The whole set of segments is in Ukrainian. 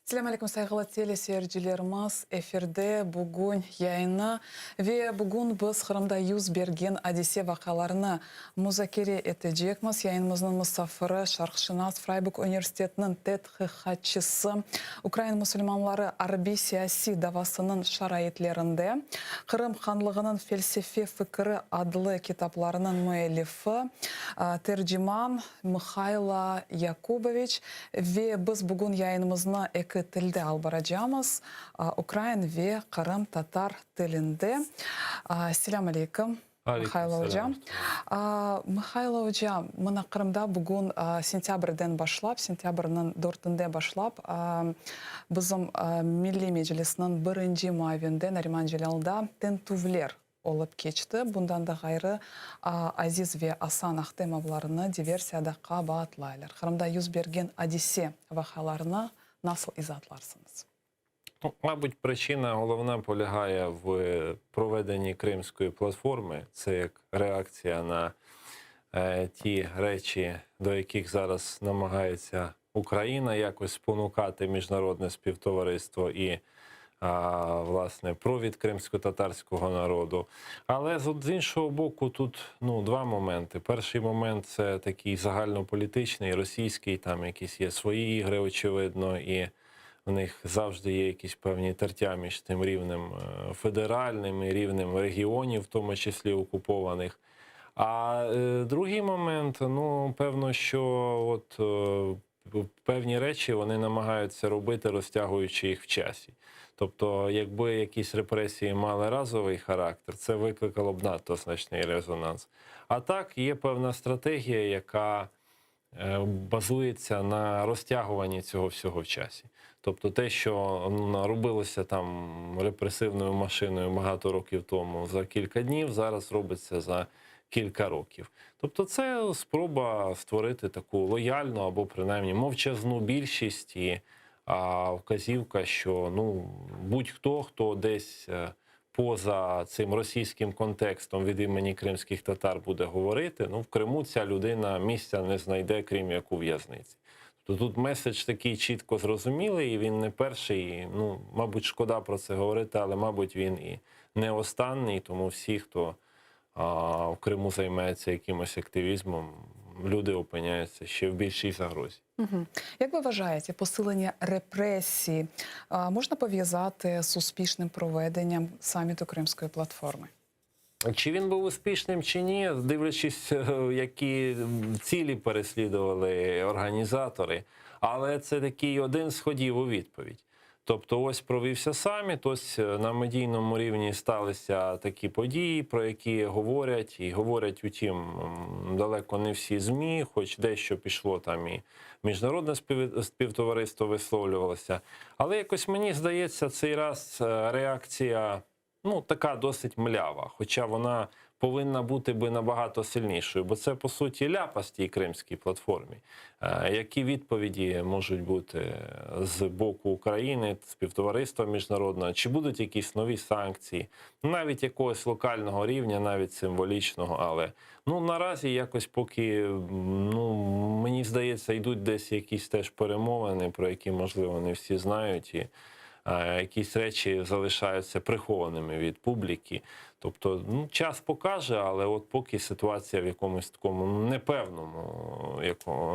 Assalamu alaikum saygılı teleseyircilerimiz. Efirde bugün yayını ve bugün biz Kırım'da yüz bergen hadise vakalarını müzakere edeceğiz. Yayınımızın misafiri Şarkşınas Freiburg Üniversitesi'nin tədqiqatçısı, Ukrayna Müslümanları Harbi Siyasi Davasının şaraitlerinde Kırım Hanlığının Felsefe Fikri adlı kitaplarının müellifi, tercüman Mikhailo Yakubovich ve biz bugün yayınımızda iki tilde albaracağımız Ukrayna ve Kırım Tatar tilinde. Selamun aleyküm. Mikhailo hocam. Mikhailo hocam, mana Kırım'da bugün sentyabrdan başlap, sentyabrın 4'ünde başlap bizim Milli Meclisinin birinci muavinde Nariman Celal'da tentuvler olup geçti. Bundan da gayrı aziz ve asan ahtemavlarını diversiyada qabatlaylar. Kırım'da yüz bergen hadise vakalarını nasıl izahlarсınız? Мабуть, причина головна полягає в проведенні Кримської платформи. Це як реакція на ті речі, до яких зараз намагається Україна якось спонукати міжнародне співтовариство і власне, провід кримсько-татарського народу. Але з іншого боку, тут два моменти. Перший момент – це такий загальнополітичний, російський, там якісь є свої ігри, очевидно, і в них завжди є якісь певні тертя між тим рівнем федеральним і рівнем регіонів, в тому числі окупованих. А другий момент, певно, що от певні речі вони намагаються робити, розтягуючи їх в часі. Тобто, якби якісь репресії мали разовий характер, це викликало б надто значний резонанс. А так, є певна стратегія, яка базується на розтягуванні цього всього в часі. Тобто те, що робилося там репресивною машиною багато років тому за кілька днів, зараз робиться за кілька років. Тобто це спроба створити таку лояльну або принаймні мовчазну більшість і вказівка, що будь-хто, хто десь поза цим російським контекстом від імені кримських татар буде говорити, в Криму ця людина місця не знайде, крім як у в'язниці. Тобто тут меседж такий чітко зрозумілий, і він не перший, мабуть, шкода про це говорити, але, мабуть, він і не останній, тому всі, хто в Криму займається якимось активізмом, люди опиняються ще в більшій загрозі. Як ви вважаєте, посилення репресій можна пов'язати з успішним проведенням саміту Кримської платформи? Чи він був успішним, чи ні, дивлячись, які цілі переслідували організатори. Але це такий один з ходів у відповідь. Тобто ось провівся саміт, ось на медійному рівні сталися такі події, про які говорять. І говорять, утім, далеко не всі ЗМІ, хоч дещо пішло там і міжнародне співтовариство висловлювалося. Але якось мені здається, цей раз реакція така досить млява, хоча вона повинна бути би набагато сильнішою, бо це, по суті, ляпас тій Кримській платформі. Які відповіді можуть бути з боку України, співтовариства міжнародного, чи будуть якісь нові санкції, навіть якогось локального рівня, навіть символічного, але наразі якось поки, мені здається, йдуть десь якісь теж перемовини, про які, можливо, не всі знають, і якісь речі залишаються прихованими від публіки. Тобто, час покаже, але от поки ситуація в якомусь такому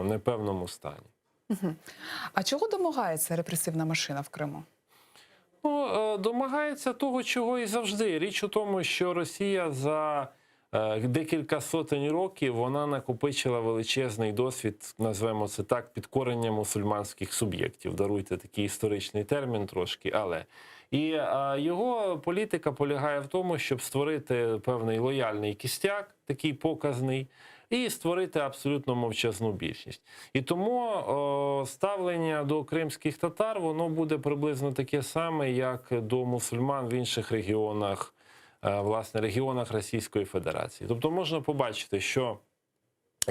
непевному стані. А чого домагається репресивна машина в Криму? Домагається того, чого і завжди. Річ у тому, що Росія за декілька сотень років вона накопичила величезний досвід, назвемо це так, підкорення мусульманських суб'єктів. Даруйте такий історичний термін трошки, але. І його політика полягає в тому, щоб створити певний лояльний кістяк, такий показний, і створити абсолютно мовчазну більшість. І тому ставлення до кримських татар, воно буде приблизно таке саме, як до мусульман в інших регіонах, власне, регіонах Російської Федерації. Тобто можна побачити, що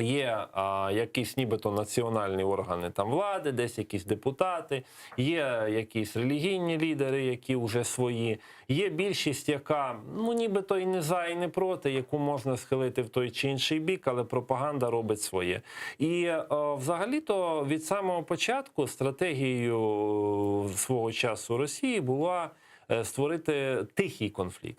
Є якісь нібито національні органи там влади, десь якісь депутати, є якісь релігійні лідери, які вже свої, є більшість, яка ну нібито і не за, і не проти, яку можна схилити в той чи інший бік, але пропаганда робить своє. І взагалі-то від самого початку стратегією свого часу Росії була створити тихий конфлікт.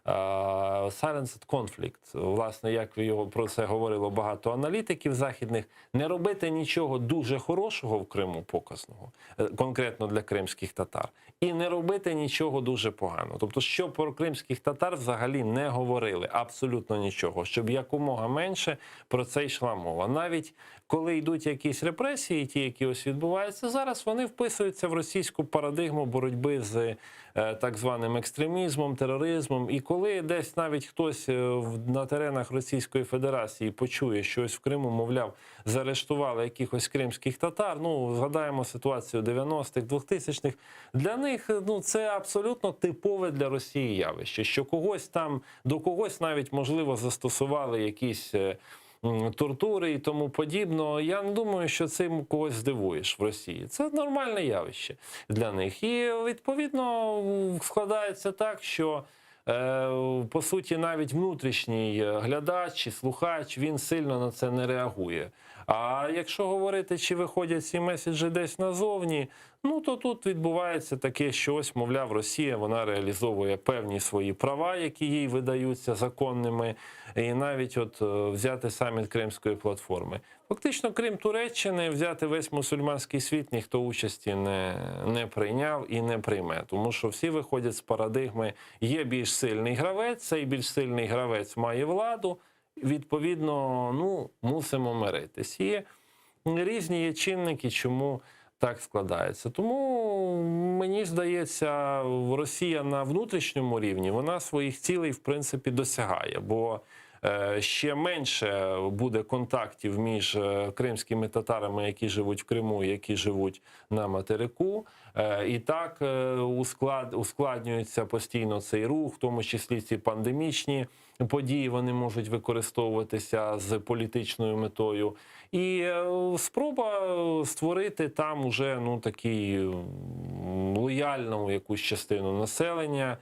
Silenced conflict, власне, як його про це говорило багато аналітиків західних, не робити нічого дуже хорошого в Криму показного, конкретно для кримських татар, і не робити нічого дуже поганого. Тобто, що про кримських татар взагалі не говорили, абсолютно нічого, щоб якомога менше про це йшла мова. Навіть коли йдуть якісь репресії, ті, які ось відбуваються зараз, вони вписуються в російську парадигму боротьби з так званим екстремізмом, тероризмом. І коли десь навіть хтось на теренах Російської Федерації почує, що ось в Криму, мовляв, заарештували якихось кримських татар, ну, згадаємо ситуацію 90-х, 2000-х, для них ну, це абсолютно типове для Росії явище, що когось там, до когось навіть, можливо, застосували якісь тортури і тому подібно. Я не думаю, що цим когось здивуєш в Росії. Це нормальне явище для них. І, відповідно, складається так, що по суті, навіть внутрішній глядач чи слухач, він сильно на це не реагує. А якщо говорити, чи виходять ці меседжі десь назовні, ну то тут відбувається таке, що ось, мовляв, Росія, вона реалізовує певні свої права, які їй видаються законними, і навіть от взяти саміт Кримської платформи. Фактично, крім Туреччини, взяти весь мусульманський світ ніхто участі не прийняв і не прийме. Тому що всі виходять з парадигми, є більш сильний гравець, цей більш сильний гравець має владу, відповідно, ну, мусимо миритись. І різні є чинники, чому так складається. Тому, мені здається, Росія на внутрішньому рівні, вона своїх цілей, в принципі, досягає, бо ще менше буде контактів між кримськими татарами, які живуть в Криму, які живуть на материку. І так ускладнюється постійно цей рух, в тому числі ці пандемічні події, вони можуть використовуватися з політичною метою. І спроба створити там уже ну, такі лояльну якусь частину населення,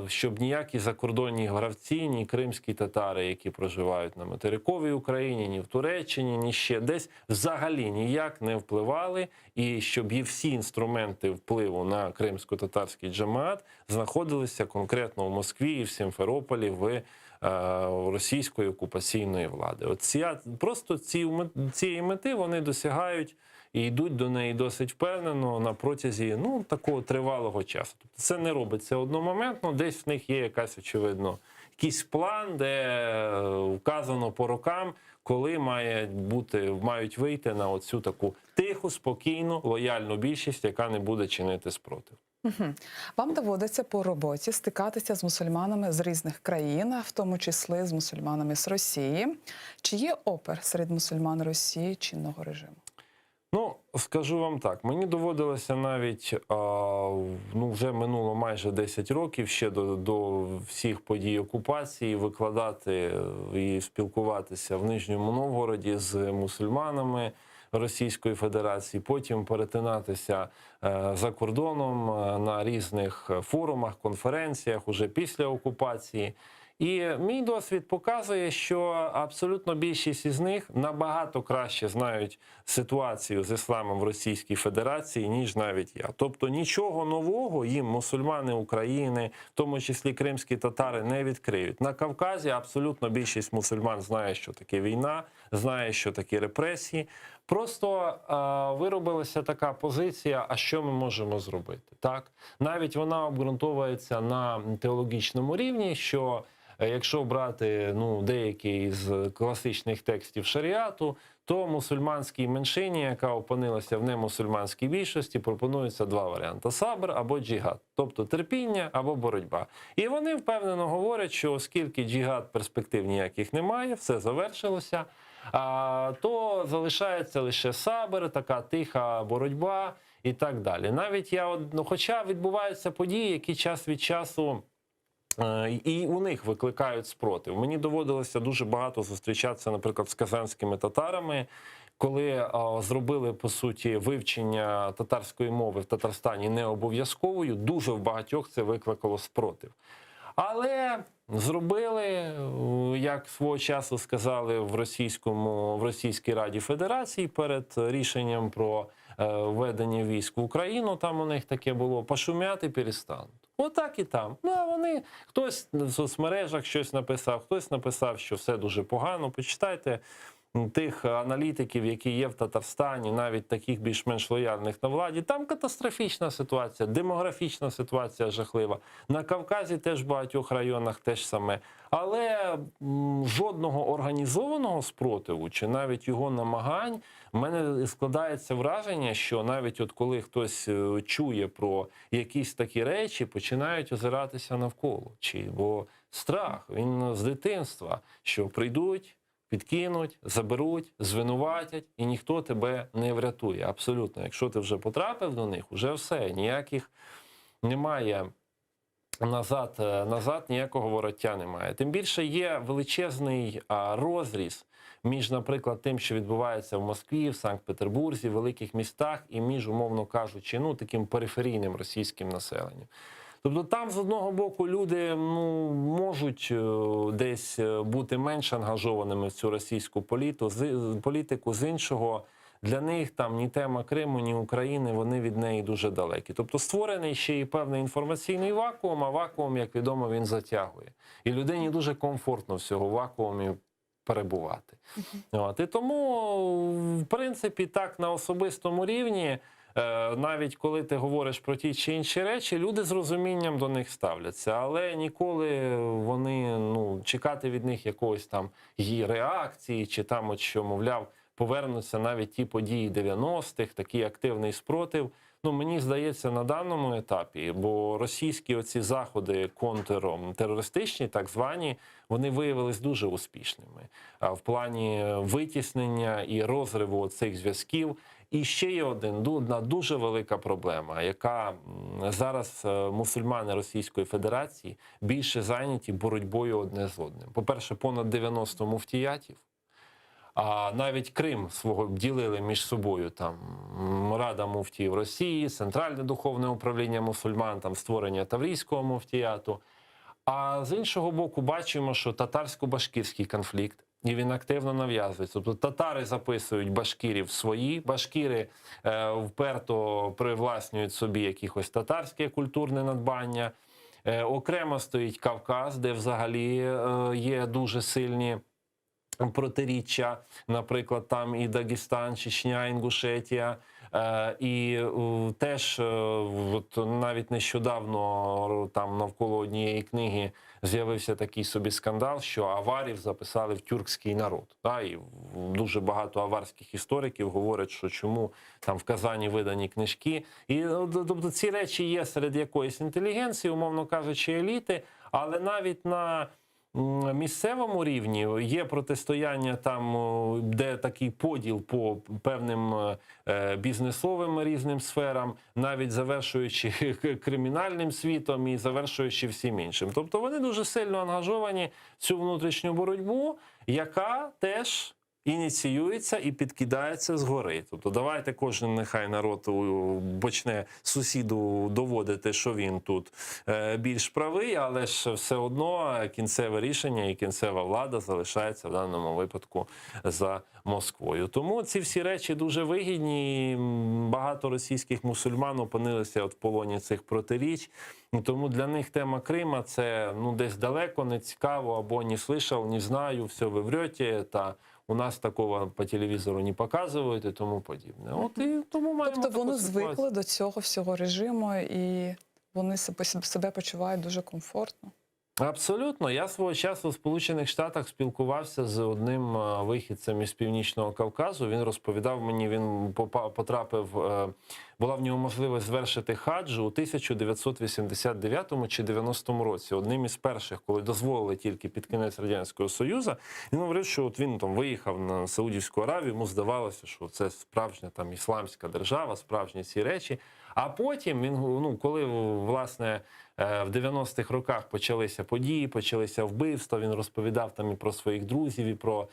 щоб ніякі закордонні гравці, ні кримські татари, які проживають на материковій Україні, ні в Туреччині, ні ще десь, взагалі ніяк не впливали, і щоб і всі інструменти впливу на кримсько-татарський джамаат знаходилися конкретно в Москві і в Сімферополі, в російської окупаційної влади. От просто цієї мети вони досягають і йдуть до неї досить впевнено на протязі ну, такого тривалого часу. Тобто це не робиться одномоментно, десь в них є якась, очевидно, якийсь план, де вказано по рокам, коли мають вийти на оцю таку тиху, спокійну, лояльну більшість, яка не буде чинити спротив. Вам доводиться по роботі стикатися з мусульманами з різних країн, в тому числі з мусульманами з Росії. Чи є опір серед мусульман Росії чинного режиму? Ну, скажу вам так, мені доводилося навіть, ну вже минуло майже 10 років ще до всіх подій окупації викладати і спілкуватися в Нижньому Новгороді з мусульманами Російської Федерації, потім перетинатися за кордоном на різних форумах, конференціях уже після окупації. І мій досвід показує, що абсолютно більшість із них набагато краще знають ситуацію з ісламом в Російській Федерації, ніж навіть я. Тобто нічого нового їм мусульмани України, в тому числі кримські татари, не відкриють. На Кавказі абсолютно більшість мусульман знає, що таке війна, знає, що таке репресії. Просто виробилася така позиція, а що ми можемо зробити? Так? Навіть вона обґрунтовується на теологічному рівні, що якщо брати деякі з класичних текстів шаріату, то мусульманській меншині, яка опинилася в немусульманській більшості, пропонуються два варіанти – сабр або джихад, тобто терпіння або боротьба. І вони впевнено говорять, що оскільки джихад перспектив ніяких немає, все завершилося, то залишається лише сабр, така тиха боротьба і так далі. Навіть хоча відбуваються події, які час від часу І у них викликають спротив. Мені доводилося дуже багато зустрічатися, наприклад, з казанськими татарами, коли зробили, по суті, вивчення татарської мови в Татарстані не обов'язковою, дуже в багатьох це викликало спротив. Але зробили, як свого часу сказали в Російській Раді Федерації перед рішенням про введення військ в Україну, там у них таке було, пошумяти перестануть. Отак і там. Ну, а вони, хтось в соцмережах щось написав, хтось написав, що все дуже погано. Почитайте тих аналітиків, які є в Татарстані, навіть таких більш-менш лояльних на владі. Там катастрофічна ситуація, демографічна ситуація жахлива. На Кавказі теж в багатьох районах теж саме. Але жодного організованого спротиву, чи навіть його намагань, в мене складається враження, що навіть от коли хтось чує про якісь такі речі, починають озиратися навколо. Бо страх, він з дитинства, що прийдуть, підкинуть, заберуть, звинуватять, і ніхто тебе не врятує. Абсолютно. Якщо ти вже потрапив до них, вже все, ніяких немає. Назад ніякого вороття немає. Тим більше є величезний розріз між, наприклад, тим, що відбувається в Москві, в Санкт-Петербурзі, в великих містах, і між, умовно кажучи, таким периферійним російським населенням. Тобто там, з одного боку, люди можуть десь бути менш ангажованими в цю російську політику, з іншого, для них там ні тема Криму, ні України, вони від неї дуже далекі. Тобто створений ще і певний інформаційний вакуум, а вакуум, як відомо, він затягує. І людині дуже комфортно в цього вакуумі перебувати. І тому, в принципі, так, на особистому рівні, навіть коли ти говориш про ті чи інші речі, люди з розумінням до них ставляться. Але ніколи вони, чекати від них якогось там її реакції, чи там от що, мовляв, повернуться навіть ті події 90-х, такий активний спротив. Мені здається, на даному етапі, бо російські оці заходи контртерористичні, так звані, вони виявились дуже успішними в плані витіснення і розриву цих зв'язків. І ще є одна дуже велика проблема, яка зараз мусульмани Російської Федерації більше зайняті боротьбою одне з одним. По-перше, понад 90 муфтіятів. А навіть Крим свого ділили між собою, там Рада муфтіїв Росії, Центральне духовне управління мусульман, там створення Таврійського муфтіяту. А з іншого боку бачимо, що татарсько-башкирський конфлікт, і він активно нав'язується. Тобто татари записують башкирів свої, башкири вперто привласнюють собі якихось татарське культурне надбання. Окремо стоїть Кавказ, де взагалі є дуже сильні протиріччя, наприклад, там і Дагестан, Чечня, Інгушетія. І теж от навіть нещодавно там навколо однієї книги з'явився такий собі скандал, що аварів записали в тюркський народ. І дуже багато аварських істориків говорять, що чому там в Казані видані книжки. І тобто ці речі є серед якоїсь інтелігенції, умовно кажучи, еліти, але навіть на місцевому рівні є протистояння там, де такий поділ по певним бізнесовим різним сферам, навіть завершуючи кримінальним світом і завершуючи всім іншим. Тобто вони дуже сильно ангажовані в цю внутрішню боротьбу, яка теж ініціюється і підкидається згори. Тобто давайте кожен нехай народ почне сусіду доводити, що він тут більш правий, але ж все одно кінцеве рішення і кінцева влада залишається в даному випадку за Москвою. Тому ці всі речі дуже вигідні. Багато російських мусульман опинилися в полоні цих протиріч. Тому для них тема Крима – це десь далеко, не цікаво, або не слышав, не знаю, все ви врете, та у нас такого по телевізору не показують і тому подібне. Тому маємо Тобто вони таку ситуацію. звикли до цього всього режиму і вони себе почувають дуже комфортно. Абсолютно. Я свого часу в Сполучених Штатах спілкувався з одним вихідцем із Північного Кавказу. Він розповідав мені, він потрапив, була в нього можливість звершити хаджу у 1989 чи 90 році. Одним із перших, коли дозволили тільки під кінець Радянського Союзу. Він говорив, що от він там виїхав на Саудівську Аравію, йому здавалося, що це справжня там ісламська держава, справжні ці речі. А потім він, ну, коли власне в 90-х роках почалися події, почалися вбивства, він розповідав там і про своїх друзів, і про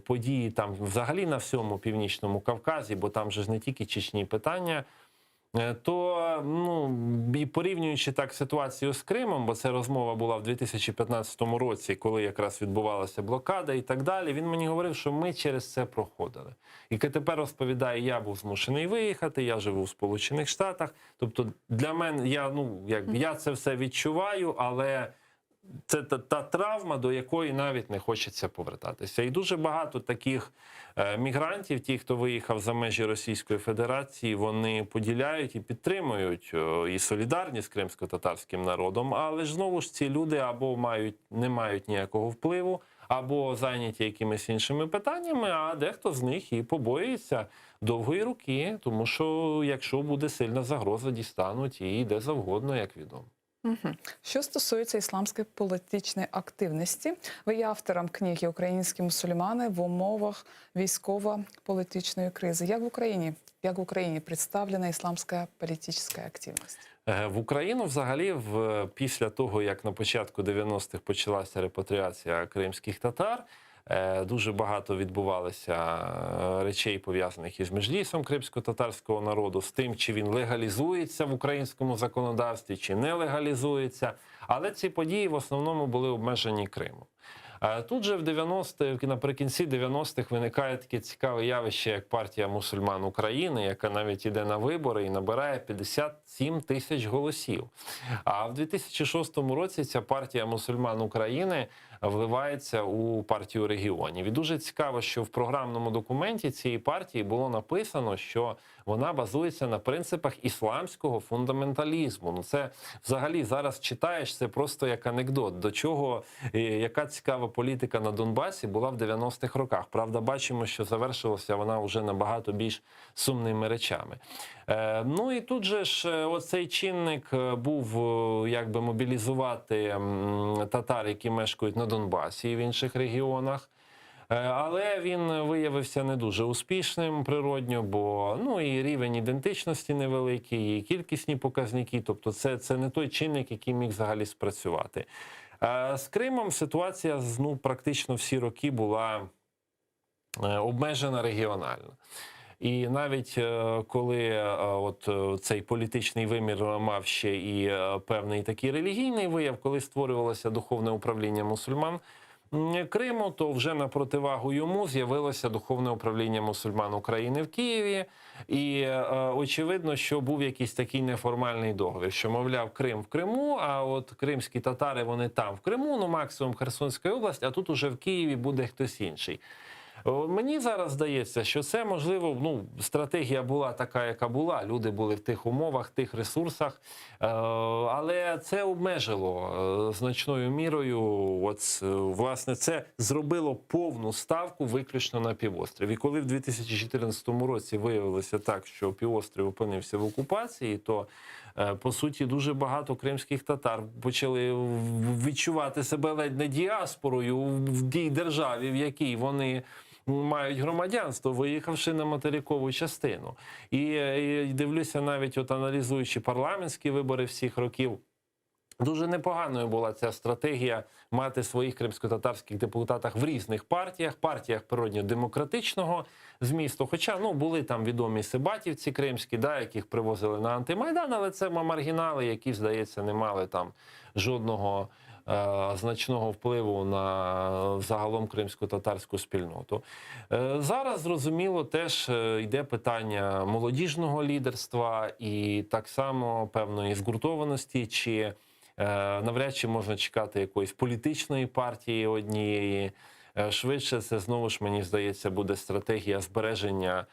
події там взагалі на всьому Північному Кавказі, бо там же ж не тільки Чечні питання. То, ну, і порівнюючи так ситуацію з Кримом, бо це розмова була в 2015 році, коли якраз відбувалася блокада і так далі, він мені говорив, що ми через це проходили. І тепер розповідає, я був змушений виїхати, я живу в Сполучених Штатах. Тобто для мене, я це все відчуваю, але це та травма, до якої навіть не хочеться повертатися. І дуже багато таких мігрантів, ті, хто виїхав за межі Російської Федерації, вони поділяють і підтримують і солідарні з кримсько-татарським народом, але ж знову ж ці люди або не мають ніякого впливу, або зайняті якимись іншими питаннями, а дехто з них і побоюється довгої руки, тому що якщо буде сильна загроза, дістануть і де завгодно, як відомо. Угу. Що стосується ісламської політичної активності, ви є автором книги «Українські мусульмани в умовах військово-політичної кризи». Як в Україні представлена ісламська політична активність? В Україну взагалі після того, як на початку 90-х почалася репатріація кримських татар, дуже багато відбувалося речей, пов'язаних із Меджлісом кримсько-татарського народу, з тим, чи він легалізується в українському законодавстві, чи не легалізується. Але ці події в основному були обмежені Кримом. Тут же наприкінці 90-х виникає таке цікаве явище, як партія мусульман України, яка навіть іде на вибори і набирає 57 тисяч голосів. А в 2006 році ця партія мусульман України вливається у партію регіонів. І дуже цікаво, що в програмному документі цієї партії було написано, що вона базується на принципах ісламського фундаменталізму. Ну, це взагалі зараз читаєш, це просто як анекдот. До чого, яка цікава політика на Донбасі була в 90-х роках. Правда, бачимо, що завершилася вона вже набагато більш сумними речами. Ну і тут же ж оцей чинник був якби мобілізувати татар, які мешкають на Донбасі і в інших регіонах. Але він виявився не дуже успішним природньо, бо і рівень ідентичності невеликий, і кількісні показники. Тобто це не той чинник, який міг взагалі спрацювати. З Кримом ситуація практично всі роки була обмежена регіонально. І навіть коли цей політичний вимір мав ще і певний такий релігійний вияв, коли створювалося духовне управління мусульман Криму, то вже на противагу йому з'явилося духовне управління мусульман України в Києві. І очевидно, що був якийсь такий неформальний договір, що, мовляв, Крим в Криму, а от кримські татари, вони там в Криму, максимум Херсонська область, а тут уже в Києві буде хтось інший. Мені зараз здається, що це, можливо, стратегія була така, яка була. Люди були в тих умовах, тих ресурсах. Але це обмежило значною мірою. Власне, це зробило повну ставку виключно на півострів. І коли в 2014 році виявилося так, що півострів опинився в окупації, то, по суті, дуже багато кримських татар почали відчувати себе ледь не діаспорою в тій державі, в якій вони мають громадянство, виїхавши на материкову частину. І дивлюся, навіть аналізуючи парламентські вибори всіх років, дуже непоганою була ця стратегія мати своїх кримсько-татарських депутатів в різних партіях природньо-демократичного змісту. Хоча були там відомі сибатівці кримські, яких привозили на антимайдан, але це маргінали, які, здається, не мали там жодного значного впливу на загалом кримсько-татарську спільноту. Зараз, зрозуміло, теж йде питання молодіжного лідерства і так само певної згуртованості, чи навряд чи можна чекати якоїсь політичної партії однієї. Швидше це, знову ж, мені здається, буде стратегія збереження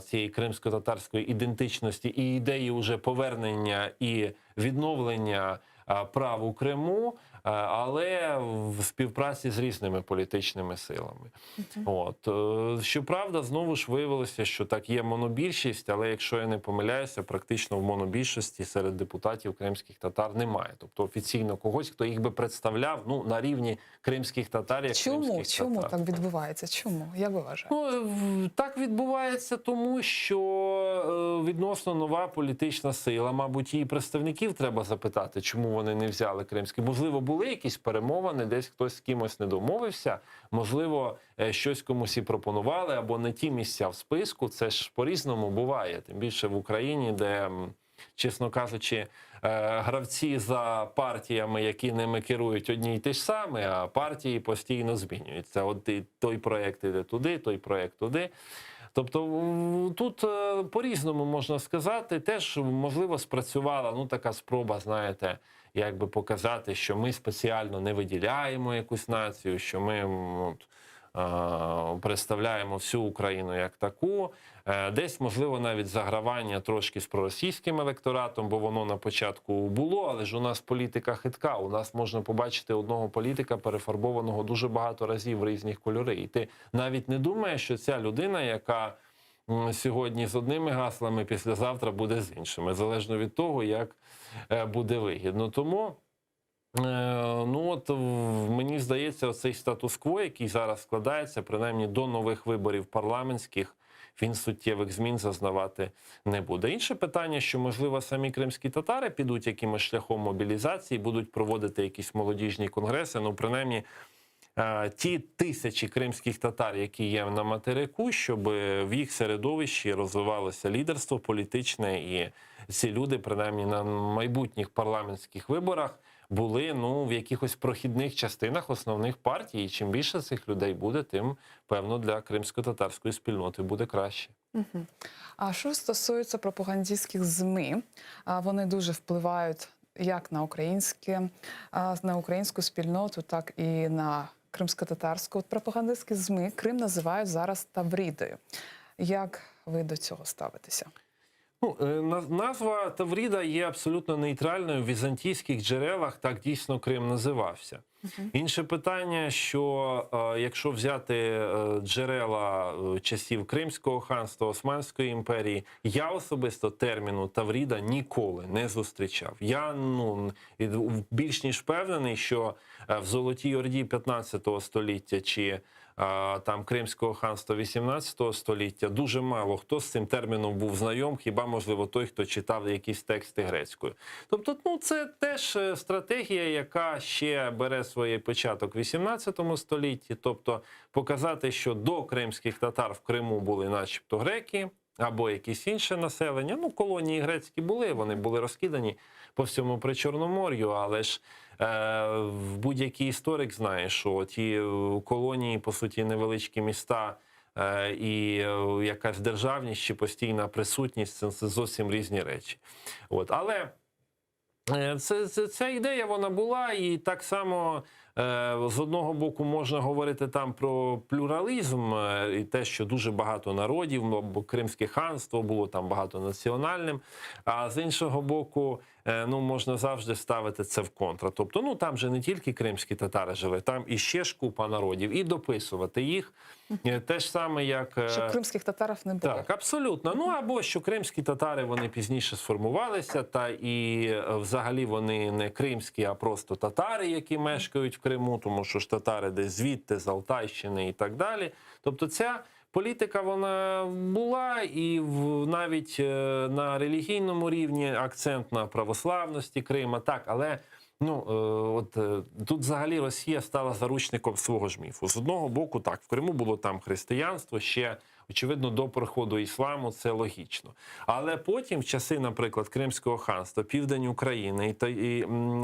цієї кримсько-татарської ідентичності і ідеї уже повернення і відновлення прав у Криму, але в співпраці з різними політичними силами. От. Щоправда, знову ж виявилося, що так є монобільшість, але якщо я не помиляюся, практично в монобільшості серед депутатів кримських татар немає. Тобто офіційно когось, хто їх би представляв, ну, на рівні кримських татар, як кримських Чому татар. так відбувається? Чому? Як ви вважаєте? Ну, так відбувається тому, що відносно нова політична сила, мабуть, її представників треба запитати, чому вони не взяли кримські. Можливо, були якісь перемовини, десь хтось з кимось не домовився, можливо, щось комусь і пропонували, або не ті місця в списку. Це ж по-різному буває, тим більше в Україні, де, чесно кажучи, гравці за партіями, які ними керують, одні й ті ж самі, а партії постійно змінюються. От той проєкт іде туди, той проєкт туди. Тобто тут по-різному можна сказати. Теж, можливо, спрацювала така спроба, знаєте, якби показати, що ми спеціально не виділяємо якусь націю, що ми представляємо всю Україну як таку. Десь, можливо, навіть загравання трошки з проросійським електоратом, бо воно на початку було, але ж у нас політика хитка. У нас можна побачити одного політика, перефарбованого дуже багато разів в різні кольори. І ти навіть не думаєш, що ця людина, яка сьогодні з одними гаслами, післязавтра буде з іншими, залежно від того, як буде вигідно. Тому мені здається, оцей статус-кво, який зараз складається, принаймні до нових виборів парламентських, він суттєвих змін зазнавати не буде. Інше питання, що, можливо, самі кримські татари підуть якимось шляхом мобілізації, будуть проводити якісь молодіжні конгреси, принаймні ті тисячі кримських татар, які є на материку, щоб в їх середовищі розвивалося лідерство політичне, і ці люди, принаймні на майбутніх парламентських виборах, були в якихось прохідних частинах основних партій. І чим більше цих людей буде, тим, певно, для кримсько-татарської спільноти буде краще. А що стосується пропагандистських ЗМІ, вони дуже впливають як на українську спільноту, так і на кримсько-татарську. Пропагандистські ЗМІ Крим називають зараз Таврідою. Як ви до цього ставитеся? Назва Тавріда є абсолютно нейтральною. В візантійських джерелах так дійсно Крим називався. Інше питання, що якщо взяти джерела часів Кримського ханства, Османської імперії, я особисто терміну Тавріда ніколи не зустрічав. Я більш ніж впевнений, що в Золотій Орді 15 століття чи там Кримського ханства 18 століття дуже мало хто з цим терміном був знайом, хіба, можливо, той, хто читав якісь тексти грецькою. Тобто, це теж стратегія, яка ще бере свій початок в 18 столітті, тобто показати, що до кримських татар в Криму були начебто греки, або якісь інше населення. Колонії грецькі були, вони були розкидані по всьому Причорномор'ю, але ж будь-який історик знає, що ті колонії, по суті, невеличкі міста і якась державність чи постійна присутність – це зовсім різні речі. Але ця ідея, вона була, і так само з одного боку можна говорити там про плюралізм і те, що дуже багато народів, бо Кримське ханство було там багатонаціональним, а з іншого боку, можна завжди ставити це в контра. Тобто, там же не тільки кримські татари жили, там і ще ж купа народів, і дописувати їх. Те ж саме, як... Щоб кримських татарів не було. Так, абсолютно. Або що кримські татари, вони пізніше сформувалися, та і взагалі вони не кримські, а просто татари, які мешкають в Криму, тому що ж татари десь звідти, з Алтайщини і так далі. Тобто ця політика, вона була, і навіть на релігійному рівні акцент на православності Крима, так, але тут взагалі Росія стала заручником свого ж міфу. З одного боку, так, в Криму було там християнство, ще, очевидно, до приходу ісламу, це логічно. Але потім, в часи, наприклад, Кримського ханства, південь України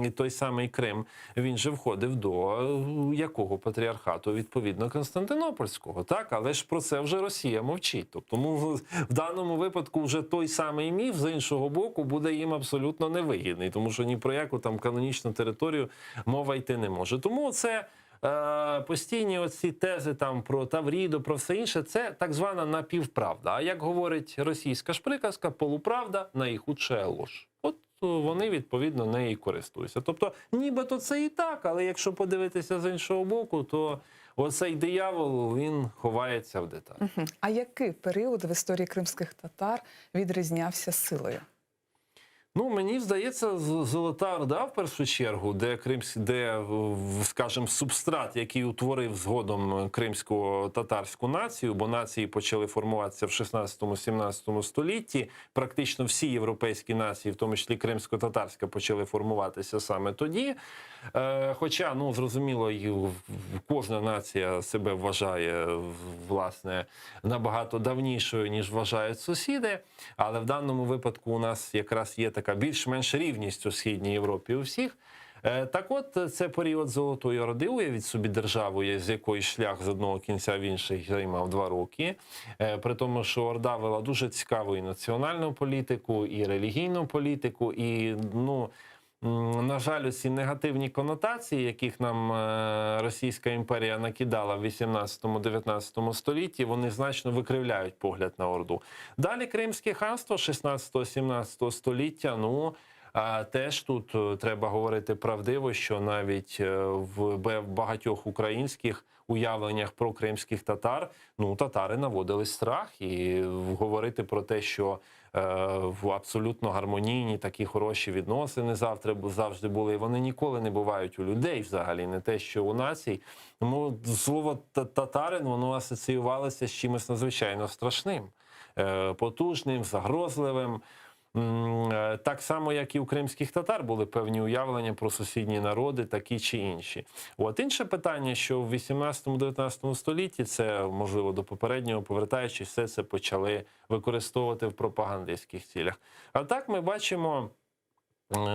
і той самий Крим, він же входив до якого патріархату? Відповідно, Константинопольського, так? Але ж про це вже Росія мовчить. Тобто, в даному випадку вже той самий міф, з іншого боку, буде їм абсолютно невигідний, тому що ні про яку там канонічну територію мова йти не може. Тому це постійні оці тези там про Тавріду, про все інше, це так звана напівправда. А як говорить російська ж приказка, полуправда найхудша ложь. От то вони, відповідно, нею користуються. Тобто, нібито це і так, але якщо подивитися з іншого боку, то оцей диявол, він ховається в деталях. А який період в історії кримських татар відрізнявся силою? Ну, мені здається, Золота Орда, в першу чергу, де, скажімо, субстрат, який утворив згодом кримсько-татарську націю, бо нації почали формуватися в 16-17 столітті. Практично всі європейські нації, в тому числі кримсько-татарська, почали формуватися саме тоді. Хоча, ну, зрозуміло, кожна нація себе вважає, власне, набагато давнішою, ніж вважають сусіди. Але в даному випадку у нас якраз є така більш-менш рівність у Східній Європі у всіх. Так от, це період Золотої Орди, уявіть собі державу, з якої шлях з одного кінця в інший займав 2 роки. При тому, що Орда вела дуже цікаву і національну політику, і релігійну політику, і, ну, на жаль, усі негативні конотації, яких нам Російська імперія накидала в 18-19 столітті, вони значно викривляють погляд на Орду. Далі Кримське ханство 16-17 століття, ну, теж тут треба говорити правдиво, що навіть в багатьох українських уявленнях про кримських татар, ну, татари наводили страх, і говорити про те, що в абсолютно гармонійні такі хороші відносини завжди були. Вони ніколи не бувають у людей взагалі, не те, що у націй. Тому слово татарин, воно асоціювалося з чимось надзвичайно страшним, потужним, загрозливим. Так само, як і у кримських татар були певні уявлення про сусідні народи, такі чи інші. От інше питання, що в 18-19 столітті, це, можливо, до попереднього повертаючись, все це почали використовувати в пропагандистських цілях. А так ми бачимо,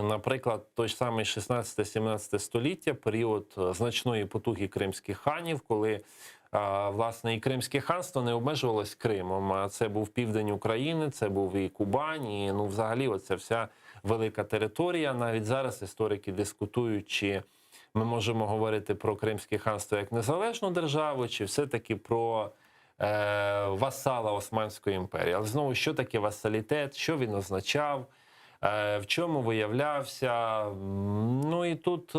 наприклад, той ж самий 16-17 століття, період значної потуги кримських ханів, коли власне, і Кримське ханство не обмежувалось Кримом, а це був південь України, це був і Кубань, і, ну, взагалі, оця вся велика територія. Навіть зараз історики дискутують, чи ми можемо говорити про Кримське ханство як незалежну державу, чи все-таки про васала Османської імперії. Але, знову, що таке васалітет, що він означав, в чому виявлявся. Ну і тут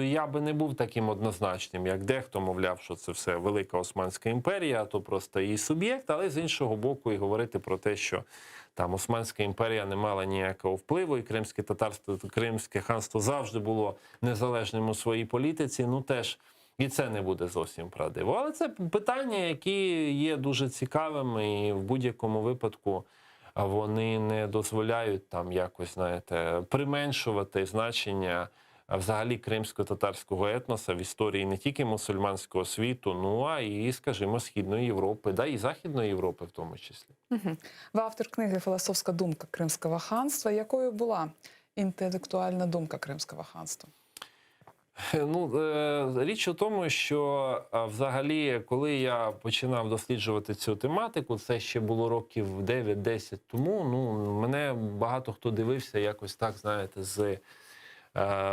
я би не був таким однозначним, як дехто мовляв, що це все велика Османська імперія, а то просто її суб'єкт, але з іншого боку і говорити про те, що там Османська імперія не мала ніякого впливу, і Кримське ханство завжди було незалежним у своїй політиці, ну теж і це не буде зовсім правдиво. Але це питання, які є дуже цікавими, і в будь-якому випадку вони не дозволяють там якось, знаєте, применшувати значення взагалі кримсько-татарського етноса в історії не тільки мусульманського світу, ну а і, скажімо, Східної Європи, да, і Західної Європи в тому числі. Ви автор книги «Філософська думка Кримського ханства». Якою була інтелектуальна думка Кримського ханства? Ну, річ у тому, що взагалі, коли я починав досліджувати цю тематику, це ще було років 9-10 тому, ну, мене багато хто дивився якось так, знаєте,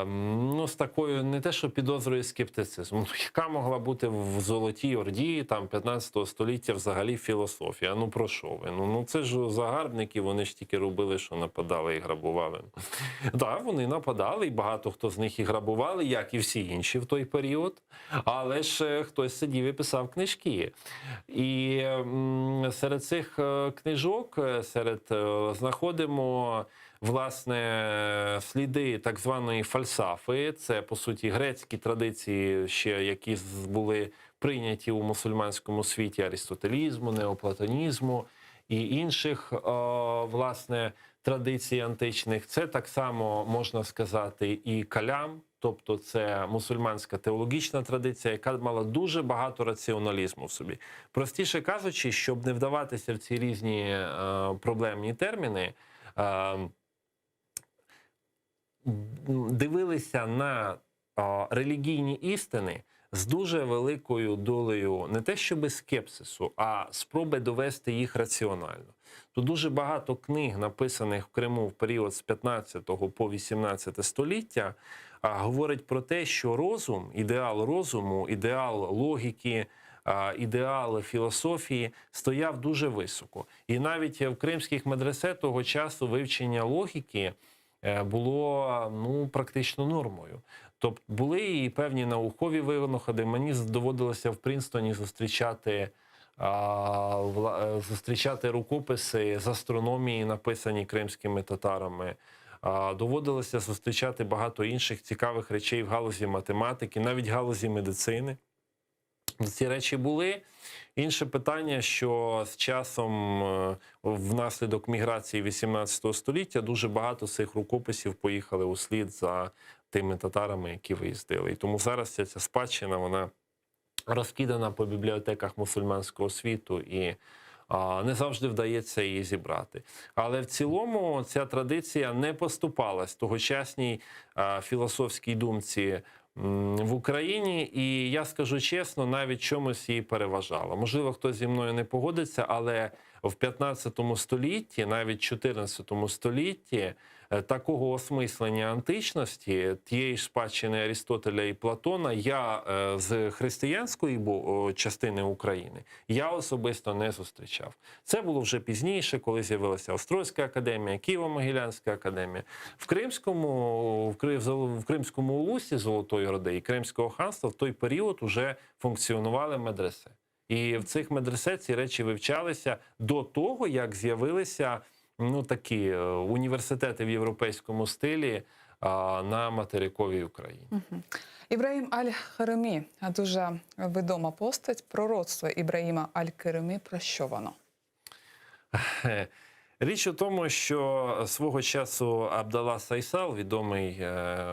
ну, з такою не те, що підозрою, скептицизму. Яка могла бути в Золотій Орді, там, 15 століття взагалі філософія? Ну, про що ви? Ну, це ж загарбники, вони ж тільки робили, що нападали і грабували. Так, вони нападали, і багато хто з них і грабували, як і всі інші в той період, але ж хтось сидів і писав книжки. І серед цих книжок знаходимо, власне, сліди так званої фальсафи. Це, по суті, грецькі традиції, ще які були прийняті у мусульманському світі, аристотелізму, неоплатонізму і інших, власне, традицій античних. Це так само, можна сказати, і калям, тобто це мусульманська теологічна традиція, яка мала дуже багато раціоналізму в собі. Простіше кажучи, щоб не вдаватися в ці різні проблемні терміни, дивилися на релігійні істини з дуже великою долею не те щоби скепсису, а спроби довести їх раціонально. Тут дуже багато книг, написаних в Криму в період з 15 по 18 століття, говорить про те, що розум, ідеал розуму, ідеал логіки, ідеал філософії стояв дуже високо. І навіть в кримських медресе того часу вивчення логіки було практично нормою. Тобто були і певні наукові винаходи. Мені доводилося в Принстоні зустрічати рукописи з астрономії, написані кримськими татарами. Доводилося зустрічати багато інших цікавих речей в галузі математики, навіть в галузі медицини. Ці речі були. Інше питання, що з часом, внаслідок міграції 18 століття, дуже багато цих рукописів поїхали услід за тими татарами, які виїздили. І тому зараз ця спадщина, вона розкидана по бібліотеках мусульманського світу і не завжди вдається її зібрати. Але в цілому ця традиція не поступалась тогочасній філософській думці в Україні, і я скажу чесно, навіть чомусь її переважала. Можливо, хтось зі мною не погодиться, але в 15 столітті, навіть 14 столітті, такого осмислення античності, тієї ж спадщини Арістотеля і Платона, я з християнської частини України, я особисто не зустрічав. Це було вже пізніше, коли з'явилася Острозька академія, Києво-Могилянська академія. В Кримському улусі Золотої Орди і Кримського ханства в той період вже функціонували медресе. І в цих медресе ці речі вивчалися до того, як з'явилися такі університети в європейському стилі на материковій Україні. Ібраїм Аль-Керемі – дуже відома постать. Пророцтво Ібраїма Аль-Керемі – про що воно? Річ у тому, що свого часу Абдалла Сайсал, відомий,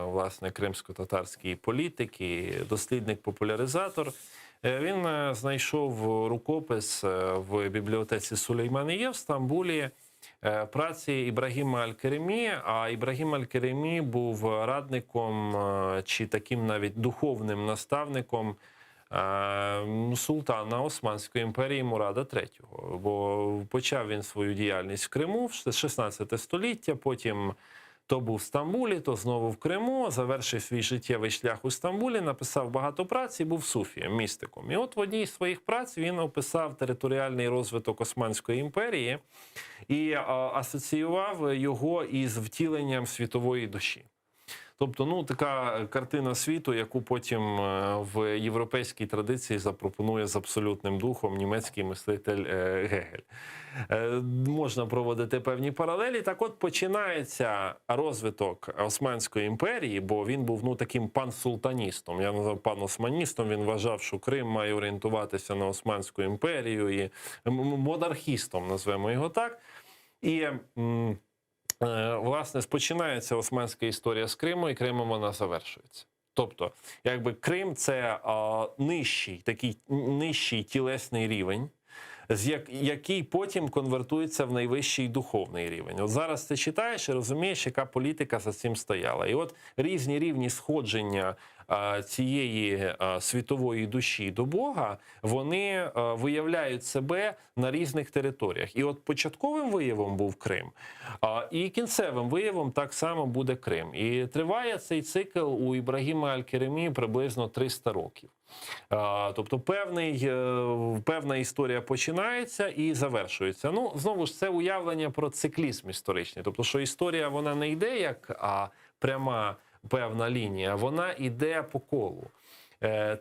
власне, кримсько-татарський політик і дослідник-популяризатор, він знайшов рукопис в бібліотеці Сулейманія в Стамбулі праці Ібрагіма Аль-Керемі, а Ібрагім Аль-Керемі був радником чи таким навіть духовним наставником султана Османської імперії Мурада III. Бо почав він свою діяльність в Криму в 16 століття, потім то був в Стамбулі, то знову в Криму, завершив свій життєвий шлях у Стамбулі, написав багато праць і був суфієм, містиком. І от в одній з своїх праць він описав територіальний розвиток Османської імперії і асоціював його із втіленням світової душі. Тобто, така картина світу, яку потім в європейській традиції запропонує з абсолютним духом німецький мислитель Гегель. Можна проводити певні паралелі. Так от починається розвиток Османської імперії, бо він був таким пансултаністом. Я назвав паносманістом, він вважав, що Крим має орієнтуватися на Османську імперію, і монархістом, назвемо його так. І власне, спочинається османська історія з Криму, і Кримом вона завершується. Тобто, якби Крим – це такий нижчий тілесний рівень, який потім конвертується в найвищий духовний рівень. От зараз ти читаєш і розумієш, яка політика за цим стояла. І от різні рівні сходження цієї світової душі до Бога, вони виявляють себе на різних територіях. І от початковим виявом був Крим, і кінцевим виявом так само буде Крим. І триває цей цикл у Ібрагіма Аль-Керемі приблизно 300 років. Тобто певна історія починається і завершується. Знову ж, це уявлення про циклізм історичний. Тобто, що історія, вона не йде як пряма певна лінія, вона йде по колу.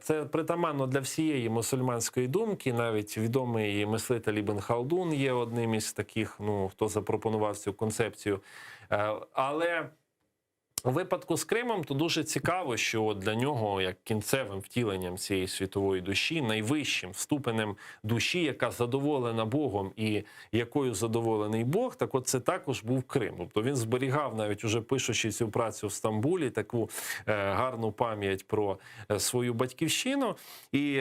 Це притаманно для всієї мусульманської думки, навіть відомий мислитель Ібн Халдун є одним із таких, хто запропонував цю концепцію. Але у випадку з Кримом то дуже цікаво, що для нього, як кінцевим втіленням цієї світової душі, найвищим ступенем душі, яка задоволена Богом і якою задоволений Бог, так от це також був Крим. Тобто він зберігав, навіть уже пишучи цю працю в Стамбулі, таку гарну пам'ять про свою батьківщину. І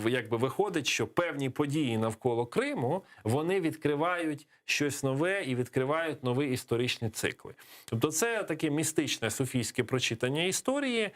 якби виходить, що певні події навколо Криму, вони відкривають щось нове і відкривають нові історичні цикли. Тобто це таке містичне суфійське прочитання історії.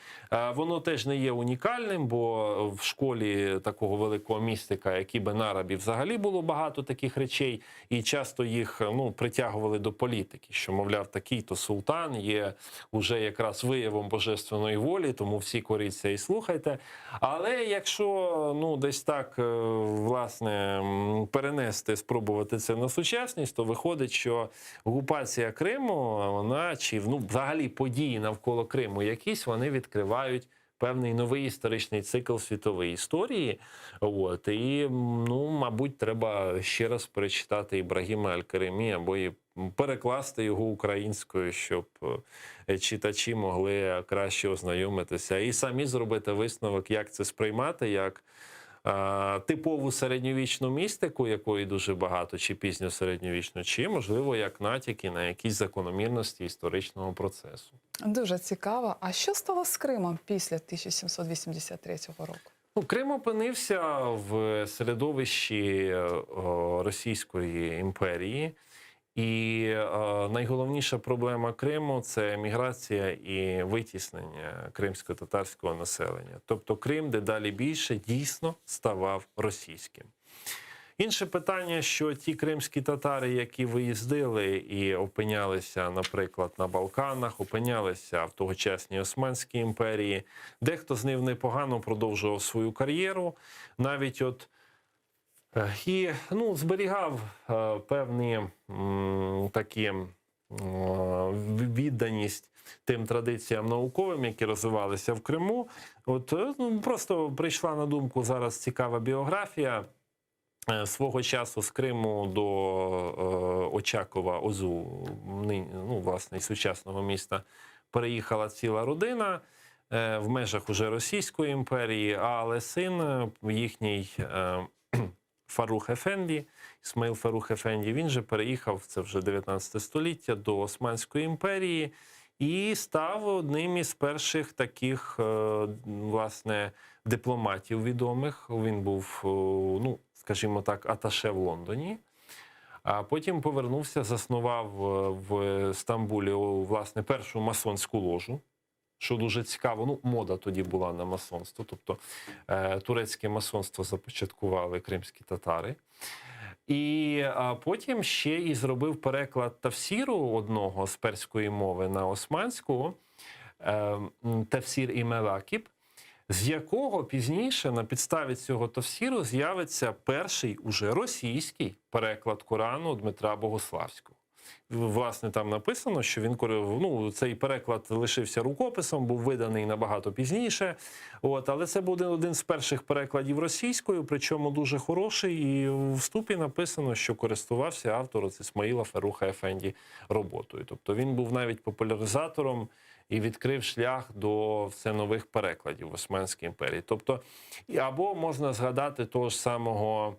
Воно теж не є унікальним, бо в школі такого великого містика, як Ібн Арабі, взагалі було багато таких речей, і часто їх притягували до політики, що, мовляв, такий-то султан є уже якраз виявом божественної волі, тому всі коріться і слухайте. Але якщо десь так, власне, перенести, спробувати це на сучасність, сучасність, то виходить, що окупація Криму, вона, чи взагалі події навколо Криму якісь, вони відкривають певний новий історичний цикл світової історії. І, мабуть, треба ще раз перечитати Ібрагіма Аль-Каримі або і перекласти його українською, щоб читачі могли краще ознайомитися і самі зробити висновок, як це сприймати, як типову середньовічну містику, якої дуже багато, чи пізньосередньовічну, чи, можливо, як натяки на якісь закономірності історичного процесу. Дуже цікаво. А що стало з Кримом після 1783 року? Крим опинився в середовищі Російської імперії. І найголовніша проблема Криму – це міграція і витіснення кримсько-татарського населення. Тобто Крим дедалі більше дійсно ставав російським. Інше питання, що ті кримські татари, які виїздили і опинялися, наприклад, на Балканах, опинялися в тогочасній Османській імперії, дехто з них непогано продовжував свою кар'єру, навіть і зберігав певні такі відданість тим традиціям науковим, які розвивалися в Криму. Просто прийшла на думку зараз цікава біографія. Свого часу з Криму до Очакова, Озу, власне, сучасного міста, переїхала ціла родина в межах уже Російської імперії, але син їхній Фарух Ефенді, Ісмаїл Фарух Ефенді, він же переїхав, це вже 19 століття, до Османської імперії і став одним із перших таких, власне, дипломатів відомих. Він був, скажімо так, аташе в Лондоні. А потім повернувся, заснував в Стамбулі, власне, першу масонську ложу, що дуже цікаво. Мода тоді була на масонство, тобто турецьке масонство започаткували кримські татари. І потім ще і зробив переклад тафсіру одного з перської мови на османську, тафсір Імелакіб, з якого пізніше на підставі цього тафсіру з'явиться перший уже російський переклад Корану Дмитра Богославського. Власне, там написано, що він, цей переклад лишився рукописом, був виданий набагато пізніше. Але це буде один з перших перекладів російською, причому дуже хороший. І в вступі написано, що користувався автор Ісмаїла Фаруха Ефенді роботою. Тобто він був навіть популяризатором і відкрив шлях до все нових перекладів в Османській імперії. Тобто, або можна згадати того ж самого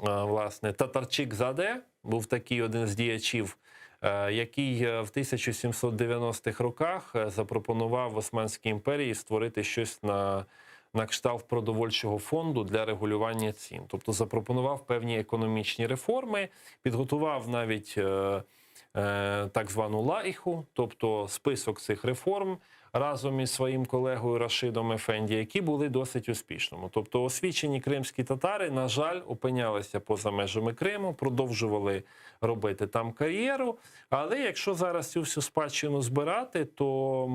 власне, Татарчик-Заде, був такий один з діячів, який в 1790-х роках запропонував в Османській імперії створити щось на кшталт продовольчого фонду для регулювання цін. Тобто запропонував певні економічні реформи, підготував навіть так звану лаїху, тобто список цих реформ, разом із своїм колегою Рашидом Ефенді, які були досить успішними. Тобто освічені кримські татари, на жаль, опинялися поза межами Криму, продовжували робити там кар'єру. Але якщо зараз цю всю спадщину збирати, то,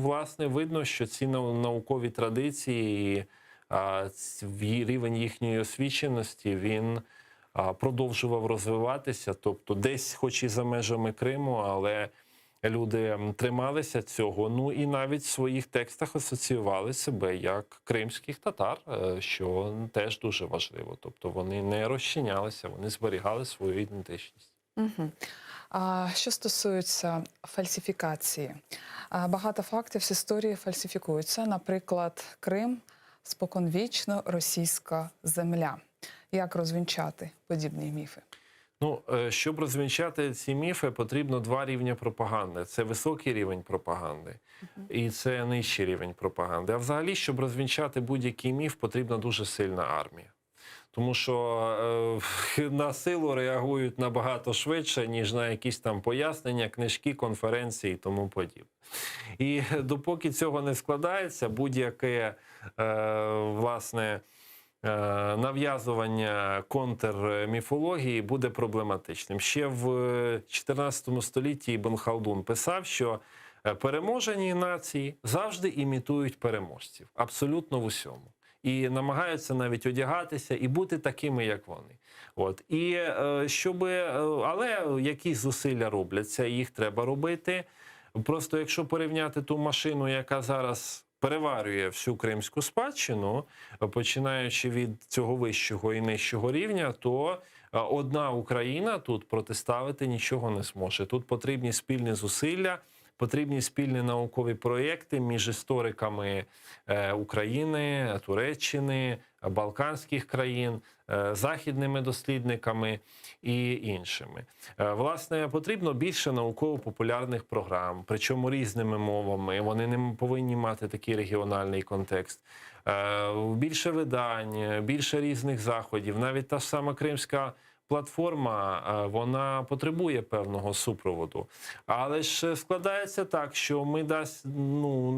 власне, видно, що ці наукові традиції, рівень їхньої освіченості, він продовжував розвиватися. Тобто десь, хоч і за межами Криму, але люди трималися цього, і навіть в своїх текстах асоціювали себе як кримських татар, що теж дуже важливо. Тобто вони не розчинялися, вони зберігали свою ідентичність. Угу. А що стосується фальсифікації, багато фактів з історії фальсифікуються. Наприклад, Крим – споконвічно російська земля. Як розвінчати подібні міфи? Щоб розвінчати ці міфи, потрібно два рівні пропаганди. Це високий рівень пропаганди і це нижчий рівень пропаганди. А взагалі, щоб розвінчати будь-який міф, потрібна дуже сильна армія. Тому що на силу реагують набагато швидше, ніж на якісь там пояснення, книжки, конференції і тому подібне. І допоки цього не складається, будь-яке, власне, нав'язування контрміфології буде проблематичним. Ще в 14 столітті Ібн Халдун писав, що переможені нації завжди імітують переможців. Абсолютно в усьому. і намагаються навіть одягатися і бути такими, як вони. От. І але якісь зусилля робляться, їх треба робити. Просто якщо порівняти ту машину, яка зараз переварює всю кримську спадщину, починаючи від цього вищого і нижчого рівня, то одна Україна тут протиставити нічого не зможе. Тут потрібні спільні зусилля, потрібні спільні наукові проєкти між істориками України, Туреччини, Балканських країн, західними дослідниками і іншими. Власне, потрібно більше науково-популярних програм, причому різними мовами. Вони не повинні мати такий регіональний контекст. Більше видань, більше різних заходів. Навіть та ж сама Кримська платформа, вона потребує певного супроводу. Але ж складається так, що ми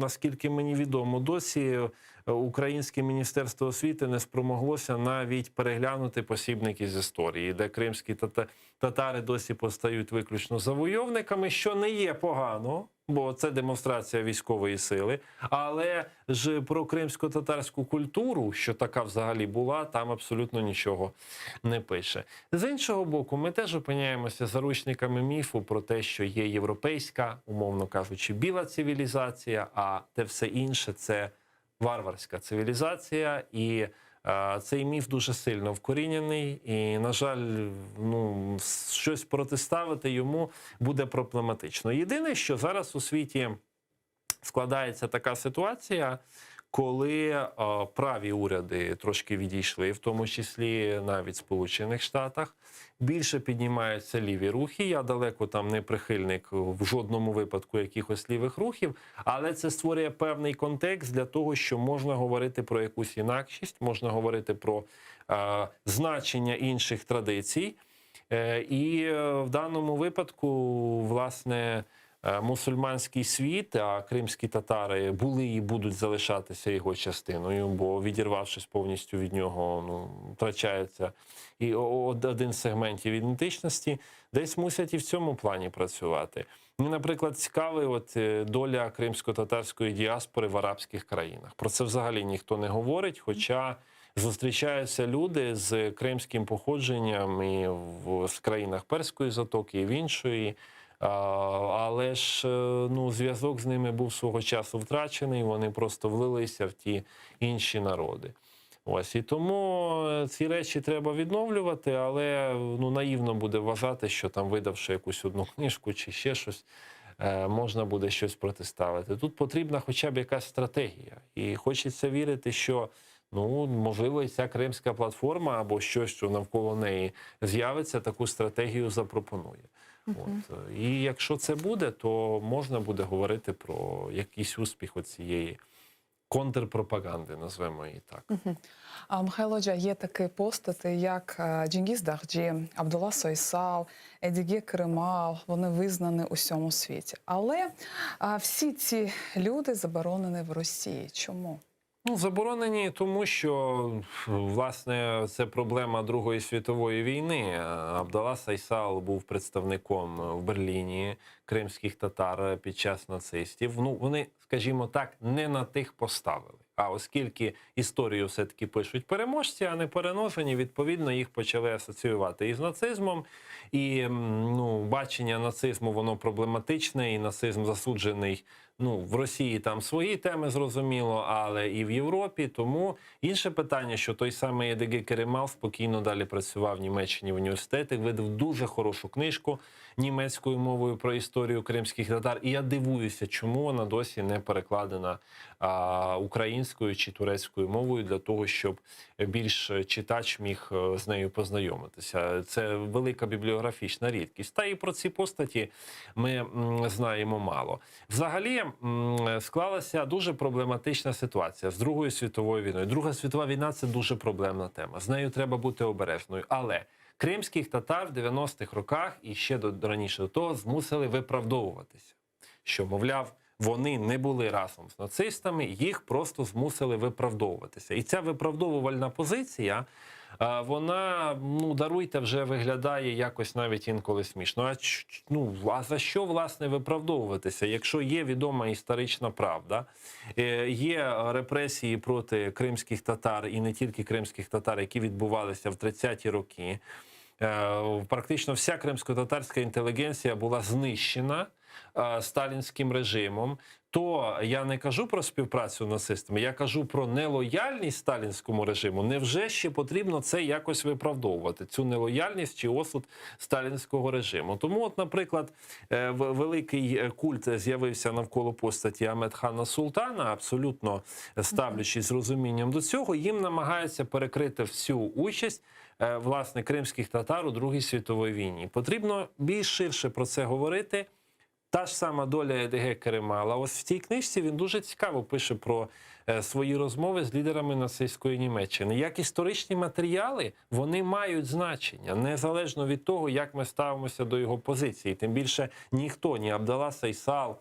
наскільки мені відомо, досі Українське Міністерство освіти не спромоглося навіть переглянути посібники з історії, де кримські татари досі постають виключно завойовниками, що не є погано, бо це демонстрація військової сили. Але ж про кримсько-татарську культуру, що така взагалі була, там абсолютно нічого не пише. З іншого боку, ми теж опиняємося заручниками міфу про те, що є європейська, умовно кажучи, біла цивілізація, а те все інше – це варварська цивілізація, і цей міф дуже сильно вкорінений, і, на жаль, щось протиставити йому буде проблематично. Єдине, що зараз у світі складається така ситуація, коли праві уряди трошки відійшли, в тому числі навіть в Сполучених Штатах, більше піднімаються ліві рухи. Я далеко там не прихильник в жодному випадку якихось лівих рухів, але це створює певний контекст для того, що можна говорити про якусь інакшість, можна говорити про значення інших традицій. І в даному випадку, власне, мусульманський світ, а кримські татари були і будуть залишатися його частиною, бо відірвавшись повністю від нього, втрачається і один з сегментів ідентичності, десь мусять і в цьому плані працювати. Наприклад, цікава доля кримсько-татарської діаспори в арабських країнах. Про це взагалі ніхто не говорить, хоча зустрічаються люди з кримським походженням і в країнах Перської затоки, і в іншої. Але ж зв'язок з ними був свого часу втрачений, вони просто влилися в ті інші народи. Ось, і тому ці речі треба відновлювати, але наївно буде вважати, що там, видавши якусь одну книжку чи ще щось, можна буде щось протиставити. Тут потрібна хоча б якась стратегія. І хочеться вірити, що можливо, і ця Кримська платформа або щось, що навколо неї з'явиться, таку стратегію запропонує. І якщо це буде, то можна буде говорити про якийсь успіх оцієї контрпропаганди, назвемо її так. Михайло Джа, є такі постати, як Чингіз Дахджі, Абдулла Сойсал, Едіге Кремал, вони визнані у всьому світі. Але всі ці люди заборонені в Росії. Чому? Заборонені тому, що, власне, це проблема Другої світової війни. Абдулла Сойсал був представником в Берліні кримських татар під час нацистів. Вони, скажімо так, не на тих поставили. А оскільки історію все-таки пишуть переможці, а не переможені, відповідно, їх почали асоціювати із нацизмом. І бачення нацизму, воно проблематичне, і нацизм засуджений. В Росії там свої теми, зрозуміло, але і в Європі. Тому інше питання, що той самий Едіге Кремал спокійно далі працював в Німеччині в університеті, видав дуже хорошу книжку німецькою мовою про історію кримських татар. І я дивуюся, чому вона досі не перекладена українською чи турецькою мовою для того, щоб більш читач міг з нею познайомитися. Це велика бібліографічна рідкість. Та і про ці постаті ми знаємо мало. Взагалі, склалася дуже проблематична ситуація з Другою світовою війною. Друга світова війна – це дуже проблемна тема. З нею треба бути обережною. Але кримських татар в 90-х роках і ще раніше до того змусили виправдовуватися. Що, мовляв, вони не були разом з нацистами, їх просто змусили виправдовуватися. І ця виправдовувальна позиція, вона, ну, даруйте, вже виглядає якось навіть інколи смішно. А за що, власне, виправдовуватися, якщо є відома історична правда, є репресії проти кримських татар, і не тільки кримських татар, які відбувалися в 30-ті роки. Практично вся кримсько-татарська інтелігенція була знищена сталінським режимом, то я не кажу про співпрацю з нацистами, я кажу про нелояльність сталінському режиму. Невже ще потрібно це якось виправдовувати, цю нелояльність чи осуд сталінського режиму? Тому, от, наприклад, великий культ з'явився навколо постаті Ахмедхана Султана, абсолютно ставлячись з розумінням до цього, їм намагаються перекрити всю участь власне кримських татар у Другій світовій війні. Потрібно більш ширше про це говорити. Та ж сама доля Едиге Керемала. Ось в цій книжці він дуже цікаво пише про свої розмови з лідерами нацистської Німеччини. Як історичні матеріали, вони мають значення, незалежно від того, як ми ставимося до його позиції. Тим більше ніхто, ні Абдалла Сейсал,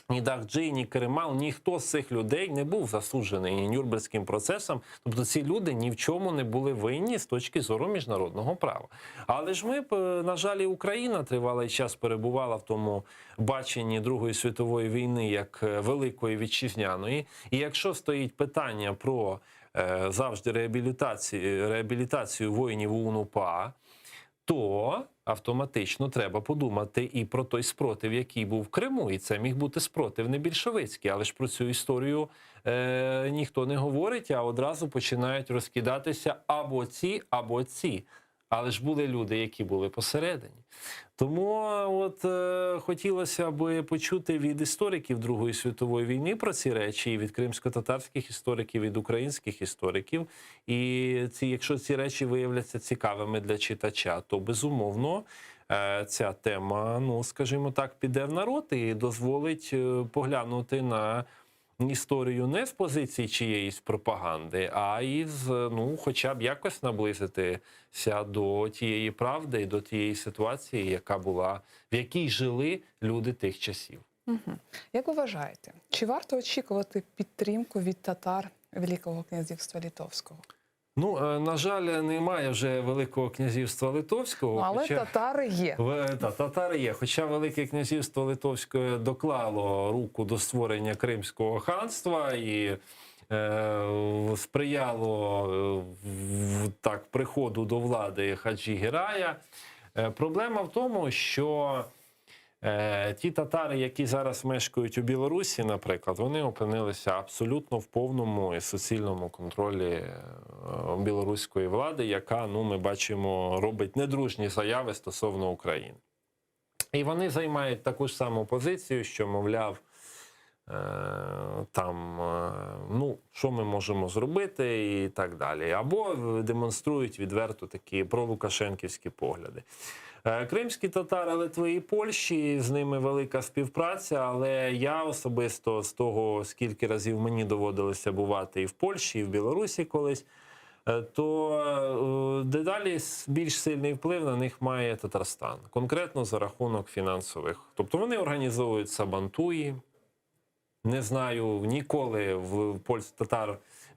ні Дахджи, ні Керемал, ніхто з цих людей не був засуджений ні Нюрнберзьким процесом. Тобто ці люди ні в чому не були винні з точки зору міжнародного права. Але ж ми, на жаль, і Україна тривалий час перебувала в тому баченні Другої світової війни як великої вітчизняної. І якщо стоїть питання про завжди реабілітацію воїнів УНУПА, то автоматично треба подумати і про той спротив, який був в Криму. І це міг бути спротив не більшовицький. Але ж про цю історію ніхто не говорить, а одразу починають розкидатися або ці, або ці. Але ж були люди, які були посередині. Тому от хотілося б почути від істориків Другої світової війни про ці речі, і від кримсько-татарських істориків, від українських істориків. І якщо ці речі виявляться цікавими для читача, то безумовно ця тема, ну, скажімо так, піде в народ і дозволить поглянути на історію не з позиції чиєїсь пропаганди, а із, ну, хоча б якось наблизитися до тієї правди і до тієї ситуації, яка була, в якій жили люди тих часів. Угу. Як ви вважаєте, чи варто очікувати підтримку від татар Великого князівства Литовського? Ну, на жаль, немає вже Великого князівства Литовського. Але татари є. Татари є. Хоча Велике князівство Литовське доклало руку до створення Кримського ханства і сприяло так приходу до влади Хаджі Гірая. Проблема в тому, що ті татари, які зараз мешкають у Білорусі, наприклад, вони опинилися абсолютно в повному і суцільному контролі білоруської влади, яка, ну, ми бачимо, робить недружні заяви стосовно України. І вони займають таку ж саму позицію, що, мовляв, там, ну, що ми можемо зробити і так далі. Або демонструють відверто такі пролукашенківські погляди. Кримські татари Литви і Польщі, з ними велика співпраця, але я особисто з того, скільки разів мені доводилося бувати і в Польщі, і в Білорусі колись, то дедалі більш сильний вплив на них має Татарстан. Конкретно за рахунок фінансових. Тобто вони організовують сабантуї. Не знаю, ніколи в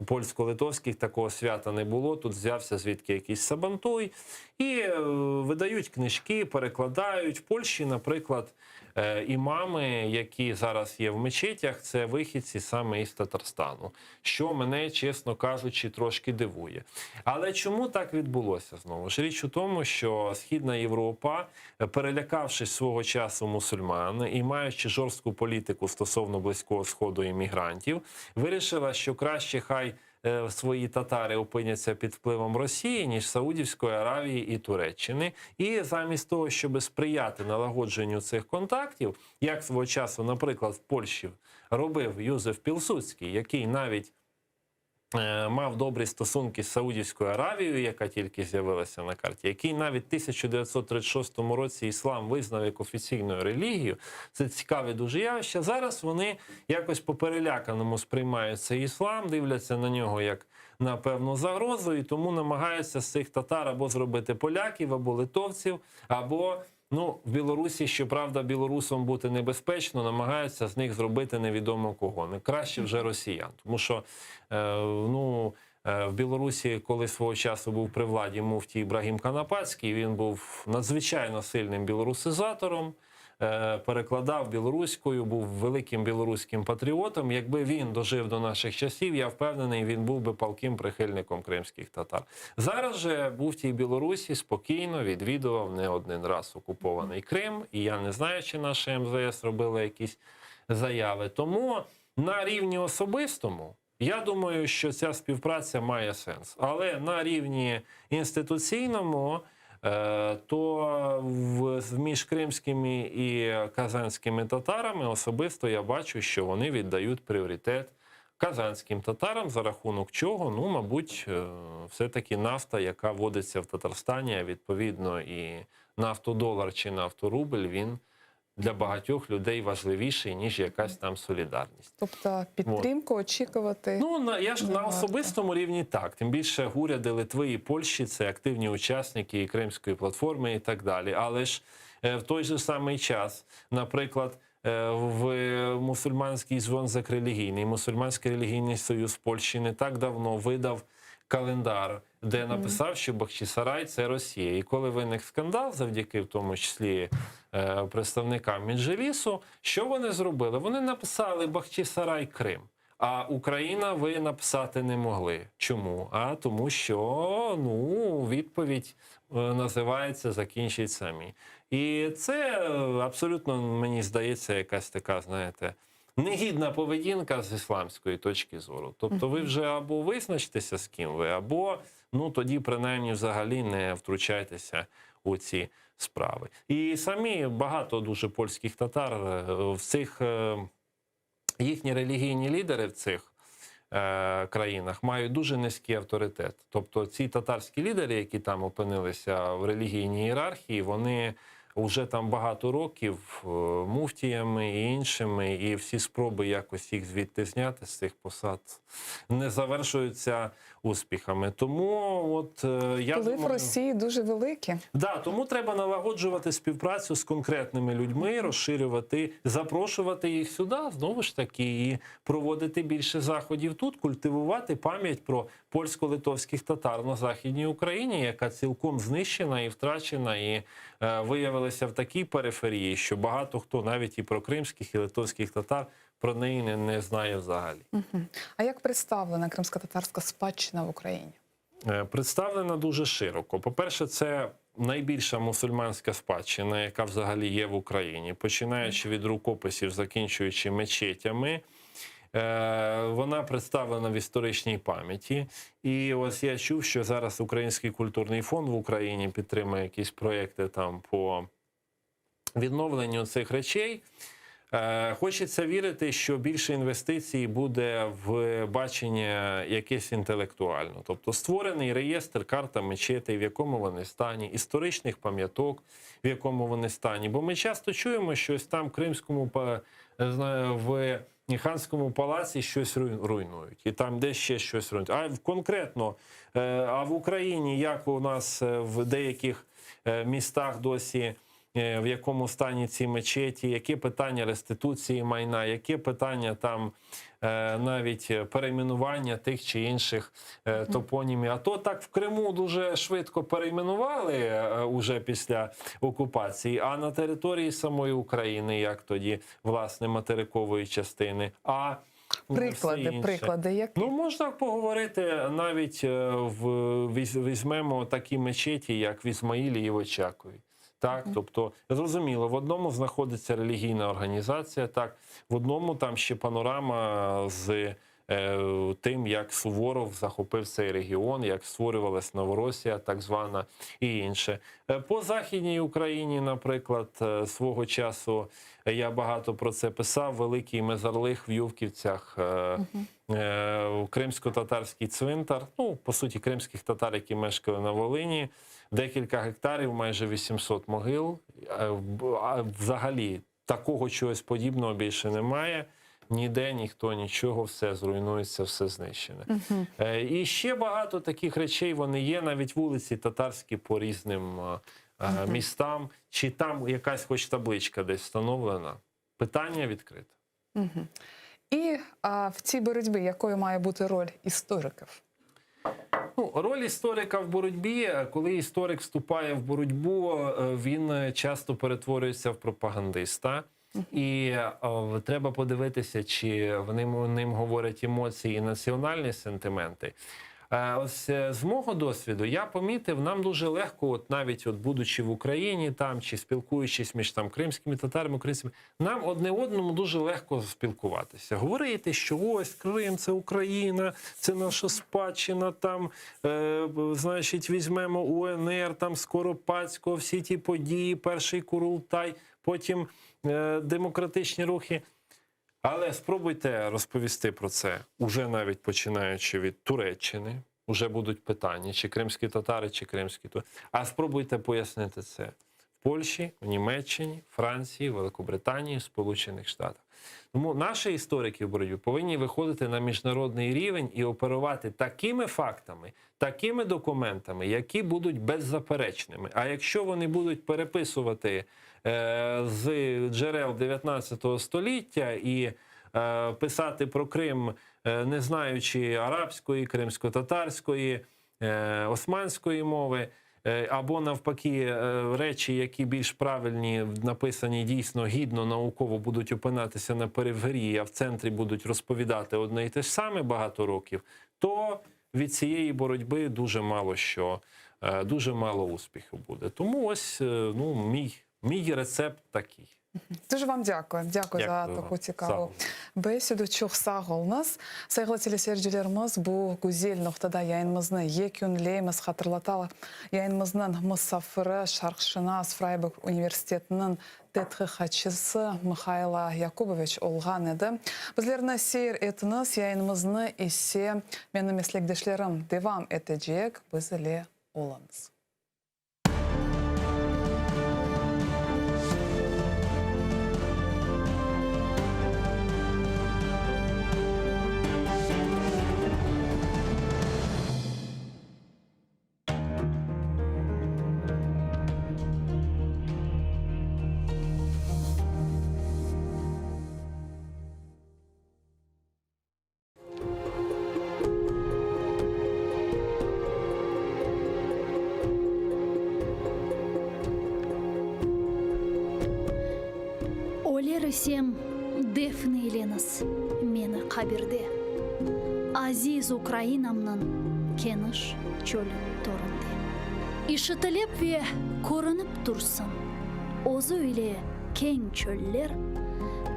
польсько-литовських такого свята не було. Тут взявся звідки якийсь сабантуй. І видають книжки, перекладають. В Польщі, наприклад, імами, які зараз є в мечетях, це вихідці саме із Татарстану. Що мене, чесно кажучи, трошки дивує. Але чому так відбулося знову ж? Річ у тому, що Східна Європа, перелякавшись свого часу мусульман і маючи жорстку політику стосовно Близького Сходу і мігрантів, вирішила, що краще хай свої татари опиняться під впливом Росії, ніж Саудівської Аравії і Туреччини. І замість того, щоб сприяти налагодженню цих контактів, як свого часу, наприклад, в Польщі робив Юзеф Пілсудський, який навіть мав добрі стосунки з Саудівською Аравією, яка тільки з'явилася на карті, який навіть в 1936 році іслам визнав як офіційною релігією. Це цікаве дуже явище. Зараз вони якось по-переляканому сприймають цей іслам, дивляться на нього як на певну загрозу, і тому намагаються з цих татар або зробити поляків, або литовців, або, ну, в Білорусі, щоправда, білорусам бути небезпечно, намагаються з них зробити невідомо кого. Не краще вже росіян. Тому що, ну, В Білорусі, коли свого часу був при владі муфтій Ібрагім Канапацький, він був надзвичайно сильним білорусизатором, перекладав білоруською, був великим білоруським патріотом. Якби він дожив до наших часів, я впевнений, він був би палким прихильником кримських татар. Зараз же муфтій Білорусі спокійно відвідував не один раз окупований Крим, і я не знаю, чи наше МЗС робило якісь заяви. Тому на рівні особистому, я думаю, що ця співпраця має сенс. Але на рівні інституційному, то між кримськими і казанськими татарами особисто я бачу, що вони віддають пріоритет казанським татарам, за рахунок чого, ну, мабуть, все-таки нафта, яка водиться в Татарстані, а відповідно і нафтодолар чи нафторубль, він для багатьох людей важливіший, ніж якась там солідарність. Тобто підтримку очікувати? Ну, я ж на варто. особистому рівні так. Тим більше уряди Литви і Польщі – це активні учасники і Кримської платформи і так далі. Але ж в той же самий час, наприклад, в мусульманський зв'язок релігійний, Мусульманський релігійний союз Польщі не так давно видав календар, де написав, що Бахчисарай – це Росія. І коли виник скандал, завдяки в тому числі представникам Меджлісу, що вони зробили? Вони написали Бахчисарай – Крим. А Україна ви написати не могли. Чому? А тому що, ну, відповідь називається «Закінчіть самі». І це абсолютно, мені здається, якась така, знаєте, негідна поведінка з ісламської точки зору. Тобто ви вже або визначтеся, з ким ви, або, ну, тоді, принаймні, взагалі не втручайтеся у ці справи. І самі багато дуже польських татар в цих, їхні релігійні лідери в цих країнах мають дуже низький авторитет. Тобто ці татарські лідери, які там опинилися в релігійній ієрархії, вони вже там багато років муфтіями і іншими, і всі спроби якось їх звідти зняти з цих посад не завершуються успіхами. Тому от я Вплив думаю, Росії дуже великий. да, тому треба налагоджувати співпрацю з конкретними людьми, розширювати, запрошувати їх сюди, знову ж таки, і проводити більше заходів тут, культивувати пам'ять про польсько-литовських татар на Західній Україні, яка цілком знищена і втрачена, і виявилася в такій периферії, що багато хто, навіть і про кримських, і литовських татар, про неї не знає взагалі. А як представлена кримсько-татарська спадщина в Україні? Представлена дуже широко. По-перше, це найбільша мусульманська спадщина, яка взагалі є в Україні, починаючи від рукописів, закінчуючи мечетями. Вона представлена в історичній пам'яті. І ось я чув, що зараз Український культурний фонд в Україні підтримує якісь проекти там по відновленню цих речей. Хочеться вірити, що більше інвестицій буде в бачення якесь інтелектуально. Тобто створений реєстр, карта мечетей, в якому вони стані, історичних пам'яток, в якому вони стані. Бо ми часто чуємо, що ось там в Кримському, в Ханському палаці щось руйнують. І там десь ще щось руйнують. А конкретно, а в Україні, як у нас в деяких містах досі, в якому стані ці мечеті, які питання реституції майна, які питання там навіть перейменування тих чи інших топонімів. А то так в Криму дуже швидко перейменували уже після окупації, а на території самої України, як тоді, власне, материкової частини. А Приклади які? Ну, можна поговорити навіть, візьмемо такі мечеті, як в Ізмаїлі і в Очакові. Так, тобто, зрозуміло, в одному знаходиться релігійна організація, так, в одному там ще панорама з тим, як Суворов захопив цей регіон, як створювалась Новоросія, так звана, і інше. По Західній Україні, наприклад, свого часу, я багато про це писав, великий мезарлих в Ювківцях, кримсько-татарський цвинтар, ну, по суті, кримських татар, які мешкали на Волині, декілька гектарів, майже 800 могил. Взагалі, такого чогось подібного більше немає. Ніде, ніхто, нічого, все зруйнується, все знищене. І ще багато таких речей, вони є, навіть вулиці татарські по різним містам. Чи там якась хоч табличка десь встановлена? Питання відкрите. І в цій боротьбі якою має бути роль істориків? Ну, роль історика в боротьбі, коли історик вступає в боротьбу, він часто перетворюється в пропагандиста. І треба подивитися, чи ним говорять емоції і національні сентименти. Ось з мого досвіду я помітив, нам дуже легко, от навіть будучи в Україні там, чи спілкуючись між там кримськими татарами, українцями, нам одне одному дуже легко спілкуватися. Говорити, що ось Крим – це Україна, це наша спадщина, там, значить, візьмемо УНР, там Скоропадського, всі ті події, перший Курултай, потім демократичні рухи. Але спробуйте розповісти про це, уже навіть починаючи від Туреччини, вже будуть питання, чи кримські татари, чи кримські татари. А спробуйте пояснити це в Польщі, в Німеччині, Франції, Великобританії, Сполучених Штатах. Тому наші історики в боротьбі повинні виходити на міжнародний рівень і оперувати такими фактами, такими документами, які будуть беззаперечними. А якщо вони будуть переписувати з джерел 19 століття і писати про Крим, не знаючи арабської, кримсько-татарської, османської мови, або навпаки речі, які більш правильні, написані дійсно гідно, науково будуть опинатися на периферії, а в центрі будуть розповідати одне і те ж саме багато років, то від цієї боротьби дуже мало успіху буде. Тому ось мій рецепт такий. Дуже вам дякую. Дякую за таку цікаву бесіду. Чух сағылыңыз. Сайғылы телесерділеріміз бұл гүзел нұқтада яйынымызны екюнлейміз қатырлаталы. Яйынымызның мұсафыры Шарқшынас Фрайбург университетінің тетхи хатшысы Михайла Якубович олған еді. Біздеріні сейір етіңіз яйынымызны есе менің меслектешлерім девам етежек, біз іле олыңыз. Сем Дефне Еленас мені қабірде. Азиз Украинамнан кеніш чөл торынды. Ишітілеп ве көрініп тұрсын. Озы үйле кең чөллер,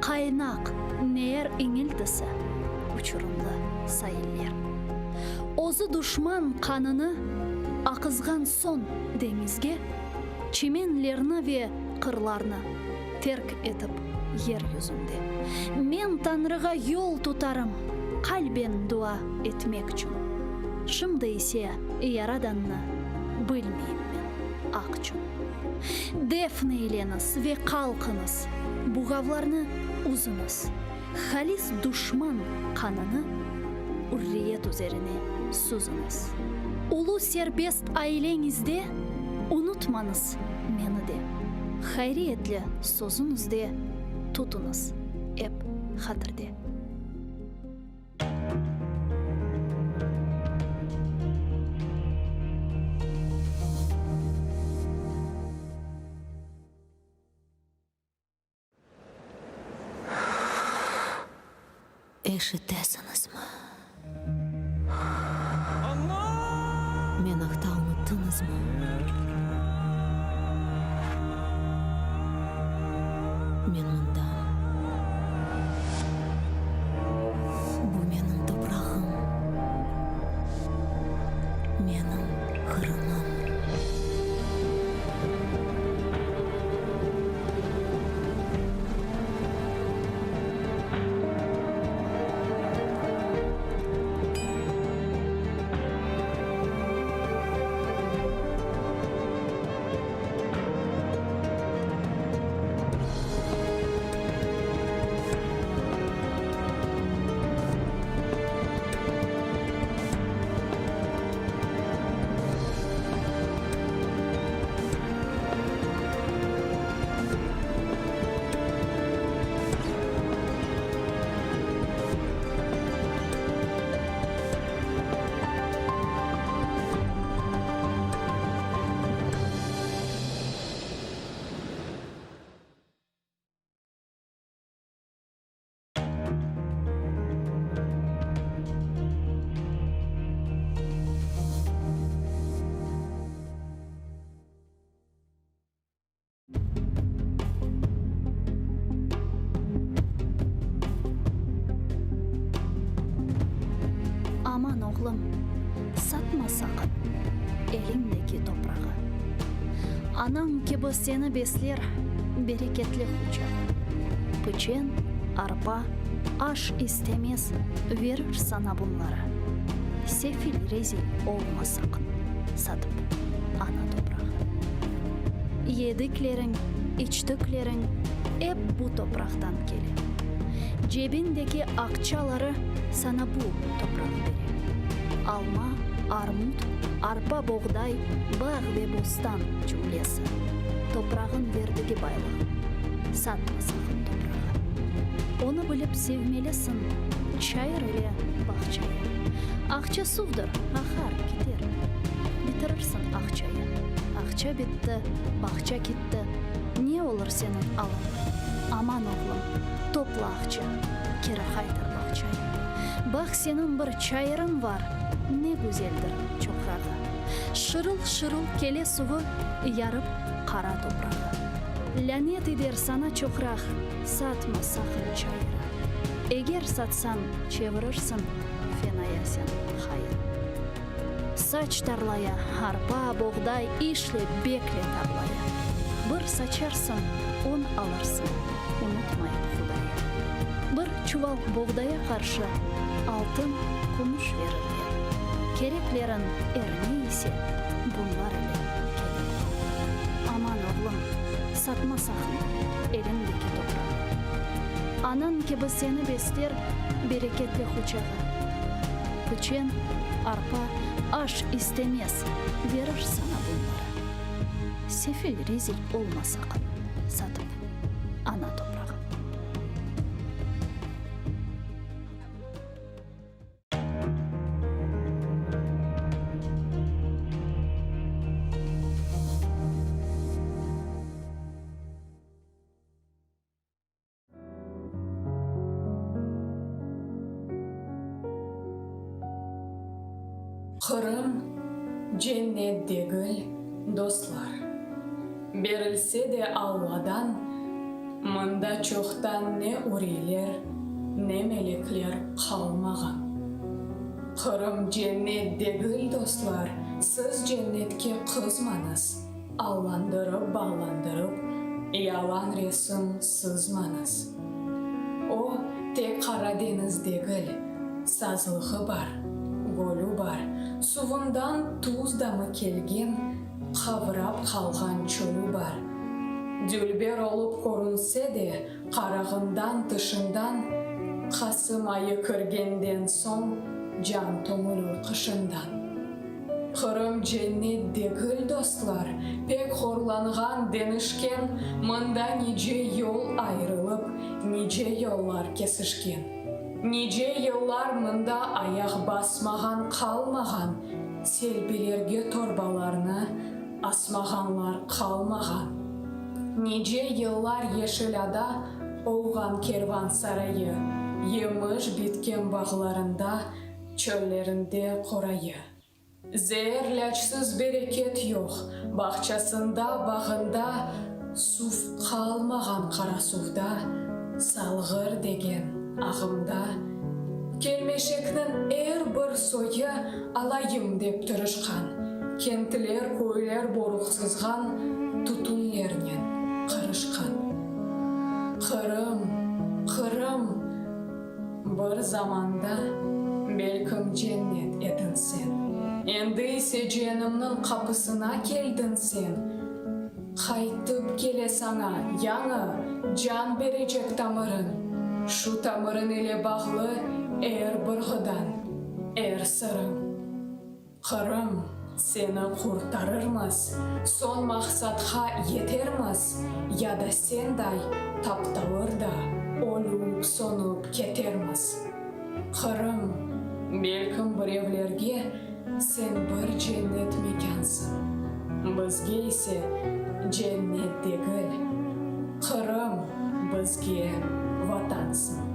қайнақ нер иңілдісі, ұчырымды сайыллер. Озы дұшман қаныны ақызған сон деңізге, чеменлерні ве қырларны терк етіп ер yüzünde. Мен Tanrıға yol tutarım, kalben dua etmek için. Şimdi ise Yaradan'ını bilmeyim ben akçın. Defneyleniz ve kalkınız, buğavlarını uzunuz. Halis düşman kanını hürriyet üzerine suzunuz. Ulu serbest ailenizde unutmanız meni de. Hayriyetli sözünüzde tutunuz hep hatırda. Eşitesiniz mi? Meni aqta unutdunuz mu? Men bundan. Bu mening toprog'im. Mening Qrimim. elindeki toprağı. Anan gibi seni besler bereketli huçak. Pıçen, arpa, aş istemez verir sana bunları. Sefil rezil olma sakın, satıp ana toprağı. Yediklerin, içtiklerin hep bu topraktan gelir. Cebindeki akçaları sana bu toprak verir. Alma, armut, arpa, buğday, bağ ve bostan cümlesi. Toprağın verdiği baylık. Satma sakın toprağı. Onu bilip sevmelisin. Çayır ile bahçayı. Akça sudur, akar gider. Bitirirsin akçayı. Akça bitti, bahçe gitti. Ne olur senin alın? Aman oğlum, topla akça. Kere haydır bahçayı. Bak senin bir çayırın var. Ne güzeldir çoprağı. Şırıl şırıl kele suyu yarıp kara toprağı. Lanet eder sana çoprak, satma sakın çayıra. Eğer satsan çevirirsin, fenaya sen hayır. Saç tarlaya, harpa, buğday, işle, bekle tarlaya. Bir saçarsın, un alırsın, unutmayın Hudaya. Bir çuval buğdaya karşı altın, kumuş verirler. Kereklerin ne ise bunlar ile gelir. Aman oğlum, satma sakın elindeki toprağı. Anan gibi seni besler bereketli huçağı. Pıçen, arpa, aş istemez verir sana bunları. Sefil rezil olma sakın, satıp ana toprağı. Kırım cennet değil dostlar. Berilse de Allah'dan, mında çoktan ne uriler, ne melekler kalmagan. Kırım cennet değil dostlar, siz cennetke kızmanız. Allandırıp bağlandırıp, yalan resim sızmanız. O tek Karadeniz değil, sazlığı var. Golü var, suvundan tuz damı kelgen, kavrap kalgan çölü var. Dülber olup korunse de, karağından dışından, Kasım ayı kırgenden son, can tomulur kışından. Kırım cennet değil dostlar, pek horlangan denişken, mında nice yol ayrılıp, nice yollar kesişken. Nice yıllar mında ayak basmagan kalmagan, selbilerge torbalarını asmaganlar kalmagan. Nice yıllar yeşilada oğan kervan sarayı, yemiş bitken bağlarında, çöllerinde korayı. Zehirlaçsız bereket yok, bahçesinde bağında, suf kalmagan kara sufda, salgır degen ağımda. Kelmeşeknin bir soyu alayım dep tırışkan, kentler koylar boruksızgan, tutunlerinen karışkan. Kırım, Kırım, bir zamanda belkim cennet edin sen. Endi ise cenimnin kapısına geldin sen. Kaytıp kele sana yanı can verecek tamırın. Şu tamırın ile bağlı bırgıdan, sırın. Kırım seni kurtarırmız, son maksatha yetermez, ya da senday taptavır da olup sonup ketermez. Kırım, belkim birevlerge sen bir cennet mekansın, bizge ise cennet değil. Kırım bizge vatansın.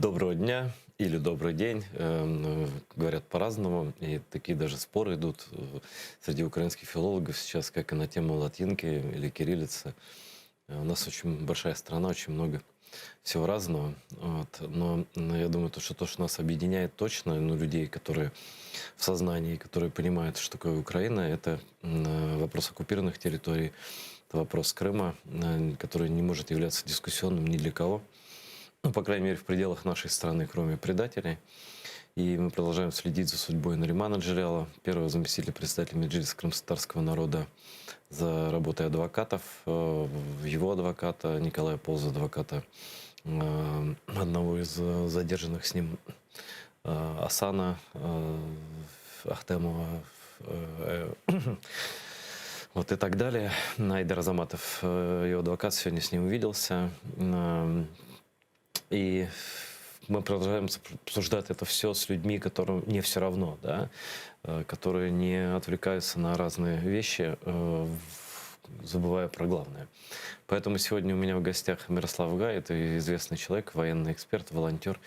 Доброго дня или добрый день. Говорят по-разному, и такие даже споры идут среди украинских филологов сейчас, как и на тему латинки или кириллицы. У нас очень большая страна, очень много всего разного. Вот. Но я думаю, что то, что нас объединяет точно, людей, которые в сознании, которые понимают, что такое Украина, это вопрос оккупированных территорий, это вопрос Крыма, который не может являться дискуссионным ни для кого. Ну, по крайней мере, в пределах нашей страны, кроме предателей. И мы продолжаем следить за судьбой Наримана Джелялова, первого заместителя председателя Меджлиса крымско-татарского народа, за работой адвокатов, его адвоката Николая Полза, адвоката одного из задержанных с ним, Асана Ахтемова, вот и так далее. Найдер Азаматов, его адвокат, сегодня с ним увиделся. И мы продолжаем обсуждать это все с людьми, которым не все равно, да, которые не отвлекаются на разные вещи, забывая про главное. Поэтому сегодня у меня в гостях Мирослав Гай, это известный человек, военный эксперт, волонтер,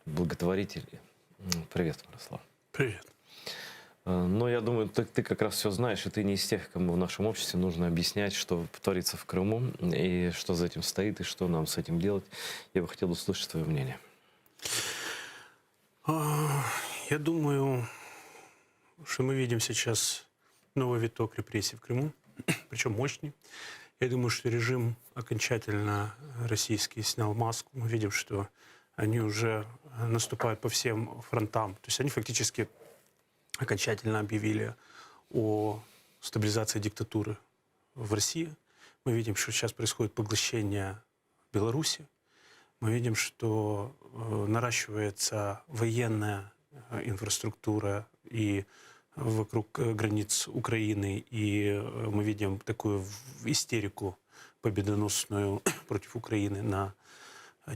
благотворитель. Привет, Мирослав. Привет. Но я думаю, ты как раз все знаешь, и ты не из тех, кому в нашем обществе нужно объяснять, что творится в Крыму, и что за этим стоит, и что нам с этим делать. Я бы хотел услышать твое мнение. Я думаю, что мы видим сейчас новый виток репрессий в Крыму, причем мощный. Я думаю, что режим окончательно российский снял маску. Мы видим, что они уже наступают по всем фронтам. То есть они фактически окончательно объявили о стабилизации диктатуры в России. Мы видим, что сейчас происходит поглощение Беларуси. Мы видим, что наращивается военная инфраструктура и вокруг границ Украины. И мы видим такую истерику победоносную против Украины на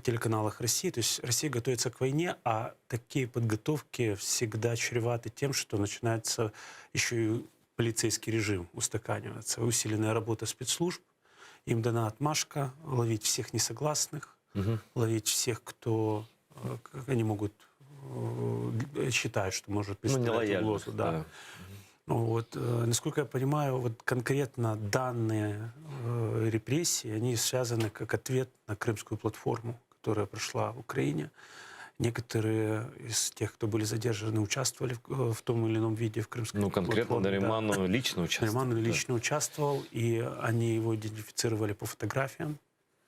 телеканалах России. То есть Россия готовится к войне, а такие подготовки всегда чреваты тем, что начинается еще и полицейский режим устаканиваться, усиленная работа спецслужб. Им дана отмашка ловить всех несогласных, ловить всех, кто как они могут считают, что может представлять угрозу. Да. Вот, насколько я понимаю, вот конкретно данные репрессии, они связаны как ответ на Крымскую платформу, которая прошла в Украине. Некоторые из тех, кто были задержаны, участвовали в том или ином виде в Крымской платформе. Ну, конкретно Нариман лично участвовал. Нариман лично участвовал, и они его идентифицировали по фотографиям.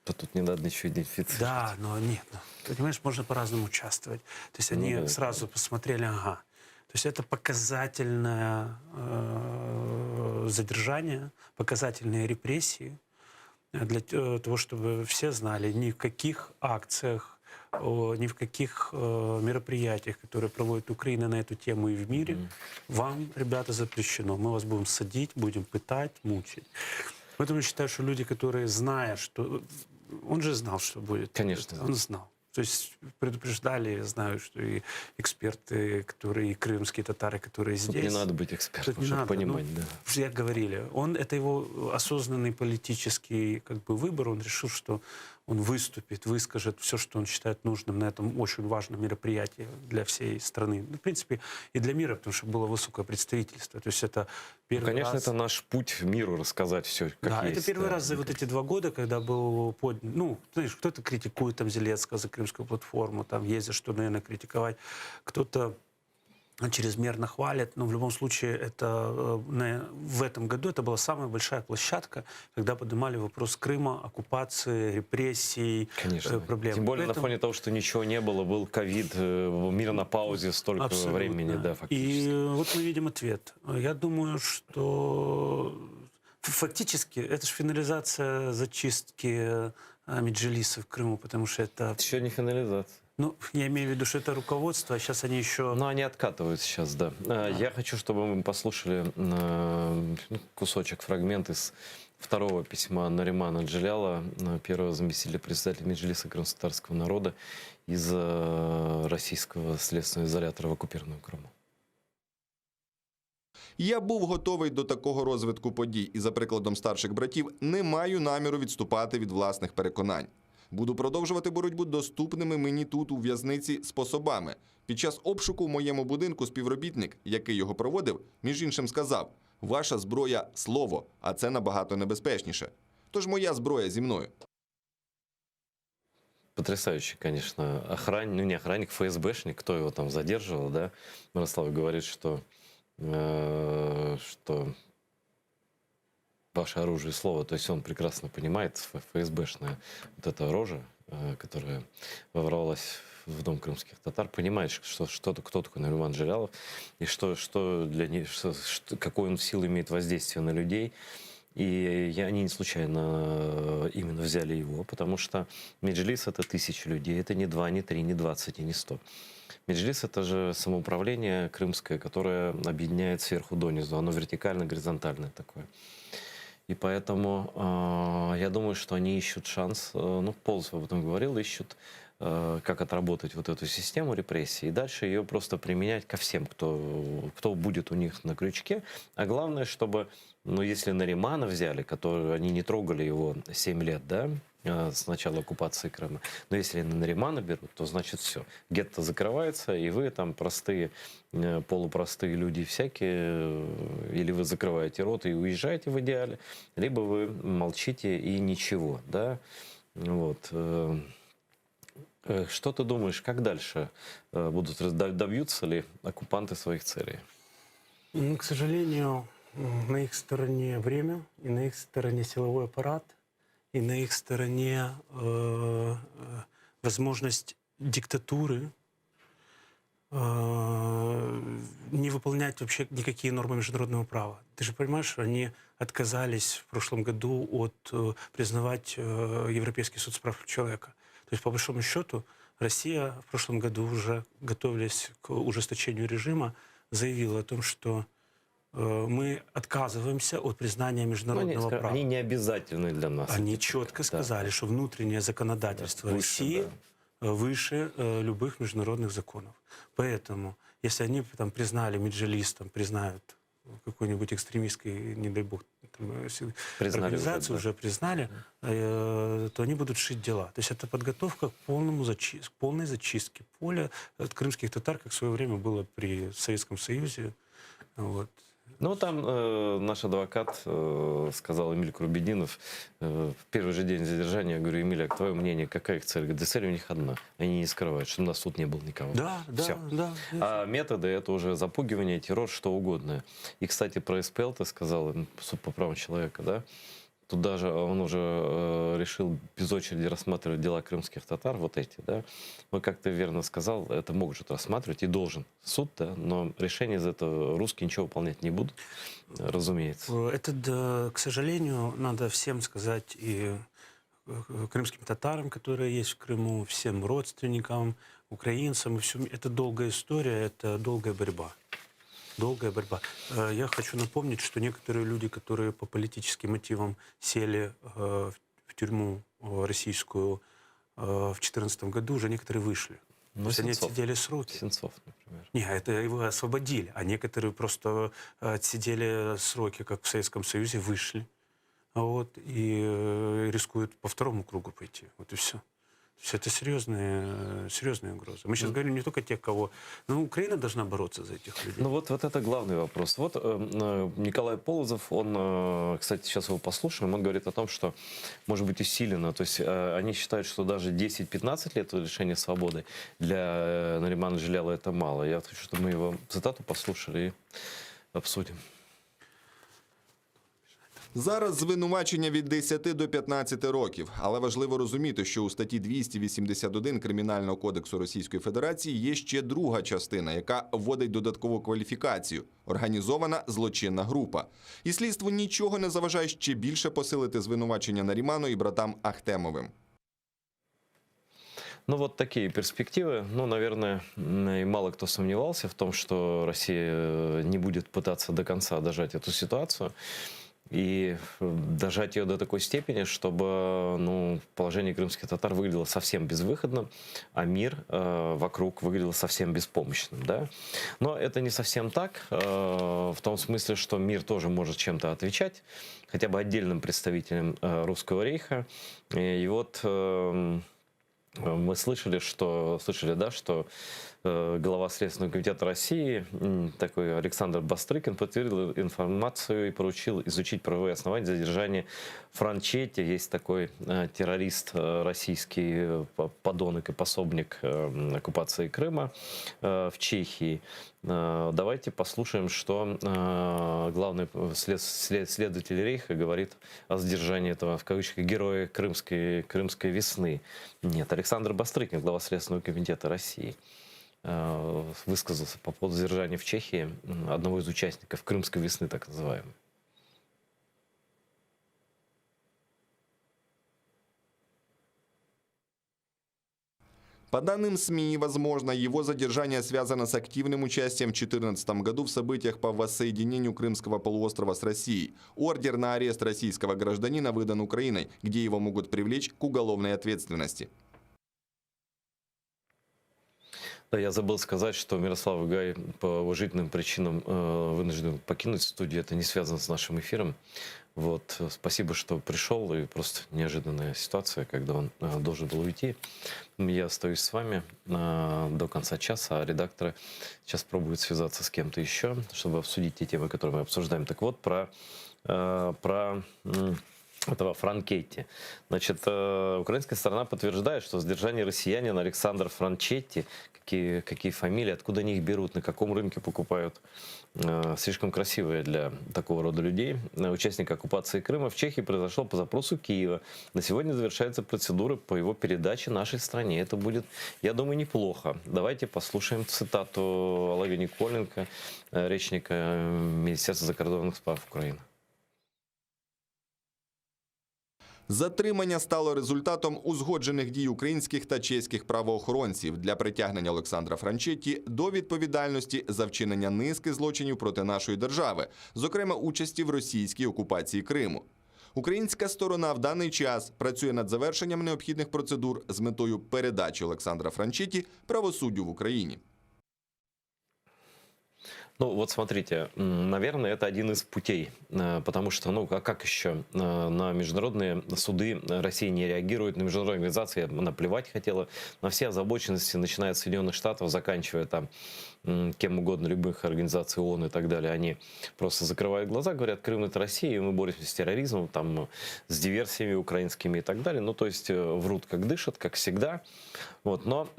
Да тут не надо ничего идентифицировать. Да, но нет. Понимаешь, можно по-разному участвовать. То есть они сразу посмотрели, ага. То есть это показательное задержание, показательные репрессии для того, чтобы все знали, ни в каких акциях, ни в каких мероприятиях, которые проводит Украина на эту тему и в мире, вам, ребята, запрещено. Мы вас будем садить, будем пытать, мучить. Поэтому я считаю, что люди, которые знают, что... Он же знал, что будет. Конечно. Он знал. То есть предупреждали, я знаю, что и эксперты, которые, и крымские татары, которые здесь... Тут не надо быть экспертом, чтобы понимать, да. Все говорили. Это его осознанный политический выбор. Он решил, что он выступит, выскажет все, что он считает нужным на этом очень важном мероприятии для всей страны. В принципе, и для мира, потому что было высокое представительство. То есть это первый конечно, раз... это наш путь в миру рассказать все, как да, есть. Это первый раз за вот эти 2 года, когда был поднят... Ну, знаешь, кто-то критикует там Зеленского за Крымскую платформу, там есть за что, наверное, критиковать. Кто-то чрезмерно хвалит, но в любом случае это в этом году это была самая большая площадка, когда поднимали вопрос Крыма, оккупации, репрессий, проблем. Тем более на фоне того, что ничего не было, был ковид, мир на паузе столько времени, да, фактически. И вот мы видим ответ. Я думаю, что фактически это же финализация зачистки Меджлиса в Крыму, потому что это... Еще не финализация. Ну, я имею в виду, что это руководство, а сейчас они еще... Ну, они откатывают сейчас, да. Я хочу, чтобы мы послушали кусочек, фрагмент из 2-го письма Наримана Джелялова, первого заместителя председателя Меджлиса крымско-татарского народа из российского следственного изолятора в оккупированном Крыму. Я був готовий до такого розвитку подій і, за прикладом старших братів, не маю наміру відступати від власних переконань. Буду продовжувати боротьбу доступними мені тут у в'язниці способами. Під час обшуку в моєму будинку співробітник, який його проводив, між іншим сказав: «Ваша зброя – слово, а це набагато небезпечніше. Тож моя зброя зі мною». Потрясающий, конечно, охранник, ну не охранник, ФСБшник, кто его там задерживал, да? Мирослав говорит, что ваше оружие и слово, то есть он прекрасно понимает, ФСБшная вот эта рожа, которая ворвалась в дом крымских татар, понимает, кто такой Нариман Джелялов, и какой он силу имеет воздействие на людей. И они не случайно именно взяли его, потому что Меджлис — это 1000 людей, это не 2, не 3, не 20 и не 100. Меджлис — это же самоуправление крымское, которое объединяет сверху донизу, оно вертикально-горизонтальное такое. И поэтому я думаю, что они ищут шанс, ну, Полозов об этом говорил, ищут, как отработать вот эту систему репрессий, и дальше ее просто применять ко всем, кто будет у них на крючке. А главное, чтобы, ну, если Наримана взяли, который они не трогали его 7 лет, да, с начала оккупации Крыма, но если Наримана берут, то значит все. Гетто закрывается, и вы там простые, полупростые люди всякие, или вы закрываете рот и уезжаете в идеале, либо вы молчите и ничего, да, вот. Что ты думаешь, как дальше добьются ли оккупанты своих целей? К сожалению, на их стороне время, и на их стороне силовой аппарат, и на их стороне возможность диктатуры не выполнять вообще никакие нормы международного права. Ты же понимаешь, что они отказались в прошлом году от признавать Европейский суд прав человека. То есть, по большому счету, Россия в прошлом году, уже готовясь к ужесточению режима, заявила о том, что мы отказываемся от признания международного права. Они не обязательны для нас. Они четко сказали, что внутреннее законодательство России выше любых международных законов. Поэтому, если они там признали Меджлис, там признают какой-нибудь экстремистской, не дай бог, там, организацию уже признали, то они будут шить дела. То есть это подготовка к полной зачистке поля от крымских татар, как в свое время было при Советском Союзе. Вот. Ну, там наш адвокат сказал, Эмиль Курбединов, в первый же день задержания, я говорю: Эмиль, а твое мнение, какая их цель? Говорит: да цель у них одна. Они не скрывают, что у нас тут не было никого. Да, Всё. да. А методы — это уже запугивание, террор, что угодно. И, кстати, про СПЛ ты сказал, суд по правам человека, да? Тут даже он уже решил без очереди рассматривать дела крымских татар, вот эти, да. Но, как ты верно сказал, это может рассматривать и должен суд, да, но решение из этого русские ничего выполнять не будут, разумеется. Это, к сожалению, надо всем сказать, и крымским татарам, которые есть в Крыму, всем родственникам, украинцам, и всем. Это долгая история, это долгая борьба. Долгая борьба. Я хочу напомнить, что некоторые люди, которые по политическим мотивам сели в тюрьму российскую в 2014 году, уже некоторые вышли. Ну, То есть они Сенцов. отсидели сроки. Сенцов, например. Не, это его освободили, а некоторые просто отсидели сроки, как в Советском Союзе, вышли. Вот, и рискуют по второму кругу пойти. Вот и все. То есть это серьезные угрозы. Мы сейчас говорим не только о тех, кого... Но Украина должна бороться за этих людей. Ну вот это главный вопрос. Вот Николай Полозов, он, кстати, сейчас его послушаем, он говорит о том, что может быть усилено. То есть они считают, что даже 10-15 лет лишения свободы для Наримана Джелялова это мало. Я хочу, чтобы мы его цитату послушали и обсудим. Зараз звинувачення від 10 до 15 років. Але важливо розуміти, що у статті 281 Кримінального кодексу Російської Федерації є ще друга частина, яка вводить додаткову кваліфікацію – організована злочинна група. І слідству нічого не заважає ще більше посилити звинувачення Наріману і братам Ахтемовим. Ну, вот такие перспективы. Ну, наверное, и мало кто сомневался в том, что Россия не будет пытаться до конца дожать эту ситуацию. и дожать ее до такой степени, чтобы положение крымских татар выглядело совсем безвыходным, а мир вокруг выглядел совсем беспомощным. Да? Но это не совсем так, в том смысле, что мир тоже может чем-то отвечать, хотя бы отдельным представителям Русского рейха. И вот мы слышали, что глава Следственного комитета России, такой Александр Бастрыкин, подтвердил информацию и поручил изучить правовые основания задержания Франчетти. Есть такой террорист российский, подонок и пособник оккупации Крыма в Чехии. Давайте послушаем, что главный следователь Рейха говорит о задержании этого, в кавычках, героя крымской весны. Нет, Александр Бастрыкин, глава Следственного комитета России, высказался по поводу задержания в Чехии одного из участников Крымской весны, так называемой. По данным СМИ, возможно, его задержание связано с активным участием в 2014 году в событиях по воссоединению Крымского полуострова с Россией. Ордер на арест российского гражданина выдан Украиной, где его могут привлечь к уголовной ответственности. Да, я забыл сказать, что Мирослав Гай по уважительным причинам вынужден покинуть студию. Это не связано с нашим эфиром. Вот. Спасибо, что пришел. И просто неожиданная ситуация, когда он должен был уйти. Я остаюсь с вами до конца часа, а редакторы сейчас пробуют связаться с кем-то еще, чтобы обсудить те темы, которые мы обсуждаем. Так вот, про этого Франчетти. Значит, украинская сторона подтверждает, что задержание россиянина Александра Франчетти, какие фамилии, откуда они их берут, на каком рынке покупают, слишком красивые для такого рода людей. Участник оккупации Крыма в Чехии произошел по запросу Киева. На сегодня завершается процедура по его передаче нашей стране. Это будет, я думаю, неплохо. Давайте послушаем цитату Олега Николенка, речника Министерства закордонних справ України. Затримання стало результатом узгоджених дій українських та чеських правоохоронців для притягнення Олександра Франчетті до відповідальності за вчинення низки злочинів проти нашої держави, зокрема участі в російській окупації Криму. Українська сторона в даний час працює над завершенням необхідних процедур з метою передачі Олександра Франчетті правосуддю в Україні. Ну вот смотрите, наверное, это один из путей, потому что, а как еще на международные суды Россия не реагирует, на международные организации она плевать хотела, на все озабоченности, начиная с Соединенных Штатов, заканчивая там кем угодно, любых организаций ООН и так далее, они просто закрывают глаза, говорят, Крым — это Россия, и мы боремся с терроризмом, там, с диверсиями украинскими и так далее. Ну, то есть врут как дышат, как всегда. Вот. Но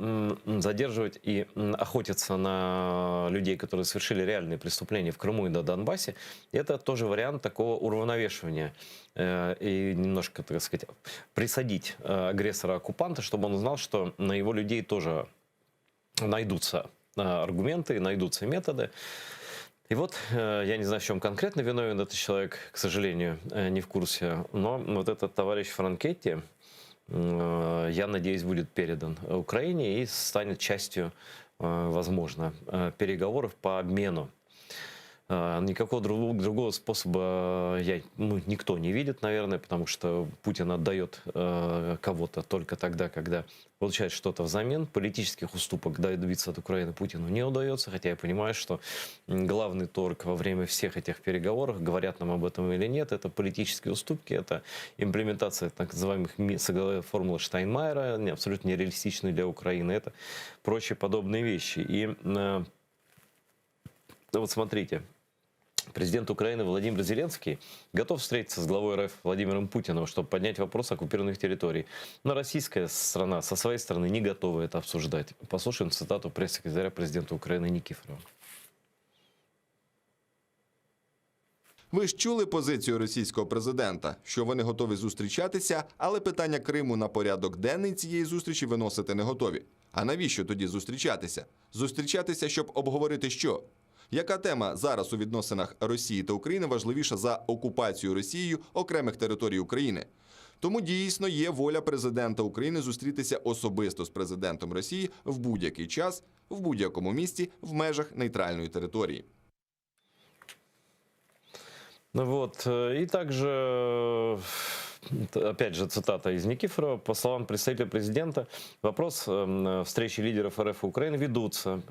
задерживать и охотиться на людей, которые совершили реальные преступления в Крыму и на Донбассе, это тоже вариант такого уравновешивания и немножко, так сказать, присадить агрессора-оккупанта, чтобы он знал, что на его людей тоже найдутся аргументы, найдутся методы. И вот, я не знаю, в чем конкретно виновен этот человек, к сожалению, не в курсе, но вот этот товарищ Франчетти, я надеюсь, будет передан Украине и станет частью, возможно, переговоров по обмену. Никакого другого способа никто не видит, наверное, потому что Путин отдает кого-то только тогда, когда получает что-то взамен. Политических уступок добиться от Украины Путину не удается, хотя я понимаю, что главный торг во время всех этих переговоров, говорят нам об этом или нет, это политические уступки, это имплементация так называемых формул Штайнмайера, абсолютно нереалистичные для Украины, это прочие подобные вещи. И вот смотрите, президент Украины Владимир Зеленский готов встретиться с главой РФ Владимиром Путиным, чтобы поднять вопрос оккупированных территорий. Но российская страна со своей стороны не готова это обсуждать. Послушаем цитату пресс-секретаря президента Украины Никифорова. Ви ж чули позицію російського президента, що вони готові зустрічатися, але питання Криму на порядок денний цієї зустрічі виносити не готові. А навіщо тоді зустрічатися? Зустрічатися, щоб обговорити що? Яка тема зараз у відносинах Росії та України важливіша за окупацію Росією окремих територій України? Тому дійсно є воля президента України зустрітися особисто з президентом Росії в будь-який час, в будь-якому місці, в межах нейтральної території. Ну вот. И также, опять же, цитата из Никифорова. По словам представителя президента, вопрос встречи лидеров РФ и Украины ведутся.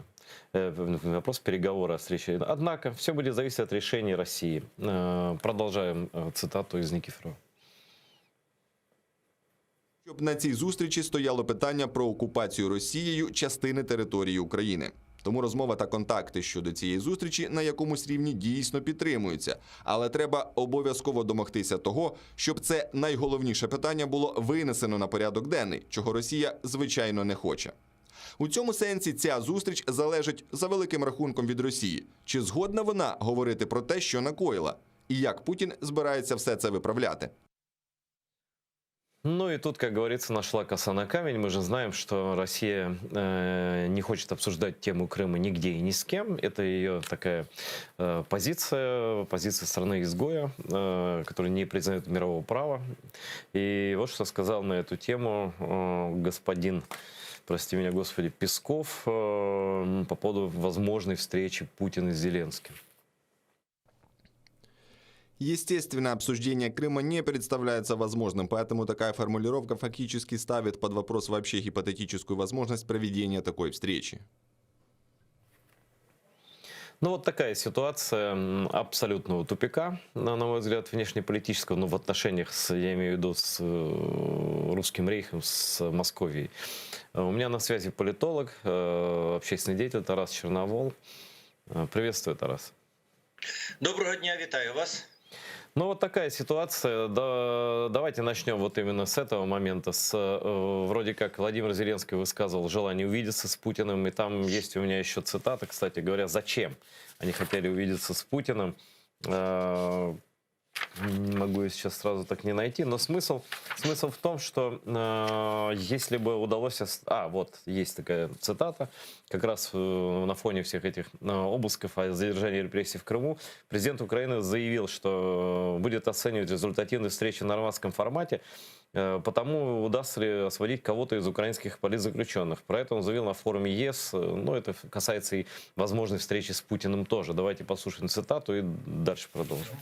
Вопрос переговора о встрече. Однако, все будет зависеть от решения России. Продолжаем цитату из Никифорова. Щоб на цій зустрічі стояло питання про окупацію Росією частини території України. Тому розмова та контакти щодо цієї зустрічі на якомусь рівні дійсно підтримуються. Але треба обов'язково домогтися того, щоб це найголовніше питання було винесено на порядок денний, чого Росія, звичайно, не хоче. У цьому сенсі ця зустріч залежить за великим рахунком від Росії. Чи згодна вона говорити про те, що накоїла? І як Путін збирається все це виправляти? Ну и тут, как говорится, нашла коса на камень. Мы же знаем, что Россия не хочет обсуждать тему Крыма нигде и ни с кем. Это ее такая позиция страны-изгоя, которая не признает мирового права. И вот что сказал на эту тему господин, прости меня, Господи, Песков по поводу возможной встречи Путина с Зеленским. Естественно, обсуждение Крыма не представляется возможным, поэтому такая формулировка фактически ставит под вопрос вообще гипотетическую возможность проведения такой встречи. Ну вот такая ситуация абсолютного тупика, на мой взгляд, внешнеполитического, но в отношениях, я имею в виду, с Русским Рейхом, с Московией. У меня на связи политолог, общественный деятель Тарас Черновол. Приветствую, Тарас. Доброго дня, вітаю вас. Ну вот такая ситуация. Да, давайте начнем вот именно с этого момента. Вроде как Владимир Зеленский высказывал желание увидеться с Путиным. И там есть у меня еще цитата, кстати говоря, зачем они хотели увидеться с Путиным. Не могу ее сейчас сразу так не найти, но смысл в том, что если бы удалось... вот, есть такая цитата, как раз на фоне всех этих обысков о задержании репрессий в Крыму, президент Украины заявил, что будет оценивать результативные встречи в нормандском формате, потому удастся ли освободить кого-то из украинских политзаключенных. Про это он заявил на форуме ЕС, но это касается и возможной встречи с Путиным тоже. Давайте послушаем цитату и дальше продолжим.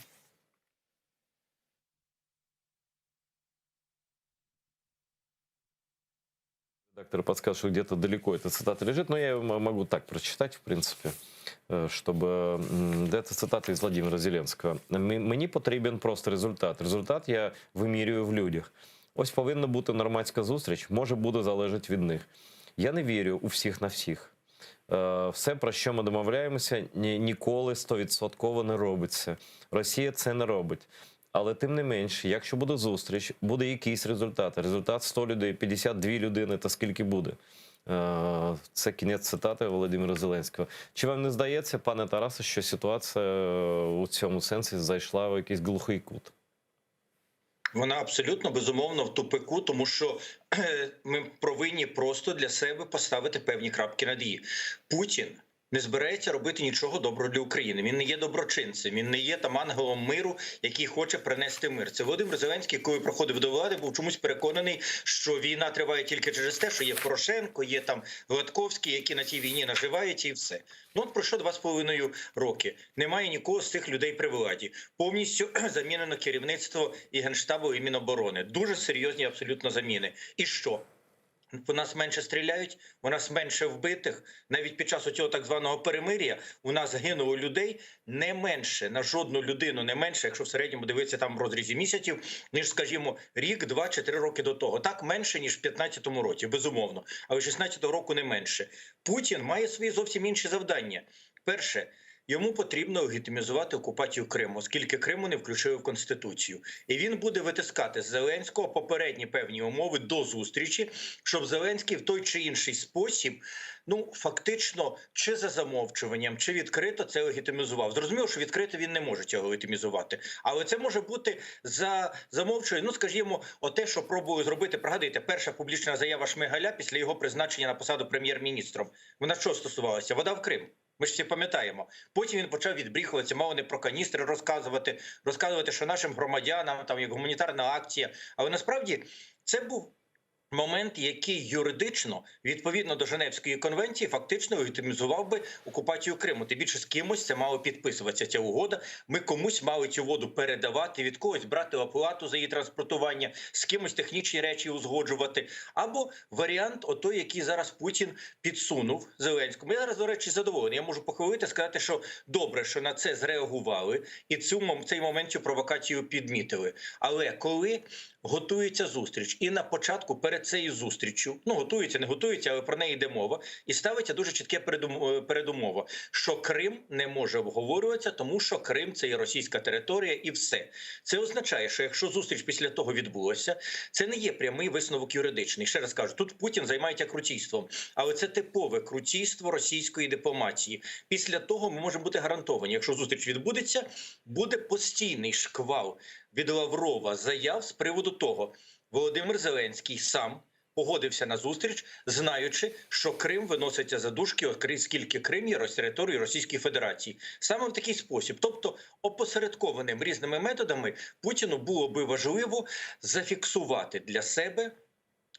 Редактор подсказывает, что где-то далеко эта цитата лежит, но я ее могу так прочитать, в принципе, чтобы... Это цитата из Владимира Зеленського. «Мені потрібен просто результат. Результат я вимірюю в людях. Ось повинна бути нормандська зустріч, може буде залежати від них. Я не вірю у всіх на всіх. Все, про що ми домовляємося, ніколи 100% не робиться. Росія це не робить. Але тим не менше, якщо буде зустріч, буде якийсь результат. Результат 100 людей, 52 людини, то скільки буде? Це кінець цитати Володимира Зеленського. Чи вам не здається, пане Тарасе, що ситуація у цьому сенсі зайшла в якийсь глухий кут? Вона абсолютно, безумовно, в тупику, тому що ми повинні просто для себе поставити певні крапки над «і». Путін не збирається робити нічого доброго для України. Він не є доброчинцем, він не є там ангелом миру, який хоче принести мир. Це Володимир Зеленський, коли приходив до влади, був чомусь переконаний, що війна триває тільки через те, що є Порошенко, є там Гладковський, які на тій війні наживають, і все. Ну от пройшло 2,5 роки. Немає нікого з цих людей при владі. Повністю замінено керівництво і Генштабу, і Міноборони. Дуже серйозні абсолютно заміни. І що? У нас менше стріляють, у нас менше вбитих. Навіть під час цього так званого перемир'я у нас гинуло людей не менше, на жодну людину не менше, якщо в середньому дивитися там в розрізі місяців, ніж, скажімо, рік, 2 чи 3 роки до того. Так менше, ніж в 15-му році, безумовно. А в 16-го року не менше. Путін має свої зовсім інші завдання. Перше, йому потрібно легітимізувати окупацію Криму, оскільки Криму не включили в Конституцію. І він буде витискати з Зеленського попередні певні умови до зустрічі, щоб Зеленський в той чи інший спосіб, фактично, чи за замовчуванням, чи відкрито це легітимізував. Зрозуміло, що відкрито він не може цього легітимізувати. Але це може бути за замовчуванням, скажімо, те, що пробували зробити, пригадуєте, перша публічна заява Шмигаля після його призначення на посаду прем'єр-міністром. Вона що стосувалася? Вода в Крим. Ми ж всі пам'ятаємо. Потім він почав відбріхуватися, мав не про каністри розказувати, що нашим громадянам, там, як гуманітарна акція. Але насправді це був момент, який юридично, відповідно до Женевської конвенції, фактично легітимізував би окупацію Криму. Тим більше з кимось це мало підписуватися, ця угода. Ми комусь мали цю воду передавати, від когось брати оплату за її транспортування, з кимось технічні речі узгоджувати. Або варіант, отой, який зараз Путін підсунув Зеленському. Я зараз, до речі, задоволений. Я можу похвалити, сказати, що добре, що на це зреагували і цей момент, цю провокацію підмітили. Але коли готується зустріч, і на початку перед цією зустріччю, готується, не готується, але про неї йде мова, і ставиться дуже чітке передумова, що Крим не може обговорюватися, тому що Крим – це є російська територія і все. Це означає, що якщо зустріч після того відбулася, це не є прямий висновок юридичний. Ще раз кажу, тут Путін займається крутійством, але це типове крутійство російської дипломатії. Після того ми можемо бути гарантовані, якщо зустріч відбудеться, буде постійний шквал від Лаврова заяв з приводу того, Володимир Зеленський сам погодився на зустріч, знаючи, що Крим виноситься за дужки, оскільки Крим є територією Російської Федерації. Саме в такий спосіб, тобто опосередкованим різними методами, Путіну було би важливо зафіксувати для себе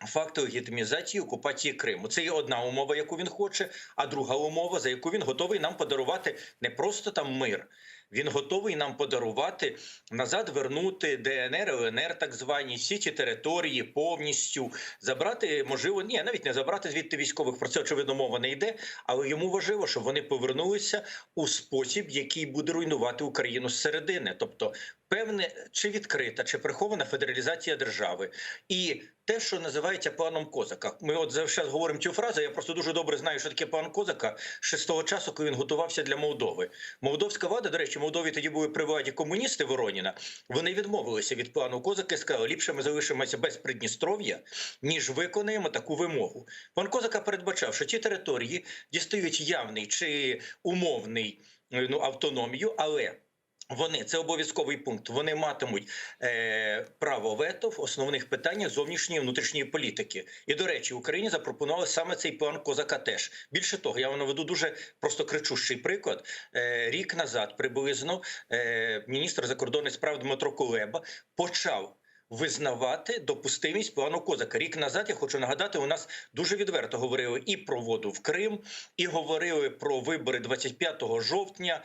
факт легітимізації окупації Криму. Це є одна умова, яку він хоче, а друга умова, за яку він готовий нам подарувати не просто там мир, він готовий нам подарувати, назад вернути ДНР, ЛНР так звані, всі ті території повністю, забрати, можливо, навіть не забрати звідти військових, про це, очевидно, мова не йде, але йому важливо, щоб вони повернулися у спосіб, який буде руйнувати Україну зсередини. Тобто, певне, чи відкрита, чи прихована федералізація держави. І те, що називається планом Козака. Ми от зараз говоримо цю фразу, я просто дуже добре знаю, що таке план Козака, ще з того часу, коли він готувався для Молдови. Молдовська влада, до речі, в Молдові тоді були при владі комуністи Вороніна, вони відмовилися від плану Козака і сказали, ліпше ми залишимося без Придністров'я, ніж виконаємо таку вимогу. План Козака передбачав, що ті території дістають явний чи умовний автономію, але це обов'язковий пункт, вони матимуть право вето в основних питаннях зовнішньої і внутрішньої політики. І, до речі, Україні запропонували саме цей план Козака теж. Більше того, я вам наведу дуже просто кричущий приклад. Рік назад приблизно міністр закордонних справ Дмитро Кулеба почав визнавати допустимість плану Козака. Рік назад, я хочу нагадати, у нас дуже відверто говорили і про воду в Крим, і говорили про вибори 25 жовтня,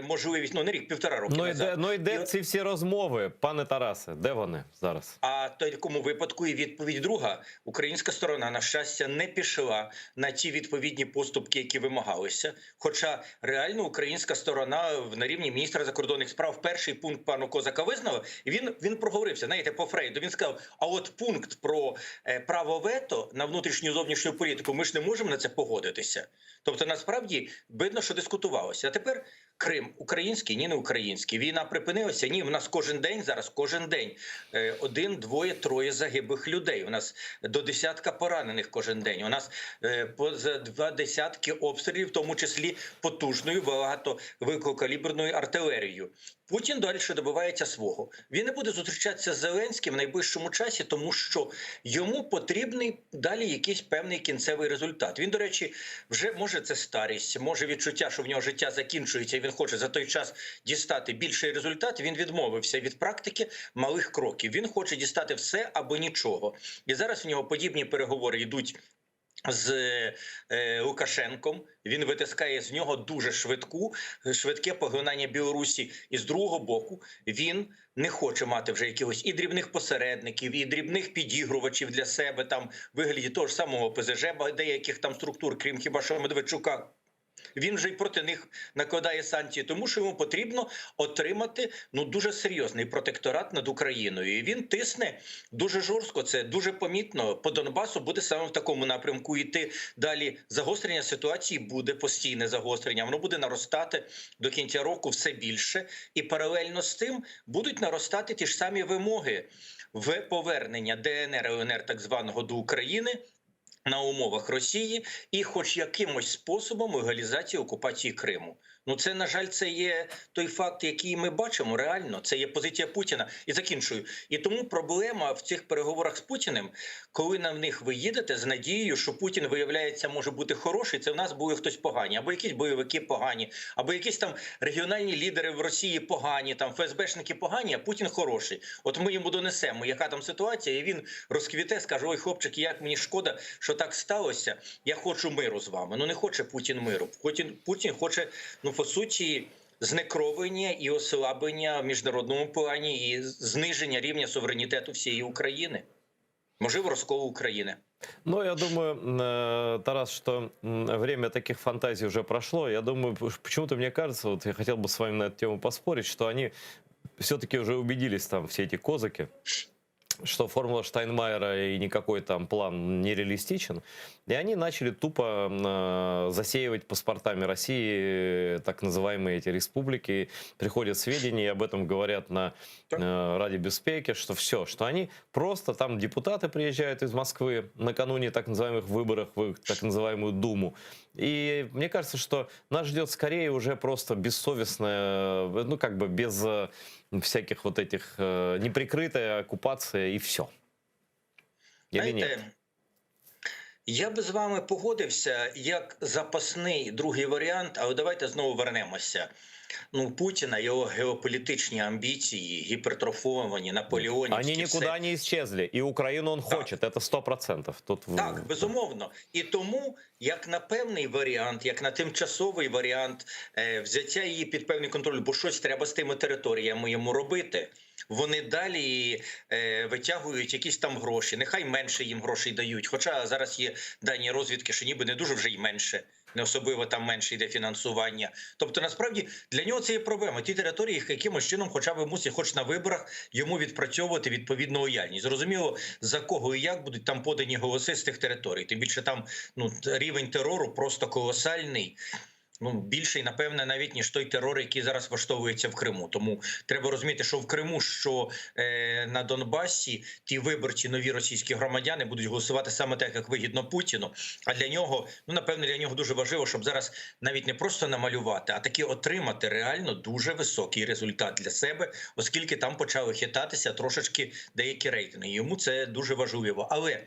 можливість, не рік, півтора роки назад. Ну і де ці всі розмови, пане Тарасе, де вони зараз? А в такому випадку і відповідь друга. Українська сторона, на щастя, не пішла на ті відповідні поступки, які вимагалися. Хоча реально українська сторона на рівні міністра закордонних справ перший пункт пану Козака визнала, і він проговорився. По Фрейду, він сказав, а от пункт про право вето на внутрішню і зовнішню політику, ми ж не можемо на це погодитися. Тобто, насправді, видно, що дискутувалося. А тепер Крим український, ні, не український. Війна припинилася? Ні, в нас кожен день, зараз кожен день, 1, 2, 3 загиблих людей. У нас до десятка поранених кожен день. У нас поза 2 десятки обстрілів, в тому числі потужною, великокаліберною артилерією. Путін далі добивається свого. Він не буде зустрічатися з Зеленським в найближчому часі, тому що йому потрібний далі якийсь певний кінцевий результат. Він, до речі, вже може це старість, може відчуття, що в нього життя закінчується і він хоче за той час дістати більший результат. Він відмовився від практики малих кроків. Він хоче дістати все або нічого. І зараз в нього подібні переговори йдуть з Лукашенком, він витискає з нього дуже швидке поглинання Білорусі. І з другого боку, він не хоче мати вже якихось і дрібних посередників, і дрібних підігрувачів для себе, там, в вигляді того ж самого ПЗЖ, деяких там структур, крім хіба що Медведчука. Він же й проти них накладає санкції, тому що йому потрібно отримати дуже серйозний протекторат над Україною. І він тисне дуже жорстко, це дуже помітно. По Донбасу буде саме в такому напрямку йти. Далі загострення ситуації буде, постійне загострення, воно буде наростати до кінця року все більше. І паралельно з тим будуть наростати ті ж самі вимоги в повернення ДНР, ЛНР так званого до України, на умовах Росії і хоч якимось способом легалізації окупації Криму. Ну це, на жаль, це є той факт, який ми бачимо реально. Це є позиція Путіна. І закінчую. І тому проблема в цих переговорах з Путіним, коли на них ви їдете з надією, що Путін, виявляється, може бути хороший, це в нас були хтось погані, або якісь бойовики погані, або якісь там регіональні лідери в Росії погані, там ФСБшники погані, а Путін хороший. От ми йому донесемо, яка там ситуація, і він розквіте, скаже: ой, хлопчики, як мені шкода, що так сталося, я хочу миру з вами. Ну не хоче Путін миру. Путін хоче, по суті, знекровлення і ослаблення в міжнародному плані і зниження рівня суверенітету всієї України. Можливо, розколу України. Ну, я думаю, Тарас, что время таких фантазий уже прошло. Я думаю, почему-то мне кажется, вот я хотел бы с вами на эту тему поспорить, что они все-таки уже убедились, там, все эти козыки, что формула Штайнмайера и никакой там план нереалистичен. И они начали тупо засеивать паспортами России так называемые эти республики. Приходят сведения, и об этом говорят на Раді Безпеки, что все, что они просто там депутаты приезжают из Москвы накануне так называемых выборов в так называемую Думу. И мне кажется, что нас ждет скорее уже просто бессовестная, ну как бы без всяких вот этих неприкрытая оккупация и все. Или нет? Я би з вами погодився як запасний другий варіант, але давайте знову вернемося. Путіна, його геополітичні амбіції, гіпертрофовані, наполеонівські. Они никуда не исчезли, и Украину он хочет, это 100%. Тут... Так, безумовно. І тому, як на певний варіант, як на тимчасовий варіант взяття її під певний контроль, бо щось треба з тими територіями йому робити, вони далі витягують якісь там гроші, нехай менше їм грошей дають, хоча зараз є дані розвідки, що ніби не дуже вже й менше. Не особливо там менше йде фінансування. Тобто, насправді, для нього це є проблема. Ті території, їх якимось чином хоча б мусять, хоч на виборах, йому відпрацьовувати відповідну лояльність. Зрозуміло, за кого і як будуть там подані голоси з тих територій. Тим більше там рівень терору просто колосальний. Більший, напевне, навіть, ніж той терор, який зараз влаштовується в Криму. Тому треба розуміти, що в Криму, що на Донбасі ті виборці, нові російські громадяни будуть голосувати саме так, як вигідно Путіну. А для нього, напевне, для нього дуже важливо, щоб зараз навіть не просто намалювати, а таки отримати реально дуже високий результат для себе, оскільки там почали хитатися трошечки деякі рейтинги. Йому це дуже важливо. Але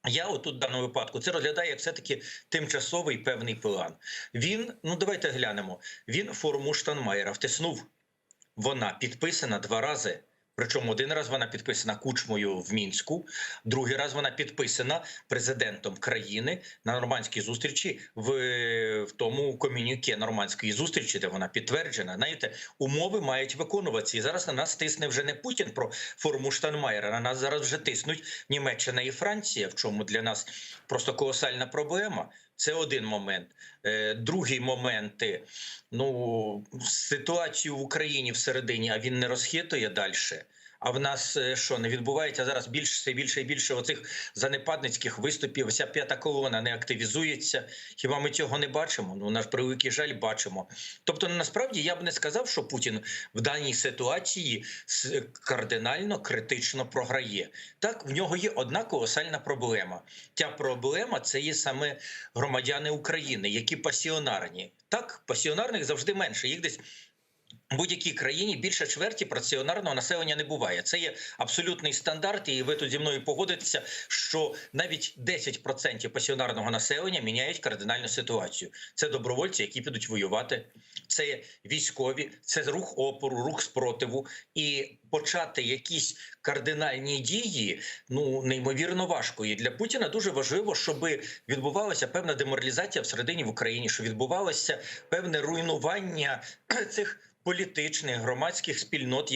я отут в даному випадку це розглядаю як все-таки тимчасовий певний план. Він, давайте глянемо, він форму Штайнмайєра втиснув. Вона підписана 2 рази. Причому один раз вона підписана Кучмою в Мінську, другий раз вона підписана президентом країни на нормандській зустрічі в тому комюніке нормандської зустрічі, де вона підтверджена. Знаєте, умови мають виконуватися. І зараз на нас тисне вже не Путін про форму Штайнмайєра, на нас зараз вже тиснуть Німеччина і Франція, в чому для нас просто колосальна проблема. Це один момент. Другий момент, ситуацію в Україні всередині, а він не розхитує далі. А в нас що, не відбувається зараз все більше і більше оцих занепадницьких виступів, вся п'ята колона не активізується. Хіба ми цього не бачимо? Наш превеликий жаль бачимо. Тобто, насправді, я б не сказав, що Путін в даній ситуації кардинально, критично програє. Так, в нього є одна колосальна проблема. Ця проблема – це є саме громадяни України, які пасіонарні. Так, пасіонарних завжди менше, їх десь в будь-якій країні більше чверті пасіонарного населення не буває. Це є абсолютний стандарт, і ви тут зі мною погодитеся, що навіть 10% пасіонарного населення міняють кардинальну ситуацію. Це добровольці, які підуть воювати, це військові, це рух опору, рух спротиву. І почати якісь кардинальні дії, неймовірно важко. І для Путіна дуже важливо, щоб відбувалася певна деморалізація всередині в Україні, щоб відбувалося певне руйнування цих політичних, громадських спільнот,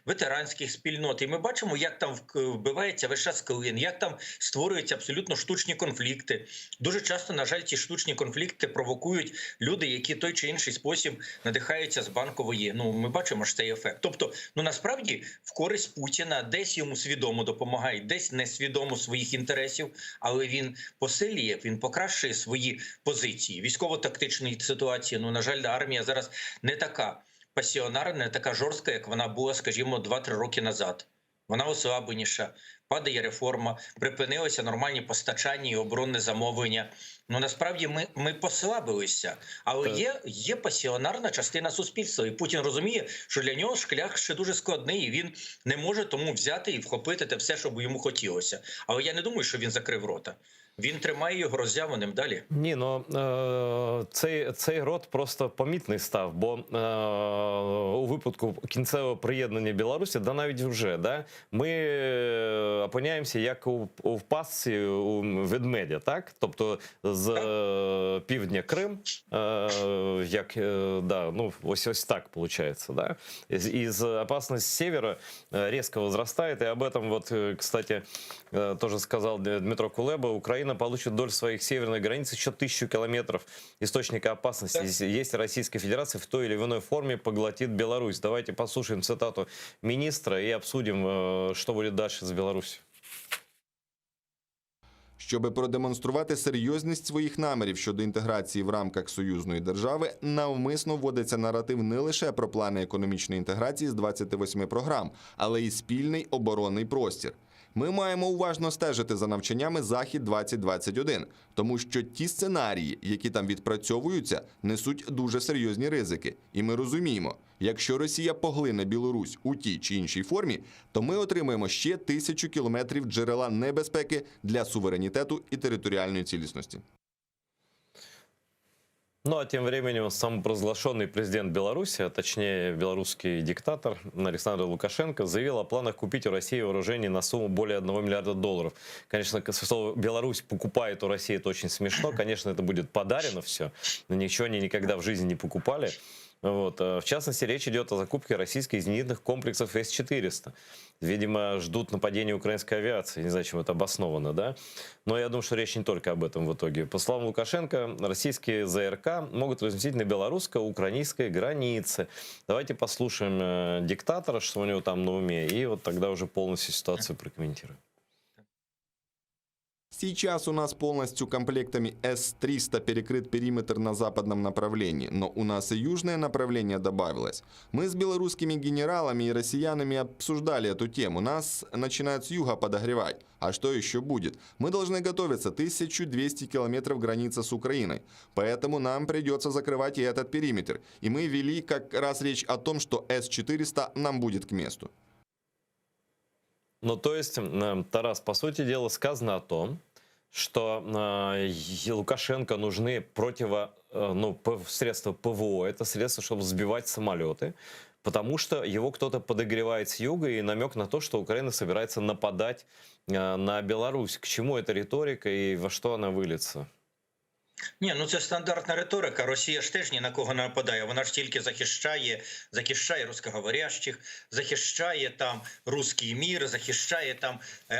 ветеранських спільнот. І ми бачимо, як там вбивається весь час клин, як там створюються абсолютно штучні конфлікти. Дуже часто, на жаль, ті штучні конфлікти провокують люди, які той чи інший спосіб надихаються з банкової. Ми бачимо ж цей ефект. Тобто, насправді, в користь Путіна десь йому свідомо допомагають, десь несвідомо своїх інтересів, але він посилює, він покращує свої позиції. Військово-тактичної ситуації, на жаль, армія зараз не така пасіонарна, не така жорстка, як вона була, скажімо, 2-3 роки назад. вона ослабленіша, падає реформа, припинилися нормальні постачання і оборонне замовлення. Ну, насправді ми послабилися, але є пасіонарна частина суспільства, і Путін розуміє, що для нього шлях ще дуже складний, і він не може тому взяти і вхопити те все, що б йому хотілося. Але я не думаю, що він закрив рота. Він тримає його роззявленим далі. Ні, ну цей рот просто помітний став, бо у випадку кінцевого приєднання Білорусі, да навіть вже, да, ми опиняємося як в пастці у ведмедя, так? Тобто з півдня Крим, як, да, ну, ось так виходить, да? Из опасность с севера резко возрастает, и об этом, вот, кстати, тоже сказал Дмитро Кулеба, Украина получит долю своих северной границ еще 1000 километров источника опасности. Если Российская Федерация в той или иной форме поглотит Беларусь. Давайте послушаем цитату министра и обсудим, что будет дальше с Беларусью. Щоби продемонструвати серйозність своїх намірів щодо інтеграції в рамках союзної держави, навмисно вводиться наратив не лише про плани економічної інтеграції з 28 програм, але й спільний оборонний простір. Ми маємо уважно стежити за навчаннями «Захід-2021», тому що ті сценарії, які там відпрацьовуються, несуть дуже серйозні ризики. І ми розуміємо, якщо Росія поглине Білорусь у тій чи іншій формі, то ми отримаємо ще 1000 кілометрів джерела небезпеки для суверенітету і територіальної цілісності. Ну, а тем временем самопровозглашенный президент Беларуси, а точнее белорусский диктатор Александр Лукашенко, заявил о планах купить у России вооружений на сумму более 1 миллиарда долларов. Конечно, слово «Беларусь покупает у России» — это очень смешно. Конечно, это будет подарено все, но ничего они никогда в жизни не покупали. Вот. В частности, речь идет о закупке российских зенитных комплексов С-400. Видимо, ждут нападения украинской авиации. Не знаю, чем это обосновано, да? Но я думаю, что речь не только об этом в итоге. По словам Лукашенко, российские ЗРК могут разместить на белорусско-украинской границе. Давайте послушаем диктатора, что у него там на уме, и вот тогда уже полностью ситуацию прокомментируем. Сейчас у нас полностью комплектами С-300 перекрыт периметр на западном направлении, но у нас и южное направление добавилось. Мы с белорусскими генералами и россиянами обсуждали эту тему. Нас начинают с юга подогревать. А что еще будет? Мы должны готовиться. 1200 километров граница с Украиной. Поэтому нам придется закрывать и этот периметр. И мы вели как раз речь о том, что С-400 нам будет к месту. Ну, то есть, Тарас, по сути дела, сказано о том, что Лукашенко нужны средства ПВО, это средства, чтобы сбивать самолеты, потому что его кто-то подогревает с юга, и намек на то, что Украина собирается нападать на Беларусь. К чему эта риторика и во что она выльется? Ні, ну це стандартна риторика. Росія ж теж ні на кого не нападає. Вона ж тільки захищає русскоговорящих, захищає там русський мір, захищає там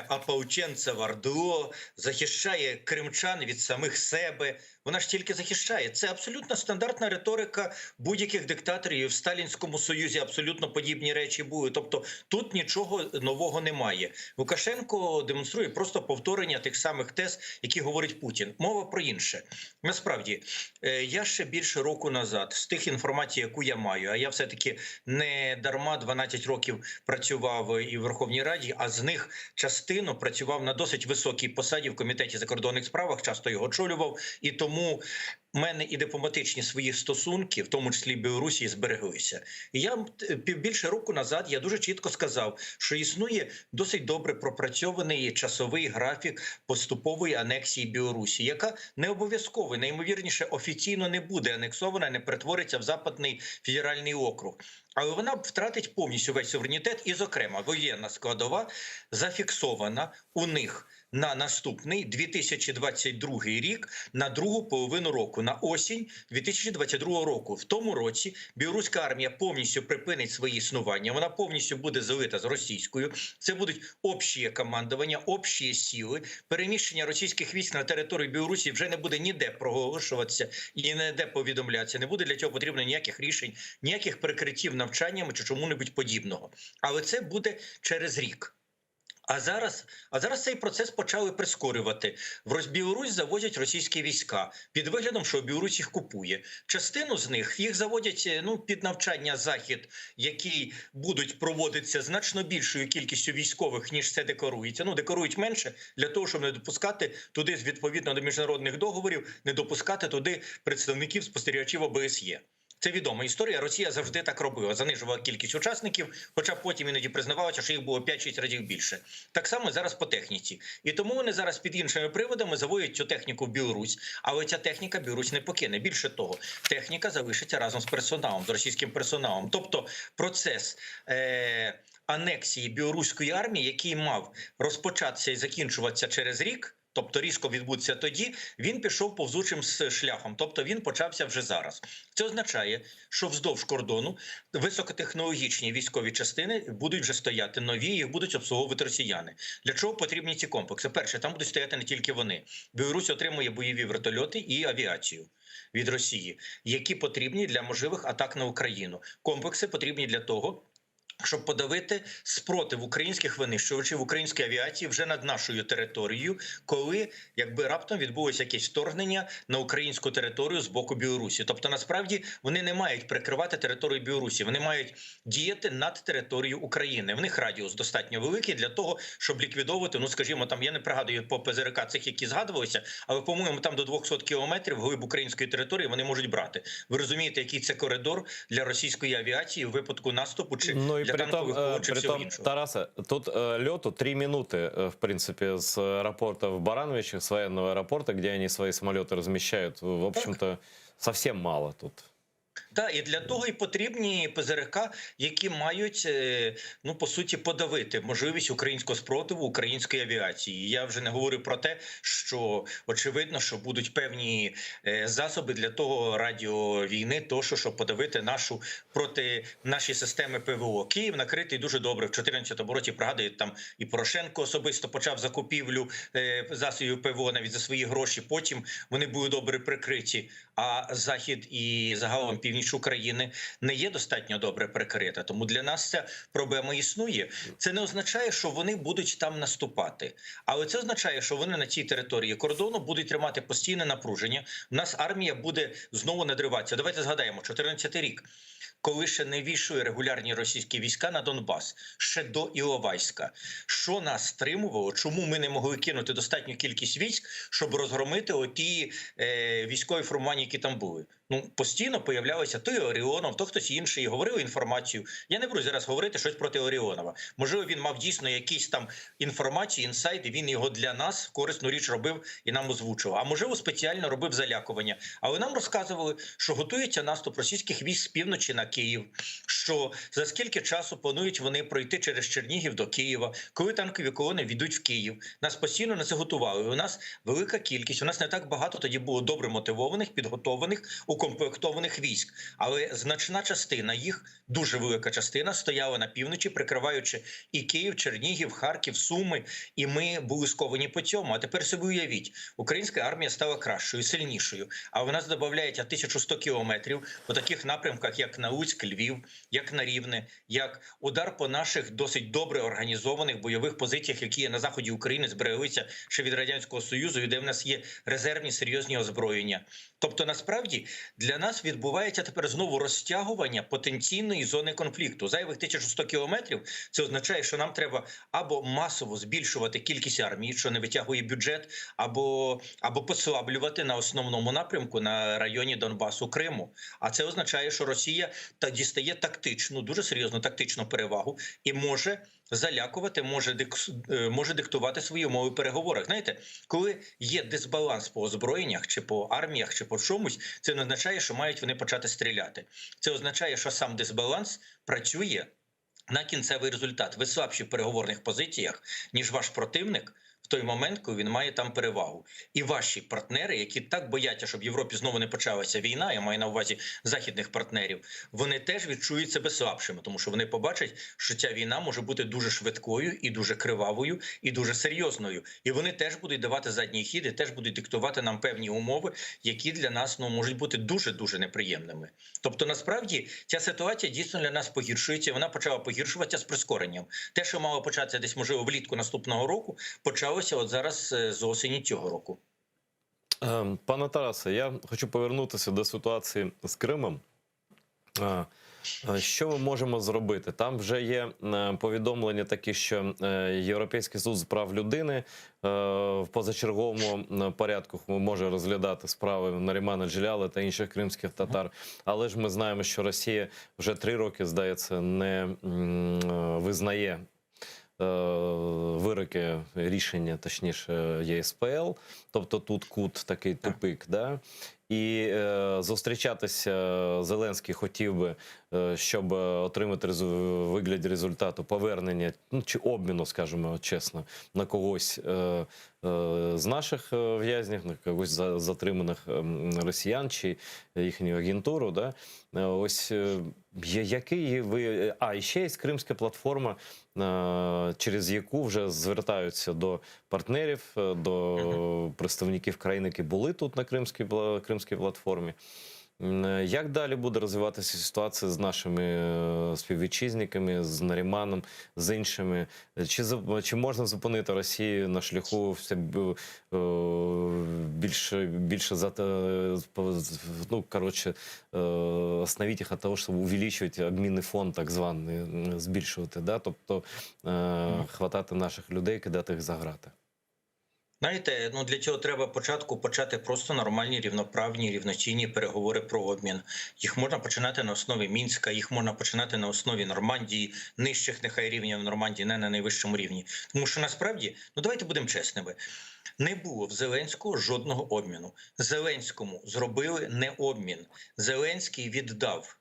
ополченців ОРДЛО, захищає кримчан від самих себе. Вона ж тільки захищає. Це абсолютно стандартна риторика будь-яких диктаторів. В Сталінському Союзі абсолютно подібні речі були. Тобто тут нічого нового немає. Лукашенко демонструє просто повторення тих самих тез, які говорить Путін. Мова про інше. Насправді, я ще більше року назад, з тих інформацій, яку я маю, а я все-таки не дарма 12 років працював і в Верховній Раді, а з них частину працював на досить високій посаді в Комітеті закордонних справах, часто його очолював, і тому в мене і дипломатичні свої стосунки, в тому числі Білорусі, збереглися. І я більше року назад я дуже чітко сказав, що існує досить добре пропрацьований часовий графік поступової анексії Білорусі, яка не обов'язково, найімовірніше, офіційно не буде анексована, не перетвориться в Западний федеральний округ. Але вона втратить повністю весь суверенітет і, зокрема, воєнна складова зафіксована у них на наступний 2022 рік, на другу половину року, на осінь 2022 року. В тому році білоруська армія повністю припинить своє існування, вона повністю буде злита з російською. Це будуть общі командування, общі сили. Переміщення російських військ на територію Білорусі вже не буде ніде проголошуватися і ніде повідомлятися. Не буде для цього потрібно ніяких рішень, ніяких прикриттів навчаннями чи чому-небудь подібного. Але це буде через рік. А зараз цей процес почали прискорювати. В Білорусь завозять російські війська під виглядом, що Білорусь їх купує. Частину з них їх заводять під навчання Захід, які будуть проводитися значно більшою кількістю військових, ніж це декларується. Декларують менше для того, щоб не допускати туди, відповідно до міжнародних договорів, не допускати туди представників спостерігачів ОБСЄ. Це відома історія. Росія завжди так робила. Занижувала кількість учасників, хоча потім іноді признавалося, що їх було 5-6 разів більше. Так само зараз по техніці. І тому вони зараз під іншими приводами заводять цю техніку в Білорусь. Але ця техніка Білорусь не покине. Більше того, техніка залишиться разом з персоналом, з російським персоналом. Тобто процес анексії білоруської армії, який мав розпочатися і закінчуватися через рік, тобто різко відбудеться тоді, він пішов повзучим шляхом, тобто він почався вже зараз. Це означає, що вздовж кордону високотехнологічні військові частини будуть вже стояти нові, їх будуть обслуговувати росіяни. Для чого потрібні ці комплекси? Перше, там будуть стояти не тільки вони. Білорусь отримує бойові вертольоти і авіацію від Росії, які потрібні для можливих атак на Україну. Комплекси потрібні для того, щоб подавити спротив українських винищувачів, української авіації вже над нашою територією, коли раптом відбулося якесь вторгнення на українську територію з боку Білорусі. Тобто, насправді, вони не мають прикривати територію Білорусі, вони мають діяти над територією України. В них радіус достатньо великий для того, щоб ліквідовувати, я не пригадую по ПЗРК цих, які згадувалися, але, по-моєму, там до 200 кілометрів глиб української території вони можуть брати. Ви розумієте, який це коридор для російської авіації в випадку наступу чи Притом, Тараса, тут лету 3 минуты, в принципе, с аэропорта в Барановичах, с военного аэропорта, где они свои самолеты размещают. В общем-то, совсем мало тут. Так, і для того і потрібні ПЗРК, які мають, по суті, подавити можливість українського спротиву української авіації. Я вже не говорю про те, що очевидно, що будуть певні засоби для того радіовійни, щоб подавити проти наші системи ПВО. Київ накритий дуже добре. В 2014 році, пригадують, там і Порошенко особисто почав закупівлю засобів ПВО навіть за свої гроші. Потім вони були добре прикриті, а Захід і загалом північ України не є достатньо добре прикрита. Тому для нас ця проблема існує. Це не означає, що вони будуть там наступати. Але це означає, що вони на цій території кордону будуть тримати постійне напруження. У нас армія буде знову надриватися. Давайте згадаємо, 14-й рік, коли ще не війшли регулярні російські війська на Донбас, ще до Іловайська. Що нас стримувало? Чому ми не могли кинути достатню кількість військ, щоб розгромити оті військові формування, які там були? Постійно появлялися то і Оріонов, то хтось інший, говорили інформацію. Я не буду зараз говорити щось проти Оріонова. Можливо, він мав дійсно якісь там інформації, інсайди, він його для нас корисну річ робив і нам озвучував. А можливо, спеціально робив залякування. Але нам розказували, що готується наступ російських військ з півночі на Київ, що за скільки часу планують вони пройти через Чернігів до Києва, коли танкові колони війдуть в Київ. Нас постійно на це готували. У нас велика кількість, у нас не так багато тоді було добре мотивованих, підготовлених, укомплектованих військ. Але значна частина їх, дуже велика частина, стояла на півночі, прикриваючи і Київ, Чернігів, Харків, Суми. І ми були сковані по цьому. А тепер собі уявіть, українська армія стала кращою, сильнішою. А в нас додають 1100 кілометрів по таких напрямках, як на Луцьк, Львів, як на Рівне, як удар по наших досить добре організованих бойових позиціях, які на заході України збереглися ще від Радянського Союзу, і де в нас є резервні серйозні озброєння. Тобто, насправді, для нас відбувається тепер знову розтягування потенційної зони конфлікту. Зайвих 1100 кілометрів – це означає, що нам треба або масово збільшувати кількість армії, що не витягує бюджет, або послаблювати на основному напрямку на районі Донбасу, Криму. А це означає, що Росія дістає тактичну, дуже серйозну тактичну перевагу і може залякувати, може диктувати свої умови в переговорах. Знаєте, коли є дисбаланс по озброєннях, чи по арміях, чи по чомусь, це не означає, що мають вони почати стріляти. Це означає, що сам дисбаланс працює на кінцевий результат. Ви слабші в переговорних позиціях, ніж ваш противник, в той момент, коли він має там перевагу. І ваші партнери, які так бояться, щоб в Європі знову не почалася війна, я маю на увазі західних партнерів, вони теж відчують себе слабшими, тому що вони побачать, що ця війна може бути дуже швидкою і дуже кривавою, і дуже серйозною. І вони теж будуть давати задній хід, і теж будуть диктувати нам певні умови, які для нас можуть бути дуже-дуже неприємними. Тобто, насправді, ця ситуація дійсно для нас погіршується, вона почала погіршуватися з прискоренням. Те, що мало початися десь, можливо, влітку наступного року, почалося от зараз з осені цього року. Пане Тарасе, я хочу повернутися до ситуації з Кримом. Що ми можемо зробити? Там вже є повідомлення такі, що Європейський суд з прав людини в позачерговому порядку може розглядати справи Нарімана Джеляли та інших кримських татар. Але ж ми знаємо, що Росія вже 3 роки, здається, не визнає вироки, рішення, точніше, ЄСПЛ. Тобто тут кут такий тупик, да? І зустрічатися Зеленський хотів би, щоб отримати вигляд результату повернення, ну, чи обміну, скажімо чесно, на когось з наших в'язнів, на когось затриманих росіян чи їхню агентуру. Да? Ось який ви... і ще є Кримська платформа, через яку вже звертаються до партнерів, до представників країн, які були тут на Кримській платформі. Як далі буде розвиватися ситуація з нашими співвітчизниками, з Наріманом, з іншими? Чи можна зупинити Росію на шляху все більше ну, коротше, остановити їх від того, щоб увеличувати обмінний фонд, так званий, збільшувати, да? Тобто хватати наших людей, кидати їх за грати? Знаєте, для цього треба почати просто нормальні, рівноправні, рівноцінні переговори про обмін. Їх можна починати на основі Мінська, їх можна починати на основі Нормандії, нижчих нехай рівнів Нормандії, не на найвищому рівні. Тому що насправді, давайте будемо чесними, не було в Зеленського жодного обміну. Зеленському зробили не обмін. Зеленський віддав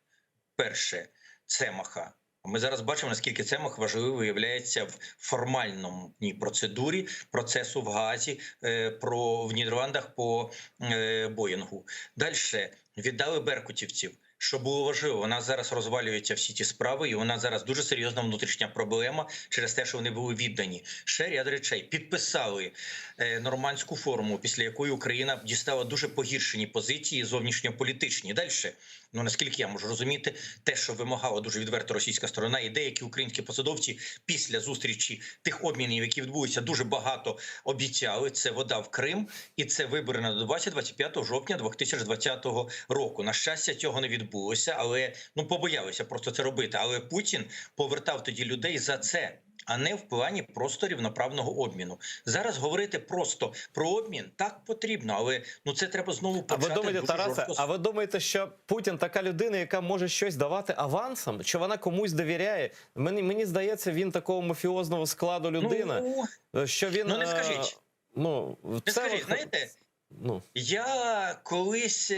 перше Цемаха. Ми зараз бачимо, наскільки Цемах важливий виявляється в формальній процедурі процесу в Гаазі, в Нідерландах по Боїнгу. Дальше віддали беркутівців. Що було важливо, вона зараз розвалюється всі ті справи, і вона зараз дуже серйозна внутрішня проблема через те, що вони були віддані. Ще ряд речей. Підписали нормандську форму, після якої Україна дістала дуже погіршені позиції зовнішньополітичні. Далі, наскільки я можу розуміти, те, що вимагала дуже відверто російська сторона, і деякі українські посадовці після зустрічі тих обмінів, які відбулися, дуже багато обіцяли. Це вода в Крим, і це вибори на Донбасі 25 жовтня 2020 року. На щастя, цього не відбулося, але побоялися просто це робити. Але Путін повертав тоді людей за це, а не в плані просто рівноправного обміну. Зараз говорити просто про обмін так потрібно, але це треба знову почати. А ви думаєте, Тарасе, а ви думаєте, що Путін така людина, яка може щось давати авансом? Чи вона комусь довіряє? Мені здається, він такого мафіозного складу людина, що він... не скажіть. Не скажіть, знаєте... Я колись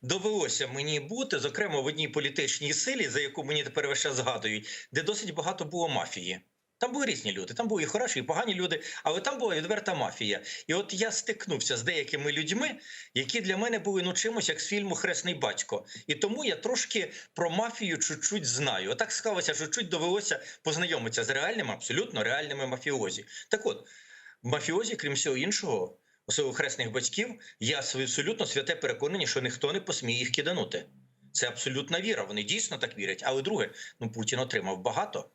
довелося мені бути, зокрема в одній політичній силі, за яку мені тепер весь час згадують, де досить багато було мафії. Там були різні люди, там були і хороші, і погані люди, але там була відверта мафія. І от я стикнувся з деякими людьми, які для мене були чимось, як з фільму «Хресний батько». І тому я трошки про мафію чуть-чуть знаю. Отак склалося, що чуть довелося познайомитися з реальними, абсолютно реальними мафіозі. Так от, мафіозі, крім всього іншого, особливо хресних батьків, я абсолютно святе переконані, що ніхто не посміє їх киданути. Це абсолютна віра, вони дійсно так вірять. Але друге, Путін отримав багато.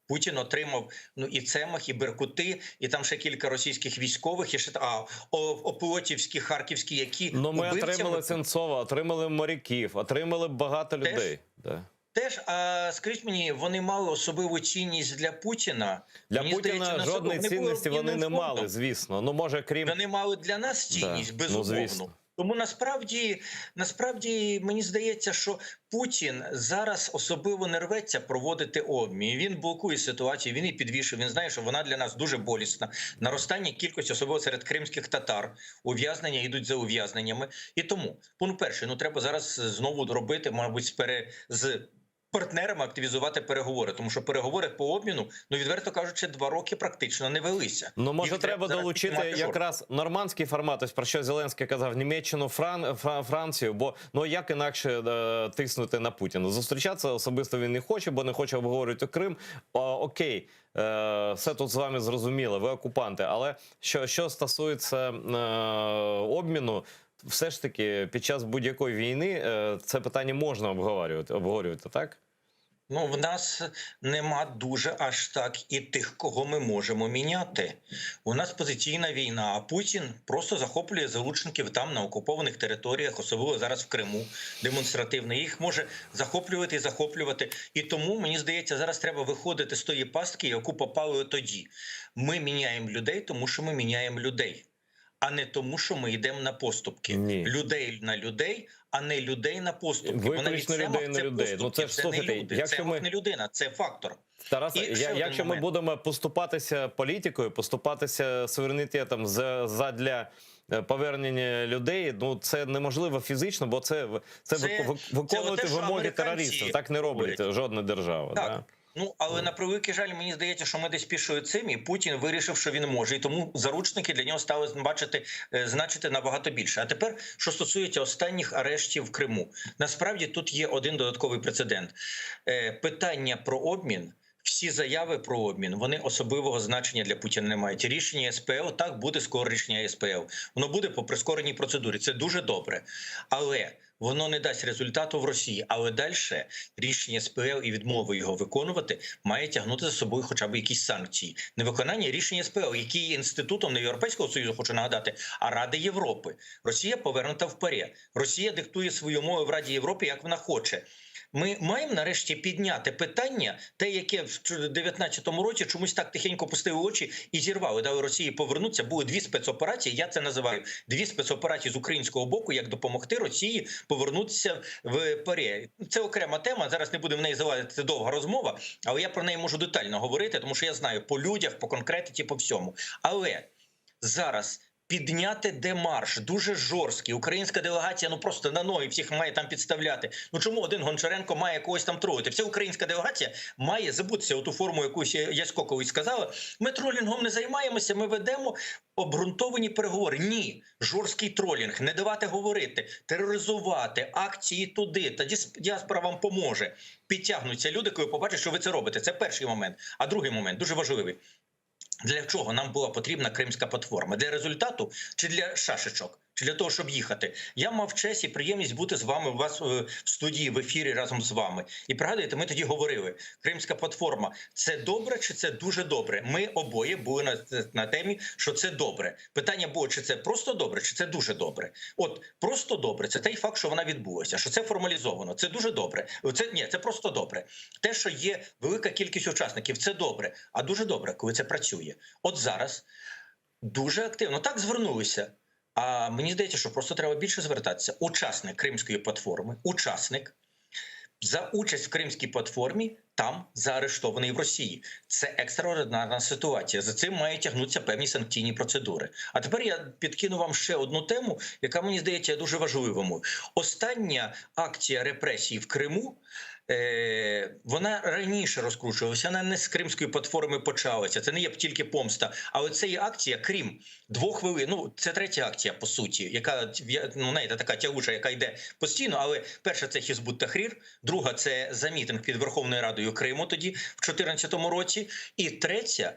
Путін отримав і Цемах, і Беркути, і там ще кілька російських військових, і ще Оплотівські, Харківські, які ми отримали Сенцова, отримали моряків, отримали багато людей. Теж, скажіть мені, вони мали особливу цінність для Путіна? Для Путіна жодної цінності вони не мали, звісно. Може, крім... Вони мали для нас цінність, безумовно. Тому насправді мені здається, що Путін зараз особливо не рветься проводити обмін. Він блокує ситуацію, він її підвішує, він знає, що вона для нас дуже болісна. Наростання кількості, особливо серед кримських татар, ув'язнення йдуть за ув'язненнями. І тому, пункт перший, треба зараз знову робити, мабуть, з партнерами активізувати переговори, тому що переговори по обміну, ну відверто кажучи, 2 роки практично не велися. Ну, може, Їх треба зараз долучити піднімати якраз нормандський формат, ось про що Зеленський казав, Німеччину, Францію, бо ну як інакше тиснути на Путіна? Зустрічатися особисто він не хоче, бо не хоче обговорювати Крим. Окей, все тут з вами зрозуміло, ви окупанти, але що стосується обміну, все ж таки під час будь-якої війни це питання можна обговорювати, так? Ну, в нас нема дуже аж так і тих, кого ми можемо міняти. У нас позиційна війна, а Путін просто захоплює заручників там, на окупованих територіях, особливо зараз в Криму, демонстративно. Їх може захоплювати і захоплювати. І тому, мені здається, зараз треба виходити з тої пастки, яку попали тоді. Ми міняємо людей, тому що ми міняємо людей. А не тому, що ми йдемо на поступки. Ні. Людей на людей, а не людей на поступки. Виключно людей на людей. Ну, це ж, слухайте, не люди, якщо це ми... не людина, це фактор. Тарас, І ще один якщо ми момент. будемо поступатися політикою, поступатися суверенітетом задля повернення людей, ну це неможливо фізично, бо це виконувати оте, що вимоги американці терористів. Так не роблять говорять. жодна держава. Так. Да? Ну, але на превеликий жаль, мені здається, що ми десь пішли цим, і Путін вирішив, що він може. І тому заручники для нього стали значити набагато більше. А тепер, що стосується останніх арештів в Криму. Насправді тут є один додатковий прецедент. Питання про обмін, всі заяви про обмін, вони особливого значення для Путіна не мають. Рішення СПЛ, так, буде скоро рішення СПЛ. Воно буде по прискореній процедурі. Це дуже добре. Але воно не дасть результату в Росії. Але далі рішення СПЛ і відмови його виконувати має тягнути за собою хоча б якісь санкції. Невиконання рішення СПЛ, які є інститутом не Європейського Союзу, хочу нагадати, а Ради Європи. Росія повернута в ПАРЄ. Росія диктує свою мову в Раді Європи, як вона хоче. Ми маємо нарешті підняти питання, те, яке в 2019 році чомусь так тихенько пустили очі і зірвали. Дали Росії повернутися. Були 2 спецоперації, я це називаю 2 спецоперації з українського боку, як допомогти Росії повернутися в ПАРЄ. Це окрема тема, зараз не будемо в неї залазити, це довга розмова, але я про неї можу детально говорити, тому що я знаю по людях, по конкретиці, по всьому. Але зараз підняти демарш дуже жорсткий. Українська делегація ну просто на ноги всіх має там підставляти. Ну чому один Гончаренко має когось там тролити? Вся українська делегація має забутися оту форму, яку Ясько колись сказала. Ми тролінгом не займаємося, ми ведемо обґрунтовані переговори. Ні, жорсткий тролінг, не давати говорити, тероризувати, акції туди. Та діаспора вам поможе. Підтягнуться люди, коли побачать, що ви це робите. Це перший момент. А другий момент, дуже важливий. Для чого нам була потрібна Кримська платформа? Для результату чи для шашечок? Чи для того, щоб їхати? Я мав честь і приємність бути з вами, у вас в студії, в ефірі разом з вами. І пригадуєте, ми тоді говорили, Кримська платформа – це добре чи це дуже добре? Ми обоє були на темі, що це добре. Питання було, чи це просто добре, чи це дуже добре. От, просто добре – це той факт, що вона відбулася, що це формалізовано, це дуже добре. Це просто добре. Те, що є велика кількість учасників – це добре. А дуже добре, коли це працює. От зараз дуже активно так звернулися. А мені здається, що просто треба більше звертатися. Учасник Кримської платформи, учасник за участь в Кримській платформі там заарештований в Росії. Це екстраординарна ситуація. За цим мають тягнутися певні санкційні процедури. А тепер я підкину вам ще одну тему, яка, мені здається, дуже важливою. Остання акція репресій в Криму, вона раніше розкручувалася, вона не з Кримської платформи почалася, це не є тільки помста, але це є акція, крім 2 хвилин, ну це третя акція по суті, яка, ну знаєте, така тягуча, яка йде постійно, але перша це Хізбут Тахрір, друга це замітинг під Верховною Радою Криму тоді, в 2014 році, і третя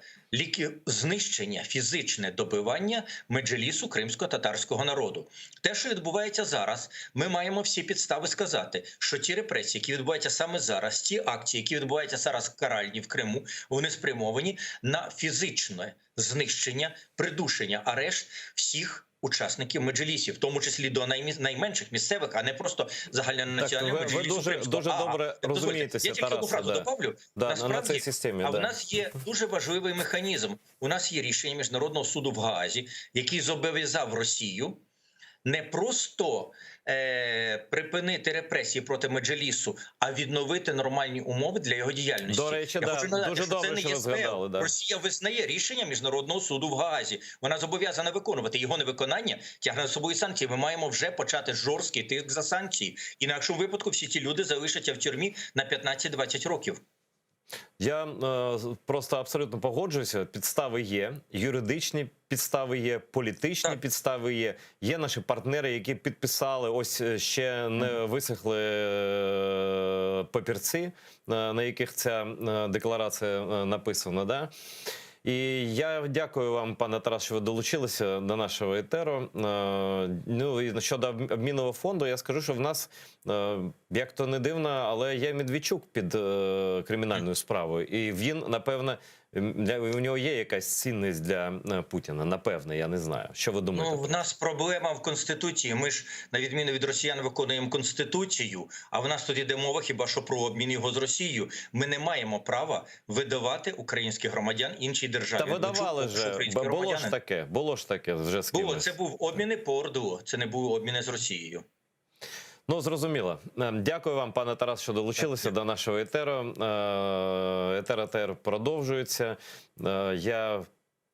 знищення, фізичне добивання меджлісу кримсько-татарського народу. Те, що відбувається зараз, ми маємо всі підстави сказати, що ті репресії, які відбуваються саме зараз, ті акції, які відбуваються зараз в каральні в Криму, вони спрямовані на фізичне знищення, придушення, арешт всіх учасників меджлісів, в тому числі до найменших місцевих, а не просто загальнонаціонального меджлісу. Ви дуже добре розумієтеся, я тільки одну фразу добавлю. На цій системі. В нас є дуже важливий механізм. У нас є рішення Міжнародного суду в Гаазі, який зобов'язав Росію не просто припинити репресії проти Меджлісу, а відновити нормальні умови для його діяльності. До речі, Я да, хочу нагадати, дуже що це добре, не що є ви згадали. СП. Да. Росія визнає рішення Міжнародного суду в Гаазі. Вона зобов'язана виконувати. Його невиконання тягне за собою санкції. Ми маємо вже почати жорсткий тиск за санкції. Інакше у випадку всі ці люди залишаться в тюрмі на 15-20 років. Я просто абсолютно погоджуюся. Підстави є, юридичні підстави є, політичні підстави є. Є наші партнери, які підписали, ось ще не висохли папірці, на яких ця декларація написана. Да? І я дякую вам, пане Тарас, що ви долучилися до нашого етеру. Ну, і щодо обмінного фонду, я скажу, що в нас, як то не дивно, але є Медведчук під кримінальною справою. І він, напевне, у нього є якась цінність для Путіна, напевне, я не знаю. Що ви думаєте? Ну, в нас проблема в Конституції. Ми ж, на відміну від росіян, виконуємо Конституцію, а в нас тут йде мова хіба що про обмін його з Росією. Ми не маємо права видавати українських громадян іншій державі. Та видавали вже, було ж таке вже з кимось. Це був обміни по ОРДО, це не був обміни з Росією. Ну, зрозуміло. Дякую вам, пане Тарас, що долучилися до нашого етеру. Етер продовжується. Я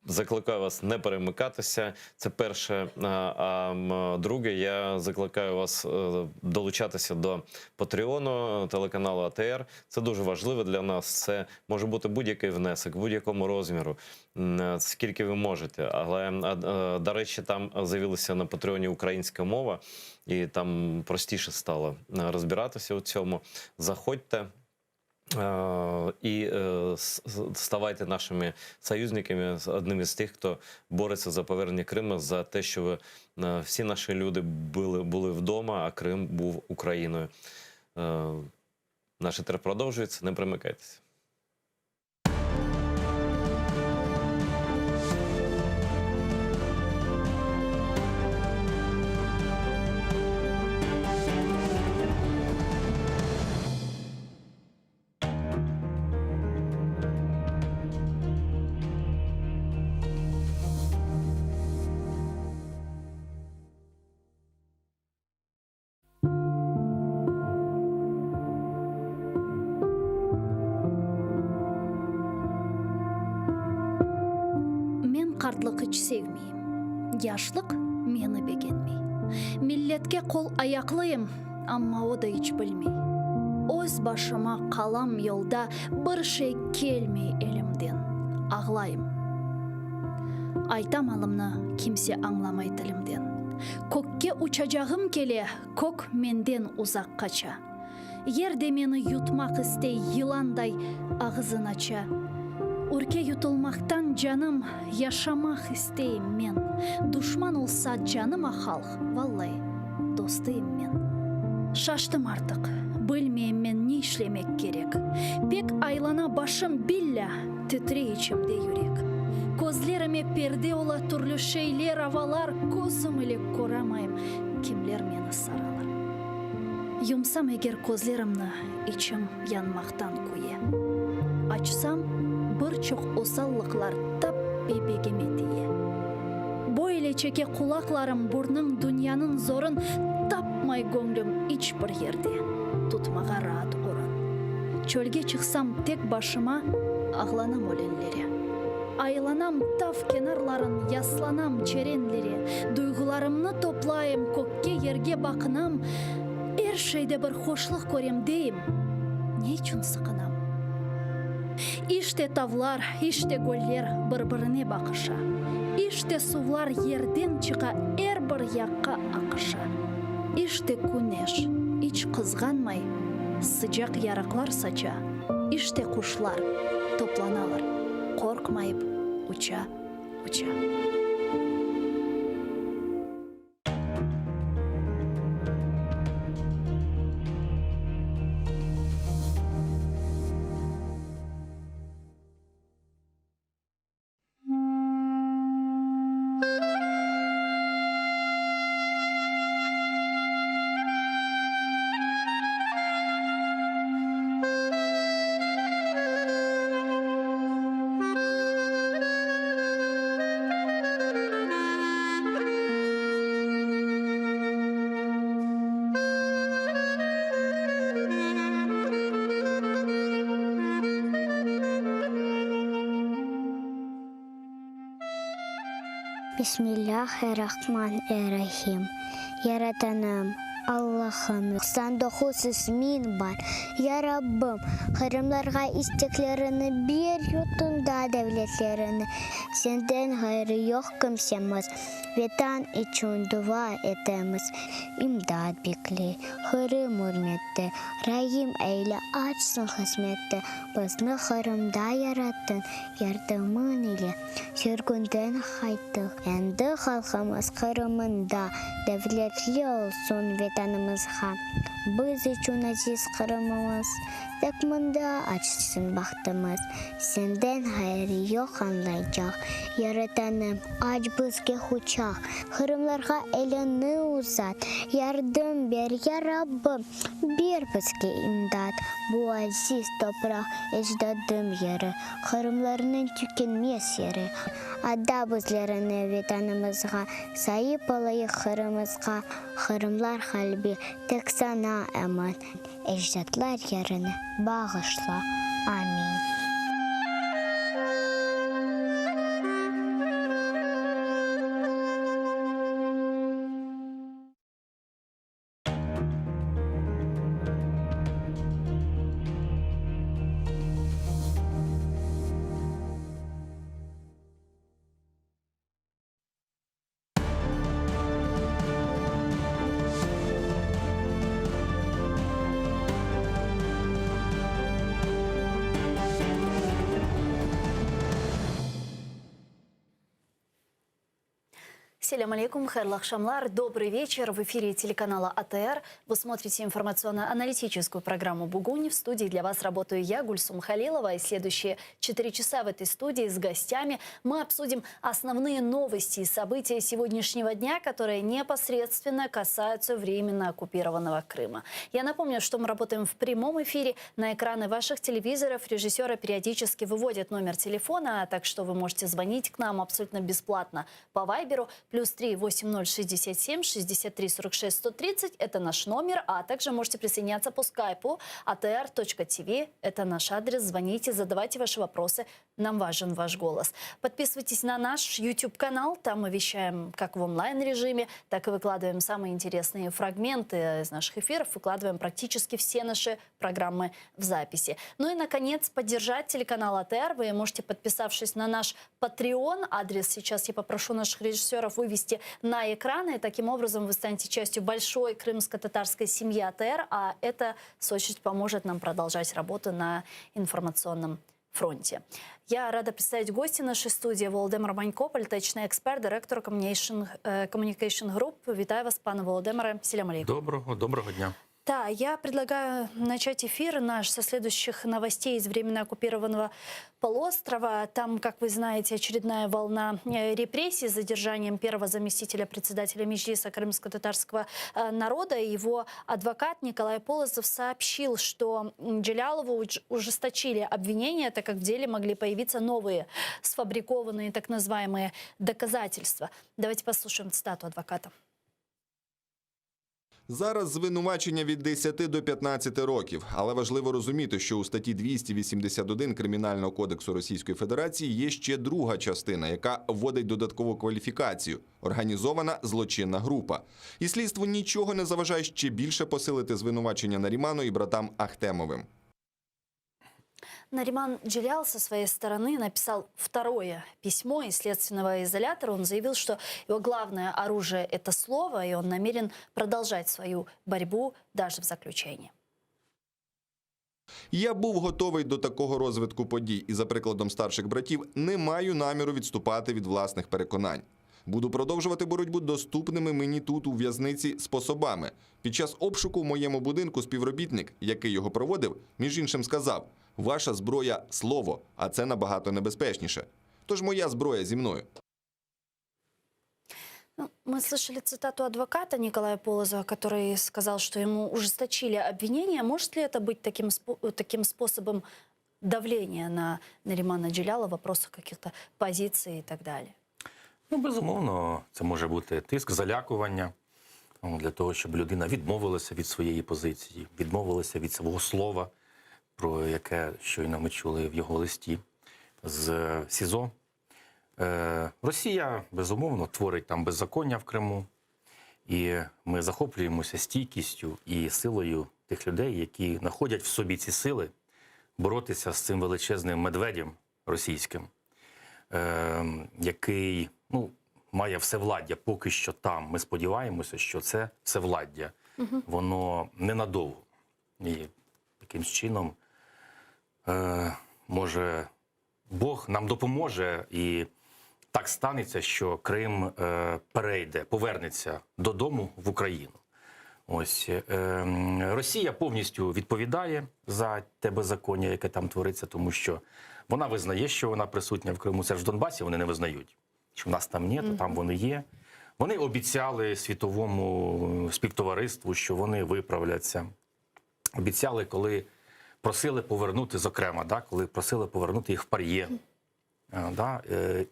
закликаю вас не перемикатися. Це перше. А друге, я закликаю вас долучатися до Патреону телеканалу АТР. Це дуже важливо для нас. Це може бути будь-який внесок, будь-якому розміру, скільки ви можете. Але, до речі, там з'явилася на Патреоні українська мова, і там простіше стало розбиратися у цьому. Заходьте і ставайте нашими союзниками, одним із тих, хто бореться за повернення Криму, за те, щоб всі наші люди були вдома, а Крим був Україною. Наш етер продовжується, не примикайтеся. Қартлық іч sevmeyim. Яшлық мені бегенмей. Миллетке қол аяқлıyım, амма о да іч білмей. Өз башыма қалам yolda бір şey келмей елімден. Ағлайым. Айтам алымны kimse аңламай тілімден. Көкке ұчажағым келе, көк менден ұзақ қача. Ерде мені ютмақ істей йыландай ағызын ача. Үрке ютылмақтан жаным, яшамақ істейім мен. Душман олса жаныма халық, валлай, достыйым мен. Шаштым артық, білмейім мен не ішлемек керек. Пек айлана башым билля, тітре içimде юрек. Көзлеріме перде ола түрлі шейлер, авалар, көзім ілек көрамайым, кемлер мені саралар. Юмсам егер көзлерімні, içim янмақтан көе. Açsam, бірчық осаллықлар тап бебегеме тие. Бойле чеке құлақларым бұрның дүнияның зорын тапмай көңлім іч бір ерде. Тұтмаға раат орын. Чөлге чықсам тек башыма ағланам өлеңлері. Айланам тав кенарларын ясланам черенлері. Дuygularımны топлайым, көкке ерге бақынам. Әр шейде бір хошлық көрем дейім. Не үшін сықынам? İşte tavlar, işte göller bir-birine bakışa. İşte sular yerden çıka er bir yakka akışa. İşte güneş hiç kızganmay, sıcak yaraklar saça. İşte kuşlar toplanalar, korkmayıp uça, uça. Бисмиллахир-рахманир-рахим. Яратаным, Аллахым, 99 min бар. Я Раббым, Хырымларға истеклеріні бер ютында дәвлетлеріні. Сенден хайры yok kimsemiz. Vetan için dua etemiz. İmdad bekle, Hırım hürmette. Rahim eyle açsın hizmette. Bizni Hırımda yarattın, yardımın ile. Sürgünden hayttık. Endi halkımız Hırım'ında devletli olsun vatanımızga. Biz için aziz Kırım'ımız. Takmında açsın baktımız. Senden hayır yok anlayacak. Yaratanım aç bizge huçak. Hırımlarga elini uzat. Yardım ver ya Rabbim. Bir bizge imdat. Bu aziz toprak ecdadım yeri. Hırımlarının tükenmez yeri. Adda bizlerini vatanımızga. Sahip olayı Hırımızga. Hırımlar kalbi tek sana eman. Ecdatlar yerini bağışla. Amin. Селям алейкум, хайрлах шамлар. Добрый вечер. В эфире телеканала АТР. Вы смотрите информационно-аналитическую программу «Бугунь». В студии для вас работаю я, Гульсум Халилова. И следующие 4 часа в этой студии с гостями мы обсудим основные новости и события сегодняшнего дня, которые непосредственно касаются временно оккупированного Крыма. Я напомню, что мы работаем в прямом эфире. На экраны ваших телевизоров режиссеры периодически выводят номер телефона, так что вы можете звонить к нам абсолютно бесплатно по Вайберу. +3 8067 63 46 130 – это наш номер, а также можете присоединяться по скайпу atr.tv – это наш адрес. Звоните, задавайте ваши вопросы, нам важен ваш голос. Подписывайтесь на наш YouTube-канал, там мы вещаем как в онлайн-режиме, так и выкладываем самые интересные фрагменты из наших эфиров, выкладываем практически все наши программы в записи. Ну и, наконец, поддержать телеканал АТР вы можете, подписавшись на наш Patreon. Адрес сейчас я попрошу наших режиссеров вывести на экраны. Таким образом, вы станете частью большой крымско-татарской семьи АТР, а это, в свою очередь, поможет нам продолжать работу на информационном фронте. Я рада представить гостя нашей студии Володимир Манько, політичний експерт, директор Communication Group. Вітаю вас, пане Володимире. Селям алейкум. Доброго дня. Да, я предлагаю начать эфир наш со следующих новостей из временно оккупированного полуострова. Там, как вы знаете, очередная волна репрессий с задержанием первого заместителя председателя Меджлиса крымско-татарского народа. Его адвокат Николай Полозов сообщил, что Джелялову ужесточили обвинения, так как в деле могли появиться новые сфабрикованные так называемые доказательства. Давайте послушаем цитату адвоката. Зараз звинувачення від 10 до 15 років. Але важливо розуміти, що у статті 281 Кримінального кодексу Російської Федерації є ще друга частина, яка вводить додаткову кваліфікацію – організована злочинна група. І слідству нічого не заважає ще більше посилити звинувачення Наріману і братам Ахтемовим. Нариман Джелялов со своей стороны написал второе письмо из следственного изолятора. Он заявил, что его главное оружие – это слово, и он намерен продолжать свою борьбу даже в заключении. Я був готовий до такого розвитку подій і, за прикладом старших братів, не маю наміру відступати від власних переконань. Буду продовжувати боротьбу доступними мені тут, у в'язниці, способами. Під час обшуку в моєму будинку співробітник, який його проводив, між іншим сказав: «Ваша зброя – слово, а це набагато небезпечніше. Тож моя зброя зі мною». Мы слышали цитату адвоката Николая Полозова, который сказал, что ему ужесточили обвинения. Может ли это быть таким способом давления на Нарімана Джелялова в вопросах каких-то позиций и так далі? Ну, безумовно, це може бути тиск, залякування для того, щоб людина відмовилася від своєї позиції, відмовилася від свого слова, про яке щойно ми чули в його листі з СІЗО. Росія, безумовно, творить там беззаконня в Криму. І ми захоплюємося стійкістю і силою тих людей, які знаходять в собі ці сили боротися з цим величезним медведем російським, який має всевладдя поки що там. Ми сподіваємося, що це всевладдя. Воно ненадовго. І якимсь чином, може, Бог нам допоможе, і так станеться, що Крим повернеться додому в Україну. Ось Росія повністю відповідає за те беззаконня, яке там твориться, тому що вона визнає, що вона присутня в Криму. Це ж в Донбасі вони не визнають, що в нас там ні, то там вони є. Вони обіцяли світовому співтовариству, що вони виправляться. Обіцяли, коли просили повернути, зокрема, коли просили повернути їх в ПАРЄ.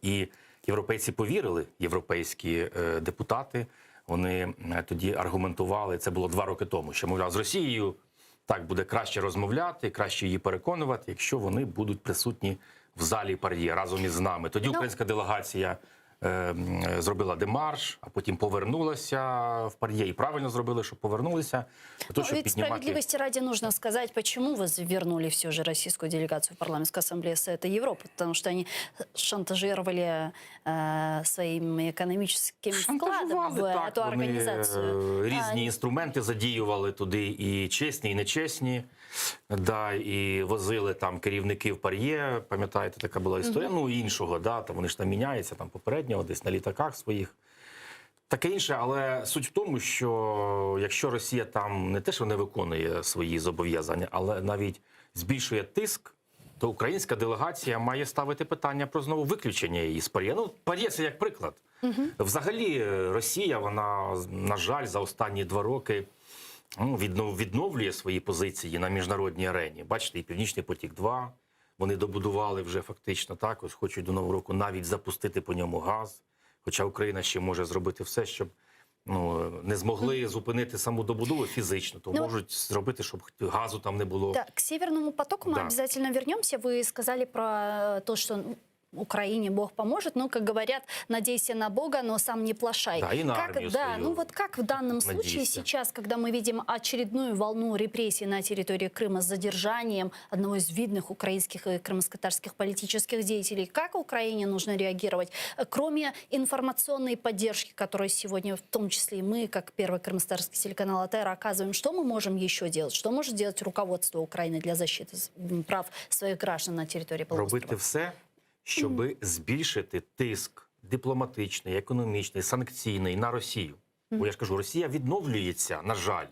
І європейці повірили, європейські депутати, вони тоді аргументували, це було 2 роки тому, що, мовляв, з Росією так буде краще розмовляти, краще її переконувати, якщо вони будуть присутні в залі ПАРЄ разом із нами. Тоді українська делегація зробила демарш, а потім повернулася в ПАРЄ. І правильно зробили, що повернулися. Ведь справедливости ради нужно сказать, почему вы вернули все же российскую делегацию в парламентскую ассамблею Совета Европы. Потому что они шантажировали своим экономическим вкладом в эту организацию. Різні інструменти задіювали туди, і чесні, і нечесні. І возили там керівників ПАРЄ, пам'ятаєте, така була історія, іншого, там вони ж там міняються, там попереднього, десь на літаках своїх. Таке інше, але суть в тому, що якщо Росія там не те, що не виконує свої зобов'язання, але навіть збільшує тиск, то українська делегація має ставити питання про знову виключення її з ПАРЄ. ПАРЄ – це як приклад. Взагалі Росія, вона, на жаль, за останні 2 роки відновлює свої позиції на міжнародній арені. Бачите, і Північний потік-2 вони добудували вже фактично, ось хочуть до Нового року навіть запустити по ньому газ. Хоча Україна ще може зробити все, щоб не змогли зупинити саму добудову фізично, то можуть зробити, щоб газу там не було. Да, к Северному потоку мы обязательно вернемся. Вы сказали про то, что Украине Бог поможет, но, как говорят, надейся на Бога, но сам не плашай. Да, и на армию свою как в данном случае сейчас, когда мы видим очередную волну репрессий на территории Крыма с задержанием одного из видных украинских и крымско-татарских политических деятелей, как Украине нужно реагировать? Кроме информационной поддержки, которую сегодня в том числе и мы, как первый крымско-татарский телеканал АТР, оказываем, что мы можем еще делать? Что может делать руководство Украины для защиты прав своих граждан на территории полуострова? Робити все, щоб збільшити тиск дипломатичний, економічний, санкційний на Росію. Бо я ж кажу, Росія відновлюється, на жаль.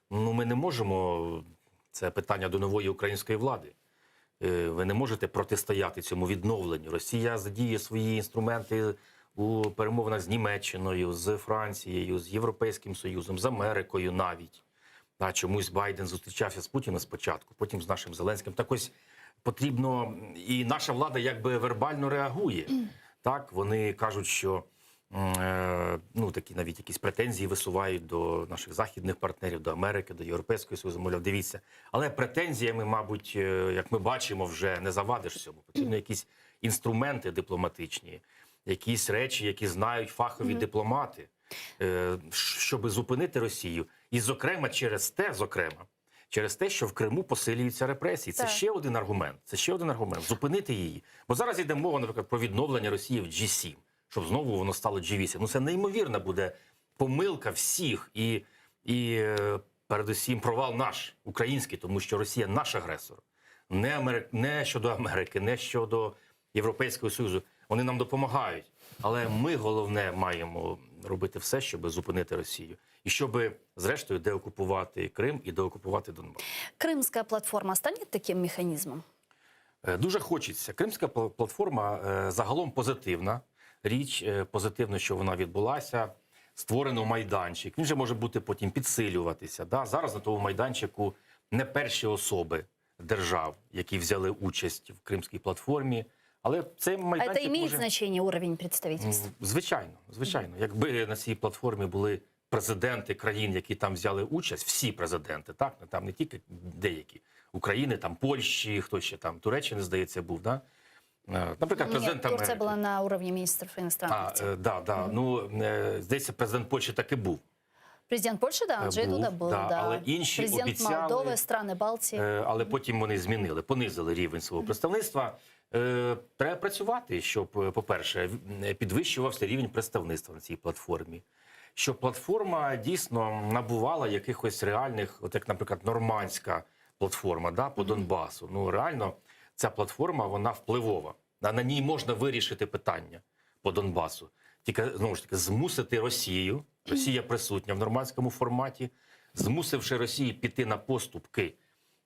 Ми не можемо, це питання до нової української влади. Ви не можете протистояти цьому відновленню. Росія задіє свої інструменти у перемовинах з Німеччиною, з Францією, з Європейським Союзом, з Америкою навіть. Чомусь Байден зустрічався з Путіним спочатку, потім з нашим Зеленським. Так ось потрібно, і наша влада якби вербально реагує. Вони кажуть, що такі навіть якісь претензії висувають до наших західних партнерів, до Америки, до Європейського Союзу, мовляв, дивіться. Але претензіями, мабуть, як ми бачимо, вже не завадиш цьому. Потрібні якісь інструменти дипломатичні, якісь речі, які знають фахові дипломати, щоб зупинити Росію. І, зокрема, через те, що в Криму посилюються репресії. Це ще один аргумент. Зупинити її. Бо зараз йде мова, наприклад, про відновлення Росії в G7, щоб знову воно стало G8. Це неймовірна буде помилка всіх і передусім провал наш, український, тому що Росія наш агресор. Не щодо Америки, не щодо Європейського Союзу. Вони нам допомагають. Але ми, головне, маємо робити все, щоб зупинити Росію. І щоб, зрештою, деокупувати Крим і деокупувати Донбас. Кримська платформа стане таким механізмом? Дуже хочеться. Кримська платформа загалом позитивна річ. Позитивно, що вона відбулася. Створено майданчик. Він же може бути потім підсилюватися. Зараз на тому майданчику не перші особи держав, які взяли участь в Кримській платформі. Але цей майданчик це має значення, уровень представництва? Звичайно. Якби на цій платформі були президенти країн, які там взяли участь, всі президенти, там не тільки деякі, України, там Польщі, хто ще там, Туреччини, здається, був, Наприклад, Нет, президент Турция Америки. была на уровне министров иностранных дел. Да. Ну, здається, президент Польщі таки був. Президент Польши, да, Анджей Був, Дуда был, да, да. але інші Президент обіцяли, Молдови, страны Балтии. Але потім вони змінили, понизили рівень свого представництва. Треба працювати, щоб, по-перше, підвищувався рівень представництва на цій платформі. Щоб платформа дійсно набувала якихось реальних, от як, наприклад, нормандська платформа, да, по Донбасу. Ну, реально, ця платформа, вона впливова. На ній можна вирішити питання по Донбасу. Тільки, знову ж таки, змусити Росію, Росія присутня в нормандському форматі, змусивши Росію піти на поступки,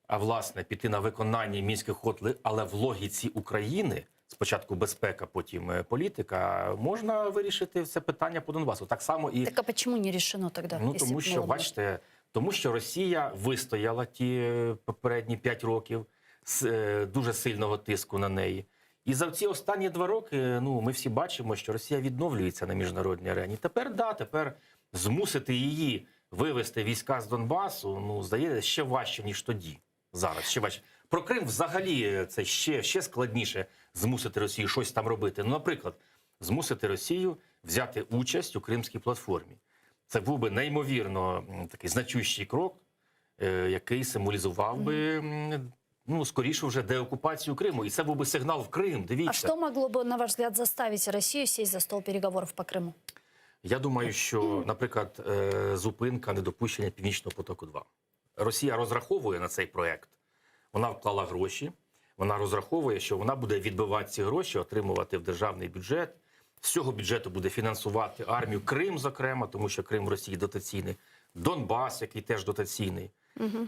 а власне піти на виконання мінських угод, але в логіці України, спочатку безпека, потім політика, можна вирішити це питання по Донбасу. Так само і... Так а почему не решено тогда? Ну, если тому было що, бы? бачите, тому що Росія вистояла ті попередні 5 років з дуже сильного тиску на неї. І за ці останні 2 роки, ну, ми всі бачимо, що Росія відновлюється на міжнародній арені. Тепер змусити її вивести війська з Донбасу, ну, здається, ще важче, ніж тоді. Зараз, ще важче. Про Крим взагалі це ще складніше змусити Росію щось там робити. Ну, наприклад, змусити Росію взяти участь у Кримській платформі. Це був би неймовірно такий значущий крок, який символізував би, ну, скоріше вже деокупацію Криму. І це був би сигнал в Крим, дивіться. А что могло бы, на ваш взгляд, заставить Россию сесть за стол переговоров по Крыму? Я думаю, що, наприклад, зупинка недопущення Північного потоку-2. Росія розраховує на цей проект. Вона вклала гроші, вона розраховує, що вона буде відбивати ці гроші, отримувати в державний бюджет. З цього бюджету буде фінансувати армію Крим, зокрема, тому що Крим в Росії дотаційний, Донбас, який теж дотаційний.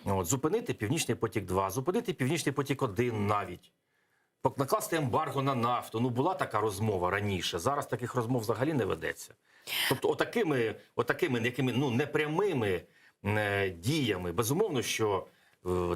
От, зупинити Північний потік-2, зупинити Північний потік-1 навіть. Накласти ембарго на нафту. Ну, була така розмова раніше. Зараз таких розмов взагалі не ведеться. Тобто, отакими якими, ну, непрямими діями, безумовно, що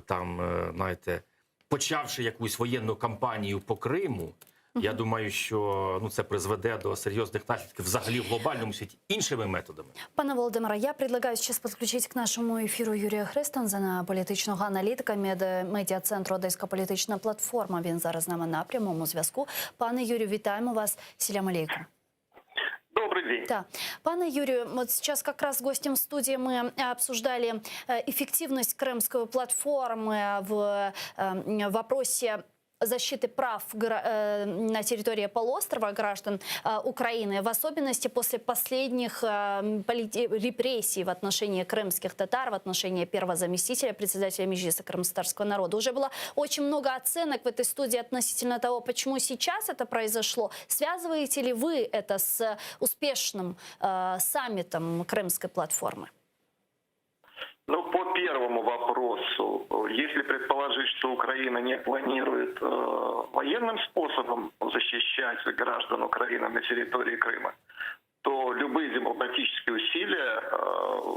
там, знаєте, почавши якусь воєнну кампанію по Криму, я думаю, що, ну, це призведе до серйозних наслідків взагалі в глобальному світі іншими методами. Пане Володимире, я предлагаю сейчас подключить к нашему эфиру Юрія Христанзена, політичного аналітика медіа-центру «Одеська політична платформа». Він зараз з нами на прямому зв'язку. Пане Юрію, вітаємо вас. Сілям алейкум. Добрый день. Да. Пане Юрию, вот сейчас как раз с гостем студии мы обсуждали эффективность крымской платформы в вопросе защиты прав на территории полуострова граждан Украины, в особенности после последних репрессий в отношении крымских татар, в отношении первого заместителя председателя Меджлиса крымского народа. Уже было очень много оценок в этой студии относительно того, почему сейчас это произошло. Связываете ли вы это с успешным саммитом крымской платформы? Ну, по первому вопросу, если предположить, что Украина не планирует военным способом защищать граждан Украины на территории Крыма, то любые дипломатические усилия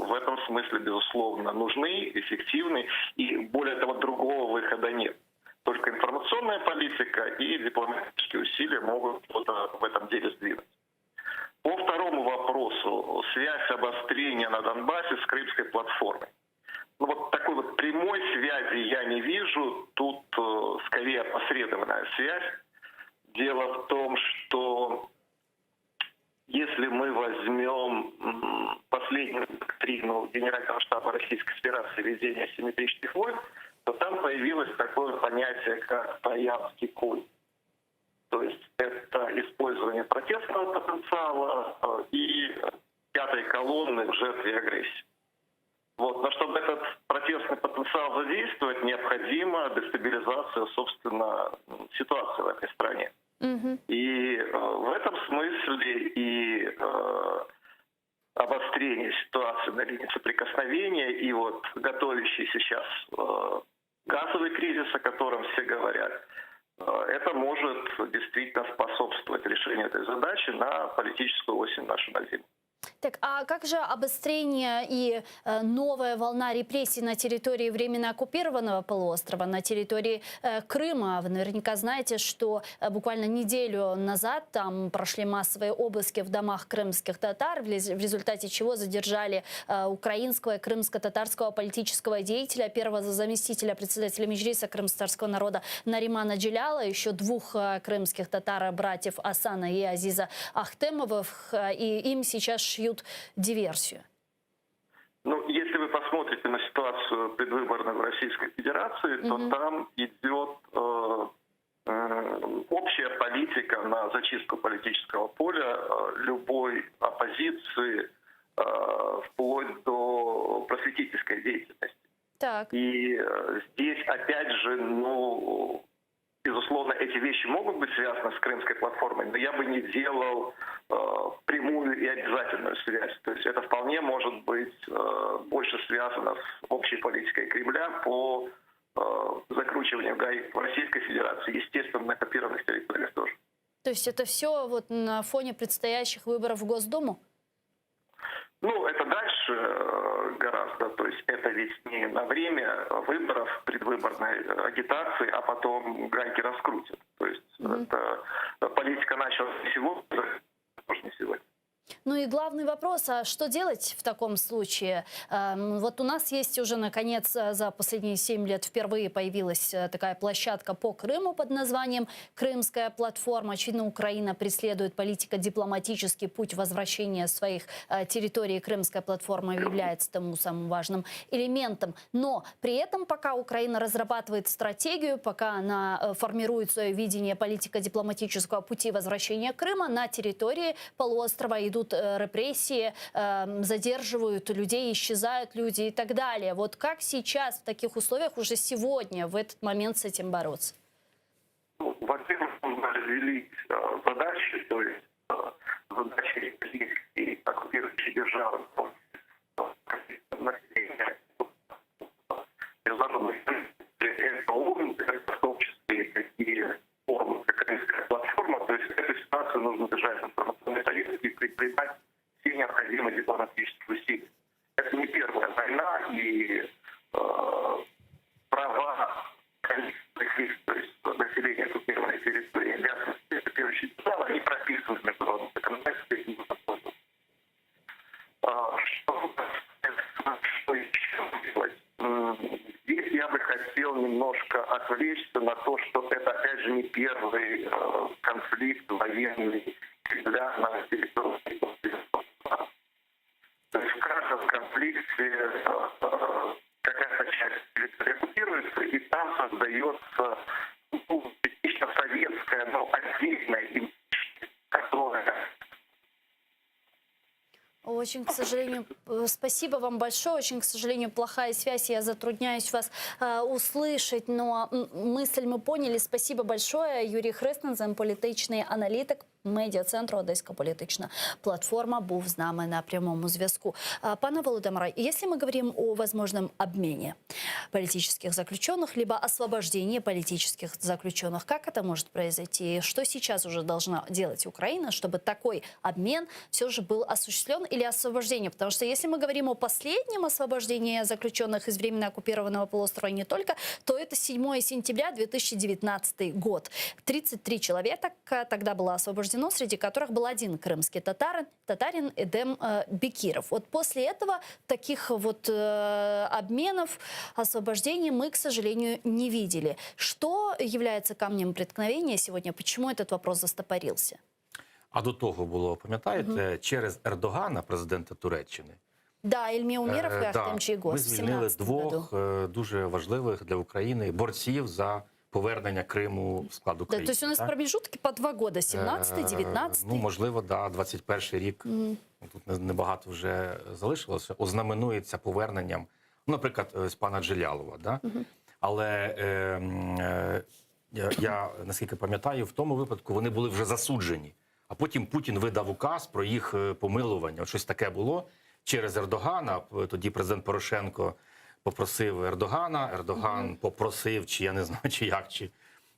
в этом смысле, безусловно, нужны, эффективны, и более того, другого выхода нет. Только информационная политика и дипломатические усилия могут что-то в этом деле сдвинуть. По второму вопросу, связь обострения на Донбассе с Крымской платформой. Ну, вот такой вот прямой связи я не вижу, тут скорее опосредованная связь. Дело в том, что если мы возьмем последнюю доктрину Генерального штаба Российской Федерации ведения асимметрических войн, то там появилось такое понятие, как троянский конь. То есть это использование протестного потенциала и пятой колонны в жертве агрессии. Вот. Но чтобы этот протестный потенциал задействовать, необходима дестабилизация, собственно, ситуации в этой стране. И в этом смысле и обострение ситуации на линии соприкосновения, и вот готовящийся сейчас газовый кризис, о котором все говорят, это может действительно способствовать решению этой задачи на политическую осень нашу на зиму. Так, а как же обострение и новая волна репрессий на территории временно оккупированного полуострова, на территории Крыма? Вы наверняка знаете, что буквально неделю назад там прошли массовые обыски в домах крымских татар, в результате чего задержали украинского и крымско-татарского политического деятеля, первого заместителя председателя Меджлиса крымско-татарского народа Наримана Джиляла, еще двух крымских татар, братьев Асана и Азиза Ахтемовых, и им сейчас шьют диверсию. Ну, если вы посмотрите на ситуацию предвыборную в Российской Федерации, то там идет общая политика на зачистку политического поля любой оппозиции, вплоть до просветительской деятельности. Так. И здесь, опять же, ну, безусловно, эти вещи могут быть связаны с Крымской платформой, но я бы не делал прямую и обязательную связь. То есть это вполне может быть больше связано с общей политикой Кремля по закручиванию гаек в Российской Федерации, естественно, на оккупированных территориях тоже. То есть это все вот на фоне предстоящих выборов в Госдуму? Ну, это дальше гораздо. То есть это ведь не на время выборов, предвыборной агитации, а потом гайки раскрутят. То есть это политика началась не сегодня, тоже не сегодня. Ну и главный вопрос, а что делать в таком случае? Вот у нас есть уже, наконец, за последние 7 лет впервые появилась такая площадка по Крыму под названием «Крымская платформа». Очевидно, Украина преследует политико-дипломатический путь возвращения своих территорий. Крымская платформа является тому самым важным элементом. Но при этом, пока Украина разрабатывает стратегию, пока она формирует свое видение политико-дипломатического пути возвращения Крыма, на территории полуострова идут репрессии, задерживают людей, исчезают люди и так далее. Вот как сейчас в таких условиях уже сегодня, в этот момент с этим бороться? Ну, во-первых, нужно разделить задачи, то есть задачи репрессий оккупирующей державы, населения, международных в том числе такие формы, как Крымская платформа. То есть эту ситуацию нужно держать информационной повестке и предпринимать все необходимые дипломатические усилия. Это не первая война, и права количественных лиц, то есть населения оккупированной территории, обязанности оккупирующей державы, они прописаны в международном законодательстве. Что еще делать? Здесь я бы хотел немножко отвлечься на то, что это, опять же, не первый конфликт военный Кремля на территории. То есть в каждом конфликте какая-то часть территории оккупируется, и там создается частично советская, но отдельная имущество, которая... Очень, к сожалению, спасибо вам большое. Очень, к сожалению, плохая связь. Я затрудняюсь вас услышать, но мысль мы поняли. Спасибо большое. Юрій Хреснен, політичний аналітик медіа-центру «Одеська політична платформа», був з нами на прямому зв'язку. Пане Володимире, если мы говорим о возможном обмене политических заключенных, либо освобождении политических заключенных, как это может произойти? Что сейчас уже должна делать Украина, чтобы такой обмен все же был осуществлен, или освобождение? Потому что если мы говорим о последнем освобождении заключенных из временно оккупированного полуострова и не только, то это 7 сентября 2019 год. 33 человека тогда было освобождено, среди которых был один крымский татарин Эдем Бекиров. Вот после этого таких вот обменов, освобождений мы, к сожалению, не видели. Что является камнем преткновения сегодня? Почему этот вопрос застопорился? А до того було, пам'ятаєте, через Ердогана, президента Туреччини, Да, Ільмі Умєров і Ахтем Чийгоз. ми звільнили двох дуже важливих для України борців за повернення Криму в склад України. Да, то есть у нас промежутки по 2 года, 17-й, 19-й. Ну, можливо, да, 21-й рік. Тут небагато вже залишилося. Ознаменується поверненням, ну, наприклад, з пана Джилялова. Да? Але я, наскільки пам'ятаю, в тому випадку вони були вже засуджені. А потім Путін видав указ про їх помилування. От щось таке було через Ердогана. Тоді президент Порошенко попросив Ердогана, Ердоган попросив, чи я не знаю, чи як,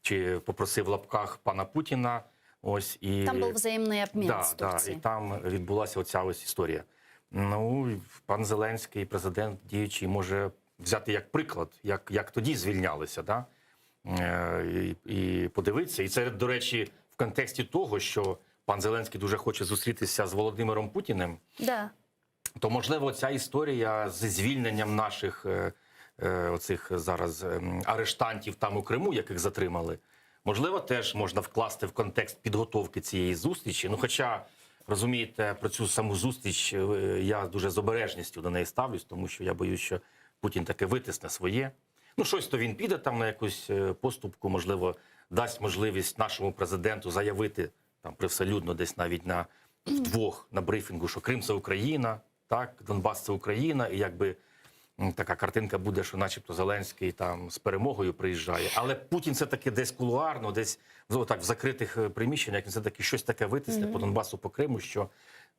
чи попросив в лапках пана Путіна. Ось, і... Там був взаємний обмін інструкцій. І там відбулася оця ось історія. Ну, пан Зеленський, президент діючий, може взяти як приклад, як тоді звільнялися, да? І подивитися. І це, до речі, в контексті того, що пан Зеленський дуже хоче зустрітися з Володимиром Путіним, Да. то, можливо, ця історія з звільненням наших оцих зараз арештантів там у Криму, яких затримали, можливо, теж можна вкласти в контекст підготовки цієї зустрічі. Ну, хоча, розумієте, про цю саму зустріч я дуже з обережністю до неї ставлюсь, тому що я боюсь, що Путін таки витисне своє. Ну, щось то він піде там на якусь поступку, можливо, дасть можливість нашому президенту заявити там привселюдно, десь навіть вдвох на брифінгу, що Крим – це Україна, так, Донбас – це Україна, і якби така картинка буде, що начебто Зеленський там з перемогою приїжджає. Але Путін все-таки десь кулуарно, десь так, в закритих приміщеннях, він все-таки щось таке витисне по Донбасу, по Криму, що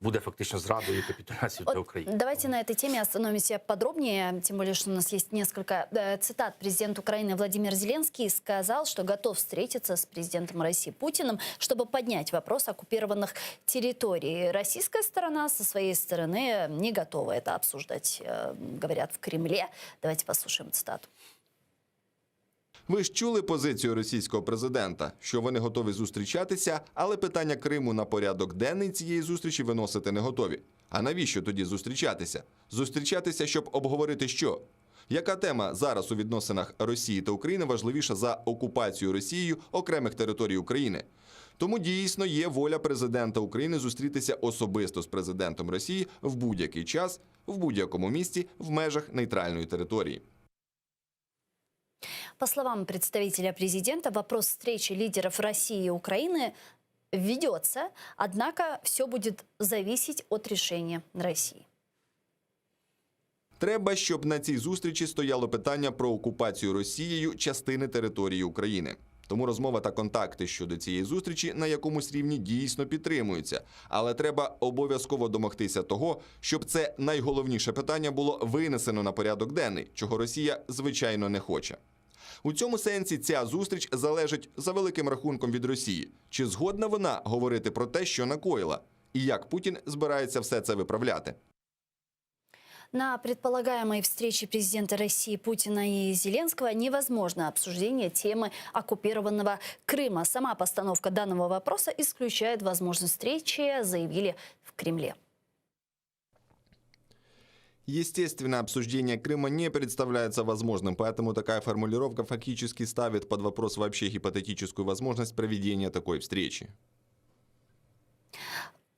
буде фактично зрадою і капитуляцією для України. Давайте на этой теме остановимся подробнее, тем более, что у нас есть несколько цитат. Президент Украины Владимир Зеленский сказал, что готов встретиться с президентом России Путиным, чтобы поднять вопрос оккупированных территорий. Российская сторона со своей стороны не готова это обсуждать, говорят в Кремле. Давайте послушаем цитату. Ви ж чули позицію російського президента, що вони готові зустрічатися, але питання Криму на порядок денний цієї зустрічі виносити не готові. А навіщо тоді зустрічатися? Зустрічатися, щоб обговорити що? Яка тема зараз у відносинах Росії та України важливіша за окупацію Росією окремих територій України? Тому дійсно є воля президента України зустрітися особисто з президентом Росії в будь-який час, в будь-якому місці, в межах нейтральної території. По словам представителя президента, вопрос встречи лидеров России и Украины ведется, однако все будет зависеть от решения России. Треба, щоб на цій зустрічі стояло питання про окупацію Росією частини території України. Тому розмова та контакти щодо цієї зустрічі на якомусь рівні дійсно підтримуються. Але треба обов'язково домогтися того, щоб це найголовніше питання було винесено на порядок денний, чого Росія, звичайно, не хоче. У цьому сенсі ця зустріч залежить за великим рахунком від Росії. Чи згодна вона говорити про те, що накоїла? І як Путін збирається все це виправляти? На предполагаемой встрече президента России Путина и Зеленского невозможно обсуждение темы оккупированного Крыма. Сама постановка данного вопроса исключает возможность встречи, заявили в Кремле. Естественно, обсуждение Крыма не представляется возможным, поэтому такая формулировка фактически ставит под вопрос вообще гипотетическую возможность проведения такой встречи.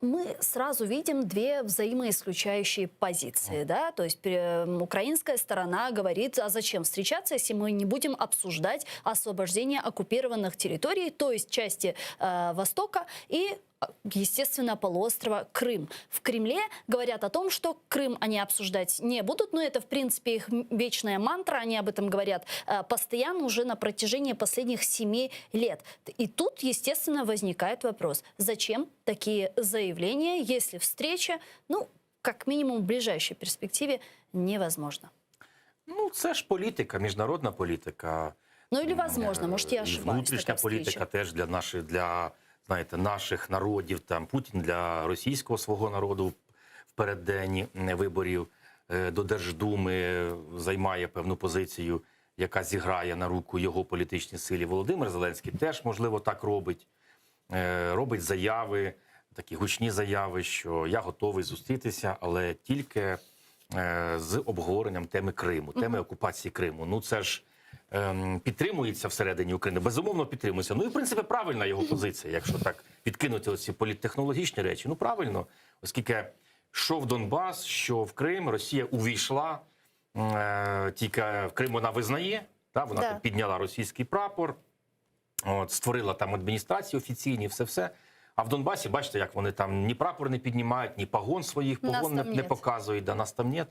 Мы сразу видим две взаимоисключающие позиции. Да? То есть украинская сторона говорит, а зачем встречаться, если мы не будем обсуждать освобождение оккупированных территорий, то есть части Востока и, естественно, полуострова Крым. В Кремле говорят о том, что Крым они обсуждать не будут, но это, в принципе, их вечная мантра, они об этом говорят постоянно уже на протяжении последних 7 лет. И тут, естественно, возникает вопрос, зачем такие заявления, если встреча, ну, как минимум в ближайшей перспективе, невозможна? Ну, це ж політика, міжнародна політика. Ну, или возможно, может, я ошибаюсь. Внутрішня політика теж для наших народів. Там Путін для російського свого народу в переддень виборів до Держдуми займає певну позицію, яка зіграє на руку його політичній силі. Володимир Зеленський теж, можливо, так робить. Робить заяви, такі гучні заяви, що я готовий зустрітися, але тільки з обговоренням теми Криму, теми окупації Криму. Ну, це ж підтримується всередині України, безумовно підтримується. Ну і, в принципі, правильна його позиція, якщо так відкинути оці політтехнологічні речі. Ну, правильно, оскільки що в Донбас, що в Крим, Росія увійшла, тільки в Крим вона визнає, вона підняла російський прапор, створила там адміністрації офіційні, все-все. А в Донбасі, бачите, як вони там ні прапор не піднімають, ні погон своїх погон не показують, нас там нет.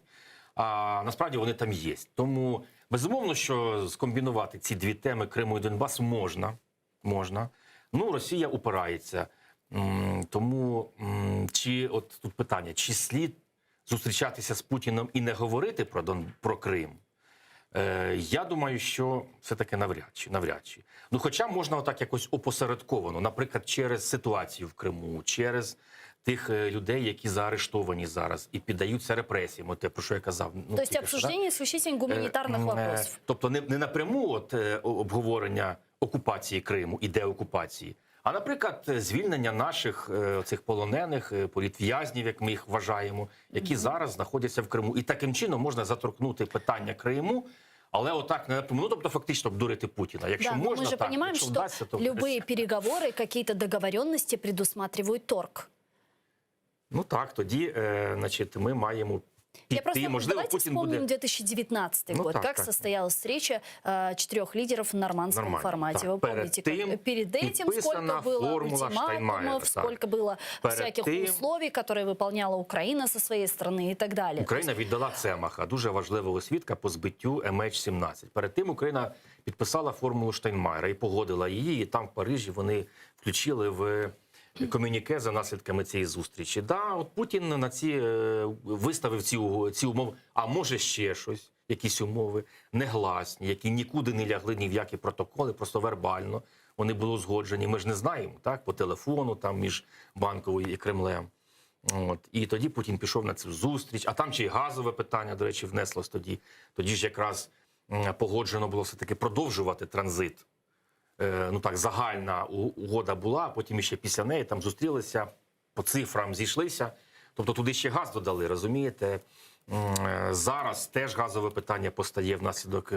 А насправді вони там є. Тому, безумовно, що скомбінувати ці дві теми Криму і Донбасу можна. Ну, Росія упирається. Тому, от тут питання, чи слід зустрічатися з Путіним і не говорити про Крим? Я думаю, що все-таки навряд чи. Ну, хоча можна отак якось опосередковано, наприклад, через ситуацію в Криму, через тих людей, які заарештовані зараз і піддаються репресіям. От те, про що я казав. То есть обсуждение исключительно гуманитарных вопросов. Тобто не напряму обговорення окупації Криму і деокупації, а, наприклад, звільнення наших цих полонених, політв'язнів, як ми їх вважаємо, які зараз знаходяться в Криму. І таким чином можна заторкнути питання Криму, але отак не напряму. Ну, тобто фактично обдурити Путіна. Якщо Да, можна, мы же так, понимаем, якщо что вдасться, то любые переговоры, какие-то договоренности предусматривают торг. Ну так, тоді, значить, ми маємо Я просто, піти. Можливо, давайте Путін вспомним буде... 2019 Ну, год, так, как так. состоялась встреча 4 лидеров в нормандском Нормально, формате. так. Вы помните, перед этим сколько підписана было формула Штайнмайера, ультиматумов, так. сколько было Перед всяких тим- условий, которые выполняла Украина со своей стороны и так далее. Україна віддала Цемаха, дуже важливого свідка по збиттю MH17. Перед тим Україна підписала формулу Штайнмайера і погодила її, і там в Парижі вони включили в комюніке за наслідками цієї зустрічі. Да, от Путін на виставив ці умови, а може ще щось, якісь умови негласні, які нікуди не лягли ні в які протоколи, просто вербально. Вони були узгоджені. Ми ж не знаємо, так, по телефону, там між Банковою і Кремлем. От. І тоді Путін пішов на цю зустріч, а там ще й газове питання, до речі, внеслось тоді. Тоді ж якраз погоджено було все-таки продовжувати транзит. Ну так, загальна угода була, а потім ще після неї там зустрілися, по цифрам зійшлися. Тобто туди ще газ додали, розумієте? Зараз теж газове питання постає внаслідок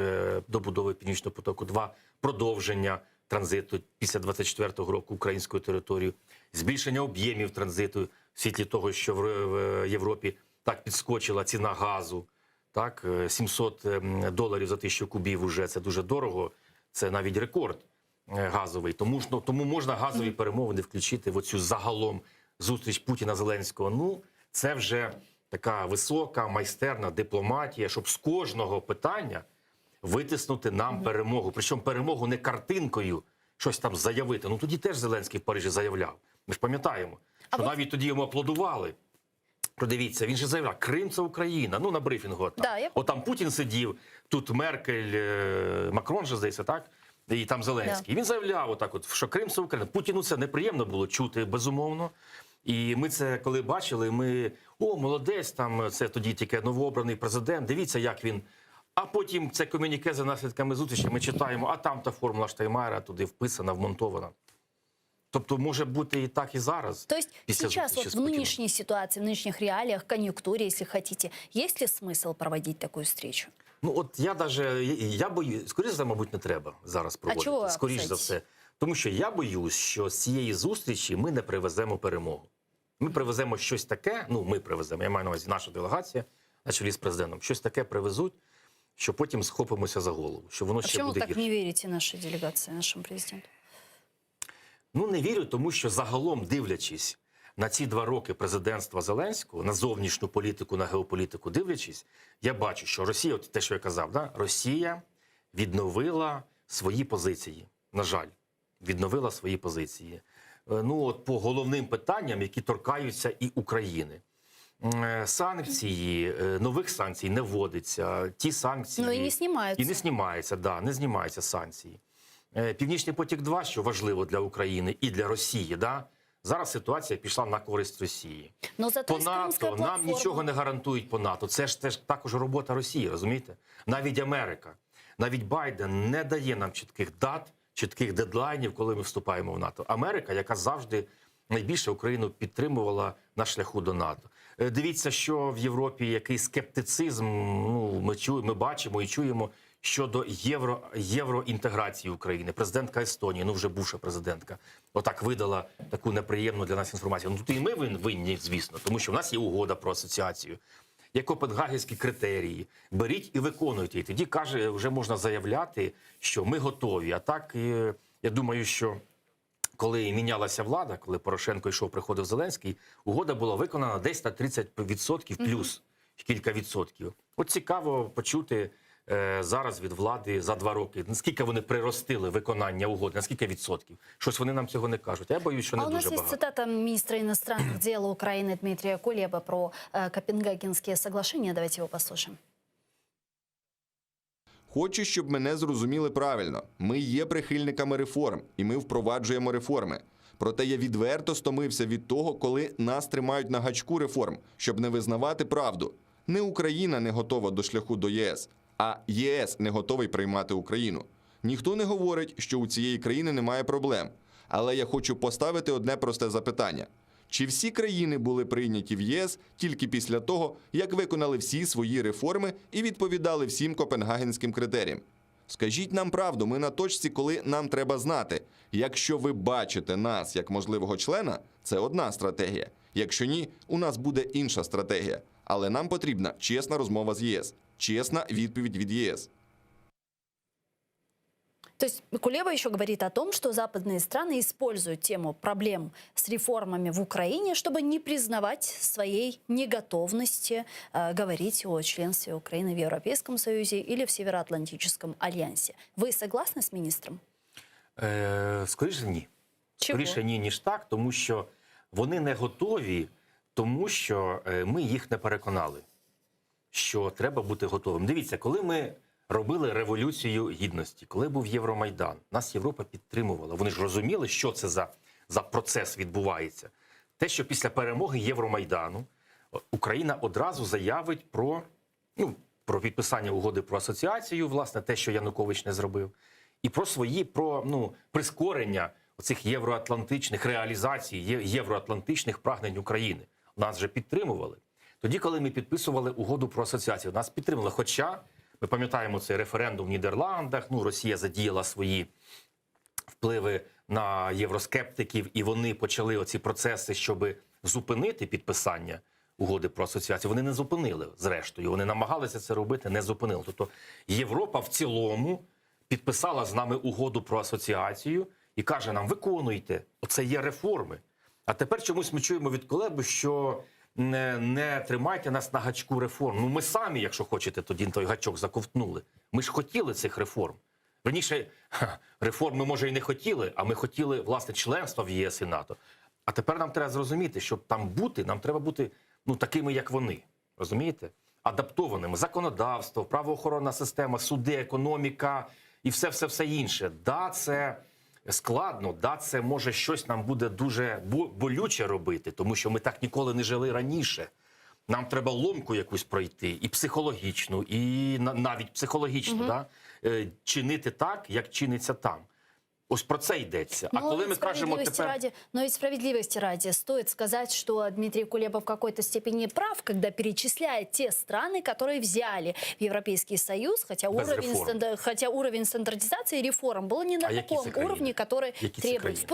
добудови Північного потоку-2, продовження транзиту після 24-го року українською територією, збільшення об'ємів транзиту в світлі того, що в Європі так підскочила ціна газу. Так, $700 за 1000 кубів уже це дуже дорого, це навіть рекорд газовий. Тому можна газові перемовини включити в оцю загалом зустріч Путіна-Зеленського. Ну, це вже така висока, майстерна дипломатія, щоб з кожного питання витиснути нам перемогу. Причому перемогу не картинкою, щось там заявити. Ну, тоді теж Зеленський в Парижі заявляв. Ми ж пам'ятаємо, що навіть тоді йому аплодували. Продивіться, він же заявляв, Крим – це Україна. Ну, на брифінгу. От там Путін сидів, тут Меркель, Макрон же, здається, так? І там Зеленський. Він заявляв отак, от, що Крим – це Україна. Путіну це неприємно було чути, безумовно. І ми це, коли бачили, ми, молодець, там, це тоді тільки новообраний президент, дивіться, як він. А потім це комюніке за наслідками зустрічі, ми читаємо, а там та формула Штайнмайера туди вписана, вмонтована. Тобто може бути і так, і зараз. То есть сейчас вот в нынешней ситуации, в нынешних реалиях, конъюнктуре, если хотите, есть ли смысл проводить такую встречу? Ну от я боюсь, скоріше за все, мабуть, не треба зараз проводити. чого ви скоріше за все. Тому що я боюсь, що з цієї зустрічі ми не привеземо перемогу. Ми привеземо щось таке, ми привеземо, я маю на увазі наша делегація, на чолі з президентом, щось таке привезуть, що потім схопимося за голову, що воно ще буде гірше. А почему так не вірите нашій делегації, нашому президенту? Ну, не вірю, тому що загалом, дивлячись на ці 2 роки президентства Зеленського, на зовнішню політику, на геополітику дивлячись, я бачу, що Росія, от те, що я казав, да, Росія відновила свої позиції, на жаль, відновила свої позиції. Ну, от по головним питанням, які торкаються і України. Санкції, нових санкцій не вводиться, ті санкції... Ну, і не знімаються. І не знімаються, да, не знімаються санкції. Північний потік-2, що важливо для України і для Росії, да? Зараз ситуація пішла на користь Росії. По НАТО нам нічого не гарантують по НАТО. Це ж теж також робота Росії, розумієте? Навіть Америка, навіть Байден не дає нам чітких дат, чітких дедлайнів, коли ми вступаємо в НАТО. Америка, яка завжди найбільше Україну підтримувала на шляху до НАТО. Дивіться, що в Європі який скептицизм, ми бачимо і чуємо, щодо євроінтеграції України. Президентка Естонії, вже бувша президентка, отак видала таку неприємну для нас інформацію. Тут і ми винні, звісно, тому що в нас є угода про асоціацію, є копенгагенські критерії. Беріть і виконуйте. І тоді, каже, вже можна заявляти, що ми готові. А так, я думаю, що коли мінялася влада, коли Порошенко йшов, приходив Зеленський, угода була виконана десь на 30% плюс кілька відсотків. От цікаво почути зараз від влади за 2 роки, наскільки вони приростили виконання угоди, наскільки відсотків. Щось вони нам цього не кажуть. Я боюсь, що не дуже багато. А у нас є цитата міністра иностранных дел України Дмитрия Кулеба про Копенгагенські соглашення. Давайте його послухаємо. Хочу, щоб мене зрозуміли правильно. Ми є прихильниками реформ, і ми впроваджуємо реформи. Проте я відверто стомився від того, коли нас тримають на гачку реформ, щоб не визнавати правду. Не Україна не готова до шляху до ЄС, а ЄС не готовий приймати Україну. Ніхто не говорить, що у цієї країни немає проблем. Але я хочу поставити одне просте запитання. Чи всі країни були прийняті в ЄС тільки після того, як виконали всі свої реформи і відповідали всім копенгагенським критеріям? Скажіть нам правду, ми на точці, коли нам треба знати. Якщо ви бачите нас як можливого члена, це одна стратегія. Якщо ні, у нас буде інша стратегія. Але нам потрібна чесна розмова з ЄС, чесна відповідь від ЄС. То есть Кулеба еще говорит о том, что западные страны используют тему проблем с реформами в Украине, чтобы не признавать своей неготовности говорить о членстве Украины в Европейском Союзе или в Североатлантическом альянсе. Вы согласны с министром? Скоріше ні. Чого? Скоріше ні, ніж так, тому що вони не готові, тому що ми їх не переконали, що треба бути готовим. Дивіться, коли ми робили Революцію Гідності, коли був Євромайдан, нас Європа підтримувала. Вони ж розуміли, що це за процес відбувається. Те, що після перемоги Євромайдану Україна одразу заявить про підписання угоди про асоціацію, власне, те, що Янукович не зробив, і про прискорення оцих євроатлантичних реалізацій, євроатлантичних прагнень України. Нас вже підтримували. Тоді, коли ми підписували угоду про асоціацію, нас підтримували. Хоча ми пам'ятаємо цей референдум в Нідерландах, Росія задіяла свої впливи на євроскептиків, і вони почали оці процеси, щоб зупинити підписання угоди про асоціацію. Вони не зупинили, зрештою. Вони намагалися це робити, не зупинили. Тобто Європа в цілому підписала з нами угоду про асоціацію і каже нам: виконуйте, оце є реформи. А тепер чомусь ми чуємо від Кулеби, що не тримайте нас на гачку реформ. Ми самі, якщо хочете, тоді той гачок заковтнули. Ми ж хотіли цих реформ. Верніше, реформ ми, може, і не хотіли, а ми хотіли, власне, членства в ЄС і НАТО. А тепер нам треба зрозуміти, щоб там бути, нам треба бути такими, як вони. Розумієте? Адаптованими. Законодавство, правоохоронна система, суди, економіка і все інше. Да, це складно, да, це може щось нам буде дуже болюче робити, тому що ми так ніколи не жили раніше. Нам треба ломку якусь пройти, і психологічну, і навіть психологічну, да, чинити так, як чиниться там. Ось про це йдеться. А коли ми кажемо тепер... Но ведь справедливости ради стоит сказать, что Дмитрий Кулеба в какой-то степени прав, когда перечисляет те страны, которые взяли в Европейский Союз, хотя уровень стандартизации и реформ был не на таком уровне, который требует.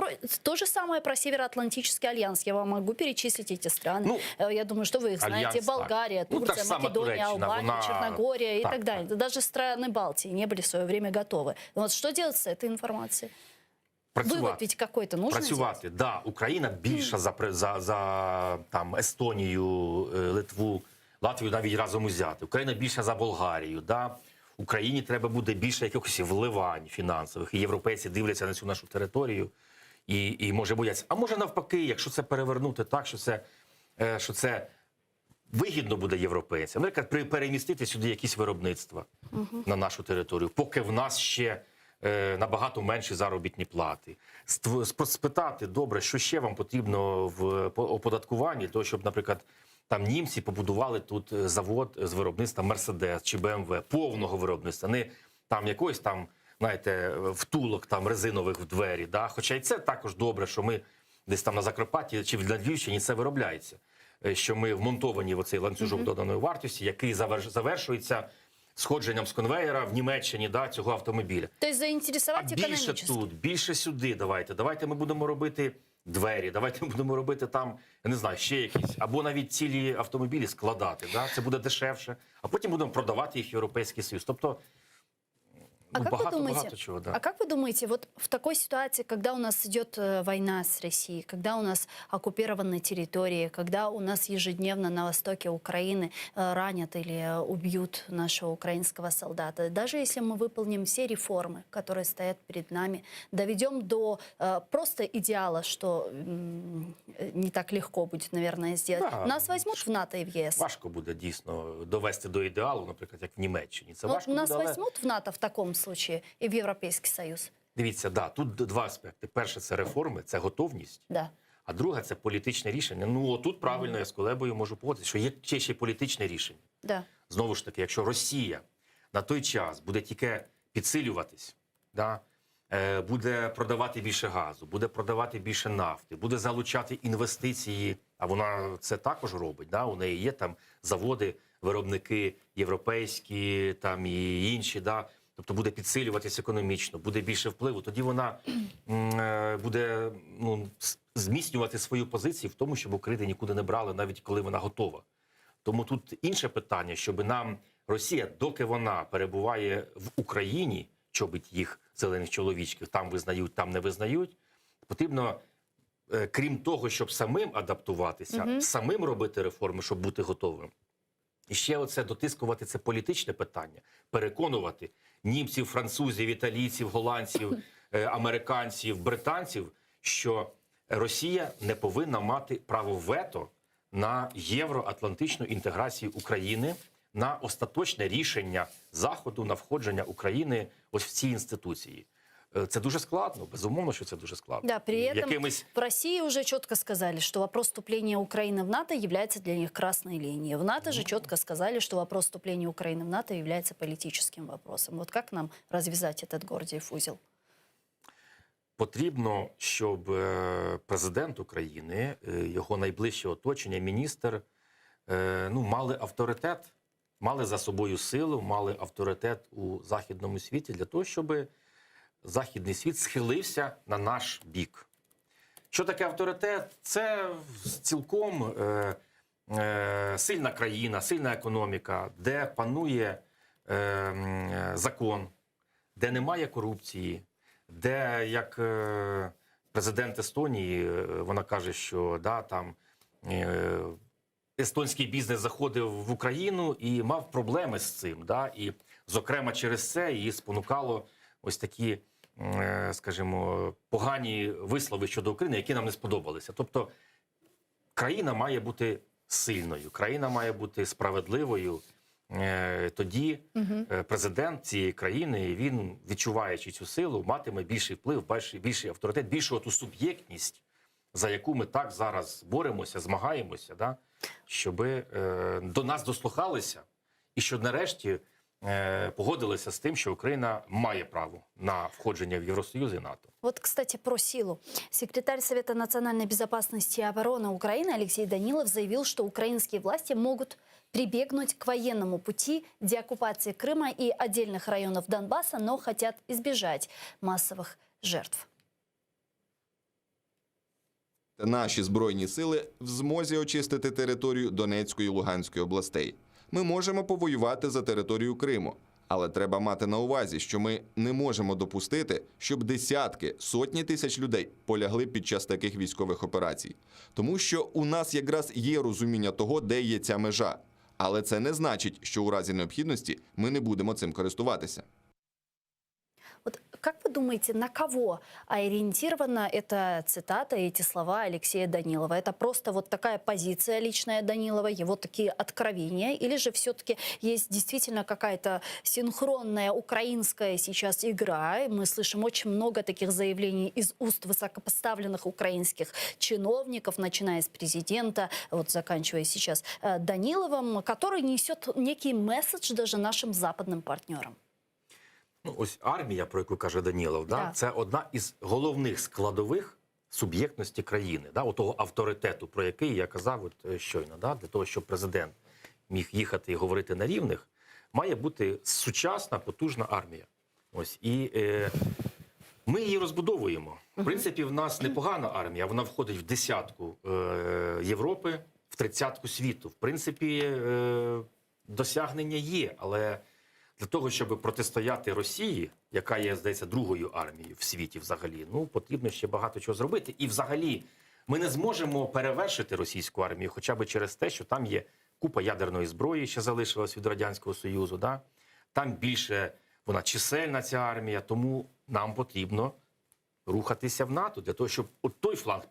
То же самое про Североатлантический альянс. Я вам могу перечислить эти страны. Я думаю, что вы их знаете. Болгария, Турция, Македония, Албания, Черногория и так далее. Даже страны Балтии не были в свое время готовы. Вот что делать с этой информацией? Вивод ведь какой-то нужно працювати. Да, Україна більша за там, Естонію, Литву, Латвію навіть разом узяти. Україна більша за Болгарію. Да? Україні треба буде більше якихось вливань фінансових. І європейці дивляться на цю нашу територію і може бояться. А може навпаки, якщо це перевернути так, що це вигідно буде європейцям. Наприклад, перемістити сюди якісь виробництва на нашу територію, поки в нас ще набагато менші заробітні плати. Спитати, добре, що ще вам потрібно в оподаткуванні, того, щоб, наприклад, там німці побудували тут завод з виробництва Мерседес чи БМВ, повного виробництва, не там якоїсь там, знаєте, втулок там резинових в двері. Да? Хоча і це також добре, що ми десь там на Закарпатті чи на Львівщині це виробляється. Що ми вмонтовані в оцей ланцюжок доданої вартості, який завершується сходженням з конвейера в Німеччині, да, цього автомобіля. Тобто заінтересувати економічно. Більше тут, більше сюди давайте. Давайте ми будемо робити двері, давайте ми будемо робити там, я не знаю, ще якісь, або навіть цілі автомобілі складати. Да? Це буде дешевше, а потім будемо продавати їх в Європейський Союз. Тобто, багато чего, да. А как вы думаете, вот в такой ситуации, когда у нас идет война с Россией, когда у нас оккупированы территории, когда у нас ежедневно на востоке Украины ранят или убьют нашего украинского солдата, даже если мы выполним все реформы, которые стоят перед нами, доведем до просто идеала, что не так легко будет, наверное, сделать, да, нас возьмут в НАТО и в ЕС? Важко буде дійсно довести до ідеалу, наприклад, як в Німеччині. Це важко нас буде, возьмут в НАТО в таком случае и в Европейский Союз? Дивіться, да, тут два аспекти. Перше – це реформи, це готовність. Да. А друге – це політичне рішення. Ну, отут правильно я з Кулебою можу погодитися, що є ще політичне рішення. Да. Знову ж таки, якщо Росія на той час буде тільки підсилюватись, да, буде продавати більше газу, буде продавати більше нафти, буде залучати інвестиції, а вона це також робить, да, у неї є там заводи, виробники європейські там і інші, да, тобто буде підсилюватись економічно, буде більше впливу, тоді вона буде зміцнювати свою позицію в тому, щоб Україна нікуди не брала, навіть коли вона готова. Тому тут інше питання, щоб нам Росія, доки вона перебуває в Україні, чобить їх зелених чоловічків, там визнають, там не визнають, потрібно, крім того, щоб самим адаптуватися, самим робити реформи, щоб бути готовим. І ще оце дотискувати це політичне питання, переконувати німців, французів, італійців, голландців, американців, британців, що Росія не повинна мати право вето на євроатлантичну інтеграцію України, на остаточне рішення Заходу на входження України ось в ці інституції. Це дуже складно, безумовно, що це дуже складно. Да, при этом в России уже четко сказали, что вопрос вступления Украины в НАТО является для них красной линией. В НАТО же четко сказали, что вопрос вступления Украины в НАТО является политическим вопросом. Вот как нам развязать этот Гордіїв узел? Потрібно, щоб президент України, його найближче оточення, міністр, мали авторитет, мали за собою силу, мали авторитет у західному світі для того, щоб західний світ схилився на наш бік. Що таке авторитет? Це цілком сильна країна, сильна економіка, де панує закон, де немає корупції, де, як президент Естонії, вона каже, що да, там естонський бізнес заходив в Україну і мав проблеми з цим. Да, і, зокрема, через це її спонукало ось такі, скажімо, погані вислови щодо України, які нам не сподобалися. Тобто країна має бути сильною, країна має бути справедливою. Тоді президент цієї країни, він, відчуваючи цю силу, матиме більший вплив, більший авторитет, більшу ту суб'єктність, за яку ми так зараз боремося, змагаємося, да? Щоб до нас дослухалися і щоб нарешті погодилися с тем, что Украина має право на входжение в Евросоюз и НАТО. Вот, кстати, про силу. Секретарь Совета национальной безопасности и обороны Украины Алексей Данилов заявил, что украинские власти могут прибегнуть к военному пути деоккупации Крыма и отдельных районов Донбасса, но хотят избежать массовых жертв. Наші Збройні сили в змозі очистити територію Донецької і Луганської областей. Ми можемо повоювати за територію Криму, але треба мати на увазі, що ми не можемо допустити, щоб десятки, сотні тисяч людей полягли під час таких військових операцій. Тому що у нас якраз є розуміння того, де є ця межа. Але це не значить, що у разі необхідності ми не будемо цим користуватися. Вот как вы думаете, на кого ориентирована эта цитата, эти слова Алексея Данилова? Это просто вот такая позиция личная Данилова, его такие откровения? Или же все-таки есть действительно какая-то синхронная украинская сейчас игра? И мы слышим очень много таких заявлений из уст высокопоставленных украинских чиновников, начиная с президента, вот заканчивая сейчас Даниловым, который несет некий месседж даже нашим западным партнерам. Ну, ось армія, про яку каже Данілов, да, це одна із головних складових суб'єктності країни, да, отого авторитету, про який я казав от щойно. Да, для того, щоб президент міг їхати і говорити на рівних, має бути сучасна, потужна армія. Ось, і ми її розбудовуємо. В принципі, в нас непогана армія, вона входить в десятку Європи, в 30-ку світу. В принципі, досягнення є, але для того, щоб протистояти Росії, яка є, здається, другою армією в світі взагалі, ну, потрібно ще багато чого зробити. І взагалі ми не зможемо перевершити російську армію, хоча б через те, що там є купа ядерної зброї, ще залишилась від Радянського Союзу. Да? Там більше вона чисельна, ця армія, тому нам потрібно рухатися в НАТО, для того, щоб от той фланг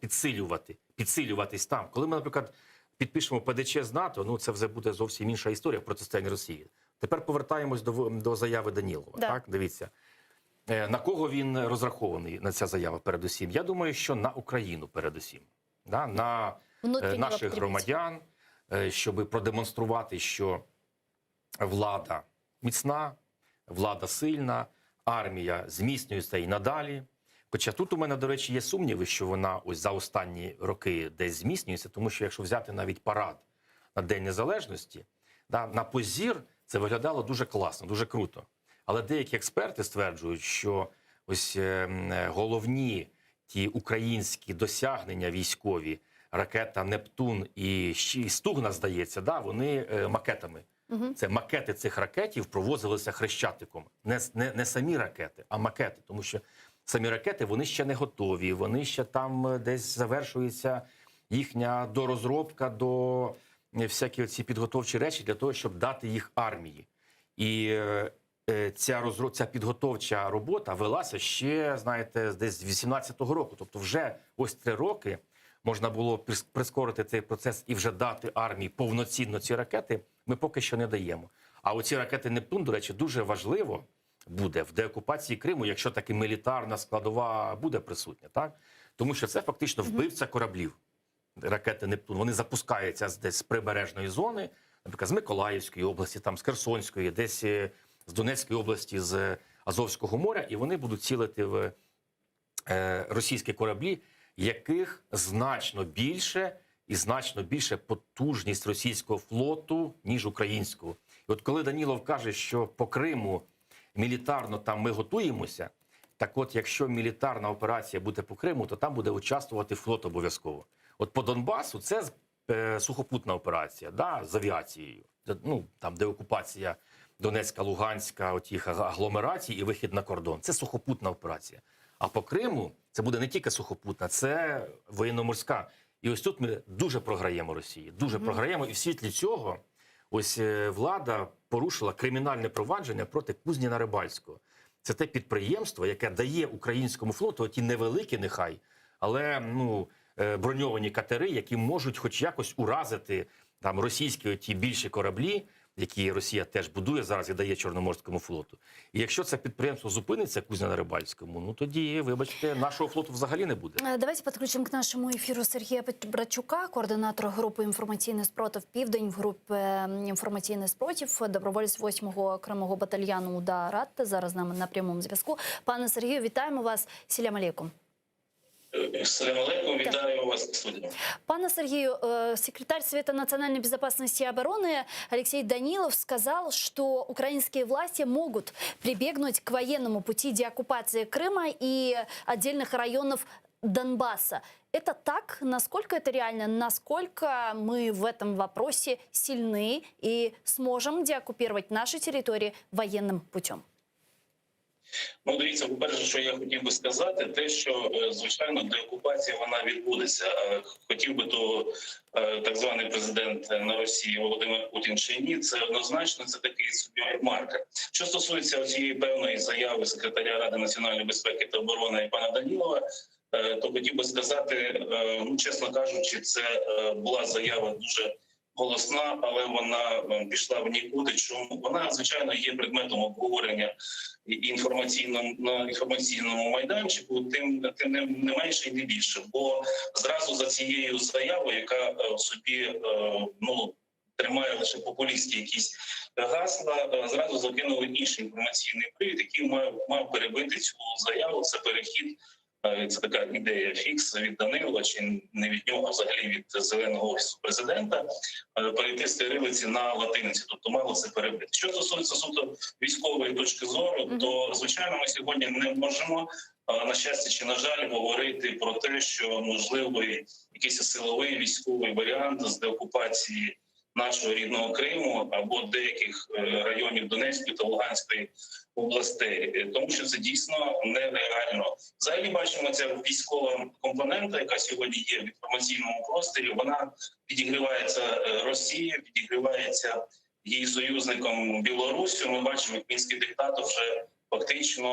підсилюватись там. Коли ми, наприклад, підпишемо ПДЧ з НАТО, ну, це вже буде зовсім інша історія в протистоянні Росії. Тепер повертаємось до заяви Данілова. Да. Так, дивіться. На кого він розрахований, на ця заява передусім? Я думаю, що на Україну передусім. Да? На наших громадян, щоб продемонструвати, що влада міцна, влада сильна, армія зміцнюється і надалі. Хоча тут у мене, до речі, є сумніви, що вона ось за останні роки десь зміцнюється, тому що якщо взяти навіть парад на День Незалежності, да, на позір це виглядало дуже класно, дуже круто. Але деякі експерти стверджують, що ось головні ті українські досягнення військові, ракета «Нептун» і «Стугна», здається, да, вони макетами. Це макети цих ракетів провозилися Хрещатиком. Не самі ракети, а макети. Тому що самі ракети, вони ще не готові, вони ще там десь завершується їхня дорозробка до всякі оці підготовчі речі для того, щоб дати їх армії. І ця підготовча робота велася ще, знаєте, десь з 18-го року. Тобто вже ось 3 роки можна було прискорити цей процес і вже дати армії повноцінно ці ракети, ми поки що не даємо. А оці ракети «Нептун», до речі, дуже важливо буде в деокупації Криму, якщо таки мілітарна складова буде присутня, так? Тому що це фактично вбивця кораблів. Ракети «Нептун», вони запускаються десь з прибережної зони, наприклад, з Миколаївської області, там, з Херсонської, десь з Донецької області, з Азовського моря, і вони будуть цілити в російські кораблі, яких значно більше і значно більше потужність російського флоту, ніж українського. І от коли Данілов каже, що по Криму мілітарно там ми готуємося, так от якщо мілітарна операція буде по Криму, то там буде участвувати флот обов'язково. От по Донбасу це сухопутна операція, да, з авіацією. Ну, там деокупація Донецька, Луганська, отіх агломерацій і вихід на кордон. Це сухопутна операція. А по Криму це буде не тільки сухопутна, це воєнно-морська. І ось тут ми дуже програємо Росії. Дуже програємо. І в світлі цього ось влада порушила кримінальне провадження проти Кузніна Рибальського. Це те підприємство, яке дає українському флоту, ті невеликі нехай, але броньовані катери, які можуть хоч якось уразити там російські ті більші кораблі, які Росія теж будує зараз і дає Чорноморському флоту. І якщо це підприємство зупиниться, Кузніна Рибальському, ну тоді, вибачте, нашого флоту взагалі не буде. Давайте подключим к нашему эфиру Сергія Братчука, координатора групи «Інформаційний спротив Південь», в групі «Інформаційний спротив», доброволець 8-го окремого батальйону «Удар». Зараз з нами на прямому зв'язку. Пане Сергію, вітаємо вас. Селям алейкум. Салям алейкум, вітаю вас, студія. Пане Сергею, секретарь Совета национальной безопасности и обороны Алексей Данилов сказал, что украинские власти могут прибегнуть к военному пути деоккупации Крыма и отдельных районов Донбасса. Это так? Насколько это реально? Насколько мы в этом вопросе сильны и сможем деоккупировать наши территории военным путем? Ну, дивіться, по-перше, що я хотів би сказати, те, що, звичайно, деокупація, вона відбудеться. Хотів би то так званий президент на Росії Володимир Путін чи ні, це однозначно, це такий собі маркер. Що стосується цієї певної заяви секретаря Ради національної безпеки та оборони пана Данілова, то хотів би сказати, ну, чесно кажучи, це була заява дуже голосна, але вона пішла в нікуди. Чому? Вона, звичайно, є предметом обговорення на інформаційному майданчику, тим не менше і не більше. Бо зразу за цією заявою, яка в собі тримає лише популістські якісь гасла, зразу закинули інший інформаційний привід, який мав перебити цю заяву. Це перехід. Це така ідея фікс від Данилова, чи не від нього, а взагалі від Зеленого офісу президента, перейти з кирилиці на латиниці, тобто мало це перебити. Що стосується суто військової точки зору, то, звичайно, ми сьогодні не можемо, на щастя чи на жаль, говорити про те, що можливий якийсь силовий військовий варіант з деокупації нашого рідного Криму або деяких районів Донецької та Луганської областей, тому що це дійсно нереально. Взагалі бачимо, ця військова компонента, яка сьогодні є в інформаційному просторі, вона підігрівається Росією, підігрівається її союзником Білоруссю. Ми бачимо, як мінський диктатор вже фактично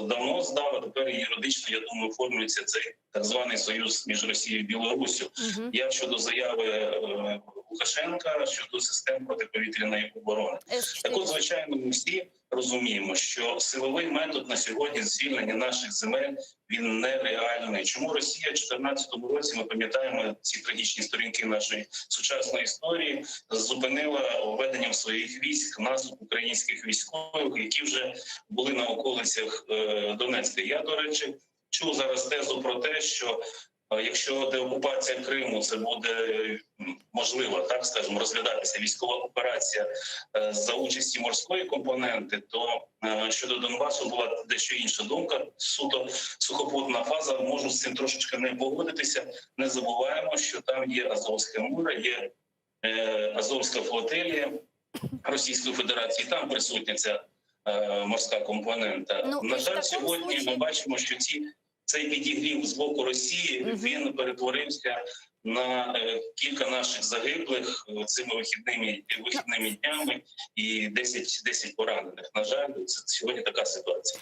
давно здав, а тепер юридично, я думаю, оформлюється цей так званий союз між Росією і Білоруссю. Я щодо заяви Лукашенка щодо систем протиповітряної оборони. Так от, звичайно, ми всі розуміємо, що силовий метод на сьогодні звільнення наших земель, він нереальний. Чому Росія в 2014 році, ми пам'ятаємо ці трагічні сторінки нашої сучасної історії, зупинила введенням своїх військ наступ українських військових, які вже були на околицях Донецька. Я, до речі, чув зараз тезу про те, що якщо деокупація Криму, це буде можливо, так скажемо, розглядатися військова операція за участі морської компоненти, то щодо Донбасу була дещо інша думка. Суто сухопутна фаза, можу з цим трошечки не погодитися. Не забуваємо, що там є Азовське море, є Азовська флотилія Російської Федерації, там присутня ця морська компонента. На жаль, сьогодні ми бачимо, що цей підігрів з боку Росії, він перетворився на кілька наших загиблих цими вихідними днями і 10 поранених. На жаль, це сьогодні така ситуація.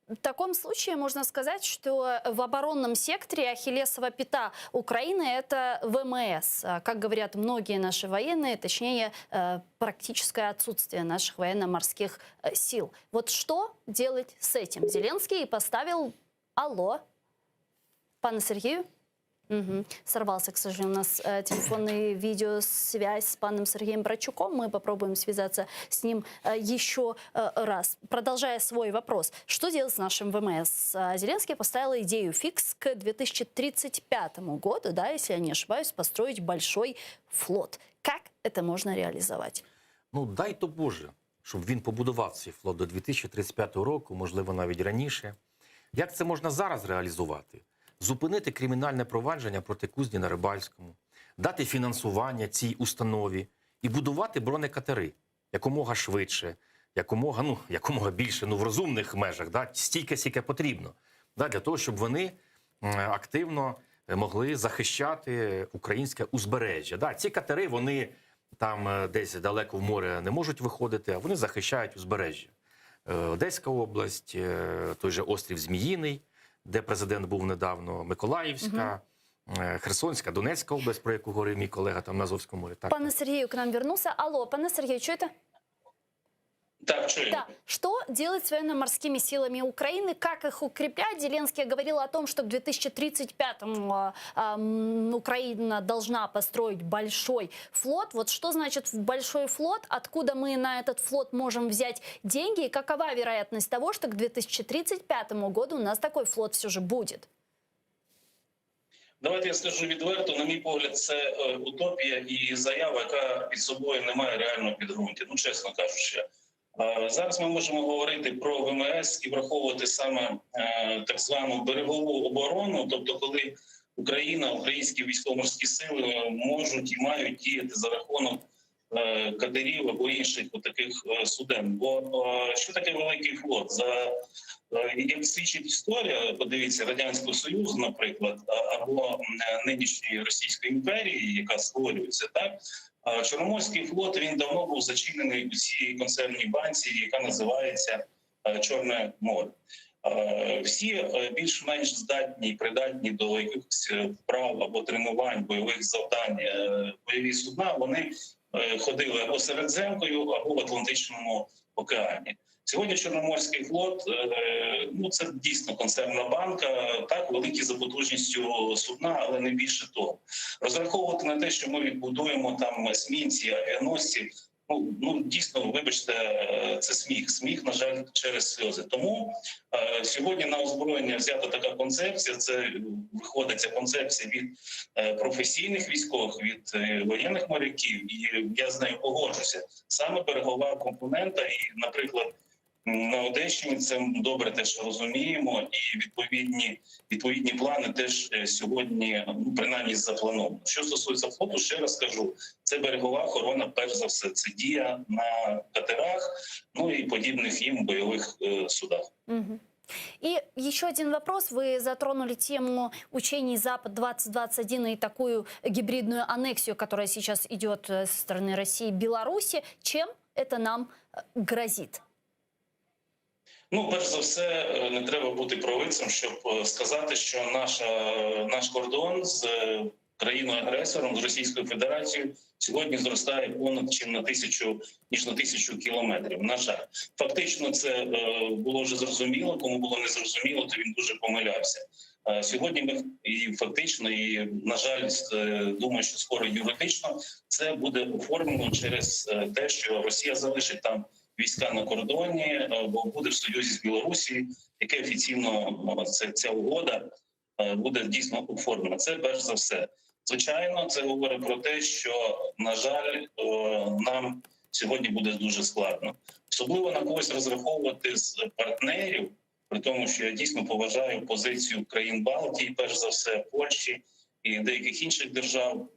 В таком случае можно сказать, что в оборонном секторе ахиллесова пята Украины – это ВМС. Как говорят многие наши военные, точнее, практическое отсутствие наших военно-морских сил. Вот что делать с этим? Зеленский поставил «Алло». Пане Сергею? Угу. Сорвался, к сожалению, у нас телефонная видеосвязь с паном Сергеем Брачуком. Мы попробуем связаться с ним еще раз. Продолжая свой вопрос, что делать с нашим ВМС? Зеленский поставил идею фикс к 2035 году, да, если я не ошибаюсь, построить большой флот. Как это можно реализовать? Ну, дай то Боже, щоб він побудував цей флот до 2035 року, можливо, навіть раніше. Як це можна зараз реалізувати? Зупинити кримінальне провадження проти кузні на Рибальському, дати фінансування цій установі і будувати бронекатери якомога швидше, якомога більше, в розумних межах, да, стільки, скільки потрібно, да, для того, щоб вони активно могли захищати українське узбережжя. Да, ці катери, вони там десь далеко в море не можуть виходити, а вони захищають узбережжя. Одеська область, той же острів Зміїний, де президент був недавно, Миколаївська, Херсонська, Донецька область, про яку говорив мій колега там на Азовському морі. Так. Пане Сергею к нам вернулся. Алло, пане Сергею, чуєте? Так, чую. Да. Что делать с военно-морскими силами Украины? Как их укреплять? Зеленский говорил о том, что к 2035-му Украина должна построить большой флот. Вот что значит большой флот? Откуда мы на этот флот можем взять деньги? И какова вероятность того, что к 2035 году у нас такой флот все же будет? Давайте я скажу відверто, на мій погляд, це утопія і заява, яка під собою не має реального підґрунтя. Ну, чесно кажучи. Зараз ми можемо говорити про ВМС і враховувати саме так звану берегову оборону, тобто коли Україна, українські військово-морські сили можуть і мають діяти за рахунок катерів або інших таких суден. Бо що таке великий флот? Як свідчить історія, подивіться, Радянського Союзу, наприклад, або нинішньої Російської імперії, яка створюється, так? Чорноморський флот, він давно був зачинений у цій консервній банці, яка називається Чорне море. Всі більш-менш здатні і придатні до якихось вправ або тренувань, бойових завдань, бойові судна, вони ходили або Середземкою, або в Атлантичному океані. Сьогодні Чорноморський флот, це дійсно консервна банка, так, великі за потужністю судна, але не більше того. Розраховувати на те, що ми відбудуємо там есмінці, авіаносці, дійсно, вибачте, це сміх, на жаль, через сльози. Тому сьогодні на озброєння взята така концепція, це виходить ця концепція від професійних військових, від воєнних моряків, і я з нею погоджуся. Саме берегова компонента і, наприклад, на Одещині це добре теж розуміємо, і відповідні плани теж сьогодні, принаймні, заплановано. Що стосується флоту, ще раз кажу, це берегова охорона, перш за все, це дія на катерах, і подібних їм бойових судах. Угу. И еще один вопрос. Вы затронули тему учений «Запад-2021» и такую гибридную аннексию, которая сейчас идет со стороны России и Беларуси. Чем это нам грозит? Перш за все, не треба бути провидцем, щоб сказати, що наш кордон з країною-агресором, з Російською Федерацією, сьогодні зростає понад ніж на 1000 кілометрів. На жаль, фактично це було вже зрозуміло. Кому було не зрозуміло, то він дуже помилявся. Сьогодні ми і фактично, і на жаль, думаю, що скоро юридично це буде оформлено через те, що Росія залишить там війська на кордоні, бо буде в союзі з Білорусі, яке офіційно ця угода буде дійсно оформлена. Це перш за все. Звичайно, це говорить про те, що, на жаль, нам сьогодні буде дуже складно. Особливо на когось розраховувати з партнерів, при тому, що я дійсно поважаю позицію країн Балтії, перш за все, Польщі і деяких інших держав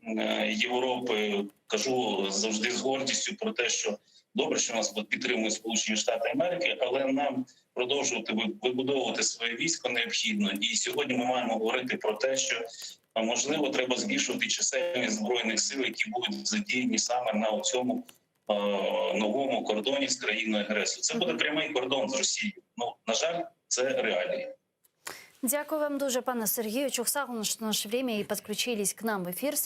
Європи. Кажу завжди з гордістю про те, що добре, що нас підтримують Сполучені Штати Америки, але нам продовжувати вибудовувати своє військо необхідно. І сьогодні ми маємо говорити про те, що можливо треба збільшувати чисельність збройних сил, які будуть задіяні саме на цьому новому кордоні з країною-агресором. Це буде прямий кордон з Росією. Ну, на жаль, це реалії. Дякую вам дуже, пане Сергію. Чухсагу, що наше время і підключились к нам в ефір.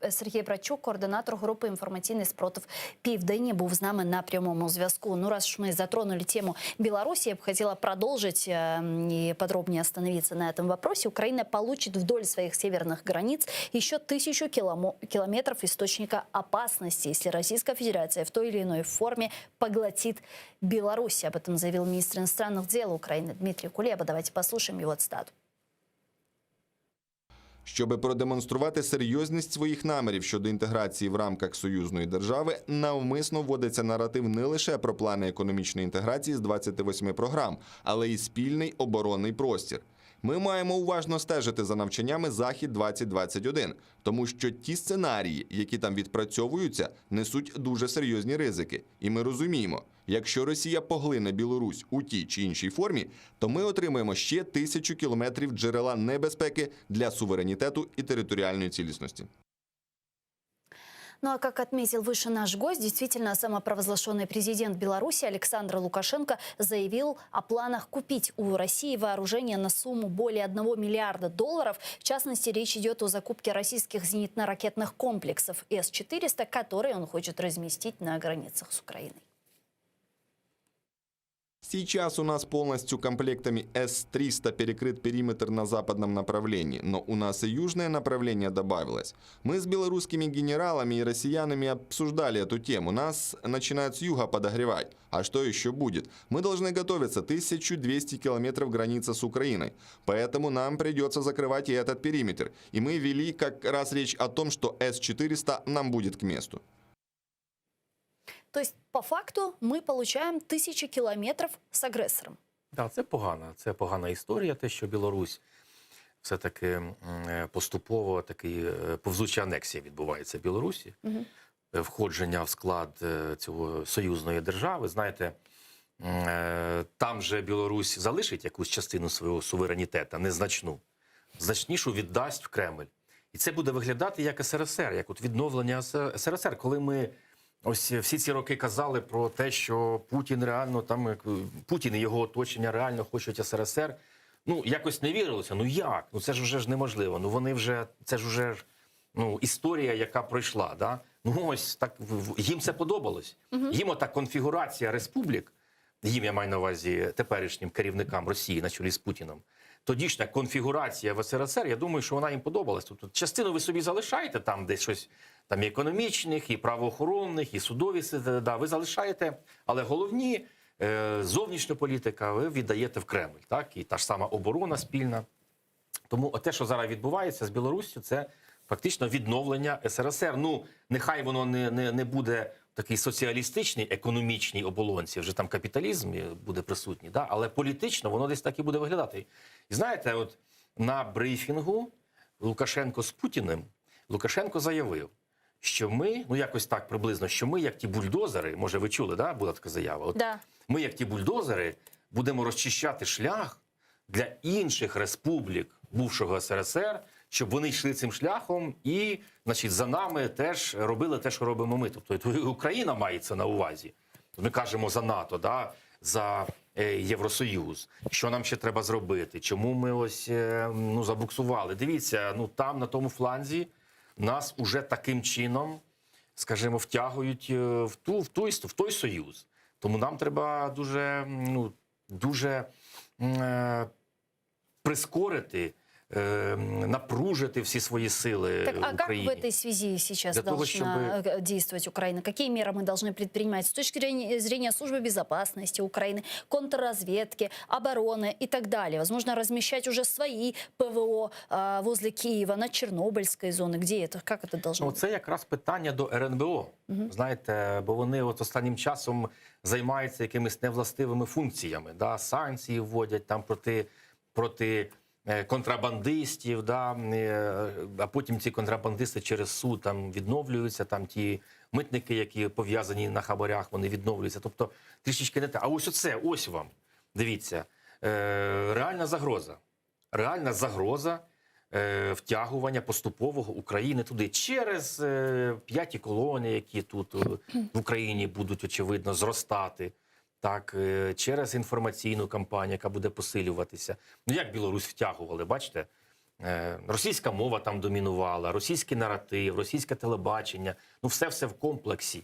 Сергій Брачук, координатор групи «Інформаційний спротив Південні», був з нами на прямому зв'язку. Ну, раз мы затронули тему Беларуси, я бы хотела продолжить и подробнее остановиться на этом вопросе. Украина получит вдоль своих северных границ еще 1000 километров источника опасности, если Российская Федерация в той или иной форме поглотит Беларусь. Об этом заявил министр иностранных дел Украины Дмитрий Кулеба. Давайте послушаем его цитату. Щоби продемонструвати серйозність своїх намірів щодо інтеграції в рамках союзної держави, навмисно вводиться наратив не лише про плани економічної інтеграції з 28 програм, але й спільний оборонний простір. Ми маємо уважно стежити за навчаннями «Захід-2021», тому що ті сценарії, які там відпрацьовуються, несуть дуже серйозні ризики. І ми розуміємо, якщо Росія поглине Білорусь у тій чи іншій формі, то ми отримаємо ще 1000 кілометрів джерела небезпеки для суверенітету і територіальної цілісності. Ну а как отметил выше наш гость, действительно самопровозглашенный президент Беларуси Александр Лукашенко заявил о планах купить у России вооружение на сумму более $1 миллиарда. В частности, речь идет о закупке российских зенитно-ракетных комплексов С-400, которые он хочет разместить на границах с Украиной. Сейчас у нас полностью комплектами С-300 перекрыт периметр на западном направлении, но у нас и южное направление добавилось. Мы с белорусскими генералами и россиянами обсуждали эту тему. Нас начинают с юга подогревать. А что еще будет? Мы должны готовиться. 1200 километров граница с Украиной. Поэтому нам придется закрывать и этот периметр. И мы вели как раз речь о том, что С-400 нам будет к месту. То есть, по факту, мы получаем 1000 километров с агрессором. Так, це погана історія, те, що Білорусь все-таки поступово такий повзуча анексія відбувається Білорусі. Входження в склад цього союзної держави. Знаєте, там же Білорусь залишить якусь частину свого суверенітету, незначну. Значнішу віддасть в Кремль. І це буде виглядати як СРСР, як от відновлення СРСР, коли ми ось всі ці роки казали про те, що Путін реально там, Путін і його оточення реально хочуть СРСР. Ну, якось не вірилося. Ну як? Ну це ж вже неможливо. Ну вони вже, це ж вже історія, яка пройшла. Да? Ну ось так, їм це подобалось. Їм ота конфігурація республік, їм я маю на увазі теперішнім керівникам Росії на чолі з Путіном, тодішня конфігурація в СРСР, я думаю, що вона їм подобалась. Тобто частину ви собі залишаєте, там десь щось, там і економічних, і правоохоронних, і судові, да, ви залишаєте, але головні зовнішня політика ви віддаєте в Кремль, так? І та ж сама оборона спільна. Тому те, що зараз відбувається з Білоруссю, це фактично відновлення СРСР. Ну, нехай воно не буде такий соціалістичний, економічній оболонці, вже там капіталізм буде присутній, да? Але політично воно десь так і буде виглядати. І знаєте, от на брифінгу Лукашенко з Путіним, Лукашенко заявив, що ми, ну якось так приблизно, що ми, як ті бульдозери, може ви чули, да, була така заява? От, да. Ми, як ті бульдозери, будемо розчищати шлях для інших республік бувшого СРСР, щоб вони йшли цим шляхом і, значить, за нами теж робили те, що робимо ми. Тобто Україна має це на увазі. Ми кажемо за НАТО, да, за Євросоюз. Що нам ще треба зробити? Чому ми ось забуксували? Дивіться, ну там на тому фланзі нас уже таким чином, скажімо, втягують в той союз. Тому нам треба дуже прискорити, напружити всі свої сили так, в а Україні. как в этой связи сейчас Для того, должна действовать Украина? Какие меры мы должны предпринимать с точки зрения службы безопасности Украины, контрразведки, обороны и так далее? Возможно, размещать уже свои ПВО возле Киева, на Чернобыльской зоне. Где это? Как это должно быть? Це якраз питання до РНБО. Знаєте, бо вони от останнім часом займаються якимись невластивими функціями. Да? Санкції вводять там проти контрабандистів, да? А потім ці контрабандисти через суд там відновлюються, там ті митники, які пов'язані на хабарях, вони відновлюються. Тобто трішечки не те. А ось оце, ось вам, дивіться, реальна загроза. Реальна загроза втягування поступового України туди через п'яті колони, які тут в Україні будуть, очевидно, зростати. Так, через інформаційну кампанію, яка буде посилюватися. Ну, як Білорусь втягували, бачите? Російська мова там домінувала, російський наратив, російське телебачення. Ну, все в комплексі.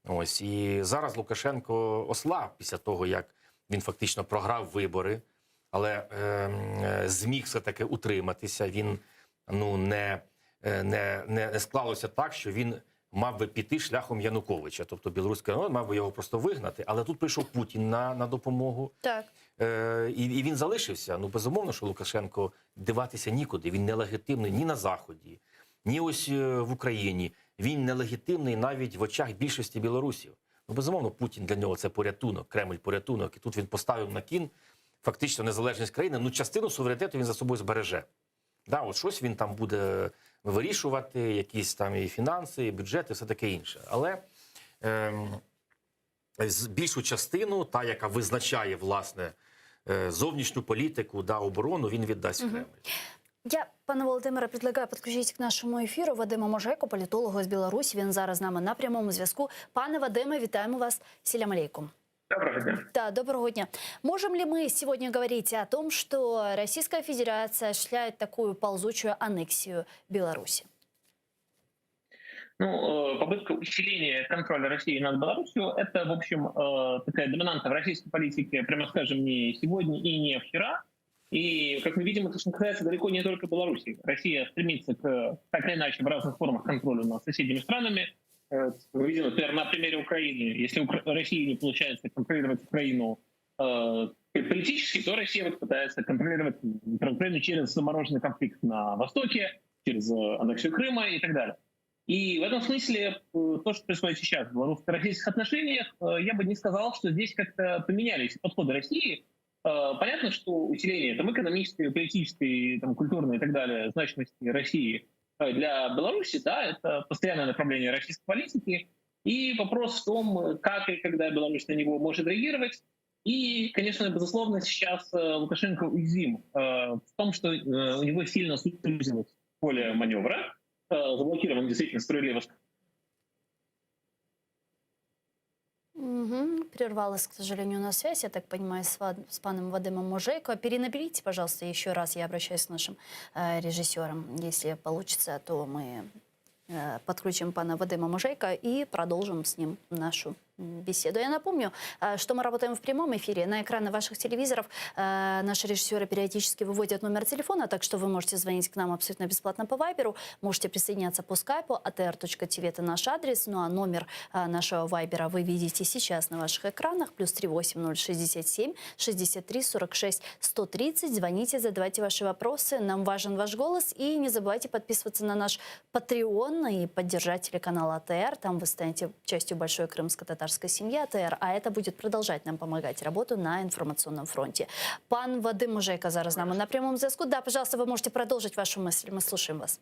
Ось. І зараз Лукашенко ослаб після того, як він фактично програв вибори, але зміг все-таки утриматися. Він, не склалося так, що він мав би піти шляхом Януковича. Тобто білоруський народ мав би його просто вигнати. Але тут прийшов Путін на допомогу. Так. І він залишився. Ну, безумовно, що Лукашенко диватися нікуди. Він нелегітимний ні на Заході, ні ось в Україні. Він нелегітимний навіть в очах більшості білорусів. Ну, безумовно, Путін для нього це порятунок, Кремль порятунок. І тут він поставив на кін фактично незалежність країни. Ну, частину суверенітету він за собою збереже. Да, от щось він там буде вирішувати, якісь там і фінанси, і бюджети, все таке інше. Але більшу частину, та, яка визначає, власне, зовнішню політику, да, оборону, він віддасть Кремль. Я, пане Володимире, предлагаю підключитися к нашому ефіру Вадима Можейко, політолога з Білорусі. Він зараз з нами на прямому зв'язку. Пане Вадиме, вітаємо вас. Селям алейкум. Доброго дня. Да, доброго дня. Можем ли мы сегодня говорить о том, что Российская Федерация осуществляет такую ползучую аннексию Беларуси? Ну, попытка усиления контроля России над Беларусью – это, в общем, такая доминанта в российской политике, прямо скажем, не сегодня и не вчера. И, как мы видим, это касается далеко не только Беларуси. Россия стремится так или иначе в разных формах контроля над соседними странами. Мы видим, например, на примере Украины. Если России не получается контролировать Украину политически, то Россия вот пытается контролировать Украину через замороженный конфликт на Востоке, через аннексию Крыма и так далее. И в этом смысле то, что происходит сейчас в белорусско-российских отношениях, я бы не сказал, что здесь как-то поменялись подходы России. Понятно, что усиление там, экономической, политической, там, культурной и так далее значимости России для Беларуси, да, это постоянное направление российской политики. И вопрос в том, как и когда Беларусь на него может реагировать. И, конечно, безусловно, сейчас Лукашенко уязвим в том, что у него сильно сузилось поле маневра. Заблокирован действительно справедливо. Прервалась, к сожалению, на связь, я так понимаю, с паном Вадимом Можейко. Перенаберите, пожалуйста, еще раз. Я обращаюсь к нашим режиссерам. Если получится, то мы подключим пана Вадима Можейко и продолжим с ним нашу беседу. Я напомню, что мы работаем в прямом эфире. На экраны ваших телевизоров наши режиссеры периодически выводят номер телефона, так что вы можете звонить к нам абсолютно бесплатно по Вайберу, можете присоединяться по скайпу, atr.tv это наш адрес, ну а номер нашего Вайбера вы видите сейчас на ваших экранах, +38 067 63 46 130. Звоните, задавайте ваши вопросы, нам важен ваш голос, и не забывайте подписываться на наш Patreon и поддержать телеканал АТР, там вы станете частью большой крымско-татарской семьи АТР, а это будет продолжать нам помогать работу на информационном фронте. Пан Вадим Можейко зараз з нами на прямому зв'язку. Да, пожалуйста, вы можете продолжить вашу мысль, мы слушаем вас.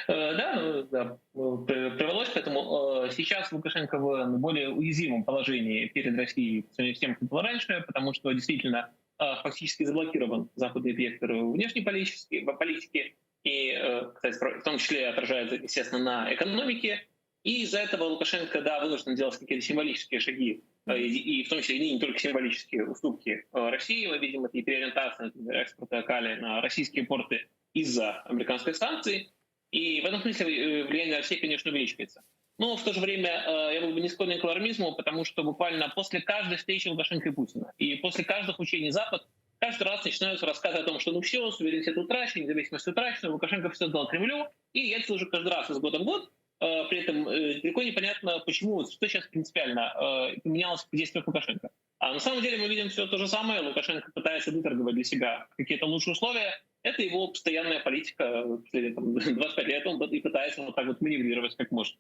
Да, привелось к этому. Сейчас Лукашенко в более уязвимом положении перед Россией по сравнению с тем, что было раньше, потому что действительно фактически заблокирован западный вектор внешней политики, и, кстати, в том числе отражается, естественно, на экономике. И из-за этого Лукашенко, да, вынужден делать какие-то символические шаги, и в том числе и не только символические уступки России. Мы видим это и переориентация экспорта калия на российские порты из-за американских санкций. И в этом смысле влияние России, конечно, увеличивается. Но в то же время я был бы не склонен к алармизму, потому что буквально после каждой встречи Лукашенко и Путина и после каждых учений Запад каждый раз начинаются рассказы о том, что ну все, суверенитет утрачен, независимость утрачена, Лукашенко все сдал Кремлю, и я это уже каждый раз из года в год. При этом далеко непонятно, почему, что сейчас принципиально поменялось в действиях Лукашенко. А на самом деле мы видим все то же самое. Лукашенко пытается выторговать для себя какие-то лучшие условия. Это его постоянная политика. 25 лет он и пытается вот так вот маневрировать как может.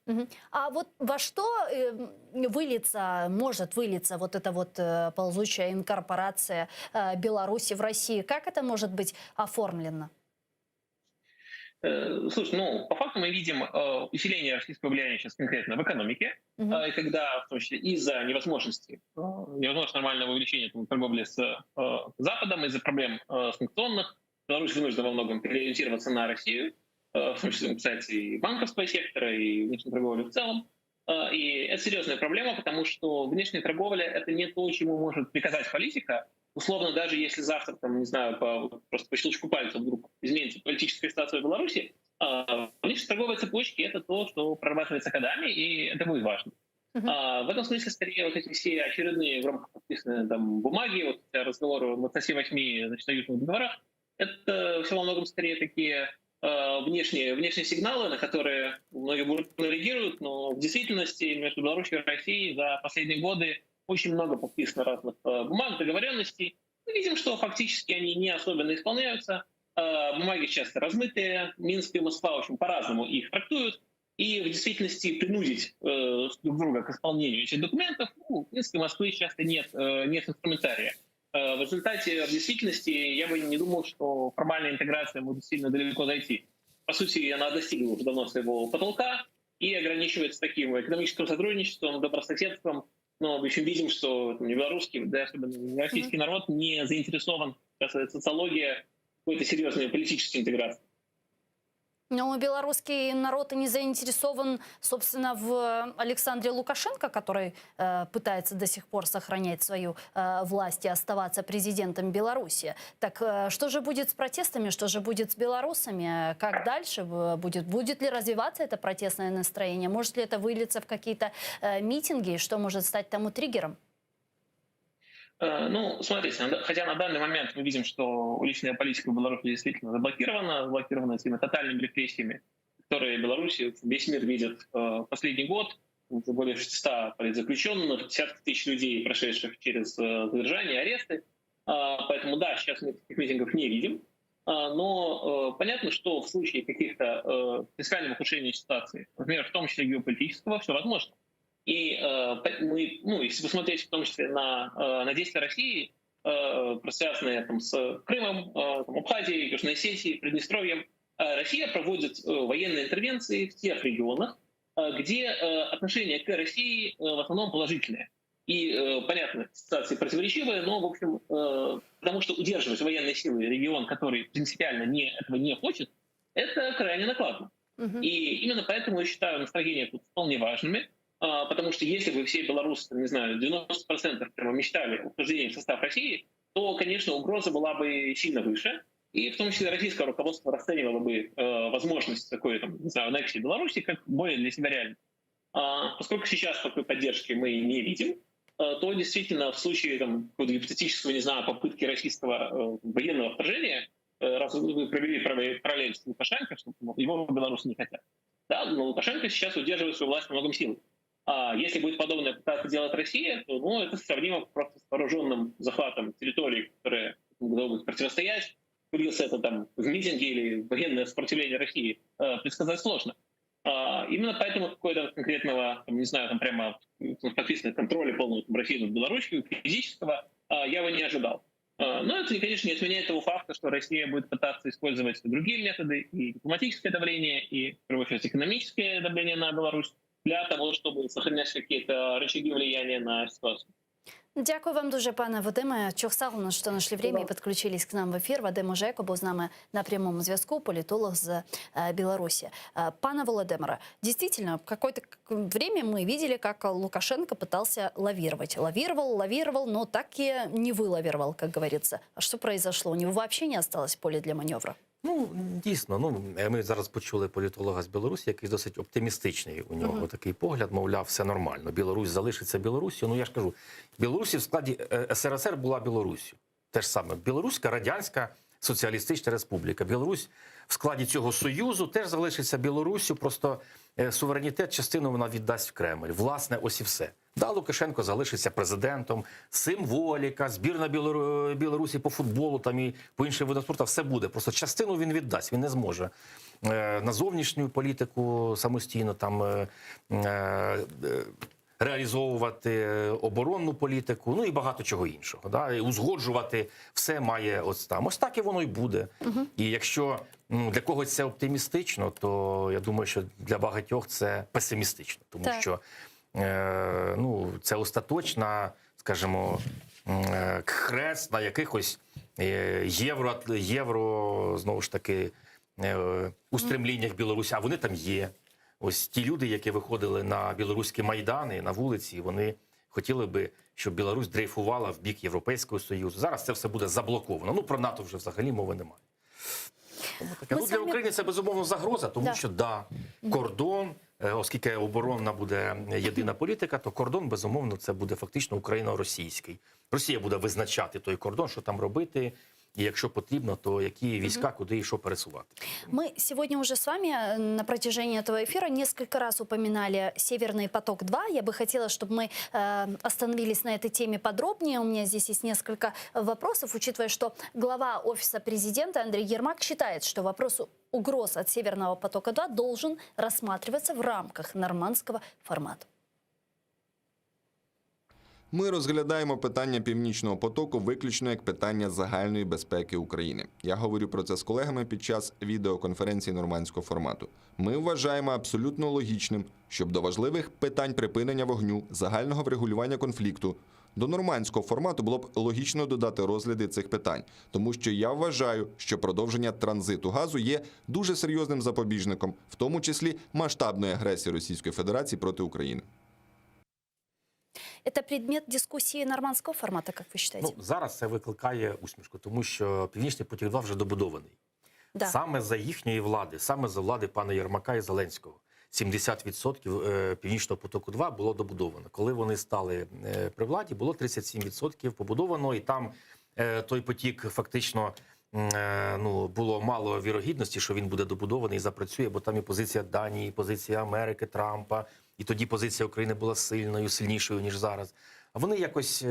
А вот во что может вылиться вот эта вот ползучая инкорпорация Беларуси в России? Как это может быть оформлено? Слушай, ну, по факту мы видим усиление российского влияния сейчас конкретно в экономике, и когда, в том числе, из-за невозможности нормального увеличения торговли с Западом, из-за проблем санкционных, Беларусь вынуждена во многом переориентироваться на Россию, в том числе, кстати, и банковского сектора, и внешней торговли в целом. И это серьезная проблема, потому что внешняя торговля — это не то, чему может приказать политика. Условно, даже если завтра, там, не знаю, просто по щелчку пальца вдруг изменится политическая ситуация в Беларуси, внешние торговые цепочки — это то, что прорабатывается годами, и это будет важно. В этом смысле, скорее, вот эти все очередные громко подписанные там бумаги, вот разговоры о 28 союзных договорах, это все во многом скорее такие внешние сигналы, на которые многие бурно реагируют, но в действительности между Беларусью и Россией за последние годы очень много подписано разных бумаг, договоренностей. Мы видим, что фактически они не особенно исполняются. Бумаги часто размытые. Минск и Москва, в общем, по-разному их трактуют. И в действительности принудить друг друга к исполнению этих документов у Минска и Москвы часто нет инструментария. В результате, в действительности, я бы не думал, что формальная интеграция может сильно далеко зайти. По сути, она достигла уже давно своего потолка и ограничивается таким экономическим сотрудничеством, добрососедством. Но в общем видим, что не белорусский, да, особенно российский народ не заинтересован, социология, какой-то серьезной политической интеграции. Но белорусский народ и не заинтересован, собственно, в Александре Лукашенко, который пытается до сих пор сохранять свою власть и оставаться президентом Беларуси. Так что же будет с протестами, что же будет с белорусами? Как дальше будет? Будет ли развиваться это протестное настроение? Может ли это вылиться в какие-то митинги? Что может стать тому триггером? Ну, смотрите, хотя на данный момент мы видим, что уличная политика в Беларуси действительно заблокирована этими тотальными репрессиями, которые Беларусь, весь мир видит последний год. Уже более 600 политзаключенных, десятки тысяч людей, прошедших через задержания, аресты. Поэтому да, сейчас мы таких митингов не видим. Но понятно, что в случае каких-то фискального ухудшения ситуации, например, в том числе геополитического, все возможно. И мы, ну, если посмотреть в том числе на действия России, связанные там, с Крымом, там, Абхазией, Южной Осетией, Приднестровьем, Россия проводит военные интервенции в тех регионах, где отношение к России в основном положительное. И, понятно, ситуации противоречивые, но, в общем, потому что удерживать военные силы регион, который принципиально этого не хочет, это крайне накладно. И именно поэтому я считаю настроения тут вполне важными. Потому что если бы все белорусы, не знаю, 90% прямо мечтали о вхождении в состав России, то, конечно, угроза была бы сильно выше. И в том числе российское руководство расценивало бы возможность такой, там, не знаю, аннексии Беларуси как более для себя реальной. Поскольку сейчас такой поддержки мы не видим, то действительно в случае там, гипотетического, не знаю, попытки российского военного вторжения, раз вы провели параллель с Лукашенко, что его белорусы не хотят, да, но Лукашенко сейчас удерживает свою власть многом силой. А если будет подобное пытаться делать Россия, то ну, это сравнимо просто с вооруженным захватом территорий, которые будут противостоять. Вылился это там в митинге или военное сопротивление России, предсказать сложно. Именно поэтому какого-то конкретного, там, не знаю, там прямо подписанного контроля полного России над Беларусью, физического, я его не ожидал. Но это, конечно, не отменяет того факта, что Россия будет пытаться использовать другие методы, и дипломатическое давление, и, в первую очередь, экономическое давление на Беларусь, для того, чтобы сохранять какие-то рычаги влияния на ситуацию. Дякую вам дуже, пане Вадиме. Чохсагу, що знайшли время і підключились к нам в ефір. Вадим Ожейко був з нами на прямому зв'язку, політолог з Беларуси. Пане Володимире, действительно, какое-то время мы видели, как Лукашенко пытался лавировать. Лавировал, но так и не вылавировал, как говорится. А что произошло? У него вообще не осталось поля для маневра? Ну, дійсно, ми зараз почули політолога з Білорусі, який досить оптимістичний. У нього такий погляд, мовляв, все нормально. Білорусь залишиться Білоруссю. Ну, я ж кажу, Білорусі в складі СРСР була Білоруссю. Те ж саме. Білоруська, Радянська Соціалістична Республіка. Білорусь в складі цього Союзу теж залишиться Білоруссю, просто суверенітет, частину вона віддасть в Кремль. Власне, ось і все. Да, Лукашенко залишиться президентом, символіка, збірна Білорусі по футболу там і по іншим видам спорту, все буде. Просто частину він віддасть, він не зможе на зовнішню політику самостійно там реалізовувати оборонну політику, ну і багато чого іншого. Да? І узгоджувати все має ось там. Ось так і воно й буде. І якщо для когось це оптимістично, то я думаю, що для багатьох це песимістично. Тому що це остаточна, скажімо, хрест на якихось євро, знову ж таки, устремліннях Білорусі, а вони там є. Ось ті люди, які виходили на білоруські майдани, на вулиці, вони хотіли би, щоб Білорусь дрейфувала в бік Європейського Союзу. Зараз це все буде заблоковано. Ну, про НАТО вже взагалі мови немає. Тому для України це, безумовно, загроза, тому що, кордон, оскільки оборонна буде єдина політика, то кордон, безумовно, це буде фактично україно-російський. Росія буде визначати той кордон, що там робити, и якщо потрібно, то які війська, куди і що пересувати. Мы сегодня уже с вами на протяжении этого эфира несколько раз упоминали «Северный поток-2». Я бы хотела, чтобы мы остановились на этой теме подробнее. У меня здесь есть несколько вопросов, учитывая, что глава Офиса президента Андрей Ермак считает, что вопрос угроз от «Северного потока-2» должен рассматриваться в рамках нормандского формата. Ми розглядаємо питання «Північного потоку» виключно як питання загальної безпеки України. Я говорю про це з колегами під час відеоконференції нормандського формату. Ми вважаємо абсолютно логічним, щоб до важливих питань припинення вогню, загального врегулювання конфлікту, до нормандського формату було б логічно додати розгляди цих питань, тому що я вважаю, що продовження транзиту газу є дуже серйозним запобіжником, в тому числі масштабної агресії Російської Федерації проти України. Это предмет дискуссии нормандского формата, как вы считаете? Ну, зараз це викликає усмішку, тому що Північний потік-2 вже добудований. Да. Саме за їхньої влади, саме за влади пана Єрмака і Зеленського. 70% Північного потоку-2 було добудовано. Коли вони стали при владі, було 37% побудовано, і там той потік фактично було мало вірогідності, що він буде добудований і запрацює, бо там і позиція Данії, і позиція Америки, Трампа, і тоді позиція України була сильною, сильнішою, ніж зараз. А вони якось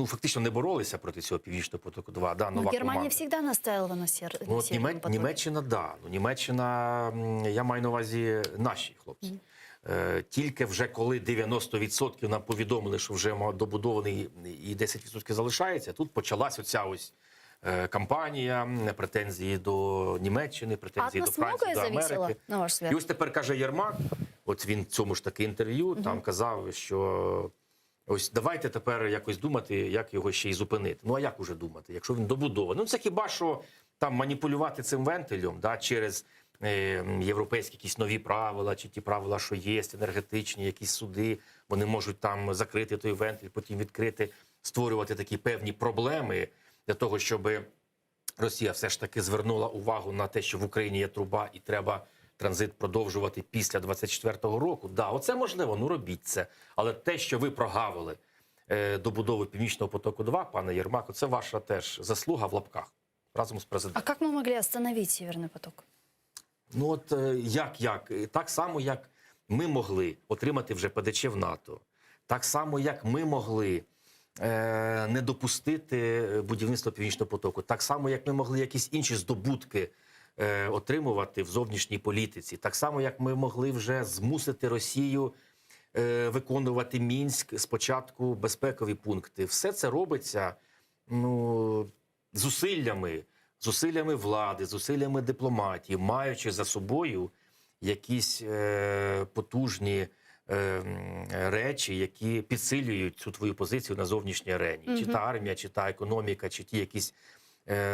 фактично не боролися проти цього Північного потоку-2. Да, нова Германия команда. всегда настаивала на Северном потоке. Німеччина, да. Німеччина, я маю на увазі наші хлопці. Тільки вже коли 90% нам повідомили, що вже добудований і 10% залишається, тут почалась оця ось кампанія, претензії до Німеччини, претензії до Франції, до Америки. На ваш взгляд? І ось тепер каже Єрмак, от він в цьому ж таки інтерв'ю там казав, що ось давайте тепер якось думати, як його ще й зупинити. Ну а як уже думати, якщо він добудований? Ну це хіба що там маніпулювати цим вентилем, да, через європейські якісь нові правила, чи ті правила, що є, енергетичні, якісь суди, вони можуть там закрити той вентиль, потім відкрити, створювати такі певні проблеми для того, щоб Росія все ж таки звернула увагу на те, що в Україні є труба і треба транзит продовжувати після 24-го року. Да, оце можливо, ну робіть це. Але те, що ви прогавили добудову Північного потоку-2, пане Єрмак, це ваша теж заслуга в лапках разом з президентом. А как мы могли остановить Северный поток? Ну от як? Так само, як ми могли отримати вже ПДЧ в НАТО. Так само, як ми могли не допустити будівництва Північного потоку. Так само, як ми могли якісь інші здобутки отримувати в зовнішній політиці. Так само, як ми могли вже змусити Росію виконувати Мінськ спочатку безпекові пункти. Все це робиться зусиллями влади, зусиллями дипломатії, маючи за собою якісь потужні речі, які підсилюють цю твою позицію на зовнішній арені. Чи та армія, чи та економіка, чи ті якісь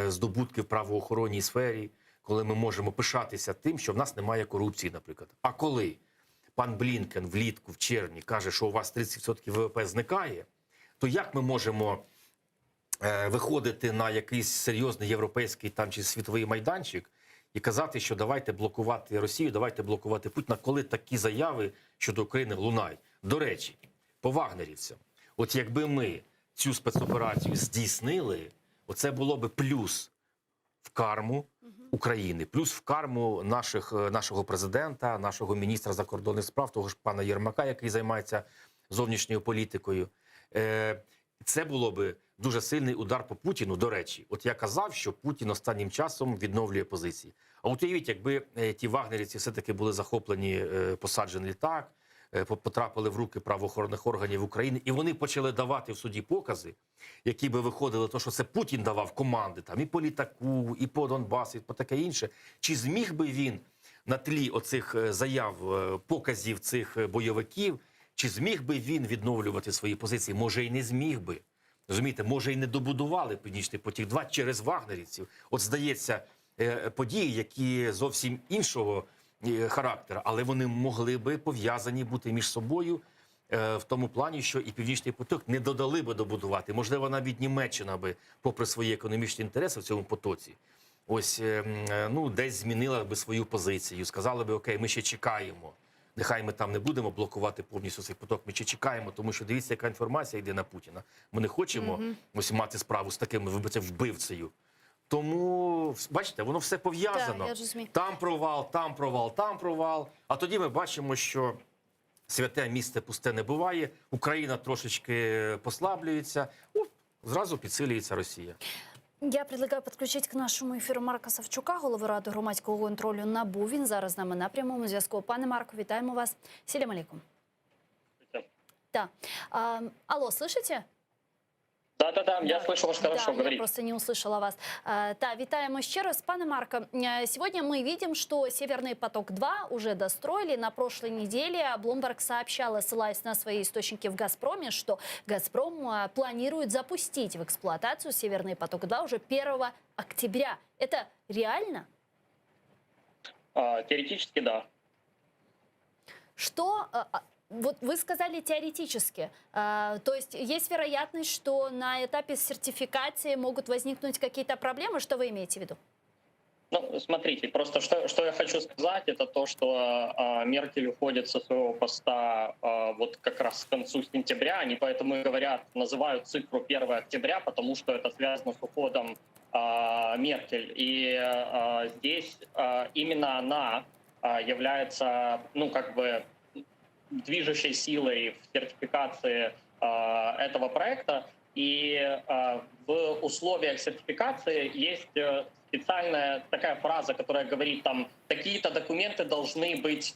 здобутки в правоохоронній сфері, коли ми можемо пишатися тим, що в нас немає корупції, наприклад. А коли пан Блінкен влітку, в червні, каже, що у вас 30% ВВП зникає, то як ми можемо виходити на якийсь серйозний європейський там чи світовий майданчик і казати, що давайте блокувати Росію, давайте блокувати Путіна, коли такі заяви щодо України лунають. До речі, по вагнерівцям, от якби ми цю спецоперацію здійснили, оце було би плюс в карму України, плюс в карму нашого президента, нашого міністра закордонних справ, того ж пана Єрмака, який займається зовнішньою політикою. Це було би дуже сильний удар по Путіну. До речі, от я казав, що Путін останнім часом відновлює позиції. А от уявіть, якби ті вагнерівці все-таки були захоплені, посаджений літак, потрапили в руки правоохоронних органів України, і вони почали давати в суді покази, які би виходили, то, що це Путін давав команди там і по літаку, і по Донбасу, і по таке інше. Чи зміг би він на тлі оцих заяв, показів цих бойовиків, чи зміг би він відновлювати свої позиції? Може, і не зміг би. Розумієте, може, і не добудували Північний потік-2 через вагнерівців. От, здається, події, які зовсім іншого характеру, але вони могли би пов'язані бути між собою в тому плані, що і Північний потік не додали би добудувати. Можливо, навіть Німеччина би, попри свої економічні інтереси в цьому потоці, ось, ну, десь змінила би свою позицію. Сказали би, окей, ми ще чекаємо. Нехай ми там не будемо блокувати повністю цей поток, ми ще чекаємо, тому що дивіться, яка інформація йде на Путіна. Ми не хочемо ось мати справу з таким вбивцею. Тому, бачите, воно все пов'язано. Там провал, там провал, там провал. А тоді ми бачимо, що святе місце пусте не буває, Україна трошечки послаблюється, зразу підсилюється Росія. Я предлагаю підключити к нашому ефіру Марка Савчука, голови Ради громадського контролю НАБУ. Він зараз з нами на прямому зв'язку. Пане Марко, вітаємо вас. Селям алейкум. Да. Алло, слышите? Да, я слышу вас хорошо, говорите. Я просто не услышала вас. Да, витаем еще раз. Пане Марко, сегодня мы видим, что Северный поток-2 уже достроили. На прошлой неделе Bloomberg сообщала, ссылаясь на свои источники в «Газпроме», что «Газпром» планирует запустить в эксплуатацию Северный поток-2 уже 1 октября. Это реально? Теоретически, да. Что... Вот вы сказали теоретически, то есть есть вероятность, что на этапе сертификации могут возникнуть какие-то проблемы, что вы имеете в виду? Ну, смотрите, просто что я хочу сказать, это то, что Меркель уходит со своего поста вот как раз к концу сентября, они поэтому и говорят, называют цифру 1 октября, потому что это связано с уходом Меркель. И здесь именно она является, ну, как бы, движущей силой в сертификации этого проекта. И в условиях сертификации есть специальная такая фраза, которая говорит, там, такие-то документы должны быть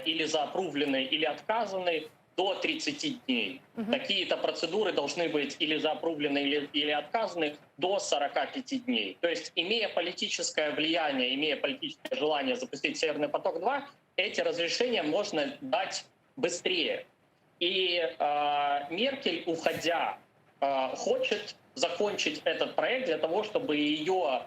или заапрувлены, или отказаны до 30 дней. Такие-то процедуры должны быть или заапрувлены, или отказаны до 45 дней. То есть, имея политическое влияние, имея политическое желание запустить Северный поток-2, эти разрешения можно дать быстрее. И Меркель, уходя, хочет закончить этот проект для того, чтобы ее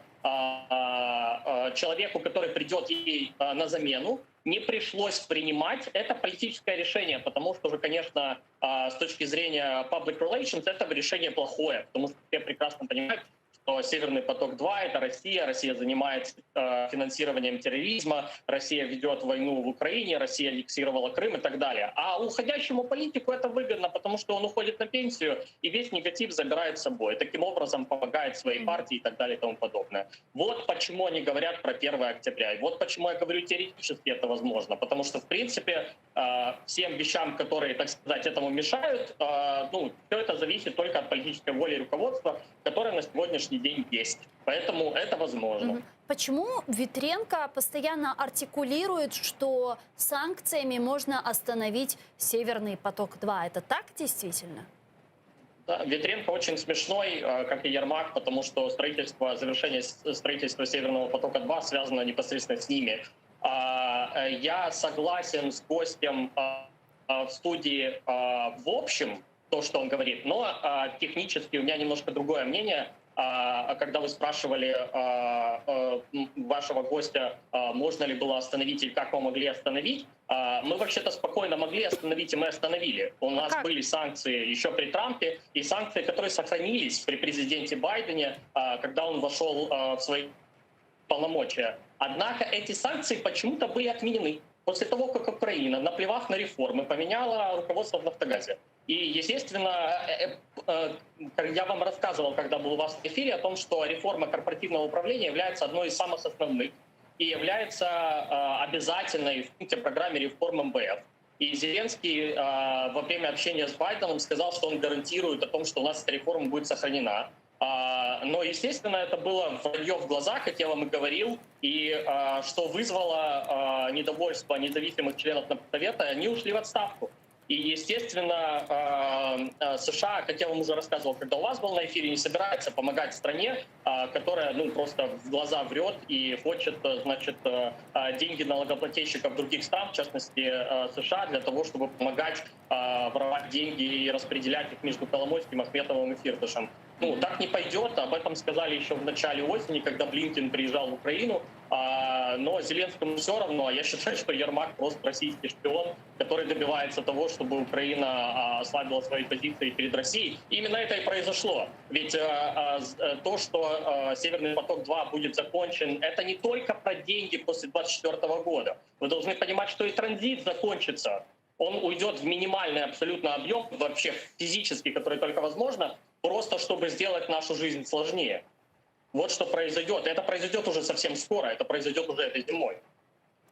человеку, который придет ей на замену, не пришлось принимать это политическое решение, потому что уже, конечно, с точки зрения public relations это решение плохое, потому что все прекрасно понимают, что Северный поток-2 — это Россия. Россия занимается финансированием терроризма, Россия ведет войну в Украине, Россия аннексировала Крым и так далее. А уходящему политику это выгодно, потому что он уходит на пенсию и весь негатив забирает с собой. Таким образом помогает своей партии и так далее и тому подобное. Вот почему они говорят про 1 октября. И вот почему я говорю, теоретически это возможно. Потому что, в принципе, всем вещам, которые, так сказать, этому мешают, ну, все это зависит только от политической воли руководства, которое на сегодняшний день есть. Поэтому это возможно. Почему Ветренко постоянно артикулирует, что санкциями можно остановить Северный поток-2? Это так действительно? Да, Ветренко очень смешной, как и Ермак, потому что завершение строительства Северного потока-2 связано непосредственно с ними. Я согласен с гостем в студии в общем, то, что он говорит, но технически у меня немножко другое мнение. Когда вы спрашивали вашего гостя, можно ли было остановить или как вы могли остановить, Мы вообще-то спокойно могли остановить, и мы остановили. У нас были санкции еще при Трампе, и санкции, которые сохранились при президенте Байдене, когда он вошел в свои полномочия. Однако эти санкции почему-то были отменены после того, как Украина, наплевав на реформы, поменяла руководство в «Нафтогазе». И, естественно, я вам рассказывал, когда был у вас в эфире, о том, что реформа корпоративного управления является одной из самых основных и является обязательной в программе реформ МВФ. И Зеленский во время общения с Байденом сказал, что он гарантирует о том, что у нас эта реформа будет сохранена. Но, естественно, это было вранье в глазах, как я вам и говорил, и что вызвало недовольство независимых членов Совета, они ушли в отставку. И, естественно, США, как я вам уже рассказывал, когда у вас был на эфире, не собирается помогать стране, которая просто в глаза врет и хочет, значит, деньги налогоплательщиков других стран, в частности США, для того, чтобы помогать воровать деньги и распределять их между Коломойским, Ахметовым и Фирташем. Так не пойдет. Об этом сказали еще в начале осени, когда Блинкен приезжал в Украину. Но Зеленскому все равно. Я считаю, что Ермак просто российский шпион, который добивается того, чтобы Украина ослабила свои позиции перед Россией. Именно это и произошло. Ведь то, что Северный поток-2 будет закончен, это не только про деньги после 2024 года. Вы должны понимать, что и транзит закончится. Он уйдет в минимальный абсолютно объем, вообще физически, который только возможно, просто чтобы сделать нашу жизнь сложнее. Вот что произойдет. Это произойдет уже совсем скоро, это произойдет уже этой зимой.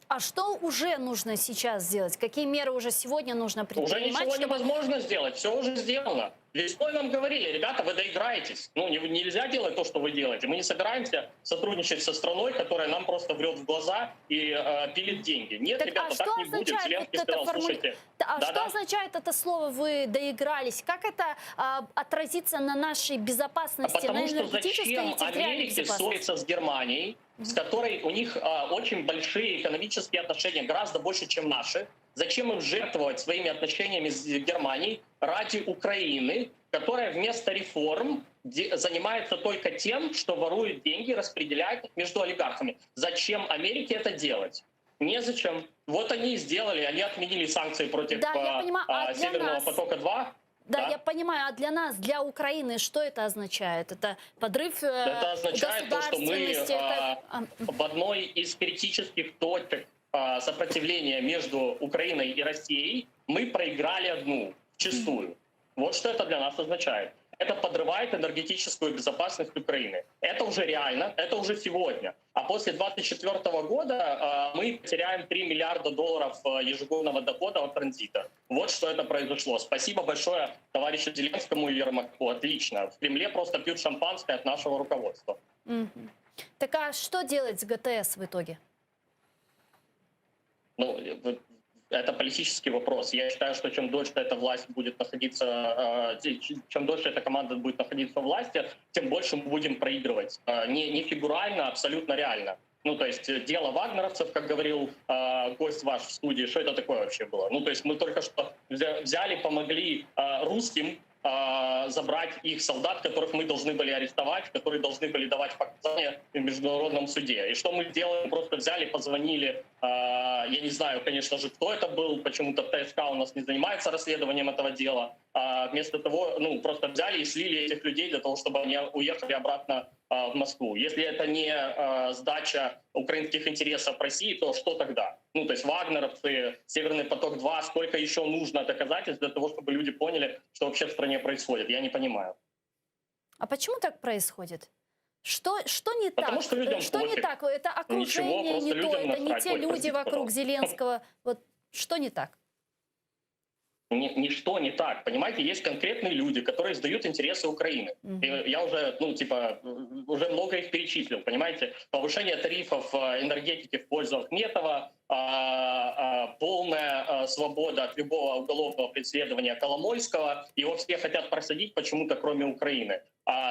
А что уже нужно сейчас сделать? Какие меры уже сегодня нужно предпринимать? Уже ничего невозможно сделать, все уже сделано. Весной нам говорили, ребята, вы доиграетесь. Нельзя делать то, что вы делаете. Мы не собираемся сотрудничать со страной, которая нам просто врет в глаза и пилит деньги. Нет, так, ребята, так не будет. Зеленский сказал, слушайте. Что означает это слово «вы доигрались»? Как это отразится на нашей безопасности, на энергетической и территориальной безопасности? Америка ссорится с Германией, с которой у них очень большие экономические отношения, гораздо больше, чем наши. Зачем им жертвовать своими отношениями с Германией ради Украины, которая вместо реформ занимается только тем, что ворует деньги, распределяет их между олигархами? Зачем Америке это делать? Незачем. Вот они и сделали, они отменили санкции против Северного потока-2. Да, я понимаю, а для нас, для Украины, что это означает? Это подрыв это означает то, что мы в одной из критических точек сопротивления между Украиной и Россией мы проиграли одну, вчистую. Вот что это для нас означает. Это подрывает энергетическую безопасность Украины. Это уже реально, это уже сегодня. А после 2024 года мы потеряем $3 миллиарда ежегодного дохода от транзита. Вот что это произошло. Спасибо большое товарищу Зеленскому и Ермаку. Отлично. В Кремле просто пьют шампанское от нашего руководства. Так а что делать с ГТС в итоге? Это политический вопрос. Я считаю, что чем дольше эта власть будет находиться, чем дольше эта команда будет находиться в власти, тем больше мы будем проигрывать. Не фигурально, а абсолютно реально. То есть дело вагнеровцев, как говорил гость ваш в студии, что это такое вообще было? То есть мы только что взяли, помогли русским забрать их солдат, которых мы должны были арестовать, которые должны были давать показания в международном суде. И что мы делаем? Просто взяли, позвонили. Я не знаю, конечно же, кто это был. Почему-то ТСК у нас не занимается расследованием этого дела. Вместо того, просто взяли и слили этих людей для того, чтобы они уехали обратно в Москву. Если это не сдача украинских интересов России, то что тогда? То есть вагнеровцы, Северный поток-2, сколько еще нужно доказательств для того, чтобы люди поняли, что вообще в стране происходит? Я не понимаю. А почему так происходит? Что не так? Потому что людям что не так? Это окружение не то, это не те люди вокруг Зеленского. Вот что не так? Ничто не так. Понимаете, есть конкретные люди, которые сдают интересы Украины. И я уже, уже много их перечислил. Понимаете, повышение тарифов энергетики в пользу Ахметова, полная свобода от любого уголовного преследования Коломойского. Его все хотят просадить почему-то, кроме Украины.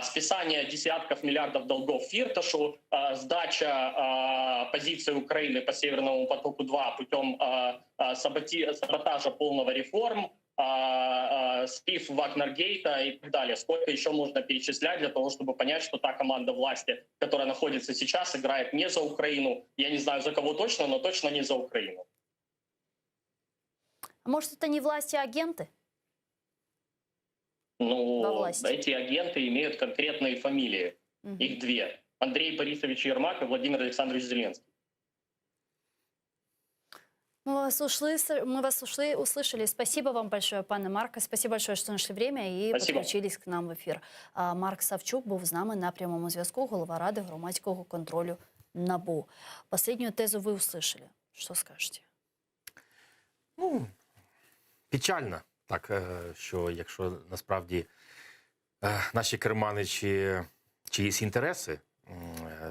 Списание десятков миллиардов долгов Фирташу, сдача позиции Украины по Северному потоку-2 путем саботажа полного реформ, слив Вагнергейта и так далее. Сколько еще можно перечислять для того, чтобы понять, что та команда власти, которая находится сейчас, играет не за Украину. Я не знаю, за кого точно, но точно не за Украину. А может, это не власти, а агенты? Ну, Во власти. эти агенты имеют конкретные фамилии. Их две. Андрей Борисович Ермак и Владимир Александрович Зеленский. Мы вас услышали. Спасибо вам большое, пане Марко. Спасибо большое, що знайшли время і Спасибо. підключились к нам в ефір. Марк Савчук був з нами на прямому зв'язку, голова Ради громадського контролю НАБУ. Последнюю тезу ви услышали. Що скажете? Ну, печально, так, що якщо насправді наші керманичі чиїсь інтереси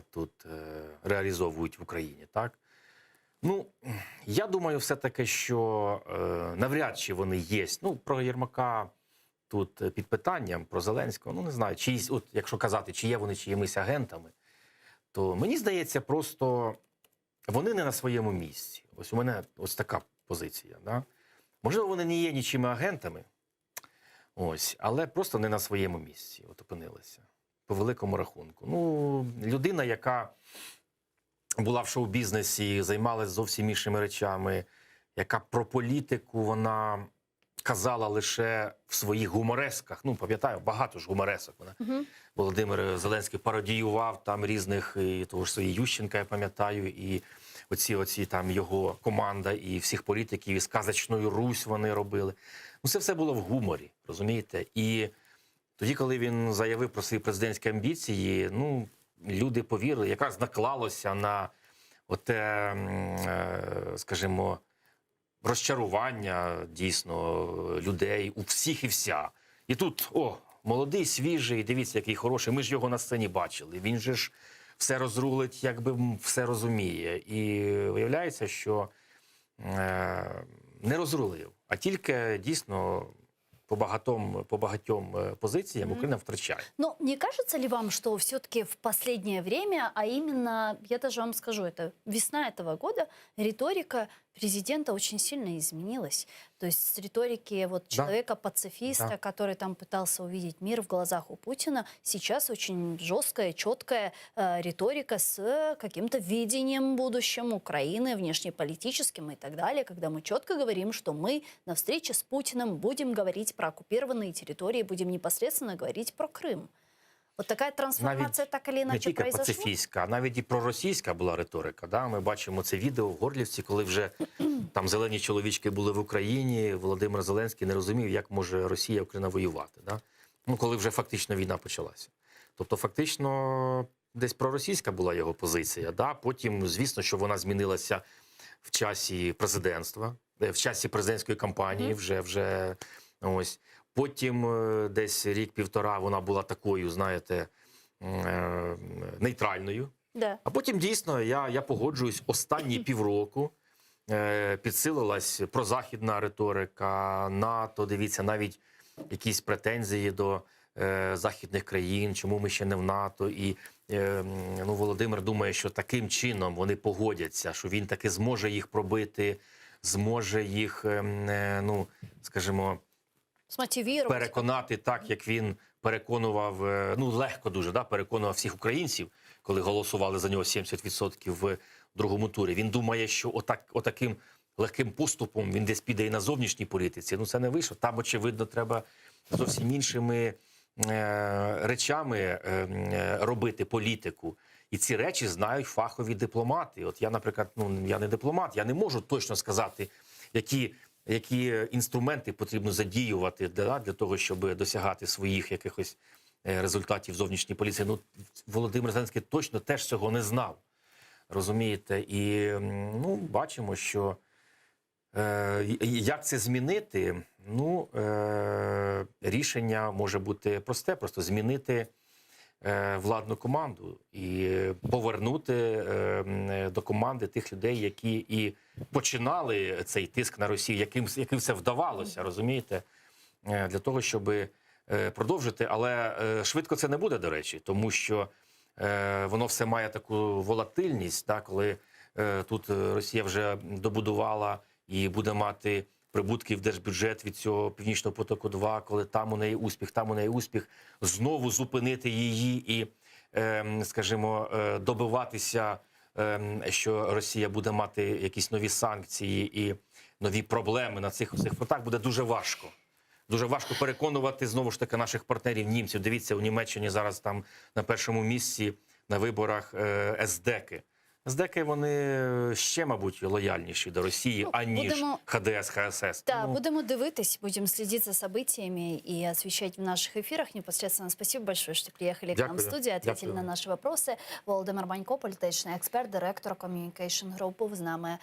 тут реалізовують в Україні, так? Ну, я думаю все-таки, що навряд чи вони є. Ну, про Єрмака тут під питанням, про Зеленського, ну, не знаю, чиїсь, от якщо казати, чи є вони чиїмись агентами, то мені здається, просто вони не на своєму місці. Ось у мене ось така позиція. Да? Можливо, вони не є нічими агентами, ось, але просто не на своєму місці от опинилися, по великому рахунку. Ну, людина, яка була в шоу-бізнесі, займалася зовсім іншими речами, яка про політику вона казала лише в своїх гуморесках. Ну, пам'ятаю, багато ж гуморесок вона. Володимир Зеленський пародіював там різних, і того ж своєї Ющенка, я пам'ятаю, і оці там його команда, і всіх політиків, і сказочною Русь вони робили. Ну, це все було в гуморі, розумієте? І тоді, коли він заявив про свої президентські амбіції, ну, люди повірили, якраз наклалося на оте, скажімо, розчарування дійсно людей у всіх і вся. І тут, молодий, свіжий, дивіться, який хороший, ми ж його на сцені бачили. Він же ж все розрулить, якби все розуміє. І виявляється, що не розрулив, а тільки дійсно по багатьом позициям Украина втрачает. Но не кажется ли вам, что все-таки в последнее время, а именно, я даже вам скажу, это весна этого года, риторика президента очень сильно изменилась? То есть с риторики вот человека-пацифиста, который там пытался увидеть мир в глазах у Путина, сейчас очень жесткая, четкая риторика с каким-то видением будущего Украины, внешнеполитическим и так далее, когда мы четко говорим, что мы на встрече с Путиным будем говорить про оккупированные территории, будем непосредственно говорить про Крым. От така трансформація так чи інакше не тільки произошла? пацифістська, а навіть і проросійська була риторика. Да? Ми бачимо це відео в Горлівці, коли вже там зелені чоловічки були в Україні, Володимир Зеленський не розумів, як може Росія, Україна воювати. Да? Ну, коли вже фактично війна почалася. Тобто фактично десь проросійська була його позиція. Да? Потім, звісно, що вона змінилася в часі президентства, в часі президентської кампанії вже ось. Потім десь рік-півтора вона була такою, знаєте, нейтральною. Да. А потім дійсно, я погоджуюсь, останні півроку підсилилась прозахідна риторика, НАТО, дивіться, навіть якісь претензії до західних країн, чому ми ще не в НАТО. І ну, Володимир думає, що таким чином вони погодяться, що він таки зможе їх пробити, зможе їх, ну, скажімо, переконати так, як він переконував, ну, легко дуже, да, переконував всіх українців, коли голосували за нього 70% в другому турі. Він думає, що отаким легким поступом він десь піде і на зовнішній політиці. Ну, це не вийшло. Там, очевидно, треба зовсім іншими речами робити політику. І ці речі знають фахові дипломати. От я, наприклад, ну, я не дипломат, я не можу точно сказати, які інструменти потрібно задіювати для того, щоб досягати своїх якихось результатів зовнішньої політики. Ну, Володимир Зеленський точно теж цього не знав. Розумієте? І ну, бачимо, що як це змінити? Ну, рішення може бути просте, просто змінити владну команду і повернути до команди тих людей, які і починали цей тиск на Росію, яким це вдавалося, розумієте, для того, щоб продовжити. Але швидко це не буде, до речі, тому що воно все має таку волатильність, так, коли тут Росія вже добудувала і буде мати прибутки в держбюджет від цього Північного потоку-2, коли там у неї успіх, знову зупинити її і, скажімо, добиватися, що Росія буде мати якісь нові санкції і нові проблеми на цих усіх фронтах, буде дуже важко. Дуже важко переконувати, знову ж таки, наших партнерів німців. Дивіться, у Німеччині зараз там на першому місці на виборах СДЕКи. СДЕКи, вони ще, мабуть, лояльніші до Росії, аніж ХДС, ХСС. Да, будем дивитись, будем следить за событиями и освещать в наших эфирах непосредственно. Спасибо большое, что приехали к нам в студию, ответили на наши вопросы. Володимир Банько, політичний експерт, директор Communication Group, був з нами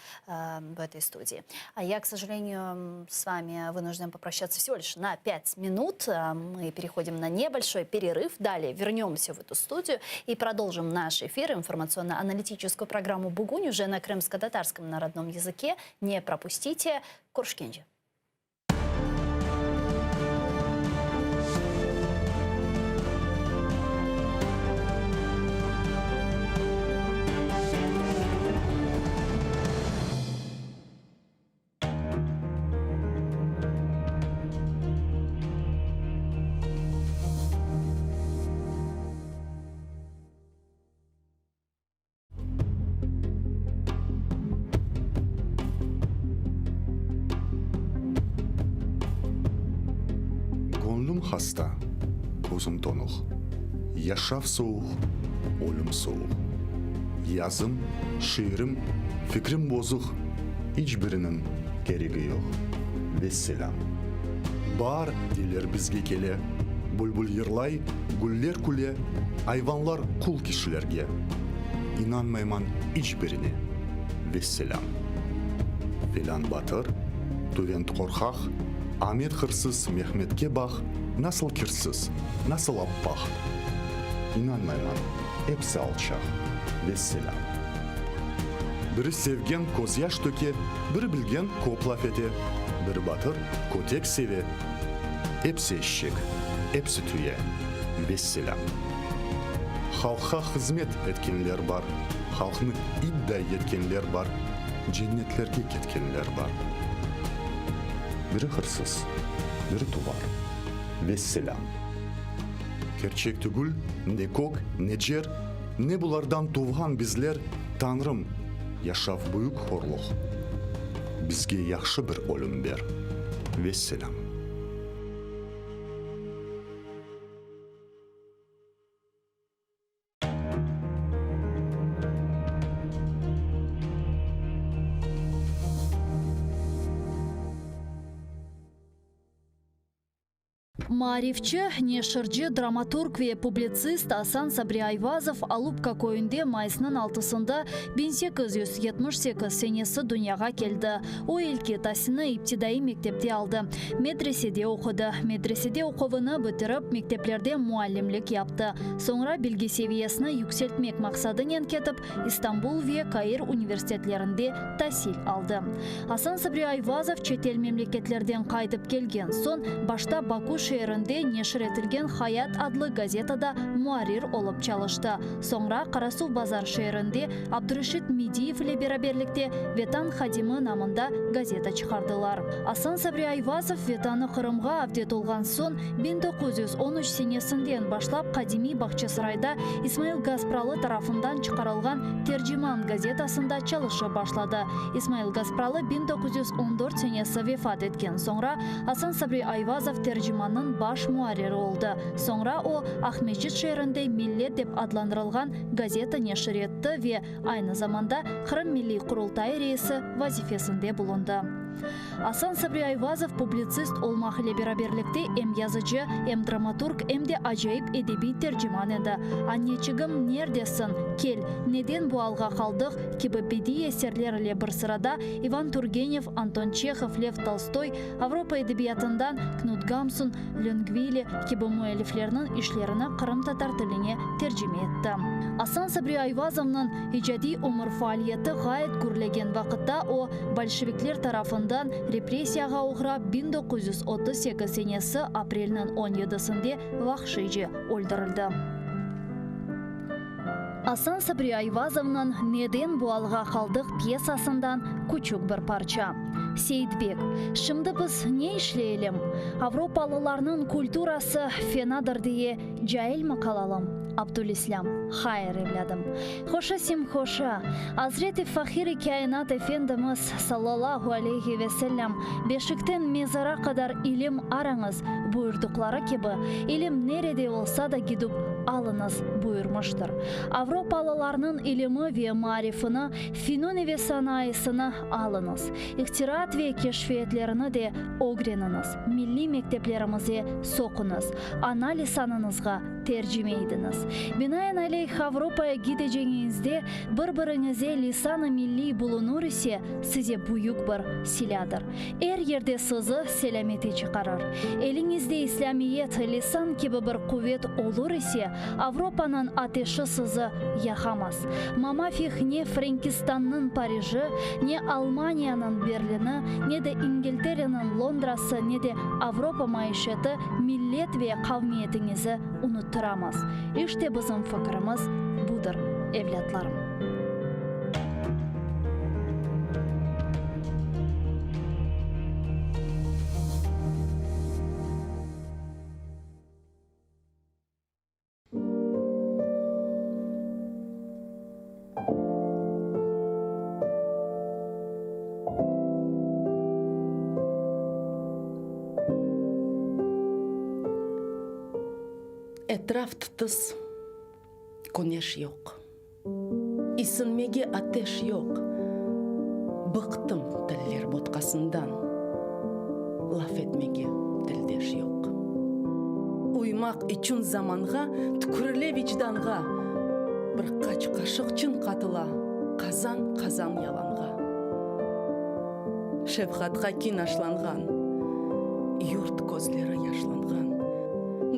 в этой студии. А я, к сожалению, с вами вынужден попрощаться всего лишь на 5 минут. Мы переходим на небольшой перерыв. Далее вернемся в эту студию и продолжим наш эфир, информационно-аналитическую программу «Бугунь» уже на крымско-татарском народном языке. Не пропустите. Куршкенджи. Hasta, gözüm donuq. Yaşaf soğuk, ölüm soğuk. Yazım, şiirim, fikrim bozuk. Hiçbirinin gereği yok. Vesselam. Бар diler bizge kele. Bulbul yırlay, güller küle. Hayvanlar kul kişilerge. İnanmayman hiçbirine. Vesselam. Filan batır, tüvent korkak. Ahmet hırsız, Mehmet'ke bak. Nasıl kirsіз, nasıl appak. İnanmayman, hepsi alçak. Vesselam. Biri sevgen koz yaş töke, biri bilgen kop laf ete. Biri batır, kotek seve. Hepsi eşek, hepsi tüye. Vesselam. Halka hizmet etkenler var. Halkını iddia etkenler var. Cennetlerge ketkenler var. Biri hırsız, biri tuvar. Vesselam. Gerçek tügül, ne kok, ne cer, ne bulardan tuğhan bizler, Tanrım, yaşaf büyük horluq. Bizge yaxşı bir ölüm ber. Vesselam. Маарифчи, неширчи, драматург ве публицист Асан Сабри Айвазов Алупка көйінде майысының 6-сында 1878 сенесі дүнияға келді. О елке тасыны иптидаи мектепте алды. Медреседе оқыды. Медреседе оқуыны бітіріп, мектеплерде муалlimlik yaptı. Sonra bilgi seviyesini yükseltmek maksadымен кетіп, İstanbul ve Каир университетlerinde tahsil aldı. Асан Сабри Айвазов çetel memleketlerden qaytып келген son, başta Baku şehrinde neşir etilgen Hayat adlı gazetada muarir olup çalıştı. Sonra Karasuv Bazar şehrinde Abdurashid Midiyev ile beraberlikte Vetan Hadimi namında gazeta çıkardılar. Асан Сабри Айвазов Vetanı Kırımға avdet olgan son 1913 senesinden başlap Kadimi Bahçesaray'da İsmail Gaspralı tarafından çıkarılgan Tercüman gazetasında çalışa başladı. İsmail Gaspralı 1914 senesi vefat etken sonra Асан Сабри Айвазов tercümanın baş muariri oldu. Sonra o Ahmetçit şehrinde Millet dep adlandırılgan gazeta neşir etti ve aynı zamanda Kırım Milli Kurultayı reisi vazifesinde bulundu. Асан Сабри Айвазов publitsist olmak ile beraberlikte hem yazıcı, hem dramaturg, hem de acayip edebi tercüman edi. Anneciğim neredesin? Kel, neden bu alga kaldık? Gibi bedi eserler ile bir sırada Ivan Turgenev, Anton Çekhov, Lev Tolstoy, Avrupa edebiyatından Knut Gamsun, Longvili gibi müelliflerinin işlerini Kırım Tatar tiline tercüme etti. Асан Сабри Айвазов'ның icadi umur faaliyeti gayet gürlegen vakitte o Bolşevikler tarafından represiyaga uğrab 1938 senesi aprelinin 17'sinde vahşice öldürüldü. Асан Сабри Айвазов'ның Neden bu alga kaldık piyasasından küçük bir parça. Seyitbek, şimdi biz ne işleyelim? Avrupalılarının kulturası fenadır diye cahil mi kalalım? Абдулислам хайыр евлядым. Хоша сим хоша. Азрети Фахири Каинат Эфендimiz саллаллаху алейхи веселлям бешіктен мезара қадар илім араңыз бұйырдықлары кебі, илім нереде олса да гидуп алыныз бұйырмыштыр. Авропалыларның илімі ве марифыны, финуни ве санайысыны алыныз. Ихтират ве кешфиетлеріні де огреніңіз. Milli mekteplерімізде соқыныз. Ана лисаныңызға тержімейдіңіз. Бинаен алейх Авропая гидежеңіңізде бір-біріңізе лисаны milli бұлынур ісе сізе бұйық бір силядыр. Әр ерде сызы селеметі чықарар. Еліңізде исламиет лисан кебі бір құвет олур ісе Авропаның атешы сызы яхамас. Мамафих не Франкистанның Парижі, не Алманияның Берліні, не де Ингілтерінің Лондрасы, не де Авропа майшеті миллет ве қавмиетіңізі ұныттырамыз. Іште бізім факырымыз бұдыр, евлятларым. Etraf tıtız, güneş yok. İsınmege ateş yok. Bıktım diller botkasından. Laf etmege dildeş yok. Uymak için zamanға, tükürle vicdanға. Bir kaç kaşık çın katıla, kazan yalanға. Şefkatға kin aşlanған, yurt gözleri yaşlanған.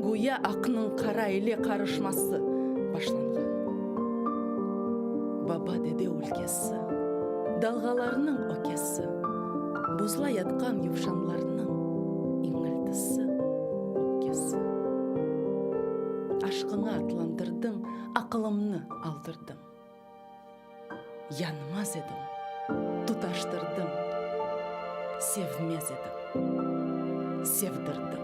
Guya akının kara ile karışması başlanған. Baba dede ülkesi, dalgalarının ökesi, buzla yatkan yuvşanlarının iniltisi, öpkesi. Aşkını atlandırdım, akılımını aldırdım. Yanmaz edim, tutaştırdım, sevmez edim, sevdirdim.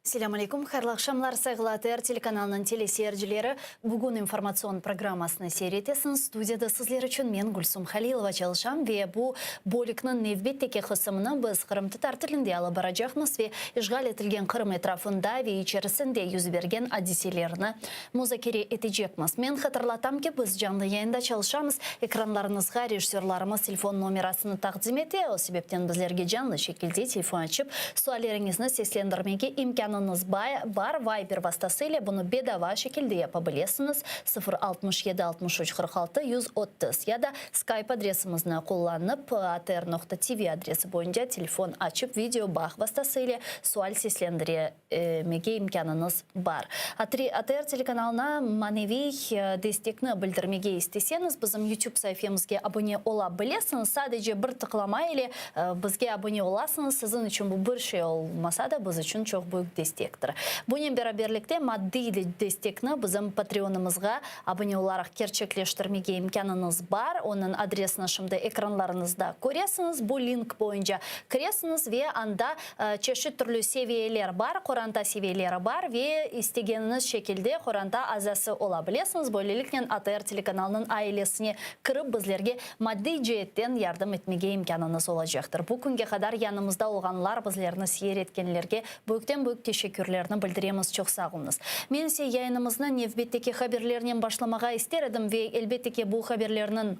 Селям алейкум, хайрлы акшамлар, сайгылы АТР телеканалының телесерджилері. Бүгін информацион программасына серетесін. Студияда сізлер үшін мен Гүлсум Халилова чалышам. Ве бұл боликның невбеттеке қысымыны біз Қырым тұтар тілінде алы баражақмыз. Ве ішғал етілген Қырым етрафында ве içerisinde юзберген адиселеріні музакере етежекміз. Мен хатырлатам ке біз жанды яйында чалышамыз. Экранларыңызға режиссерларымыз телефон номерасыны тақдим ете. О себептен біздерге жанлы шекілде телефон açып, суалеріңізні сеслендірмеге имканы бар Viber vasıtasıyla bunu bedava şekilde yapabilirsiniz. 067-63-46-130 ya da Skype adresimizini kullanıp atr.tv adresi boyunca telefon açıp video bağ vasıtasıyla sual seslendirmege imkanınız var. ATR telekanalına manevi destekni bildirmege isteseniz bizim YouTube sayfamızga abone olabilirsiniz. Sadece bir tıklama ile bizge abone olasınız. Sizin için bu bir şey olmasa da biz için çok büyük destektir. Bunun beraberlikte maddi destekni bizim Patreonımızga abone olarak gerçekleştirmege imkanınız var. Onun adresini şimdi ekranlarınızda görüyorsunuz. Bu link boyunca kiresiniz ve anda çeşit türlü seviyeler var. Koranta seviyeleri var ve istediğiniz şekilde koranta azası olabilirsiniz. Böylelikle ATR telekanalının ailesine kırıp bizlerge maddi cihetten yardım etmege imkanınız olacaktır. Bu günge kadar yanımızda olanlar bizlerini seyretkenlerge büyükten büyük teşekkürlerini bildiremiz. Çok sağ olunuz. Men ise yayınımızın elbette haberlerinin başlamağa isterim ve elbette ki bu haberlerinin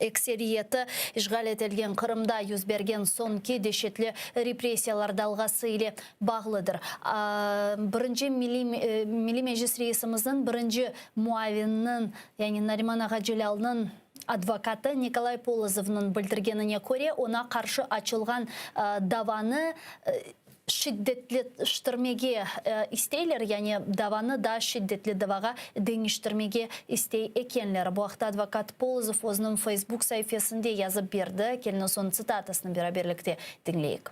ekseriyeti işgal etilgen Kırım'da yüz bergen sonki deşetli represiyalar dalgası ile bağlıdır. Birinci Milli Meclis Reisimizin birinci muavininin yani Nariman Ağacelal'ın advokatı Nikolay Polozov'un bildirgenine göre ona karşı açılgan davanı şiddetleştirmege isteyler, yani davanı da şiddetli davaga dönüştürmege istey ekenler. Bu haqda advokat Polozov özünün Facebook sayfasında yazıp berdi. Kelin son sitatasını beraberlikte dinleyik.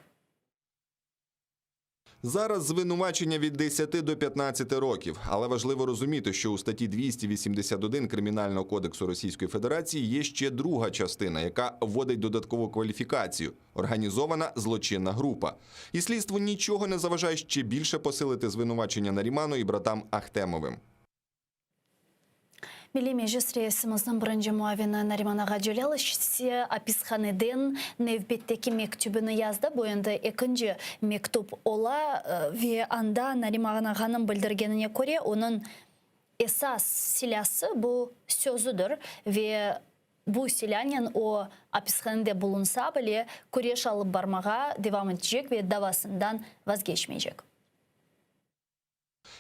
Зараз звинувачення від 10 до 15 років. Але важливо розуміти, що у статті 281 Кримінального кодексу Російської Федерації є ще друга частина, яка вводить додаткову кваліфікацію – організована злочинна група. І слідству нічого не заважає ще більше посилити звинувачення Наріману і братам Ахтемовим. Милли Межис рейсіміздің бірінші муавины Нариман аға жөлел ішсе аписханеден невбеттеки мектубыны язды. Бойынды екінші мектуб ола ве анда Нариман ағаның білдіргеніне көре, оның esas siлясы бұл сөзідір ве bu silянен o apishhanede bulunsa bile kureş alıp barmağa devam edecek ve davasından vazgeçmeyecek.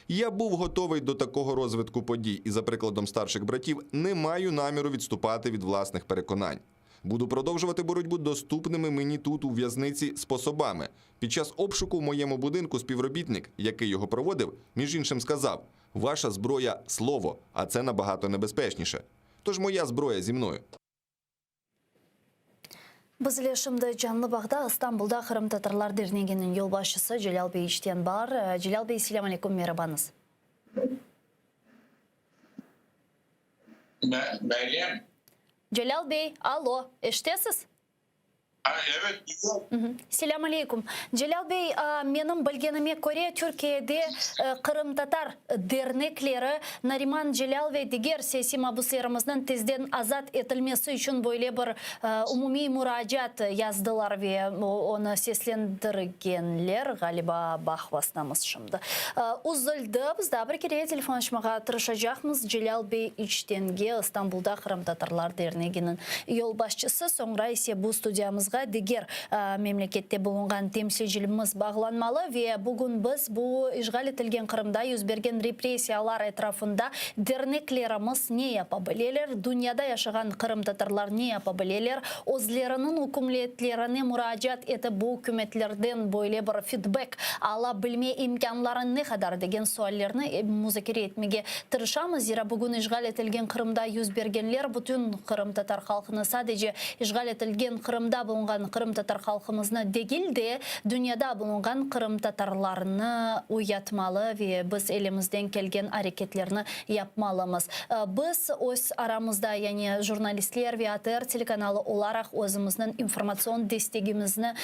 Я був готовий до такого розвитку подій і, за прикладом старших братів, не маю наміру відступати від власних переконань. Буду продовжувати боротьбу доступними мені тут, у в'язниці, способами. Під час обшуку в моєму будинку співробітник, який його проводив, між іншим сказав: «Ваша зброя – слово, а це набагато небезпечніше. Тож моя зброя зі мною». Biz şimdi canlı bağda İstanbul'da Kırım Tatarlar Derneği'nin yolbaşçısı Celal Bey işten var. Celal Bey, selam aleyküm, merhabanız. Meryem. Celal Bey, alo, eştesiz? Evet. Selam aleyküm. Celal Bey, benim bilgenime göre Türkiye'de Kırım Tatar dernekleri Nariman Celal ve diğer siyasi mahpuslarımızın tezden azat edilmesi için böyle bir umumi müracaat yazdılar ve onu seslendirgenler galiba bahvasnamız şimdi. Üzüldü. Biz de bir kere telefonlaşmağa tırışacağımız Celal Bey İçtengi İstanbul'da Kırım Tatarlar Derneği'nin yolbaşçısı. Sonra ise bu stüdyamızda diğer memlekette bulungan temsilcimiz bağlanmalı ve bugün biz bu işgal edilen Kırım'da yüz bergen represiyalar etrafında derneklerimiz ne yapabilirler? Dünyada yaşayan Kırım Tatarlar ne yapabilirler? Özlerinin hükümetlerine müracaat edip bu hükümetlerden böyle bir feedback alabilme imkanları ne kadar degen suallerini müzakere etmeye tırışamız. Zira bugün işgal edilen Kırım'da yüz bergenler bütün Kırım Tatar halkını sadece işgal edilen Kırım'da bulungan Kırım Tatar halkımızına değil de dünyada bulungan Kırım Tatarlarını uyatmalı ve biz elimizden gelgen hareketlerini yapmalımız. Biz öz aramızda yani jurnalistler ve ATR telekanalı olarak özümüzün informasyon destekimizni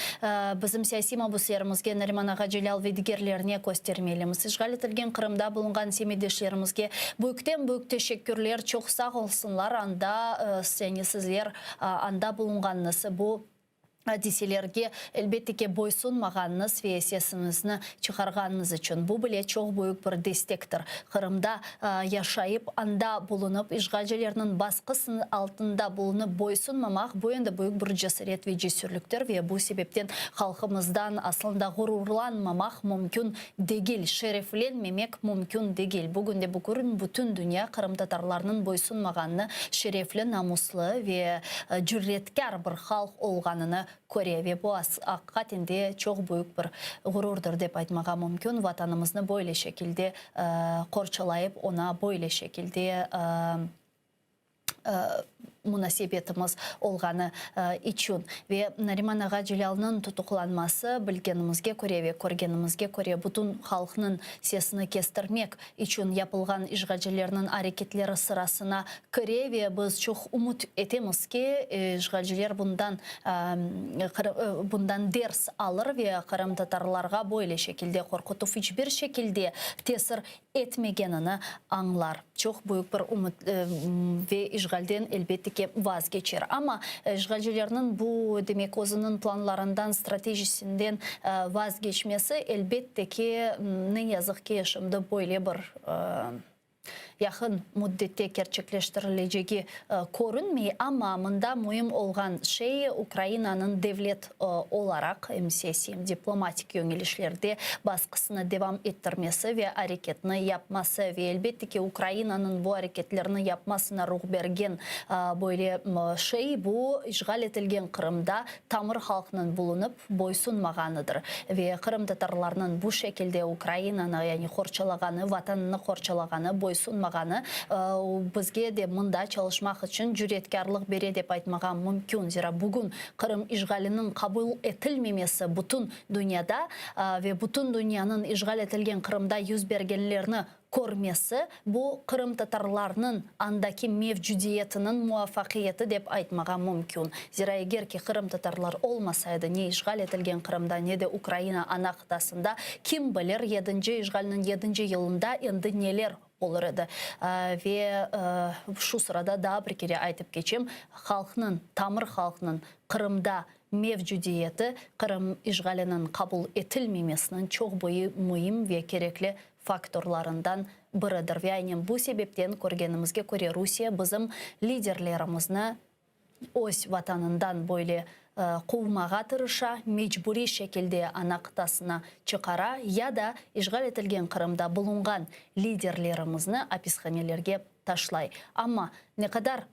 bizim siyasi mahpuslarımızga Nariman Ağa Celal ve diğerlerine göstermeliyiz. İşgal edilen Kırım'da bulungan semedeşlerimizge büyükten büyük teşekkürler, çok sağ olsunlar anda sizler anda bulunganınız bu deselerge elbette ki boysunmağanınız ve sesinizni çıkarganınız için. Bu bile çok büyük bir destektir. Kırım'da yaşayıp anda bulunup işgalcilerinin baskısının altında bulunup boysunmamak bu yönde büyük bir cesaret ve cesürlüktür ve bu sebepten halkımızdan aslında gururlanmamak mümkün değil. Şereflenmemek mümkün değil. Bugün de bugün bütün dünya Kırım Tatarlarının boysunmağanını şerefli, namuslu ve cüretkar bir halk olganını Kore ve bu hakikatinde çok büyük bir gururdur dep aytmağa mümkün. Vatanımızı böyle şekilde korçalayıp ona böyle şekilde münasebetimiz olğanı için ve Nariman Ağa Celal'ın tutuklanması bilgenimizge göre ve görgenimizge göre bütün halkının sesini kestirmek için yapılgan işgalcilerinin hareketleri sırasına göre ve biz çok umut etemiz ki işgalciler bundan ders alır ve Kırım Tatarlarga böyle şekilde korkutup hiçbir şekilde tesir etmegenini anlar. Çok büyük bir umut ve işgalden elbette ki vazgeçer. Ama işgalcilerinin bu demek özünün planlarından, stratejisinden vazgeçmesi elbette ki ne yazık ki şimdi böyle bir yakın müddette gerçekleştirileceği görünmüyor ama bunda mühim olan şey Ukrayna'nın devlet olarak hem siyasi hem diplomatik yönelişlerde baskısını devam ettirmesi ve hareketini yapması ve elbette ki Ukrayna'nın bu hareketlerini yapmasına ruh bergen böyle şey bu işgal edilen Kırım'da tamır halkının bulunup boysunmağanıdır ve Kırım Tatarlarının bu şekilde Ukrayna'nı yani korçalağanı, vatanını korçalağanı, boysunmağanı айтмағаны, бізге де мында çalışmak için cüretkarlık бере деп айтмаған мүмкін. Зира бүгін Қырым işgalinin kabul etilmemesi bütün dünyada ve bütün dünyanın işgal etilgen Kırım'da yüz bergenlerini көрмесі bu Kırım Tatarlarının andaki mevcudiyetinin muvaffakiyeti dep aytmağa mümkün. Zira eğer ki Kırım Tatarlar olmasaydı ne işgal etilgen Kırım'da ne de Ukrayna ana kıtasında kim bilir 7. işgalinin 7. yılında endi neler olur edi. Ve şu sırada daha bir kere aytıp geçeyim. Halkının, tamır halkının Kırım'da mevcudiyeti Kırım işgalinin kabul etilmemesinin çok mühim ve gerekli faktorlarından biridir. Ve aynen bu sebepten көргенімізге көре Rusya bizim liderlerimizni öz vatanından böyle kovmağa tırışa, mecburi şekilde ana kıtasına çıkara ya da işgal etilgen Kırım'da bulungan liderlerimizni hapishanelerge taşlay. Ama ne kadar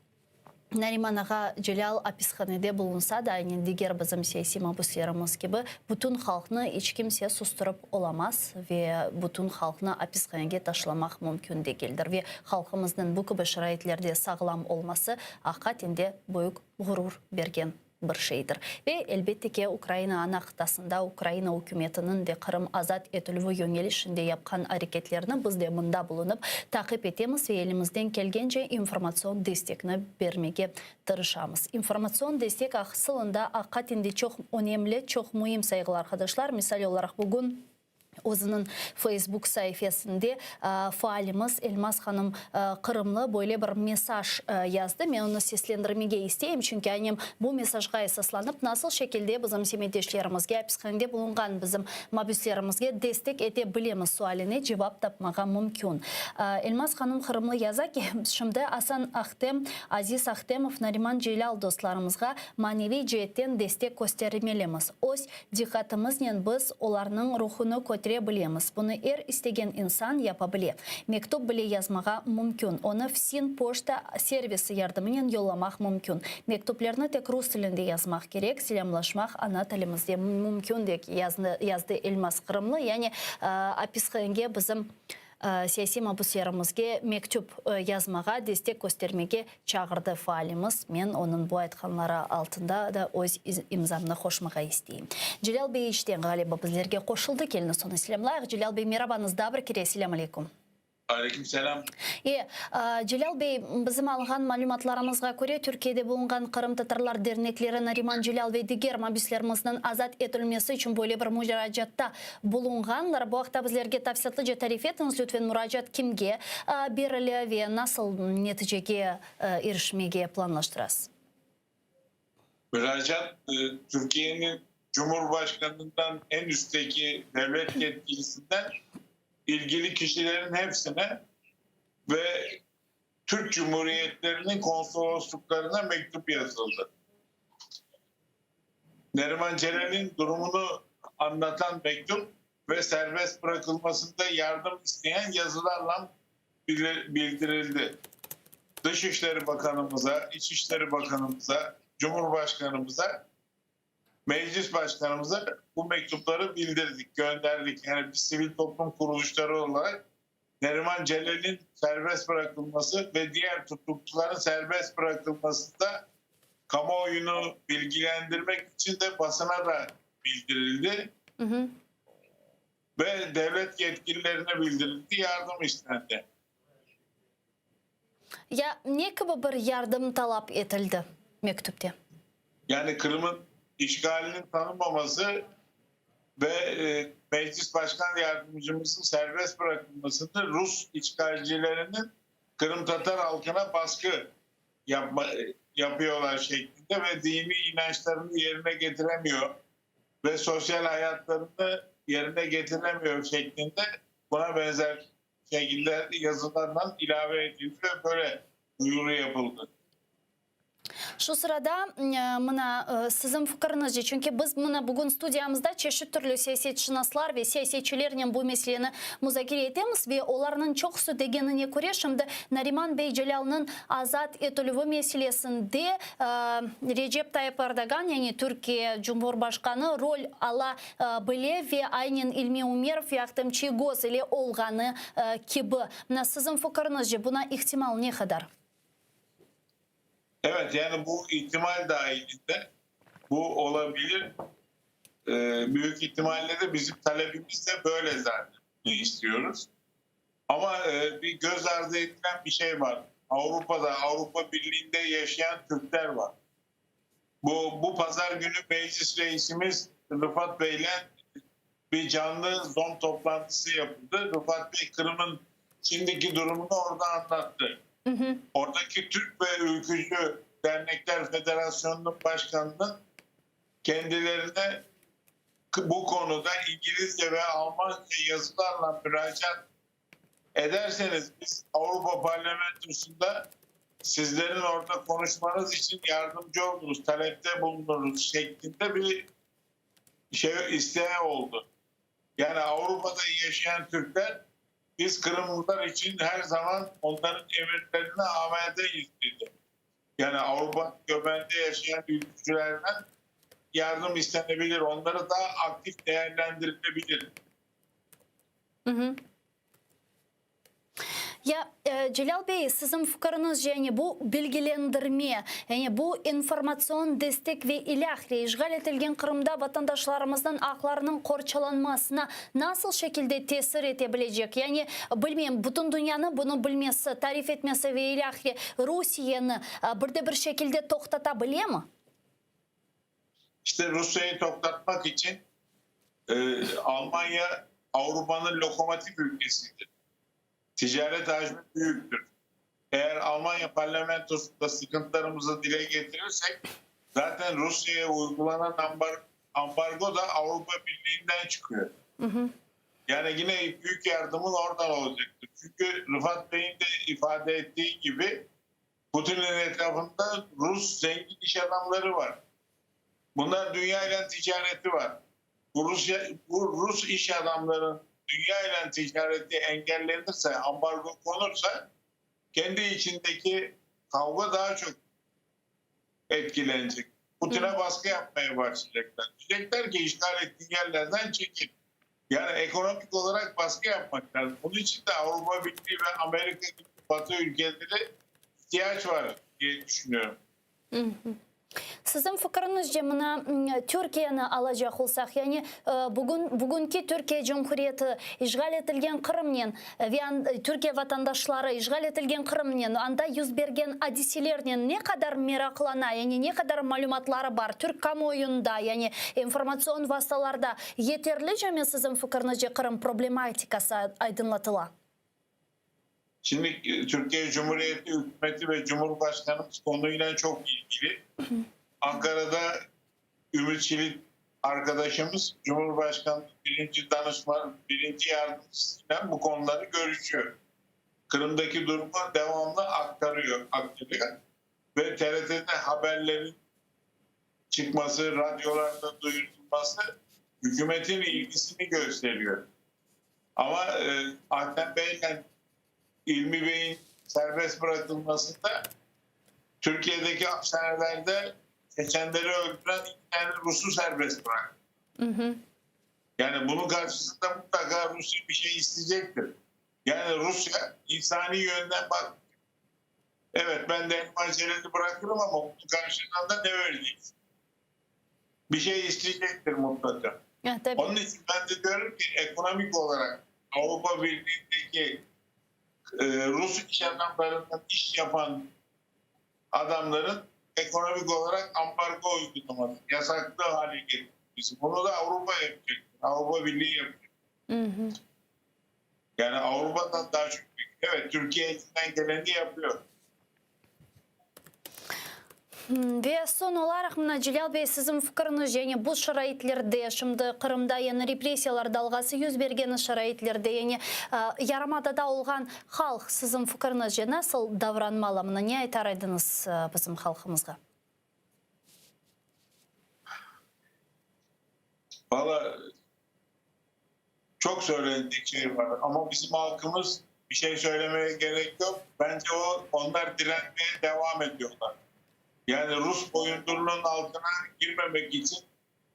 Nariman ağa Celal hapishanede bulunsa da aynen diğer bizim siyasi mabuslarımız gibi bütün halkını hiç kimse susturup olamaz ve bütün halkını hapishanege taşlamak mümkün değildir. Ve halkımızın bu gibi şaraitlerde sağlam olması hakikatinde büyük gurur bergen bir şeydir. Ve elbette ki Ukrayna ana kıtasında Ukrayna hükümetinin de Kırım azat etülüvü yönelişinde yapkan hareketlerini biz de bunda bulunup takip etemiz ve elimizden gelgence informasyon destekini vermeye tırışamız. İnformasyon destek aslında hakikatinde çok önemli, çok mühim saygılar arkadaşlar. Misal olarak bugün O'zunun Facebook sayfasında faalimiz Elmas Hanım Kırımlı böyle bir mesaj yazdı. Ben onu seslendirmeye isteyeyim çünkü annem bu mesajga esaslanıp nasıl şekilde bizim semedeşlerimizge, hapishanede bulungan bizim mabüslerimizge destek edebiliriz sualine cevap tapmağa mümkün. Elmas Hanım Kırımlı yazar ki şimdi Hasan Ahtem, Aziz Ahtemov, Nariman Celal dostlarımızga manevi cihetten destek göstermeliyiz. Öz dikkatimizle biz onların ruhunu bilemiz. Bunu istegen insan yapabilir. Mektup bile yazmağa mümkün. Onu Fin poşta servisi yardımıyla yollamak mümkün. Mektuplarını tek Rus dilinde yazmak gerek. Selamlaşmak ana tilimizde mümkün diye yazdı Elmas Kırımlı. Yani hapishanege bizim siyasi mabuslarımızga mektup yazmağa, destek göstermege çağırdı faalimiz. Men onun bu aytkanları altında da öz imzamını hoşmağa isteyeyim. Celal Bey işten galiba bizlerge koşuldu. Kelini sonu selamlayıq. Celal Bey merhabanızda bir kere. Selam aleyküm. Aleykümselam. Celal Bey, bizim alған malumatlarımızga göre Türkiye'de bulungan Kırım Tatarlar dernekleri Nariman Celal ve diğer mabüslerimizin azat edilmesi için böyle bir müracaatda bulunganlar. Bu hafta bizlerge tafsiyatlıca tarif etiniz lütfen müracaat kimge berili ve nasıl neticege erişmege planlaştırasınız? Müracaat Türkiye'nin Cumhurbaşkanı'ndan en üstteki devlet yetkilisinden ilgili kişilerin hepsine ve Türk Cumhuriyetlerinin konsolosluklarına mektup yazıldı. Neriman Celal'in durumunu anlatan mektup ve serbest bırakılmasında yardım isteyen yazılarla bildirildi. Dışişleri Bakanımıza, İçişleri Bakanımıza, Cumhurbaşkanımıza, Meclis Başkanımıza bu mektupları bildirdik, gönderdik. Yani bir sivil toplum kuruluşları olarak Neriman Celal'in serbest bırakılması ve diğer tutukluların serbest bırakılmasında kamuoyunu bilgilendirmek için de basına da bildirildi. Ve devlet yetkililerine bildirildi, yardım istendi. Ya ne gibi bir yardım talep edildi mektupta? Yani Kırım'ın işgalinin tanınmaması ve Meclis Başkan Yardımcımızın serbest bırakılmasını Rus işgalcilerinin Kırım Tatar halkına baskı yapıyorlar şeklinde ve dini inançlarını yerine getiremiyor ve sosyal hayatlarını yerine getiremiyor şeklinde buna benzer şekilde yazılarla ilave edildi ve böyle duyuru yapıldı. Şu sırada mına sizin fikriniz, çünkü biz mına bugün stüdyamızda çeşit türlü siyasetçiler ve siyasetçilerin bu meseleni müzakere etemiz ve onların çoğusu degenine göre şimdi Nariman Bey Celal'ın azat etülüvü meselesinde Recep Tayyip Erdoğan yani Türkiye Cumhurbaşkanı rol ala bile ve aynen İlmi Umerov yardımcı göz ile olganı gibi. Sizin fikriniz buna ihtimal ne kadar? Evet, yani bu ihtimal dahilinde bu olabilir. Büyük ihtimalle de bizim talebimiz de böyle zaten istiyoruz. Ama bir göz ardı edilen bir şey var. Avrupa'da, Avrupa Birliği'nde yaşayan Türkler var. Bu pazar günü meclis reisimiz Rıfat Bey'le bir canlı Zoom toplantısı yapıldı. Rıfat Bey Kırım'ın şimdiki durumunu orada anlattı. Oradaki Türk ve Ülkücü Dernekler Federasyonu'nun başkanının kendilerine bu konuda İngilizce ve Almanca yazılarla müracaat ederseniz biz Avrupa Parlamentosu'nda sizlerin orada konuşmanız için yardımcı oluruz, talepte bulunuruz şeklinde bir şey isteği oldu. Yani Avrupa'da yaşayan Türkler biz Kırımlılar için her zaman onların emirlerine amedeyiz dedi. Yani Avrupa göbeğinde yaşayan ülkücülerden yardım istenebilir. Onları daha aktif değerlendirilebilir. Ya Celal Bey, sizin fikriniz yani bu bilgilendirme, yani bu informasyon destek ve ilahri işgal edilen Kırım'da vatandaşlarımızın haklarının korçalanmasına nasıl şekilde tesir edebilecek? Yani bilmiyorum, bütün dünyanın bunu bilmesi, tarif etmesi ve ilahri Rusya'nı bir şekilde toktatabilir mi? İşte Rusya'yı toktatmak için Almanya Avrupa'nın lokomotif ülkesidir. Ticaret hacmi büyüktür. Eğer Almanya parlamentosunda sıkıntılarımızı dile getirirsek zaten Rusya'ya uygulanan ambargo da Avrupa Birliği'nden çıkıyor. Yani yine büyük yardımın oradan olacaktır. Çünkü Rıfat Bey'in de ifade ettiği gibi Putin'in etrafında Rus zengin iş adamları var. Bunlar dünyayla ticareti var. Bu Rus iş adamların dünya ile ticareti engellenirse, ambargo konursa kendi içindeki kavga daha çok etkilenecek. Putin'e baskı yapmaya başlayacaklar. Diyecekler ki işgal ettiğin yerlerden çekil. Yani ekonomik olarak baskı yapmak lazım. Bunun için de Avrupa Birliği ve Amerika gibi Batı ülkeleri ihtiyaç var diye düşünüyorum. Sizin fikrinizce buna Türkiye'ni alacak olsak, yani bugünkü Türkiye Cumhuriyeti işgal edilen Kırım'ın ve Türkiye vatandaşları işgal edilen Kırım'ın anda yüz bergen hadiselerin ne kadar meraklana, yani ne kadar malumatları var Türk kamuoyunda, yani informasyon vasıtalarda yeterlice mi sizin fikrinizce Kırım problematikası aydınlatıla? Şimdi Türkiye Cumhuriyeti hükümeti ve Cumhurbaşkanımız konuyla çok ilgili. Ankara'da Ümit Çelik arkadaşımız Cumhurbaşkanlığı birinci yardımcısıyla bu konuları görüşüyor. Kırım'daki durumu devamlı aktarıyor. Ve TRT'de haberlerin çıkması, radyolarda duyurulması hükümetin ilgisini gösteriyor. Ama Adem Bey'le İlmi Bey'in serbest bırakılmasında Türkiye'deki hapishanelerde seçenleri öldüren iki tane Rus'u serbest bıraktı. Yani bunun karşısında mutlaka Rusya bir şey isteyecektir. Yani Rusya insani yönden bak, evet ben de envancerini bırakırım ama bunun karşılığında da ne vereceksin? Bir şey isteyecektir mutlaka. Ya, onun için ben de diyorum ki ekonomik olarak Avrupa Birliği'ndeki Rus iş adamlarından iş yapan adamların ekonomik olarak ambargo uygulaması, yasaklı hale getirilmesi. Bunu da Avrupa yapacak. Avrupa Birliği yapacak. Yani Avrupa'dan daha çok büyük. Evet, Türkiye elinden geleni yapıyor. Ve son olarak mına Celal Bey sizin fikriniz yani bu şaraitlerde şimdi Kırım'da yani represiyalar dalgası yüz bergen şaraitlerde yani Yarımada'da olgan halk sizin fikrinizce nasıl davranmalı mına ne aytar ediniz bizim halkımızga? Valla çok söylenecek şey var ama bizim halkımız bir şey söylemeye gerek yok. Bence onlar direnmeye devam ediyorlar. Yani Rus boyunduruluğunun altına girmemek için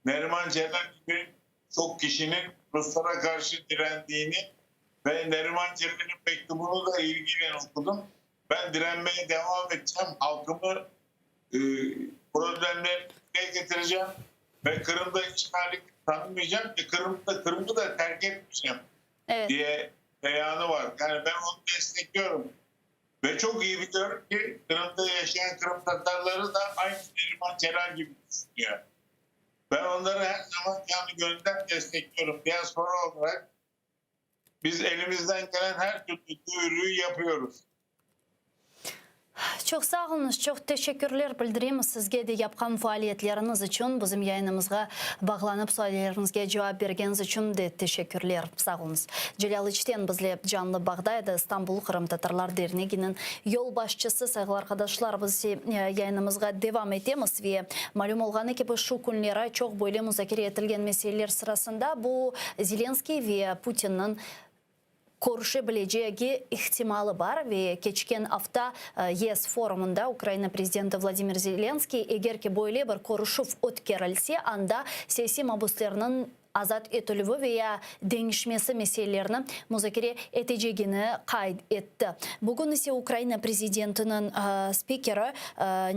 Neriman Celal gibi çok kişinin Ruslara karşı direndiğini ve Neriman Celal'in mektubunu da ilgiyle okudum. Ben direnmeye devam edeceğim. Halkımı problemlerine getireceğim ve Kırım'da işgali tanımayacağım ve Kırım'ı da terk etmeyeceğim diye beyanı var. Yani ben onu destekliyorum. Ve çok iyi biliyorum ki Kırım'da yaşayan Kırım Tatarları da aynı Neriman Celal gibi düşünüyor. Ben onları her zaman canı gönülden destekliyorum. Diaspora olarak biz elimizden gelen her türlü duyuruyu yapıyoruz. Çok sağ olunuz, çok teşekkürler bildireyim sizge de yapkan faaliyetleriniz için, bizim yayınımızga bağlanıp sorularınızga cevap bergeniz için de teşekkürler. Sağ olunuz. Celal İçten bizle canlı bağdaydı. İstanbul Kırım Tatarlar Derneği'nin yol başçısı. Sayılı arkadaşlar, biz yayınımızga devam etemiz ve malum olğanı ki bu şu günlere çok böyle müzakere etilgen meseleler sırasında bu Zelenskiy ve Putin'in görüşebileceği ihtimali var ve geçen hafta YES forumunda Ukrayna Prezidenti Vladimir Zelenskiy eğer ki böyle bir görüşüp ötkerilse anda siyasi mahpuslarının azat etülüvü veya değişmesi meselelerini müzakere edeceğini kaydetti. Bugün ise Ukrayna Prezidentinin spikeri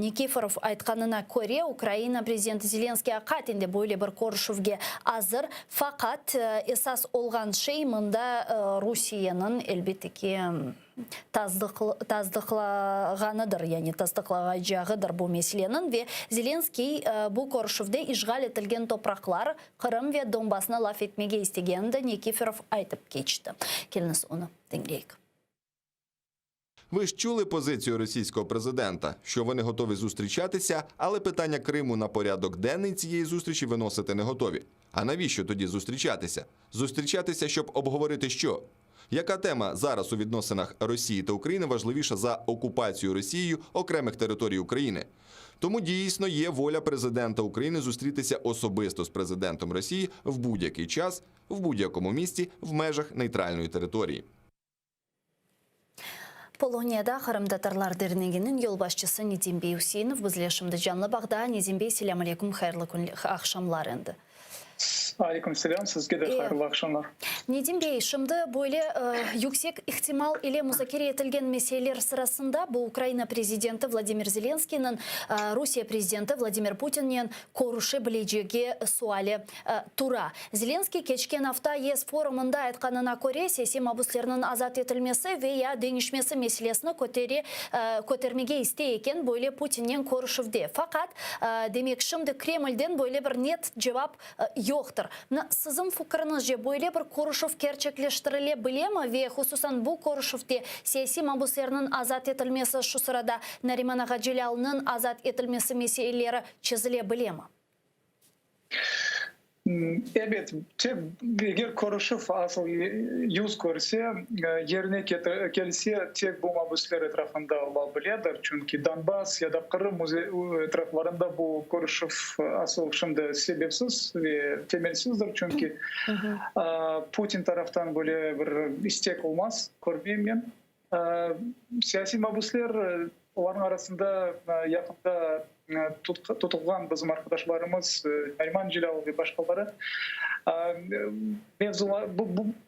Nikiforov aytkanına göre Ukrayna Prezidenti Zelenskiy hakikaten böyle bir görüşüvge hazır. Fakat esas olgan şey mında Rusiyanın elbette ki tasdiqlağanıdır, yani tasdiqlağacağıdır bu meselenin ve Zelenskiy bu görüşüvde işgal etilgen topraklar Kırım ve Donbas'ına laf etmege istegenini de Nikiforov aytıp geçti. Geliniz onu dinleyek. Ви ж чули позицію російського президента, що вони готові зустрічатися, але питання Криму на порядок денний цієї зустрічі виносити не готові. А навіщо тоді зустрічатися? Зустрічатися, щоб обговорити що? Яка тема зараз у відносинах Росії та України важливіша за окупацію Росією окремих територій України? Тому дійсно є воля президента України зустрітися особисто з президентом Росії в будь-який час, в будь-якому місці, в межах нейтральної території. Polonya'da Kırım Tatarlar Derneği'nin yol başçısı Nedim Bey Hüseyinov bizle şimdi canlı bağda. Nedim Bey, selamun aleyküm, hayırlı akşamlarındı. Aleykümselam, sizge de hayırlı akşamlar. Nedim Bey, şimdi böyle yüksek ihtimal ile müzakere edilgen meseleler sırasında bu Ukrayna Prezidenti Vladimir Zelenskiy'nin Rusya Prezidenti Vladimir Putin'in görüşebileceği suali tura. Zelenskiy geçen hafta YES forumunda aytkanına göre siyasi mahpuslarının azat edilmesi veya değişmesi meselesini kotermege isteyken böyle Putin'in görüşüvde. Fakat demek şimdi Kreml'den böyle bir net cevap yoktur. Sizin fikrinizce böyle bir görüşüv gerçekleştirilebilir mi ve hususan bu görüşüvde siyasi mahpuslarının azat edilmesi şu sırada Neriman Ağa Celal'ın azat edilmesi meseleleri çizilebilir mi? Evet, eğer görüşüv asıl yüz görse, yerine gelse tek bu mahpuslar etrafında olabilir. Çünkü Donbas ya da Kırım etraflarında bu görüşüv asıl şimdi sebepsiz ve temelsizdir. Çünkü Putin taraftan böyle bir istek olmaz, görmeyeyim ben. Siyasi mahpuslar onların arasında yakında tutulgan bizim arkadaşlarımız Neriman Celal ve başkaları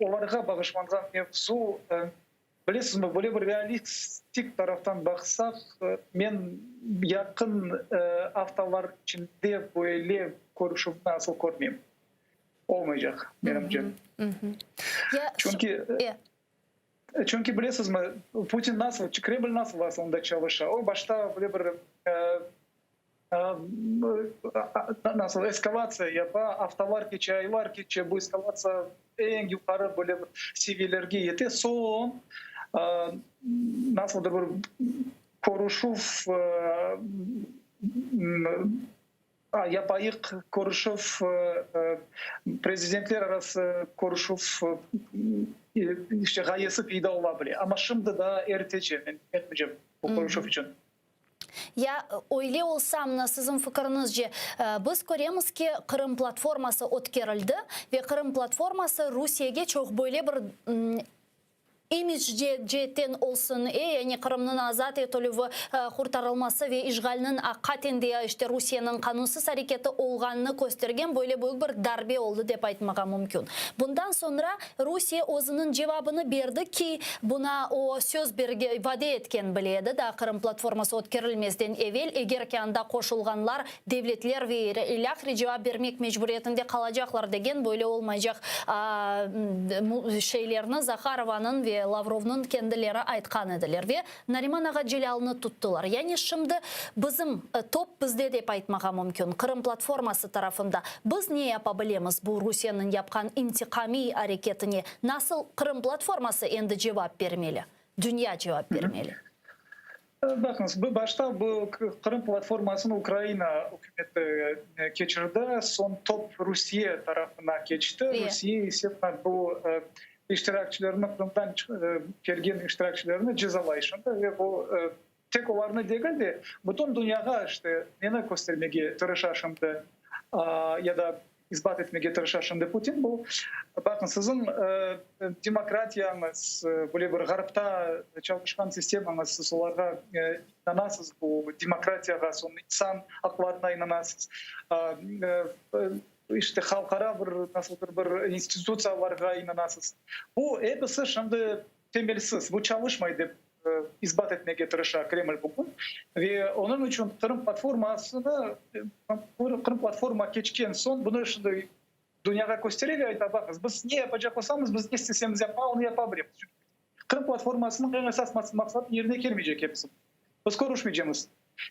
onlara bağışlangan mevzu bilesiniz mi, böyle bir realistik taraftan baksak ben yakın haftalar içinde böyle görüşümü nasıl görmeyeyim. Olmayacak benimce. Çünkü biliyorsunuz mu, Putin nasıl, Kreml nasıl aslında çalışıyor? O başta böyle bir nasıl eskalatsiya yapar, haftalar geçe, aylar geçe, bu eskalatsiya en yukarı böyle seviyelerge yeter. Son nasıl da bir konuşup yapayık konuşup prezidentler arası konuşup işte gayesi peyda olabilir. Ama şimdi daha erteci. Ben etmeyeceğim bu konuşup için. Ya öyle olsam, sizin fikrinizce biz görüyoruz ki Kırım platforması o'tkerildi ve Kırım platforması Rusiyaga çok böyle bir imij jetten olsun, yani Kırım'ın azat etülüvü, kurtarılması ve işgalinin akatinde işte Rusiyanın kanunsuz hareketi olganını göstergen böyle büyük bir darbe oldu dep aytmaga mümkün. Bundan sonra Rusya özünün cevabını berdi ki buna o söz vade etken biledi da Kırım platforması o'tkerilmezden evvel eğer ki anda koşulganlar devletler ve ilahri cevap vermek mecburiyetinde kalacaklar degen böyle olmayacak şeylerini Zakharova'nın ve Lavrov'un kendileri aytkan ediler ve Nariman Ağa Celal'ını tuttular. Yani şimdi bizim top bizde dep aytmaga mümkün. Kırım platforması tarafında biz ne yapabilemiz bu Rusya'nın yapkan intikami hareketini? Nasıl Kırım platforması endi cevap vermeli? Dünya cevap vermeli. Bakınız, başta bu Kırım platformasını Ukrayna hükümeti geçirdi. Son top Rusya tarafına geçti. Rusya ise bu iştirakçılarını, Kırım'dan gelgen iştirakçılarını cezalayışında ve bu tek olarını değil de bütün dünyaya işte nene göstermeye tırışaşında ya da ispat etmeye tırışaşında Putin bu. Bakın sizin demokratiyanız, böyle bir garipta çalışkan sistemanız, solarga inanasız bu demokratiyaga, son insan haklarına inanasız. İşte halkara bir institusiyalarga inanasız. Bu hepsi şimdi temelsiz. Bu çalışmaydı ispat etmeye tırışa Kreml bugün. Ve onun için Kırım platforma geçken son bunu şimdi dünyaya gösteriyor ve bakınız biz ne yapacak olsamız biz ne istesemiz onu yapabiliriz. Çünkü Kırım platformasının en esas maksatı yerine gelmeyecek hepsi. Biz konuşmayacağız.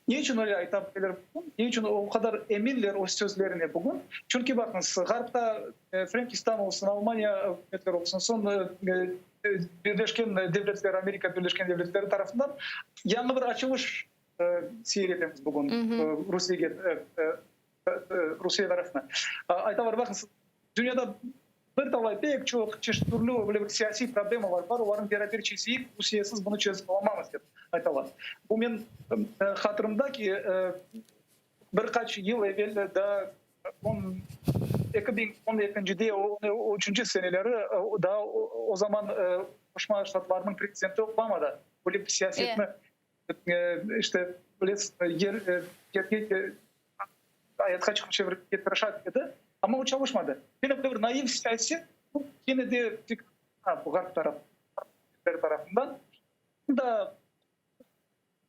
Niçin öyle aytabilir bugün? Niçin o kadar eminler o sözlerine bugün? Çünkü bakınız Garp'ta Frankistan olsun, Almanya hükümetler olsun, son Birleşken Devletler, Amerika Birleşken Devletleri tarafından yanlı bir açılış seyredemiz bugün Rusya tarafına. Aytalar bakınız dünyada bir talay pek çok çeşitli böyle bir siyasi problemler var. Onların beraber çözüp Rusya'sız bunu çözüp alamamız diye aytalar. Bu men hatırımda ki birkaç yıl evvel de 2012'de o 3. seneleri daha o zaman Koşma Ştatlarının prezidenti Obama'da böyle bir siyasetini işte böyle hayata çevirip tırışat dedi. Ama o çalışmadı. Yine bir naif siyaset yine de bu Garp tarafından da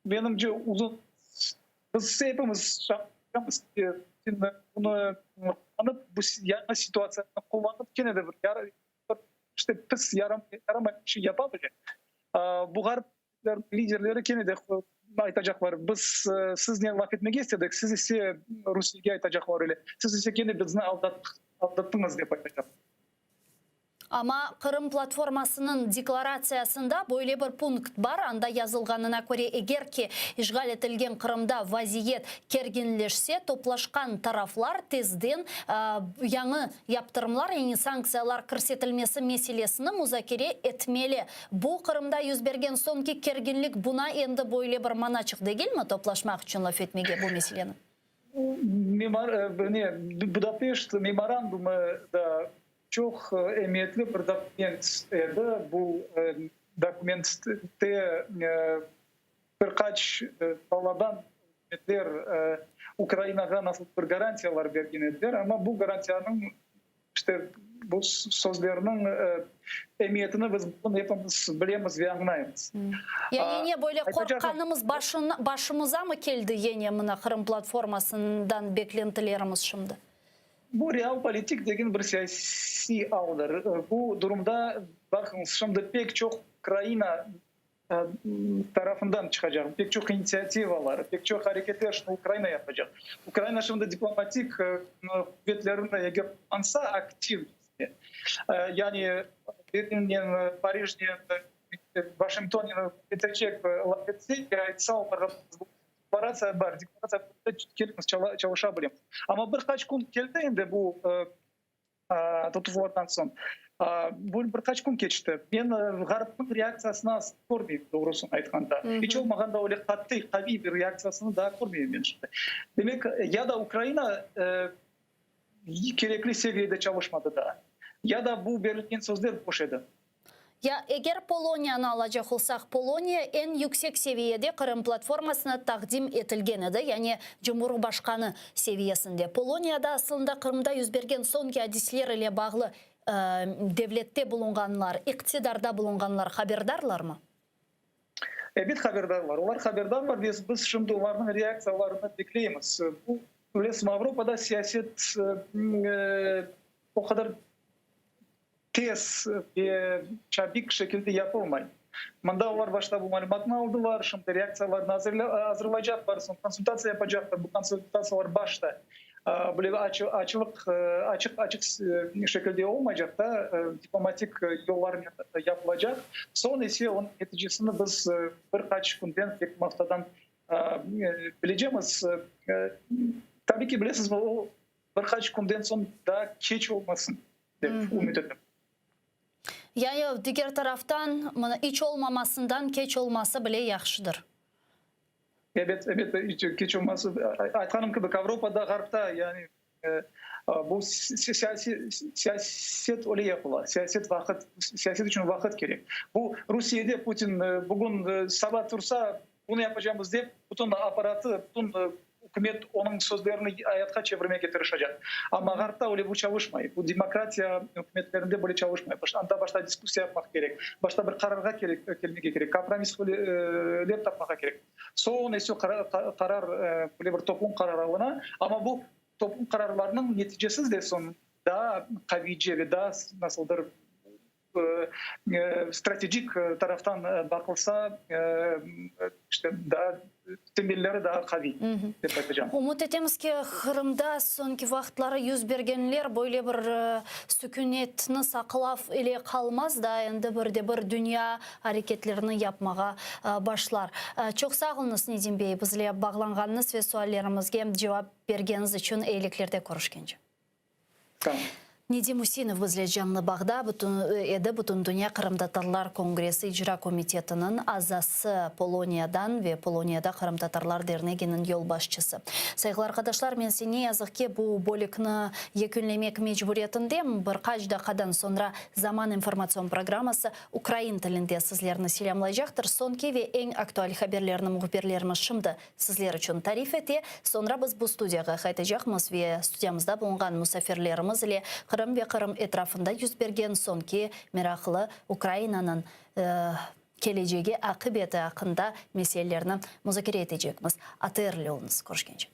benimce uzun biz hepimiz yapacağımız bunu anıp bu yana situasyonu kullanıp yine de işte pis yarama şey yapabilir. Bu Garp liderleri yine de aytacaklar. Biz sizinle laf etmek istedik. Siz ise Rusya'ya aytacaklar öyle. Siz ise yine bizni aldattınız diye aytacaklar. Ama Kırım platformasının deklarasyasında böyle bir punkt var. Anda yazılganına göre eğer ki işgal etilgen Kırım'da vaziyet kerginleşse toplaşkan taraflar tezden yanı yaptırımlar yani sanksiyalar kırsetilmesi meselesini muzakere etmeli. Bu Kırım'da yüz bergen sonki kerginlik buna endi böyle bir mana çık değil mi toplaşmak için laf etmege bu meselenin? Budapest memorandumu da çok emniyetli bir dokumentti. Bu dokumentte birkaç daladan hükümetler Ukrayna'ya nasıl bir garantiyalar vergenediler ama bu garantiyanın işte bu sözlerinin emniyetini biz bunu hepimiz bilemiz ve anlayamız. Yani yine böyle korkanımız başımıza mı geldi yeni Kırım platformasından beklentilerimiz şimdi? Bu real politik dediğin bir siyasi ağdır. Bu durumda bakın şimdi pek çok Ukrayna tarafından çıkacak. Pek çok inisiyativalar, pek çok hareketler şimdi Ukrayna yapacak. Ukrayna şimdi diplomatik kuvvetlerinde eğer ansa aktif. Yani Berlin'den, Paris'ten, Washington'dan bitecek lafetsi, aytsa onlara декларация бар. Декларация келіп çalışа білеміз. Ама бір қач күн келді енді бұл тұтылудан соң. Бұл бір қач күн кешті. Мен ғарыптың реакциясына көрмеймін, doğruсын айтқанда. Hiç olmagan da öyle katı, tabii bir reaksiyasını daha görmeyeyim ben şimdi. Demek ya da Ukrayna gerekli seviyede çalışmadı da. Ya da bu belirtген sözler boş edi. Ya eğer Polonya'nı alacak olsak, Polonya en yüksek seviyede Kırım platformasına takdim etilgen edi. Yani Cumhurbaşkanı seviyesinde. Polonya'da aslında Kırım'da yüz bergen sonki hadisler ile bağlı devlette bulunganlar, iktidarda bulunganlar haberdarlar mı? Evet haberdarlar. Onlar haberdarlar. Biz şimdi onların reaksiyalarını bekleyemeyiz. Bu biliyorsun Avrupa'da siyaset o kadar tez ve çabuk şekilde yapılmıyor. Mandalar başta bu malumatını aldılar. Şimdi reaksiyalarını hazırlayacaklar. Sonra konsultasyon yapacaklar. Bu konsultasyolar başta böyle açık şekilde olmayacak da diplomatik yollar yapılacak. Sonra ise onun neticesini biz birkaç günden, bir haftadan bileceğiz. Tabii ki bilirsiniz o birkaç günden sonra daha geç olmasın diye umut ediyorum. Yani diğer taraftan hiç olmamasından geç olması bile yaxşıdır. Evet, geç olması. Aytkanım gibi Avrupa'da, Garp'ta yani bu siyaset öyle yapılır. Siyaset için vakit gerek. Bu Rusya'da Putin bugün sabah dursa bunu yapacağımız deyip bütün aparatı, bütün hükümet onun sözlerini hayata çevirmeye çalışacak. Ama Garp'ta öyle bu çalışmıyor. Bu demokrasiya hükümetlerinde böyle çalışmıyor. Başta diskusya yapmak gerek. Başta bir kararga gelmek gerek. Kompromisler tapmak gerek. Sonra ise karar böyle bir toplum karar alına. Ama bu toplum kararlarının neticesiz de son daha kavici ve daha nasıldır stratejik taraftan bakılsa işte daha temelleri daha kavi. Umut etemiz ki Kırım'da sonki vaxtları yüz bergenler böyle bir sükunetini saqlaf ile kalmaz da endi bir dünya hareketlerini yapmağa başlar. Çok sağ olunuz Nedim Bey, bizle bağlanğanınız ve suallerimizge cevap bergeniz için eyliklerde görüşkence. Tamam. Nedim Usinov bizle canlı bağda bütün Dünya Kırım Tatarlar Kongresi İcra Komitetinin azası Polonya'dan ve Polonya'da Kırım Tatarlar Derneği'nin yol başçısı. Saygılı arkadaşlar, ben seni yazık ki bu bölükünü yekünlemek mecburiyetindeyim. Birkaç dakikadan sonra Zaman informasyon programması Ukrayn tilinde sizlerini selamlayacaktır. Sonki ve en aktual haberlerini muhabirlerimiz şimdi sizler için tarif etti. Sonra biz bu studiyaga qaytacağımız ve studiyamızda bulunan misafirlerimiz ile Kırım ve Kırım etrafında yüz bergen sonki meraklı Ukrayna'nın geleceği akıbeti hakkında meselelerini müzakere edeceğimiz. Atırlı olunuz. Görüşkence.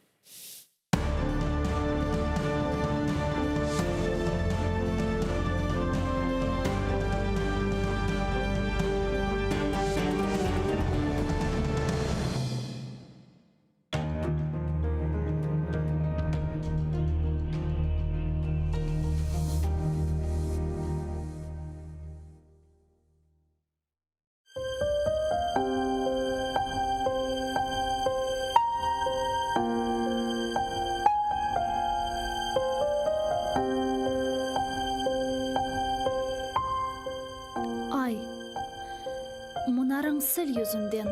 Sil yüzünden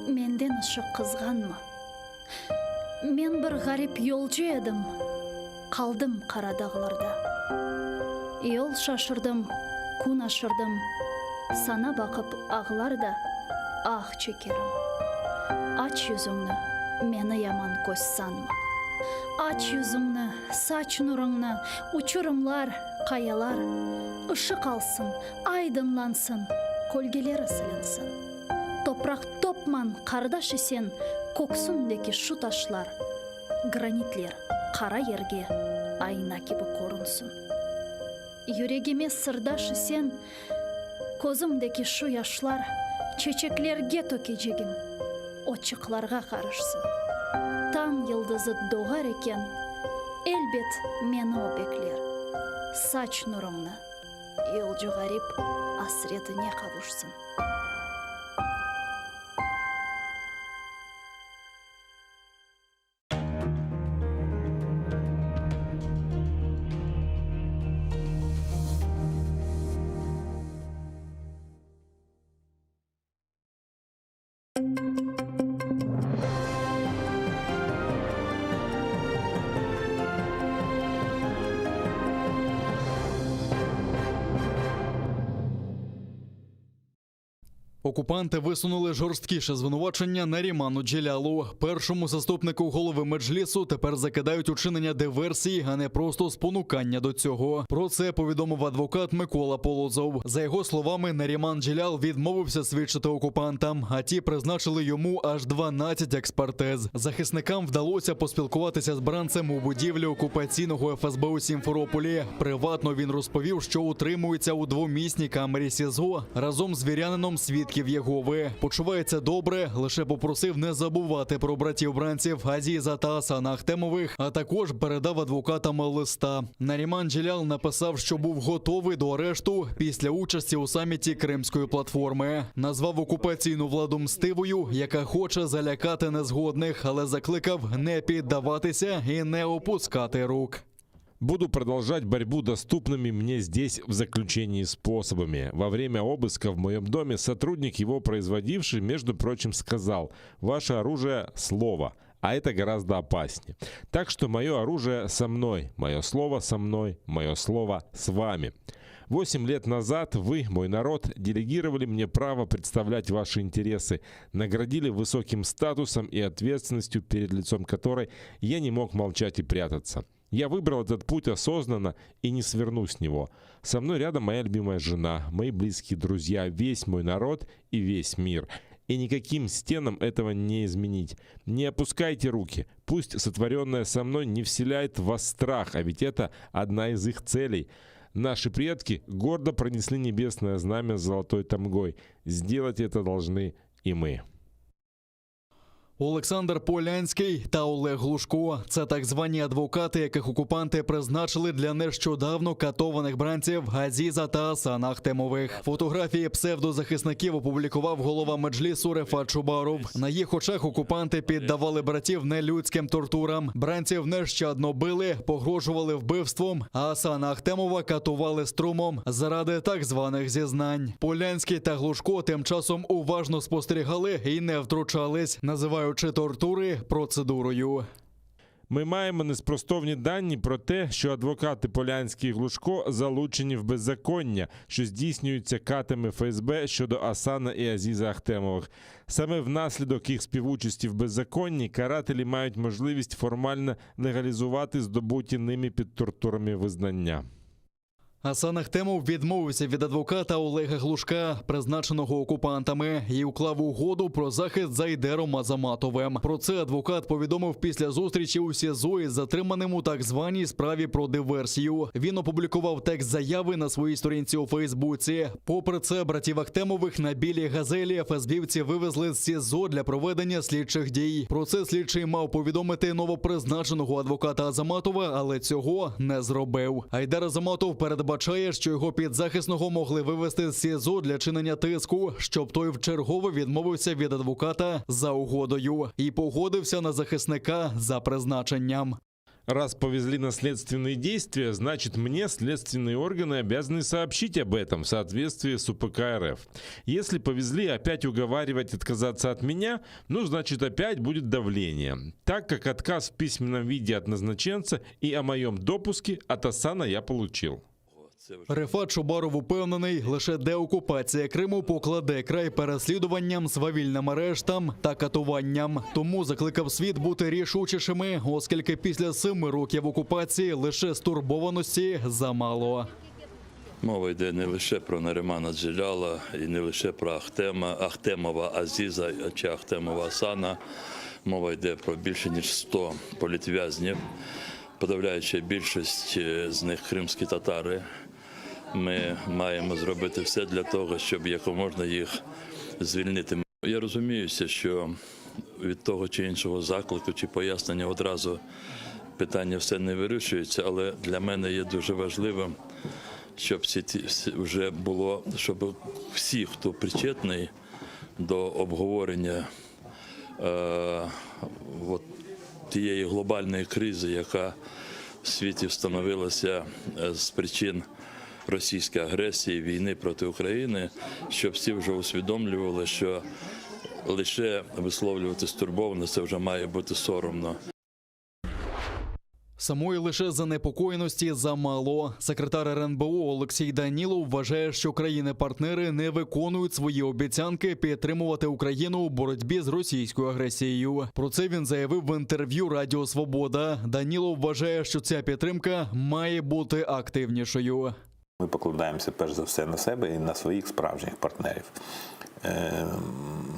menden ışık kızganma. Men bir garip yolcu edim. Kaldım kara dağlarda. Yol şaşırdım, kun aşırdım. Sana bakıp ağlar da ah çekerim. Aç yüzünü, meni yaman göz sanma. Aç yüzünü, saç nurunu, uçurumlar, kayalar. Işık alsın, aydınlansın. Kolgeleri silinsin. Toprak topman kardeşi sen, koksundaki şu taşlar. Granitler kara yerge ayna gibi korunsun. Yüreğime sırdaşı sen, kozumdaki şu yaşlar çiçeklerge tökeceğim. Oçıklarga karışsın. Tan yıldızı doğar eken, elbet meni o bekler. Saç nurumna, yolcu garip, hasretine kavuşsun. Окупанти висунули жорсткіше звинувачення Наріману Джелялу. Першому заступнику голови Меджлісу тепер закидають учинення диверсії, а не просто спонукання до цього. Про це повідомив адвокат Микола Полозов. За його словами, Наріман Джелял відмовився свідчити окупантам, а ті призначили йому аж 12 експертиз. Захисникам вдалося поспілкуватися з бранцем у будівлі окупаційного ФСБ у Сімферополі. Приватно він розповів, що утримується у двомісній камері СІЗО разом з вірянином свідків Єгови. Почувається добре, лише попросив не забувати про братів-бранців Азіза та Асана Ахтемових, а також передав адвокатам листа. Наріман Джелял написав, що був готовий до арешту після участі у саміті Кримської платформи. Назвав окупаційну владу мстивою, яка хоче залякати незгодних, але закликав не піддаватися і не опускати рук. Буду продолжать борьбу доступными мне здесь в заключении способами. Во время обыска в моем доме сотрудник, его производивший, между прочим, сказал: «Ваше оружие – слово». А это гораздо опаснее. Так что мое оружие со мной, мое слово со мной, мое слово с вами. 8 лет назад вы, мой народ, делегировали мне право представлять ваши интересы, наградили высоким статусом и ответственностью, перед лицом которой я не мог молчать и прятаться. Я выбрал этот путь осознанно и не сверну с него. Со мной рядом моя любимая жена, мои близкие друзья, весь мой народ и весь мир. И никаким стенам этого не изменить. Не опускайте руки. Пусть сотворенное со мной не вселяет в вас страх, а ведь это одна из их целей. Наши предки гордо пронесли небесное знамя с золотой тамгой. Сделать это должны и мы. Олександр Полянський та Олег Глушко – це так звані адвокати, яких окупанти призначили для нещодавно катованих бранців Азіза та Асана Ахтемових. Фотографії псевдозахисників опублікував голова Меджлісу Рефат Чубаров. На їх очах окупанти піддавали братів нелюдським тортурам. Бранців нещадно били, погрожували вбивством, а Асана Ахтемова катували струмом заради так званих зізнань. Полянський та Глушко тим часом уважно спостерігали і не втручались, називаючи тортури процедурою. Ми маємо неспростовні дані про те, що адвокати Полянський і Глушко залучені в беззаконня, що здійснюються катами ФСБ щодо Асана і Азіза Ахтемових. Саме внаслідок їх співучасті в беззаконні карателі мають можливість формально легалізувати здобуті ними під тортурами визнання. Асан Ахтемов відмовився від адвоката Олега Глушка, призначеного окупантами, і уклав угоду про захист з Айдером Азаматовим. Про це адвокат повідомив після зустрічі у СІЗО із затриманим у так званій справі про диверсію. Він опублікував текст заяви на своїй сторінці у Фейсбуці. Попри це, братів Ахтемових на білій газелі ФСБівці вивезли з СІЗО для проведення слідчих дій. Про це слідчий мав повідомити новопризначеного адвоката Азаматова, але цього не зробив. Айдар Азаматов передбачає, що його підзахисного могли вивезти з СІЗО для чинення тиску, щоб той вчергове відмовився від адвоката за угодою і погодився на захисника за призначенням. Раз повезли на следственные действия, значит, мне следственные органы обязаны сообщить об этом в соответствии с УПК РФ. Если повезли опять уговаривать отказаться от меня, ну, значит, опять будет давление. Так как отказ в письменном виде от назначенца и о моем допуске от Асана я получил. Рефат Чубаров упевнений, лише деокупація Криму покладе край переслідуванням, свавільним арештам та катуванням. Тому закликав світ бути рішучішими, оскільки після 7 років окупації лише стурбованості замало. Мова йде не лише про Нарімана Джеляла і не лише про Ахтемова Азіза чи Ахтемова Асана. Мова йде про більше ніж 100 політв'язнів. Подавляюча більшість з них кримські татари. Ми маємо зробити все для того, щоб якомога їх звільнити. Я розуміюся, що від того чи іншого заклику чи пояснення одразу питання все не вирішується, але для мене є дуже важливим, щоб вже було, щоб всі, хто причетний до обговорення тієї глобальної кризи, яка в світі встановилася з причин російської агресії, війни проти України, щоб всі вже усвідомлювали, що лише висловлювати стурбованість – це вже має бути соромно. Самої лише занепокоєності замало. Секретар РНБО Олексій Данілов вважає, що країни-партнери не виконують свої обіцянки підтримувати Україну у боротьбі з російською агресією. Про це він заявив в інтерв'ю Радіо Свобода. Данілов вважає, що ця підтримка має бути активнішою. Ми покладаємося перш за все на себе і на своїх справжніх партнерів.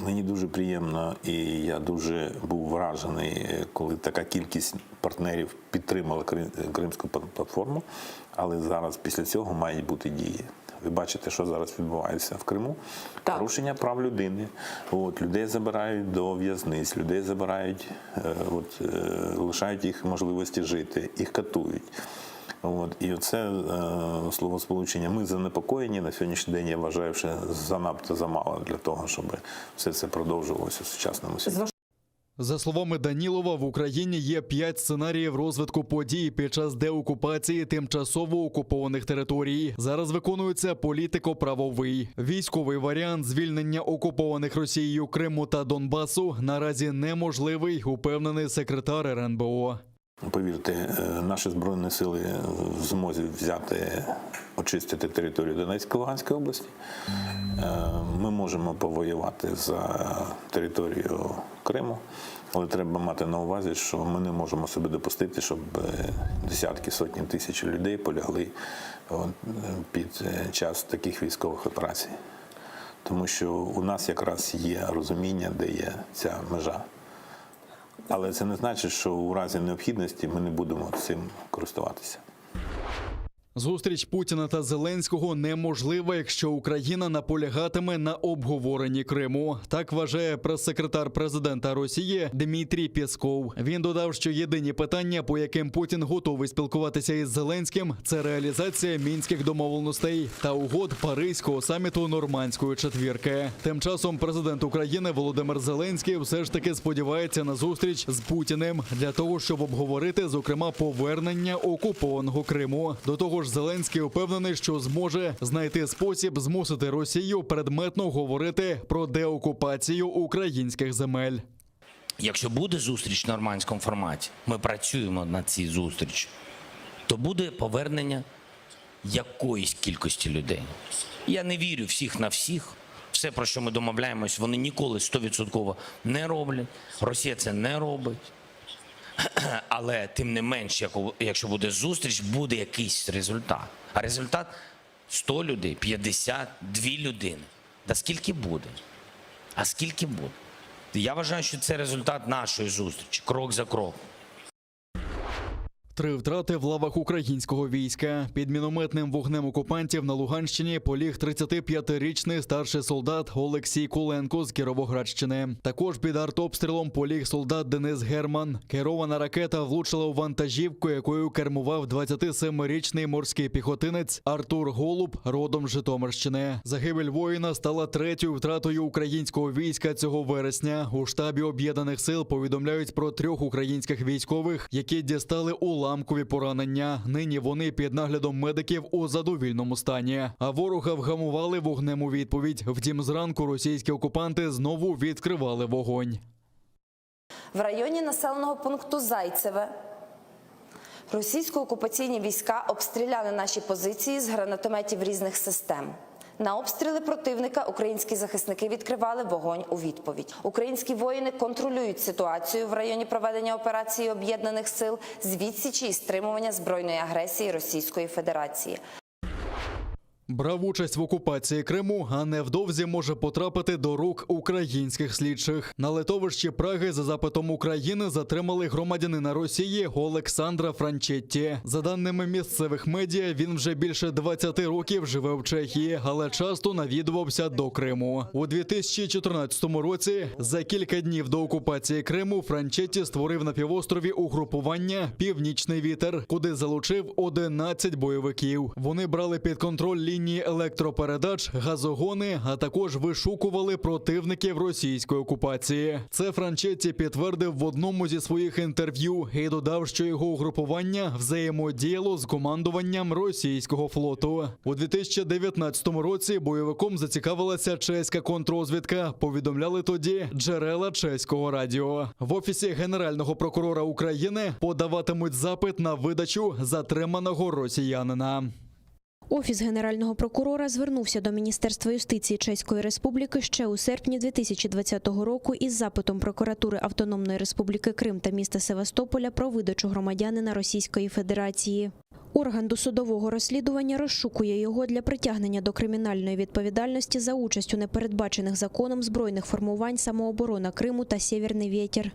Мені дуже приємно і я дуже був вражений, коли така кількість партнерів підтримала Кримську платформу, але зараз після цього мають бути дії. Ви бачите, що зараз відбувається в Криму. Порушення прав людини. Людей забирають до в'язниць, людей забирають, лишають їх можливості жити, їх катують. І оце словосполучення «ми занепокоєні» на сьогоднішній день, я вважаю, що занадто замало для того, щоб все це продовжувалося в сучасному світі. За словами Данілова, в Україні є 5 сценаріїв розвитку подій під час деокупації тимчасово окупованих територій. Зараз виконується політико-правовий. Військовий варіант звільнення окупованих Росією Криму та Донбасу наразі неможливий, упевнений секретар РНБО. Повірте, наші Збройні сили в змозі очистити територію Донецької та Луганської області. Ми можемо повоювати за територію Криму, але треба мати на увазі, що ми не можемо собі допустити, щоб десятки, сотні тисяч людей полягли під час таких військових операцій. Тому що у нас якраз є розуміння, де є ця межа. Але це не значить, що у разі необхідності ми не будемо цим користуватися. Зустріч Путіна та Зеленського неможлива, якщо Україна наполягатиме на обговоренні Криму. Так вважає прес-секретар президента Росії Дмитрій Пєсков. Він додав, що єдині питання, по яким Путін готовий спілкуватися із Зеленським – це реалізація мінських домовленостей та угод Паризького саміту Нормандської четвірки. Тим часом президент України Володимир Зеленський все ж таки сподівається на зустріч з Путіним для того, щоб обговорити, зокрема, повернення окупованого Криму. До того ж, Зеленський упевнений, що зможе знайти спосіб змусити Росію предметно говорити про деокупацію українських земель. Якщо буде зустріч в нормандському форматі, ми працюємо над цій зустрічі, то буде повернення якоїсь кількості людей. Я не вірю всіх на всіх. Все, про що ми домовляємось, вони ніколи 100% не роблять. Росія це не робить. Але тим не менш, якщо буде зустріч, буде якийсь результат. А результат – 100 людей, 50, 2 людини. Та скільки буде? А скільки буде? Я вважаю, що це результат нашої зустрічі, крок за кроком. 3 втрати в лавах українського війська. Під мінометним вогнем окупантів на Луганщині поліг 35-річний старший солдат Олексій Куленко з Кіровоградщини. Також під артобстрілом поліг солдат Денис Герман. Керована ракета влучила у вантажівку, якою кермував 27-річний морський піхотинець Артур Голуб, родом з Житомирщини. Загибель воїна стала 3-ю втратою українського війська цього вересня. У штабі Об'єднаних сил повідомляють про 3 українських військових, які дістали уламкові поранення. Нині вони під наглядом медиків у задовільному стані. А ворога вгамували вогнем у відповідь. Втім, зранку російські окупанти знову відкривали вогонь. В районі населеного пункту Зайцеве російсько-окупаційні війська обстріляли наші позиції з гранатометів різних систем. На обстріли противника українські захисники відкривали вогонь у відповідь. Українські воїни контролюють ситуацію в районі проведення операції Об'єднаних сил з відсічі і стримування збройної агресії Російської Федерації. Брав участь в окупації Криму, а невдовзі може потрапити до рук українських слідчих. На литовищі Праги за запитом України затримали громадянина Росії Олександра Франчетті. За даними місцевих медіа, він вже більше 20 років живе в Чехії, але часто навідувався до Криму. У 2014 році, за кілька днів до окупації Криму, Франчетті створив на півострові угрупування «Північний вітер», куди залучив 11 бойовиків. Вони брали під контроль лінію лінії електропередач, газогони, а також вишукували противників російської окупації. Це Франчетті підтвердив в одному зі своїх інтерв'ю і додав, що його угрупування взаємодіяло з командуванням російського флоту. У 2019 році бойовиком зацікавилася чеська контррозвідка, повідомляли тоді джерела чеського радіо. В Офісі Генерального прокурора України подаватимуть запит на видачу затриманого росіянина. Офіс Генерального прокурора звернувся до Міністерства юстиції Чеської Республіки ще у серпні 2020 року із запитом прокуратури Автономної Республіки Крим та міста Севастополя про видачу громадянина Російської Федерації. Орган досудового розслідування розшукує його для притягнення до кримінальної відповідальності за участь у непередбачених законом збройних формувань «Самооборона Криму» та «Сєвєрний вєтір».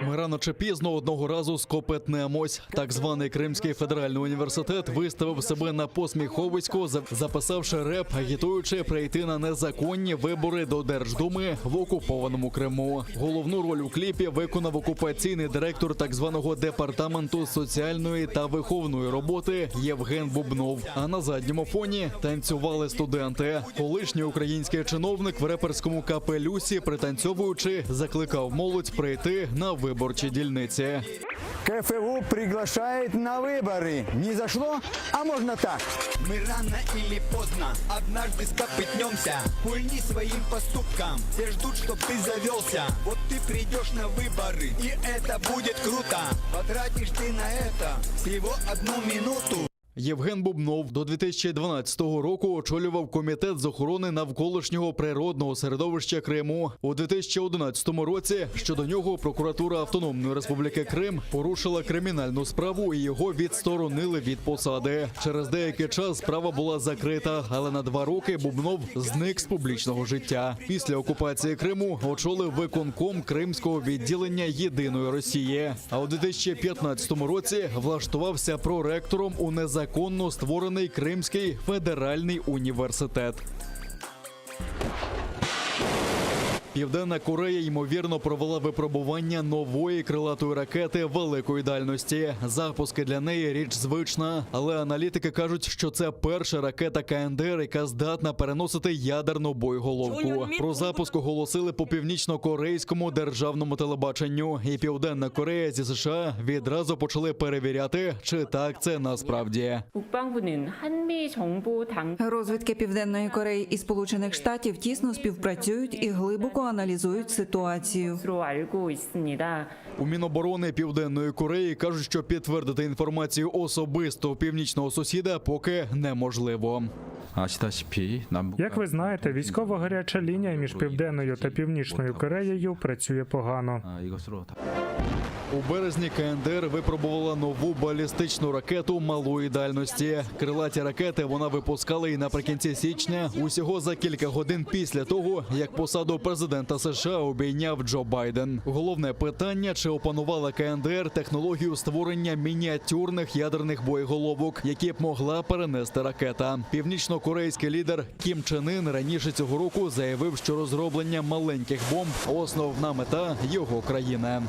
Ми рано чи пізно одного разу скопитнемось. Так званий Кримський федеральний університет виставив себе на посміховисько, записавши реп, агітуючи прийти на незаконні вибори до Держдуми в окупованому Криму. Головну роль у кліпі виконав окупаційний директор так званого департаменту соціальної та виховної роботи Євген Бубнов. А на задньому фоні танцювали студенти. Колишній український чиновник в реперському капелюсі, пританцьовуючи, закликав молодь прийти на виборчі дільниці. КФУ приглашает на выборы. Не зашло? А можно так. Мы рано или поздно однажды скопытнемся. Пульни своим поступкам. Все ждут, чтоб ты завелся. Вот ты придешь на выборы, и это будет круто. Потратишь ты на это всего 1 минуту. Євген Бубнов до 2012 року очолював комітет з охорони навколишнього природного середовища Криму. У 2011 році щодо нього прокуратура Автономної Республіки Крим порушила кримінальну справу і його відсторонили від посади. Через деякий час справа була закрита, але на 2 роки Бубнов зник з публічного життя. Після окупації Криму очолив виконком Кримського відділення Єдиної Росії. А у 2015 році влаштувався проректором у незаконно створений Кримський федеральний університет. Південна Корея, ймовірно, провела випробування нової крилатої ракети великої дальності. Запуски для неї – річ звична, але аналітики кажуть, що це перша ракета КНДР, яка здатна переносити ядерну боєголовку. Про запуск оголосили по північно-корейському державному телебаченню. І Південна Корея зі США відразу почали перевіряти, чи так це насправді. Розвідки Південної Кореї і Сполучених Штатів тісно співпрацюють і глибоко аналізують ситуацію. У Міноборони Південної Кореї кажуть, що підтвердити інформацію особисто північного сусіда поки неможливо. Як ви знаєте, військова гаряча лінія між Південною та Північною Кореєю працює погано. У березні КНДР випробувала нову балістичну ракету малої дальності. Крилаті ракети вона випускала і наприкінці січня, усього за кілька годин після того, як посаду президента США обійняв Джо Байден. Головне питання, чи опанувала КНДР технологію створення мініатюрних ядерних боєголовок, які б могла перенести ракета. Північно-корейський лідер Кім Чен Ін раніше цього року заявив, що розроблення маленьких бомб – основна мета його країни.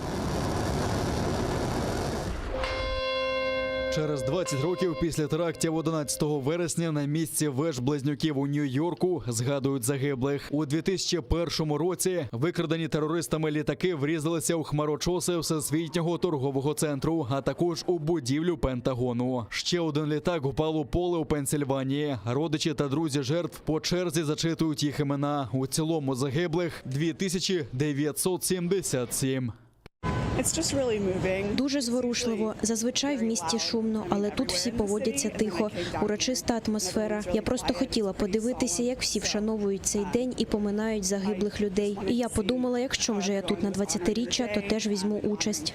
Через 20 років після терактів 11 вересня на місці веж-близнюків у Нью-Йорку згадують загиблих. У 2001 році викрадені терористами літаки врізалися у хмарочоси Всесвітнього торгового центру, а також у будівлю Пентагону. Ще один літак упав у поле у Пенсільванії. Родичі та друзі жертв по черзі зачитують їх імена. У цілому загиблих 2977. Дуже зворушливо. Зазвичай в місті шумно, але тут всі поводяться тихо. Урочиста атмосфера. Я просто хотіла подивитися, як всі вшановують цей день і поминають загиблих людей. І я подумала, якщо вже я тут на 20-річчя, то теж візьму участь.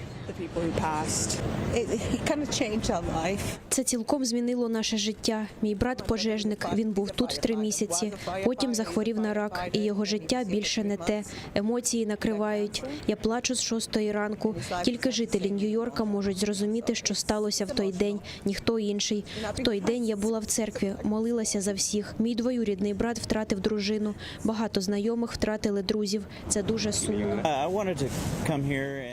Це цілком змінило наше життя. Мій брат пожежник, він був тут 3 місяці. Потім захворів на рак, і його життя більше не те. Емоції накривають. Я плачу з 6-ї ранку. Тільки жителі Нью-Йорка можуть зрозуміти, що сталося в той день, ніхто інший. В той день я була в церкві, молилася за всіх. Мій двоюрідний брат втратив дружину, багато знайомих втратили друзів. Це дуже сумно.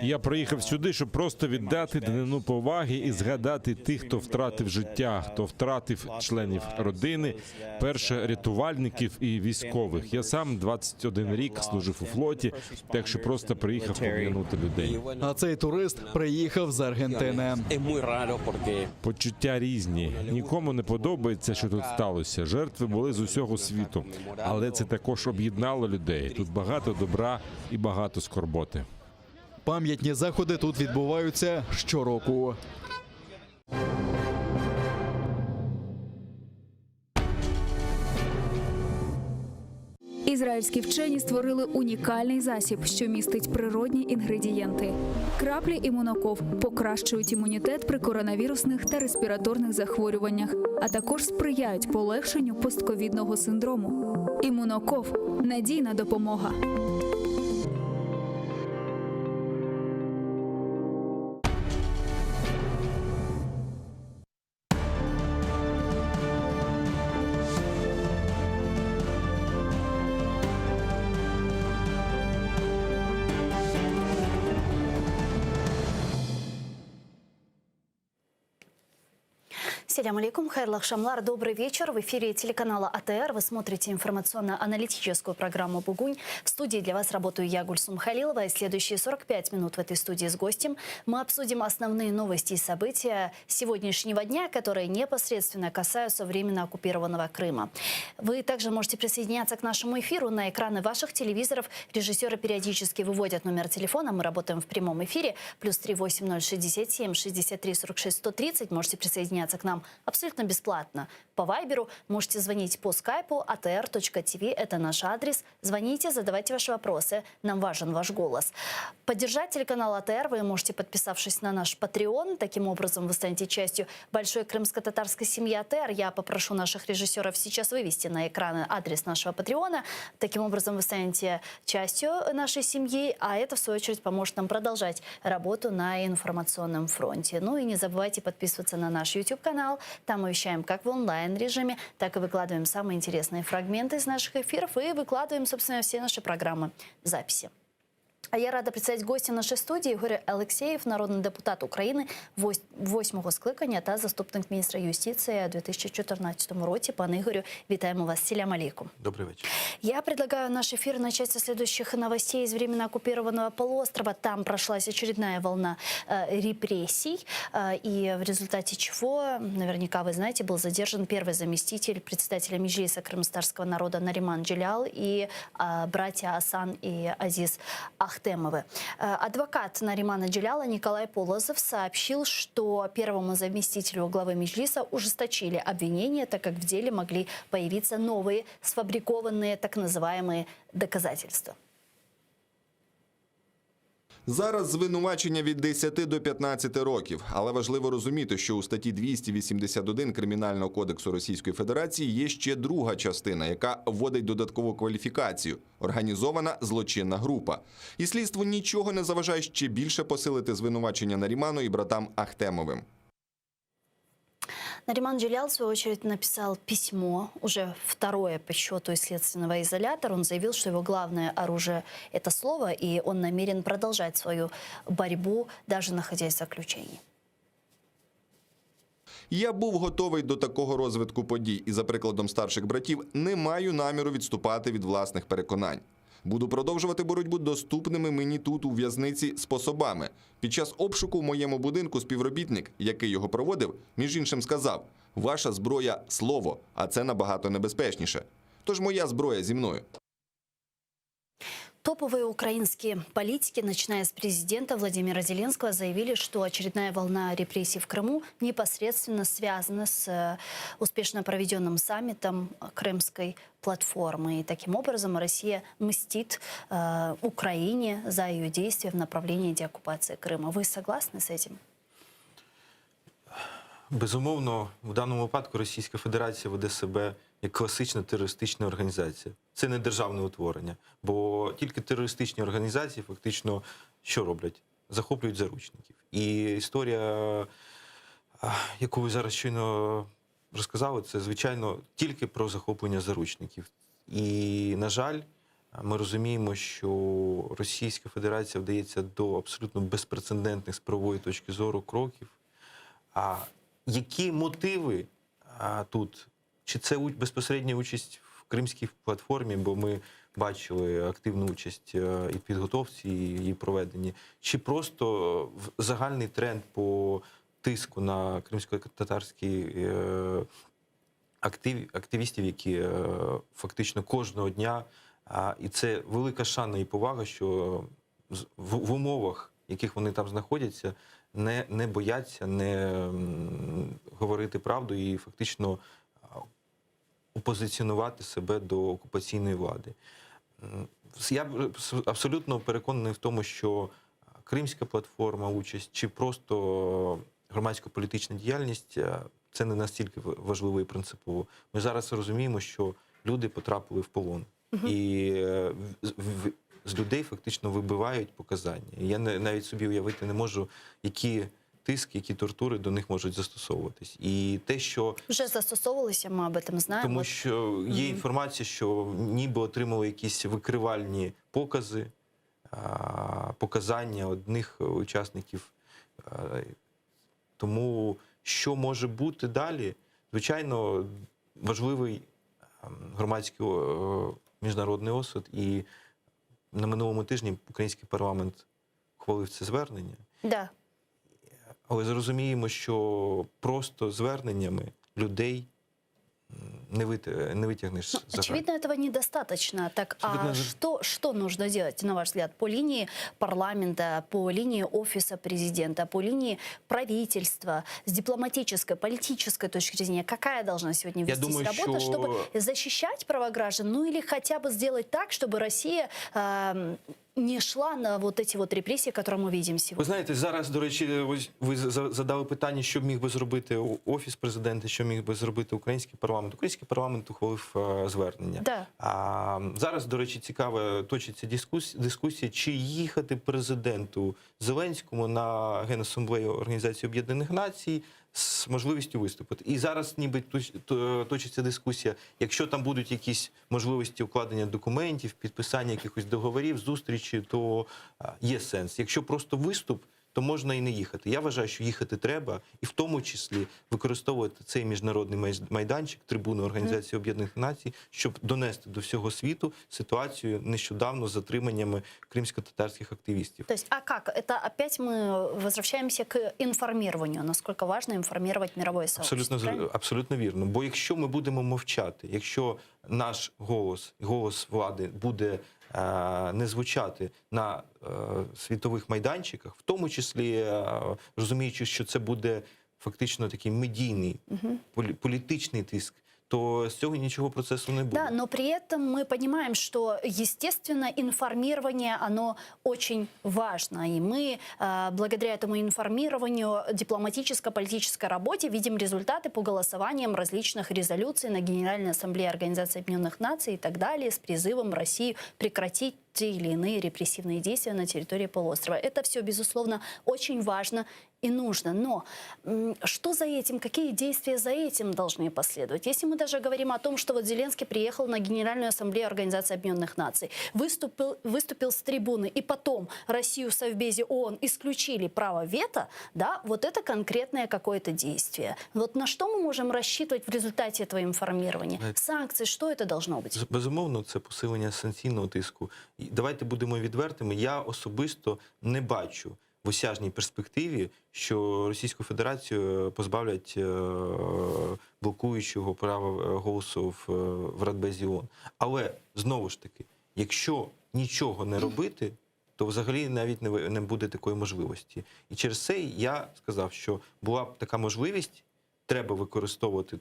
Я приїхав сюди, щоб щоб просто віддати данину поваги і згадати тих, хто втратив життя, хто втратив членів родини, перше рятувальників і військових. Я сам 21 рік служив у флоті, так що просто приїхав пом'янути людей. А цей турист приїхав з Аргентини. Почуття різні. Нікому не подобається, що тут сталося. Жертви були з усього світу. Але це також об'єднало людей. Тут багато добра і багато скорботи. Пам'ятні заходи тут відбуваються щороку. Ізраїльські вчені створили унікальний засіб, що містить природні інгредієнти. Краплі імуноков покращують імунітет при коронавірусних та респіраторних захворюваннях, а також сприяють полегшенню постковідного синдрому. Імуноков – надійна допомога. Селям алейкум, хайрлах шамлар, добрый вечер. В эфире телеканала АТР вы смотрите информационно-аналитическую программу «Бугунь». В студии для вас работаю я, Гульсум Халилова. И следующие 45 минут в этой студии с гостем мы обсудим основные новости и события сегодняшнего дня, которые непосредственно касаются временно оккупированного Крыма. Вы также можете присоединяться к нашему эфиру. На экраны ваших телевизоров режиссеры периодически выводят номер телефона. Мы работаем в прямом эфире. +3 8067 63 46 130. Можете присоединяться к нам абсолютно бесплатно по Вайберу. Можете звонить по скайпу atr.tv. Это наш адрес. Звоните, задавайте ваши вопросы. Нам важен ваш голос. Поддержать телеканал АТР вы можете, подписавшись на наш Patreon. Таким образом, вы станете частью большой крымско-татарской семьи АТР. Я попрошу наших режиссеров сейчас вывести на экраны адрес нашего Патреона. Таким образом, вы станете частью нашей семьи, а это, в свою очередь, поможет нам продолжать работу на информационном фронте. Ну и не забывайте подписываться на наш YouTube-канал. Там мы вещаем как в онлайн-режиме, так и выкладываем самые интересные фрагменты из наших эфиров и выкладываем, собственно, все наши программы в записи. А я рада представити гостя нашої студії. Ігор Алексєєв, народний депутат України 8-го скликання та заступник міністра юстиції у 2014 році. Пане Ігорю, вітаємо вас. Селям алейкум. Добрый вечер. Я предлагаю наш эфир начать со следующих новостей из временно оккупированного полуострова. Там прошлась очередная волна репрессий, и в результате чего, наверняка вы знаете, был задержан первый заместитель председателя Меджлиса крымстарского народа Нариман Джилял и братья Асан и Азиз Ахтемовы. Адвокат Наримана Джиляла Николай Полозов сообщил, что первому заместителю главы Меджлиса ужесточили обвинения, так как в деле могли появиться новые сфабрикованные так называемые доказательства. Зараз звинувачення від 10 до 15 років. Але важливо розуміти, що у статті 281 Кримінального кодексу Російської Федерації є ще друга частина, яка вводить додаткову кваліфікацію – організована злочинна група. І слідству нічого не заважає ще більше посилити звинувачення Наріману і братам Ахтемовим. Нариман Джилял, в свою очередь, написал письмо, уже второе по счету из следственного изолятора. Он заявил, что его главное оружие – это слово, и он намерен продолжать свою борьбу, даже находясь в заключении. Я був готовий до такого розвитку подій і, за прикладом старших братів, не маю наміру відступати від власних переконань. Буду продовжувати боротьбу доступними мені тут, у в'язниці, способами. Під час обшуку в моєму будинку співробітник, який його проводив, між іншим сказав: «Ваша зброя – слово, а це набагато небезпечніше. Тож моя зброя зі мною». Топовые украинские политики, начиная с президента Владимира Зеленского, заявили, что очередная волна репрессий в Крыму непосредственно связана с успешно проведенным саммитом Крымской платформы. И таким образом Россия мстит Украине за ее действия в направлении деоккупации Крыма. Вы согласны с этим? Безумовно, в даному випадку Російська Федерація веде себе як класична терористична організація. Це не державне утворення, бо тільки терористичні організації фактично що роблять? Захоплюють заручників. І історія, яку ви зараз щойно розказали, це, звичайно, тільки про захоплення заручників. І, на жаль, Ми розуміємо, що Російська Федерація вдається до абсолютно безпрецедентних з правової точки зору кроків. А які мотиви тут? Чи це безпосередня участь в Кримській платформі, бо ми бачили активну участь і в підготовці, і її проведенні, чи просто загальний тренд по тиску на кримсько-татарські активістів, які фактично кожного дня, і це велика шана і повага, що в умовах, в яких вони там знаходяться, не бояться не говорити правду і фактично опозиціонувати себе до окупаційної влади. Я абсолютно переконаний в тому, що Кримська платформа, участь чи просто громадсько-політична діяльність – це не настільки важливо і принципово. Ми зараз розуміємо, що люди потрапили в полон. І з людей фактично вибивають показання. Я навіть собі уявити не можу, які тиск, які тортури до них можуть застосовуватись. І те, що... Вже застосовувалися, ми об этом знаємо. Тому що є інформація, що ніби отримали якісь викривальні покази, показання одних учасників. Тому що може бути далі? Звичайно, важливий громадський міжнародний осуд. І на минулому тижні український парламент ухвалив це звернення. Да. Але зрозуміємо, що просто зверненнями людей не вытягнешь за грань. Очевидно, этого недостаточно. Так, что нужно делать, на ваш взгляд, по линии парламента, по линии офиса президента, по линии правительства, с дипломатической, политической точки зрения? Какая должна сегодня вестись работа, чтобы защищать права граждан, ну или хотя бы сделать так, чтобы Россия не шла на вот эти вот репрессии, которые мы видим сегодня? Ви знаєте, зараз, до речі, ви задали питання, що міг би зробити Офіс президента, що міг би зробити український парламент. Український парламент ухвалив звернення. Да. Зараз, до речі, цікаво точиться дискусія, чи їхати президенту Зеленському на Генасамблею Організації Об'єднаних Націй з можливістю виступити. І зараз ніби точиться дискусія, якщо там будуть якісь можливості укладення документів, підписання якихось договорів, зустрічі, то є сенс. Якщо просто виступ, то можна і не їхати. Я вважаю, що їхати треба, і в тому числі використовувати цей міжнародний майданчик, трибуну Організації Об'єднаних Націй, щоб донести до всього світу ситуацію нещодавно з затриманнями кримсько-татарських активістів. То есть, а как? Это опять мы возвращаемся к информированию. Насколько важно информировать мировое сообщество? Абсолютно вірно. Бо якщо ми будемо мовчати, якщо наш голос влади буде не звучати на світових майданчиках, в тому числі розуміючи, що це буде фактично такий медійний, політичний тиск, то с цього ничего процессу не будет. Да, но при этом мы понимаем, что, естественно, информирование, оно очень важно. И мы, благодаря этому информированию, дипломатическо-политической работе, видим результаты по голосованиям различных резолюций на Генеральной Ассамблее Организации Объединенных Наций и так далее с призывом России прекратить те или иные репрессивные действия на территории полуострова. Это все, безусловно, очень важно и нужно. Но что за этим, какие действия за этим должны последовать? Если мы даже говорим о том, что вот Зеленский приехал на Генеральную Ассамблею Организации Объединенных Наций, выступил с трибуны, и потом Россию в Совбезе ООН исключили право вето, да, вот это конкретное какое-то действие. Вот на что мы можем рассчитывать в результате этого информирования? Санкции, что это должно быть? Безумовно, це посилення санкційного тиску. І давайте будемо відвертими, я особисто не бачу в осяжній перспективі, що Російську Федерацію позбавлять блокуючого права голосу в Радбезі ООН. Але, знову ж таки, якщо нічого не робити, то взагалі навіть не буде такої можливості. І через це я сказав, що була б така можливість, треба використовувати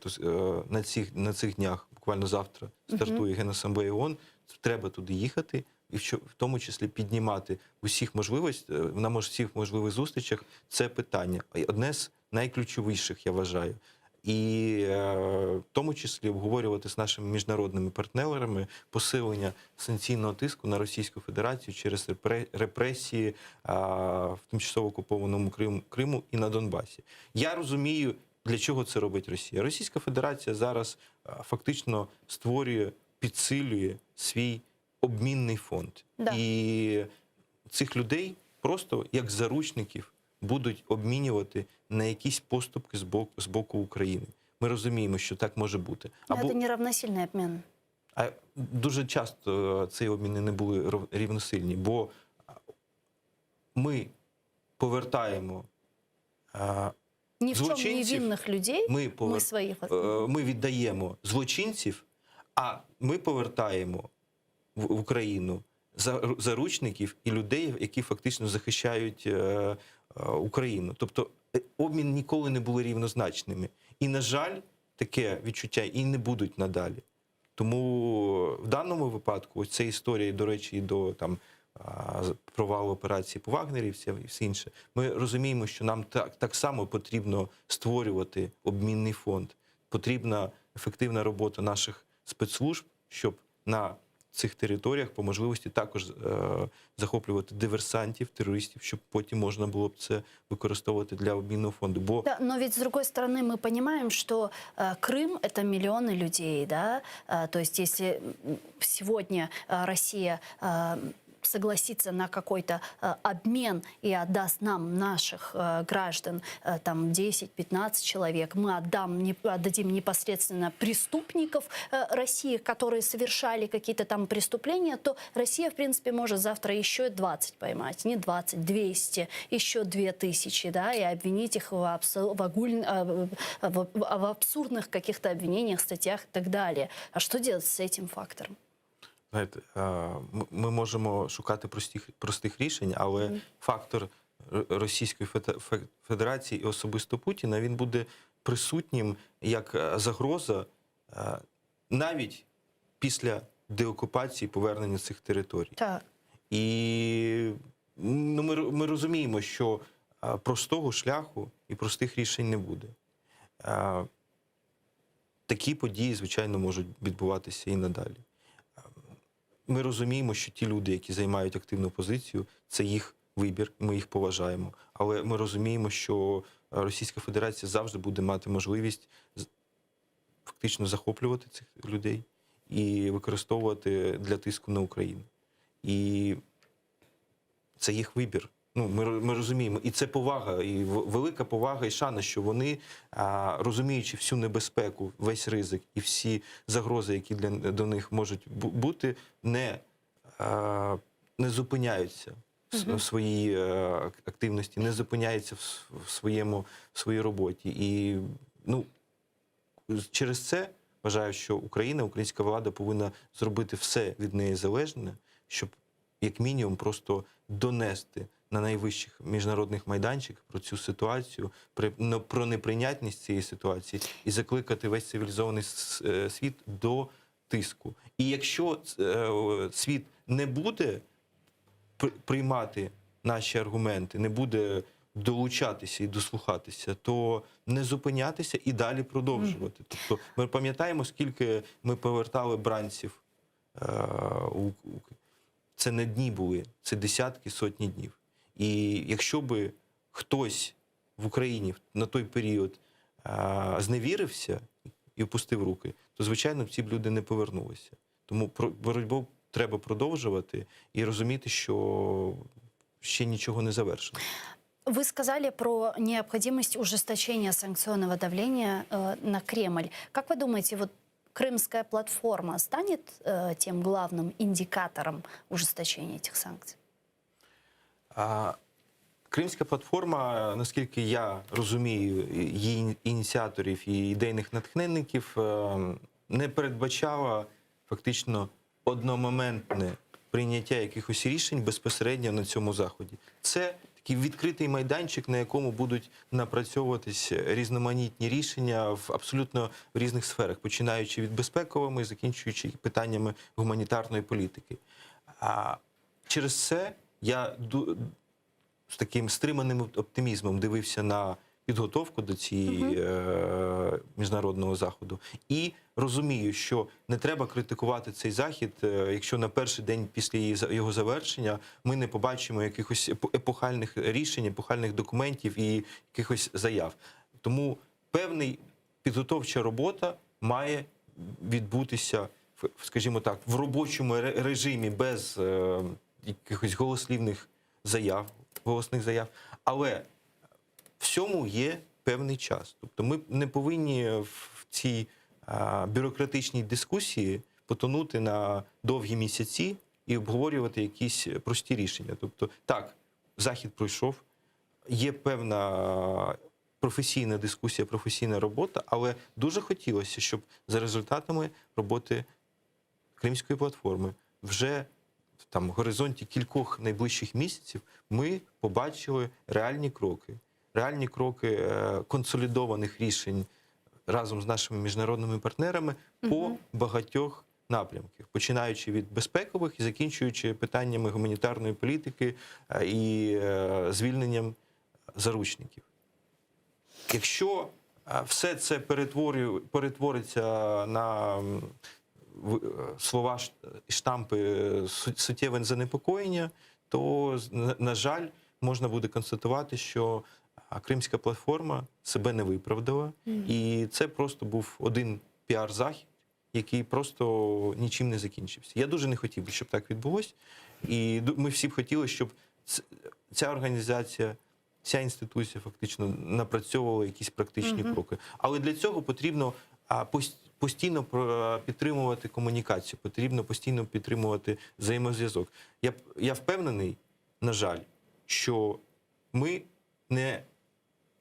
на цих днях, буквально завтра стартує Генасамблея ООН, треба туди їхати, і в тому числі піднімати на всіх можливих зустрічах це питання. Одне з найключовіших, я вважаю. І в тому числі обговорювати з нашими міжнародними партнерами посилення санкційного тиску на Російську Федерацію через репресії в тимчасово окупованому Криму і на Донбасі. Я розумію, для чого це робить Росія. Російська Федерація зараз фактично створює, підсилює свій обмінний фонд. Да. І цих людей просто як заручників будуть обмінювати на якісь поступки з боку України. Ми розуміємо, що так може бути. Но это неравносильный обмен. А дуже часто ці обміни не були рівносильні, бо ми повертаємо Ни в чем не злочинців, винных людей, мы своих. ми віддаємо злочинців, а ми повертаємо в Україну заручників і людей, які фактично захищають Україну. Тобто обмін ніколи не були рівнозначними. І, на жаль, таке відчуття і не будуть надалі. Тому в даному випадку ось ця історія, до речі, і до провалу операції по Вагнерівцям і все інше, ми розуміємо, що нам так само потрібно створювати обмінний фонд. Потрібна ефективна робота наших спецслужб, щоб на цих територіях по можливості також захоплювати диверсантів, терористів, щоб потім можна було б це використовувати для обмінного фонду. Бо... Да, но ведь с другой стороны мы понимаем, что Крым — это миллионы людей, да? То есть если сегодня Россия согласится на какой-то обмен и отдаст нам наших граждан, там 10-15 человек, мы отдадим непосредственно преступников России, которые совершали какие-то там преступления, то Россия, в принципе, может завтра еще 20 поймать, не 20, 200, еще 2000, да, и обвинить их в абсурдных каких-то обвинениях, статьях и так далее. А что делать с этим фактором? Знаєте, ми можемо шукати простих рішень, але фактор Російської Федерації і особисто Путіна, він буде присутнім як загроза навіть після деокупації, повернення цих територій. Так. І ми розуміємо, що простого шляху і простих рішень не буде. Такі події, звичайно, можуть відбуватися і надалі. Ми розуміємо, що ті люди, які займають активну позицію, це їх вибір, ми їх поважаємо. Але ми розуміємо, що Російська Федерація завжди буде мати можливість фактично захоплювати цих людей і використовувати для тиску на Україну. І це їх вибір. Ну, ми розуміємо. І це повага, і велика повага і шана, що вони, розуміючи всю небезпеку, весь ризик і всі загрози, які до них можуть бути, не зупиняються в своїй активності, не зупиняються в своїй роботі. І через це вважаю, що Україна, українська влада повинна зробити все від неї залежне, щоб як мінімум просто донести на найвищих міжнародних майданчиках про цю ситуацію, про неприйнятність цієї ситуації і закликати весь цивілізований світ до тиску. І якщо світ не буде приймати наші аргументи, не буде долучатися і дослухатися, то не зупинятися і далі продовжувати. Тобто ми пам'ятаємо, скільки ми повертали бранців. Це не дні були, це десятки, сотні днів. І якщо би хтось в Україні на той період зневірився і опустив руки, то, звичайно, ці б люди не повернулися. Тому боротьбу треба продовжувати і розуміти, що ще нічого не завершено. Вы сказали про необходимость ужесточения санкционного давления на Кремль. Как вы думаете, вот Крымская платформа станет тем главным индикатором ужесточения этих санкций? Кримська платформа, наскільки я розумію, її ініціаторів і ідейних натхненників, не передбачала фактично одномоментне прийняття якихось рішень безпосередньо на цьому заході. Це такий відкритий майданчик, на якому будуть напрацьовуватись різноманітні рішення в абсолютно різних сферах, починаючи від безпековими, закінчуючи питаннями гуманітарної політики. Через це я з таким стриманим оптимізмом дивився на підготовку до цієї міжнародного заходу. І розумію, що не треба критикувати цей захід, якщо на перший день після його завершення ми не побачимо якихось епохальних рішень, епохальних документів і якихось заяв. Тому певна підготовча робота має відбутися скажімо так, в робочому режимі без якихось голосних заяв. Але всьому є певний час. Тобто ми не повинні в цій бюрократичній дискусії потонути на довгі місяці і обговорювати якісь прості рішення. Тобто, так, захід пройшов, є певна професійна дискусія, професійна робота, але дуже хотілося, щоб за результатами роботи Кримської платформи вже в горизонті кількох найближчих місяців ми побачили реальні кроки консолідованих рішень разом з нашими міжнародними партнерами по багатьох напрямках, починаючи від безпекових і закінчуючи питаннями гуманітарної політики і звільненням заручників. Якщо все це перетвориться на слова штампи суттєве занепокоєння, то, на жаль, можна буде констатувати, що Кримська платформа себе не виправдала. І це просто був один піар-захід, який просто нічим не закінчився. Я дуже не хотів би, щоб так відбулося. І ми всі б хотіли, щоб ця організація, ця інституція фактично напрацьовувала якісь практичні кроки. Але для цього потрібно постійно підтримувати комунікацію, потрібно постійно підтримувати взаємозв'язок. Я впевнений, на жаль, що ми не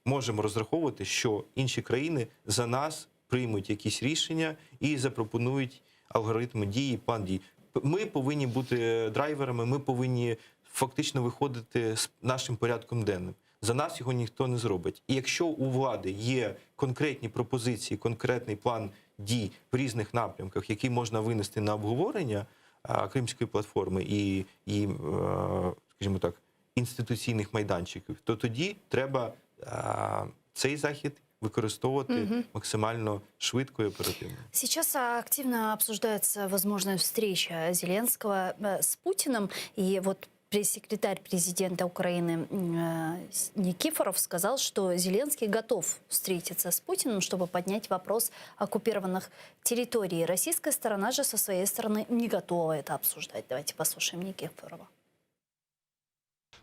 можемо розраховувати, що інші країни за нас приймуть якісь рішення і запропонують алгоритми дії, план дій. Ми повинні бути драйверами, ми повинні фактично виходити з нашим порядком денним. За нас його ніхто не зробить. І якщо у влади є конкретні пропозиції, конкретний план дій в різних напрямках, які можна винести на обговорення Кримської платформи і скажімо так, інституційних майданчиків, то тоді треба цей захід використовувати максимально швидко и оперативно. Сейчас активно обсуждается возможная встреча Зеленского с Путиным. И вот пресс-секретарь президента Украины Никифоров сказал, что Зеленский готов встретиться с Путиным, чтобы поднять вопрос оккупированных территорий. Российская сторона же со своей стороны не готова это обсуждать. Давайте послушаем Никифорова.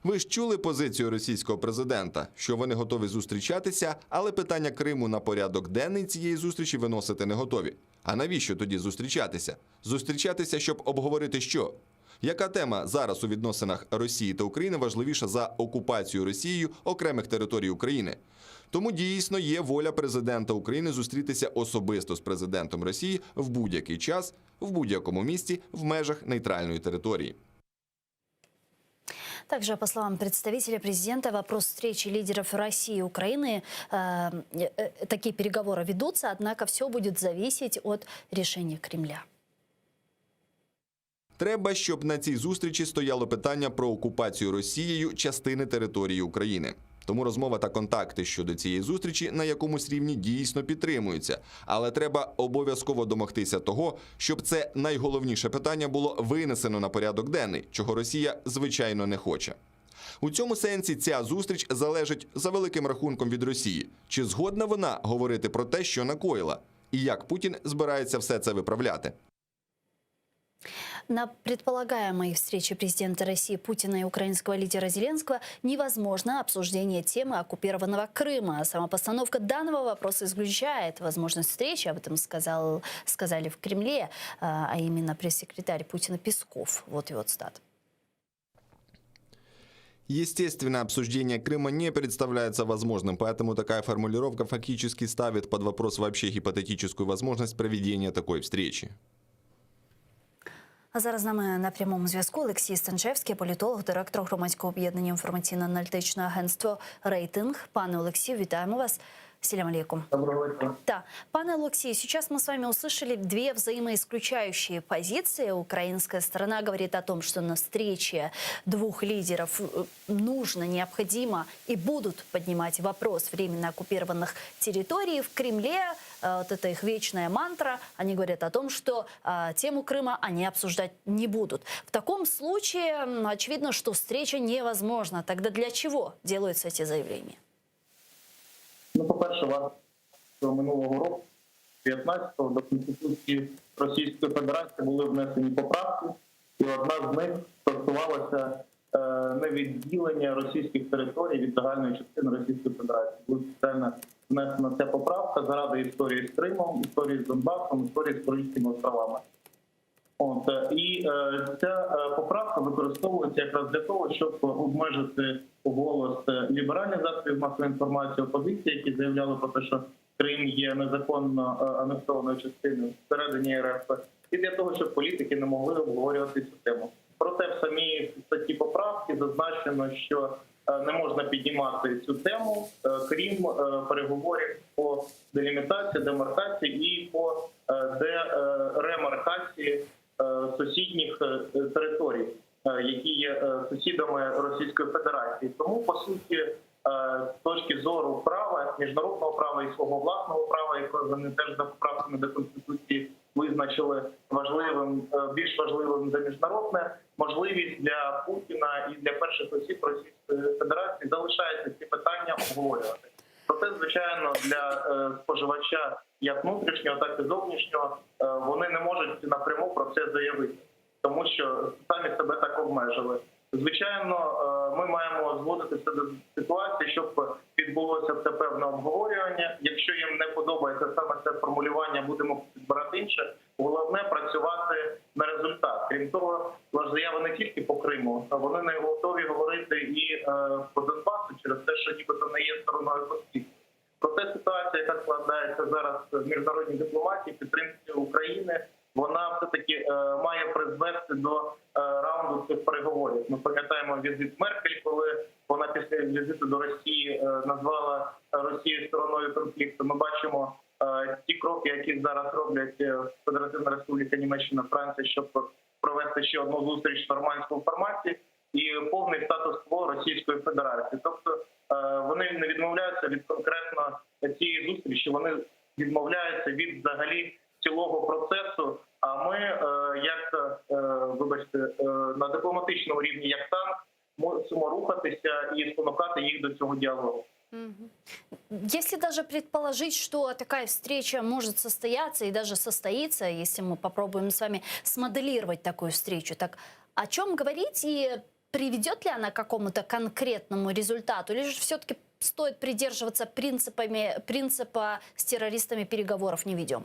Ви ж чули позицію російського президента, що вони готові зустрічатися, але питання Криму на порядок денний цієї зустрічі виносити не готові. А навіщо тоді зустрічатися? Зустрічатися, щоб обговорити що? Яка тема зараз у відносинах Росії та України важливіша за окупацію Росією окремих територій України? Тому дійсно є воля президента України зустрітися особисто з президентом Росії в будь-який час, в будь-якому місці, в межах нейтральної території. Также, по словам представителя президента, вопрос встречи лидеров России и Украины, такие переговоры ведутся, однако все будет зависеть от решения Кремля. Треба, щоб на цій зустрічі стояло питання про окупацію Росією частини території України. Тому розмова та контакти щодо цієї зустрічі на якомусь рівні дійсно підтримуються. Але треба обов'язково домогтися того, щоб це найголовніше питання було винесено на порядок денний, чого Росія, звичайно, не хоче. У цьому сенсі ця зустріч залежить за великим рахунком від Росії. Чи згодна вона говорити про те, що накоїла? І як Путін збирається все це виправляти? На предполагаемой встрече президента России Путина и украинского лидера Зеленского невозможно обсуждение темы оккупированного Крыма. Сама постановка данного вопроса исключает возможность встречи, об этом сказали в Кремле, а именно пресс-секретарь Путина Песков. Вот его цитата. Естественно, обсуждение Крыма не представляется возможным, поэтому такая формулировка фактически ставит под вопрос вообще гипотетическую возможность проведения такой встречи. А зараз з нами на прямому зв'язку Олексій Станчевський, політолог, директор громадського об'єднання інформаційно-аналітичне агентство «Рейтинг». Пане Олексію, вітаємо вас. Селям алейкум. Доброго дня. Да. Пане Алексей, сейчас мы с вами услышали две взаимоисключающие позиции. Украинская сторона говорит о том, что на встрече двух лидеров нужно, необходимо и будут поднимать вопрос временно оккупированных территорий. В Кремле, вот это их вечная мантра, они говорят о том, что тему Крыма они обсуждать не будут. В таком случае очевидно, что встреча невозможна. Тогда для чего делаются эти заявления? Ну, по-перше, варто минулого року 2019-го до Конституції Російської Федерації були внесені поправки, і одна з них стосувалася невідділення російських територій від загальної частини Російської Федерації. Була спеціально внесена ця поправка заради історії з Кримом, історії з Донбасом, історії з Курильськими островами. І ця поправка використовується якраз для того, щоб обмежити голос ліберальних засобів масової інформації, опозиції, які заявляли про те, що Крим є незаконно анексованою частиною всередині РФ, і для того, щоб політики не могли обговорювати цю тему. Проте в самій статті поправки зазначено, що не можна піднімати цю тему, крім переговорів по делімітації, демаркації і по деремаркації сусідніх територій, які є сусідами Російської Федерації. Тому, по суті, з точки зору права, міжнародного права і свого власного права, яке вони теж за поправками до Конституції визначили важливим, більш важливим за міжнародне, можливість для Путіна і для перших осіб Російської Федерації залишається ці питання обговорювати. Проте, звичайно, для споживача як внутрішнього, так і зовнішнього вони не можуть напряму про це заявити, тому що самі себе так обмежили. Звичайно, ми маємо зводитися до ситуації, щоб відбулося це певне обговорювання. Якщо їм не подобається саме це формулювання, будемо підбирати інше. Головне – працювати на результат. Крім того, заяви не тільки по Криму, а вони не готові говорити і по Донбасу через те, що нібито не є стороною конфлікту. Проте ситуація, яка складається зараз в міжнародній дипломатії, підтримки України, вона все-таки має призвести до раунду цих переговорів. Ми пам'ятаємо візит Меркель, коли вона після візиту до Росії назвала Росію стороною конфлікту. Ми бачимо ті кроки, які зараз роблять Федеративна Республіка Німеччина, Франція, щоб провести ще одну зустріч в нормандському форматі і повний статус-кво Російської Федерації. Тобто вони не відмовляються від конкретно цієї зустрічі, вони відмовляються від взагалі цілого процесу, а ми, на дипломатичному рівні, як танк, мусимо рухатися і спонукати їх до цього діалогу. Если даже предположить, что такая встреча может состояться и даже состоится, если мы попробуем с вами смоделировать такую встречу, так о чем говорить и приведет ли она к какому-то конкретному результату, или же все-таки стоит придерживаться принципа с террористами переговоров не ведем?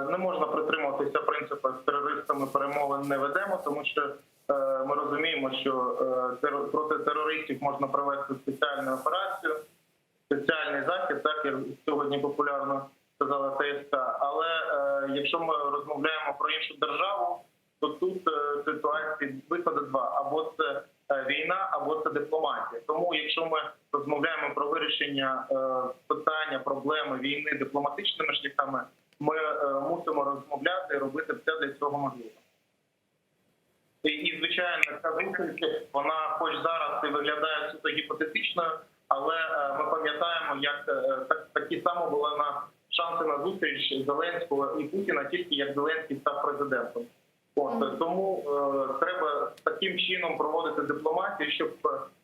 Не можна притримуватися принципу з терористами перемовин не ведемо, тому що ми розуміємо, що проти терористів можна провести спеціальну операцію, спеціальний захід, так як сьогодні популярно сказала ТСК. Але якщо ми розмовляємо про іншу державу, то тут ситуації виходу два. Або це війна, або це дипломатія. Тому якщо ми розмовляємо про вирішення питання, проблеми війни дипломатичними шляхами, ми мусимо розмовляти і робити все для цього можливо. І звичайно, ця зустріч, вона хоч зараз і виглядає суто гіпотетичною, але ми пам'ятаємо, як такі само були шанси на зустріч Зеленського і Путіна, тільки як Зеленський став президентом. Тому треба таким чином проводити дипломатію, щоб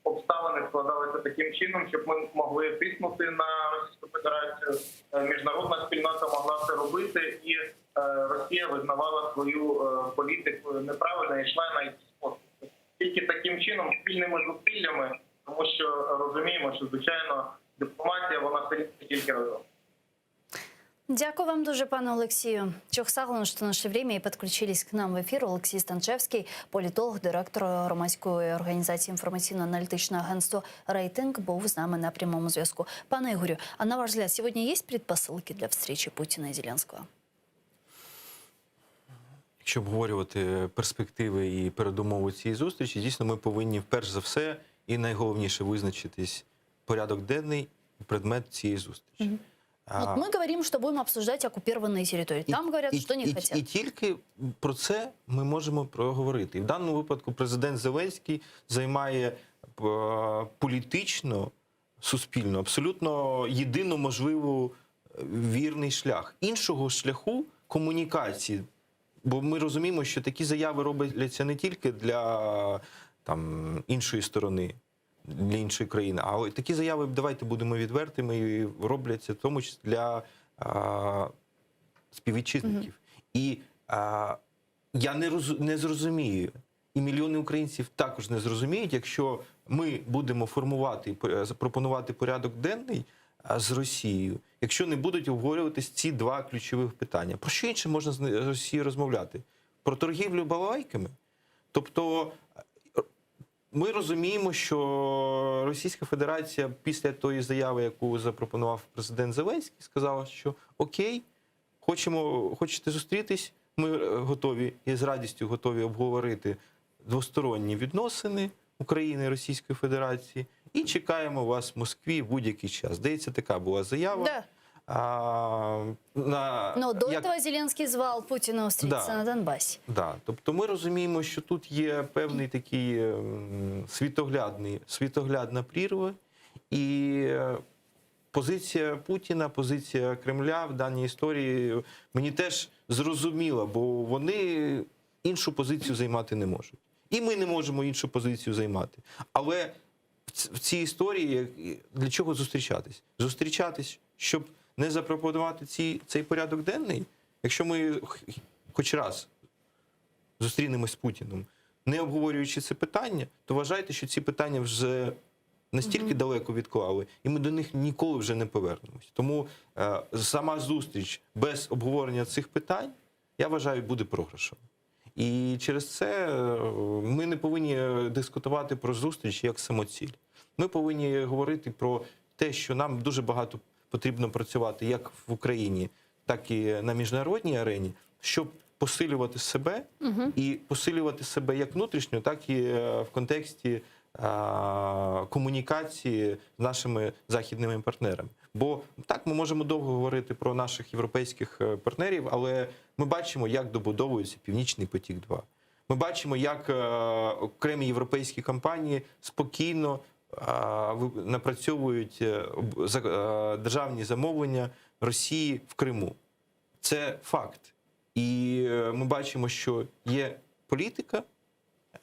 обставини складалися таким чином, щоб ми могли тиснути на Російську Федерацію, міжнародна спільнота могла це робити, і Росія визнавала свою політику неправильно і йшла на якийсь спосіб. Тільки таким чином, спільними зусиллями, тому що розуміємо, що, звичайно, дипломатія, вона сильніша тільки разом. Дякую вам дуже, пане Олексію. Чохсаглен, що знайшли время і підключились к нам в ефір. Олексій Станчевський, політолог, директор громадської організації інформаційно-аналітичне агентство «Рейтинг», був з нами на прямому зв'язку. Пане Ігорю, а на ваш взгляд, сьогодні є предпосилки для зустрічі Путіна і Зеленського? Якщо обговорювати перспективи і передумови цієї зустрічі, дійсно ми повинні перш за все і найголовніше визначитись порядок денний і предмет цієї зустрічі. Вот мы говорим, что будем обсуждать оккупированные территории. Там говорят, что не хотят. І тільки про це ми можемо проговорити. І в даному випадку президент Зеленський займає політично, суспільно, абсолютно єдину можливу вірний шлях. Іншого шляху комунікації, бо ми розуміємо, що такі заяви робляться не тільки для іншої сторони. для іншої країни. А такі заяви, давайте будемо відвертими, і робляться в тому числі для співвітчизників. І я не зрозумію, і мільйони українців також не зрозуміють, якщо ми будемо пропонувати порядок денний з Росією, якщо не будуть обговорюватись ці два ключових питання. Про що інше можна з Росією розмовляти? Про торгівлю балалайками? Тобто ми розуміємо, що Російська Федерація після тої заяви, яку запропонував президент Зеленський, сказала, що окей, хочете зустрітись, ми готові і з радістю готові обговорити двосторонні відносини України і Російської Федерації і чекаємо вас в Москві в будь-який час. Здається, така була заява. Да. Но до этого Зеленский звал Путина встретиться на Донбасі. Да. Тобто ми розуміємо, що тут є певний такий світоглядна прірва, і позиція Путіна, позиція Кремля в даній історії мені теж зрозуміла, бо вони іншу позицію займати не можуть. І ми не можемо іншу позицію займати. Але в цій історії для чого зустрічатись? Зустрічатись, щоб не запропонувати цей порядок денний? Якщо ми хоч раз зустрінемось з Путіним, не обговорюючи це питання, то вважайте, що ці питання вже настільки далеко відклали, і ми до них ніколи вже не повернемось. Тому сама зустріч без обговорення цих питань, я вважаю, буде програшем. І через це ми не повинні дискутувати про зустріч як самоціль. Ми повинні говорити про те, що нам дуже багато потрібно працювати як в Україні, так і на міжнародній арені, щоб посилювати себе, і посилювати себе як внутрішньо, так і в контексті комунікації з нашими західними партнерами. Бо так, ми можемо довго говорити про наших європейських партнерів, але ми бачимо, як добудовується Північний потік-2. Ми бачимо, як окремі європейські компанії спокійно напрацьовують державні замовлення Росії в Криму. Це факт. І ми бачимо, що є політика,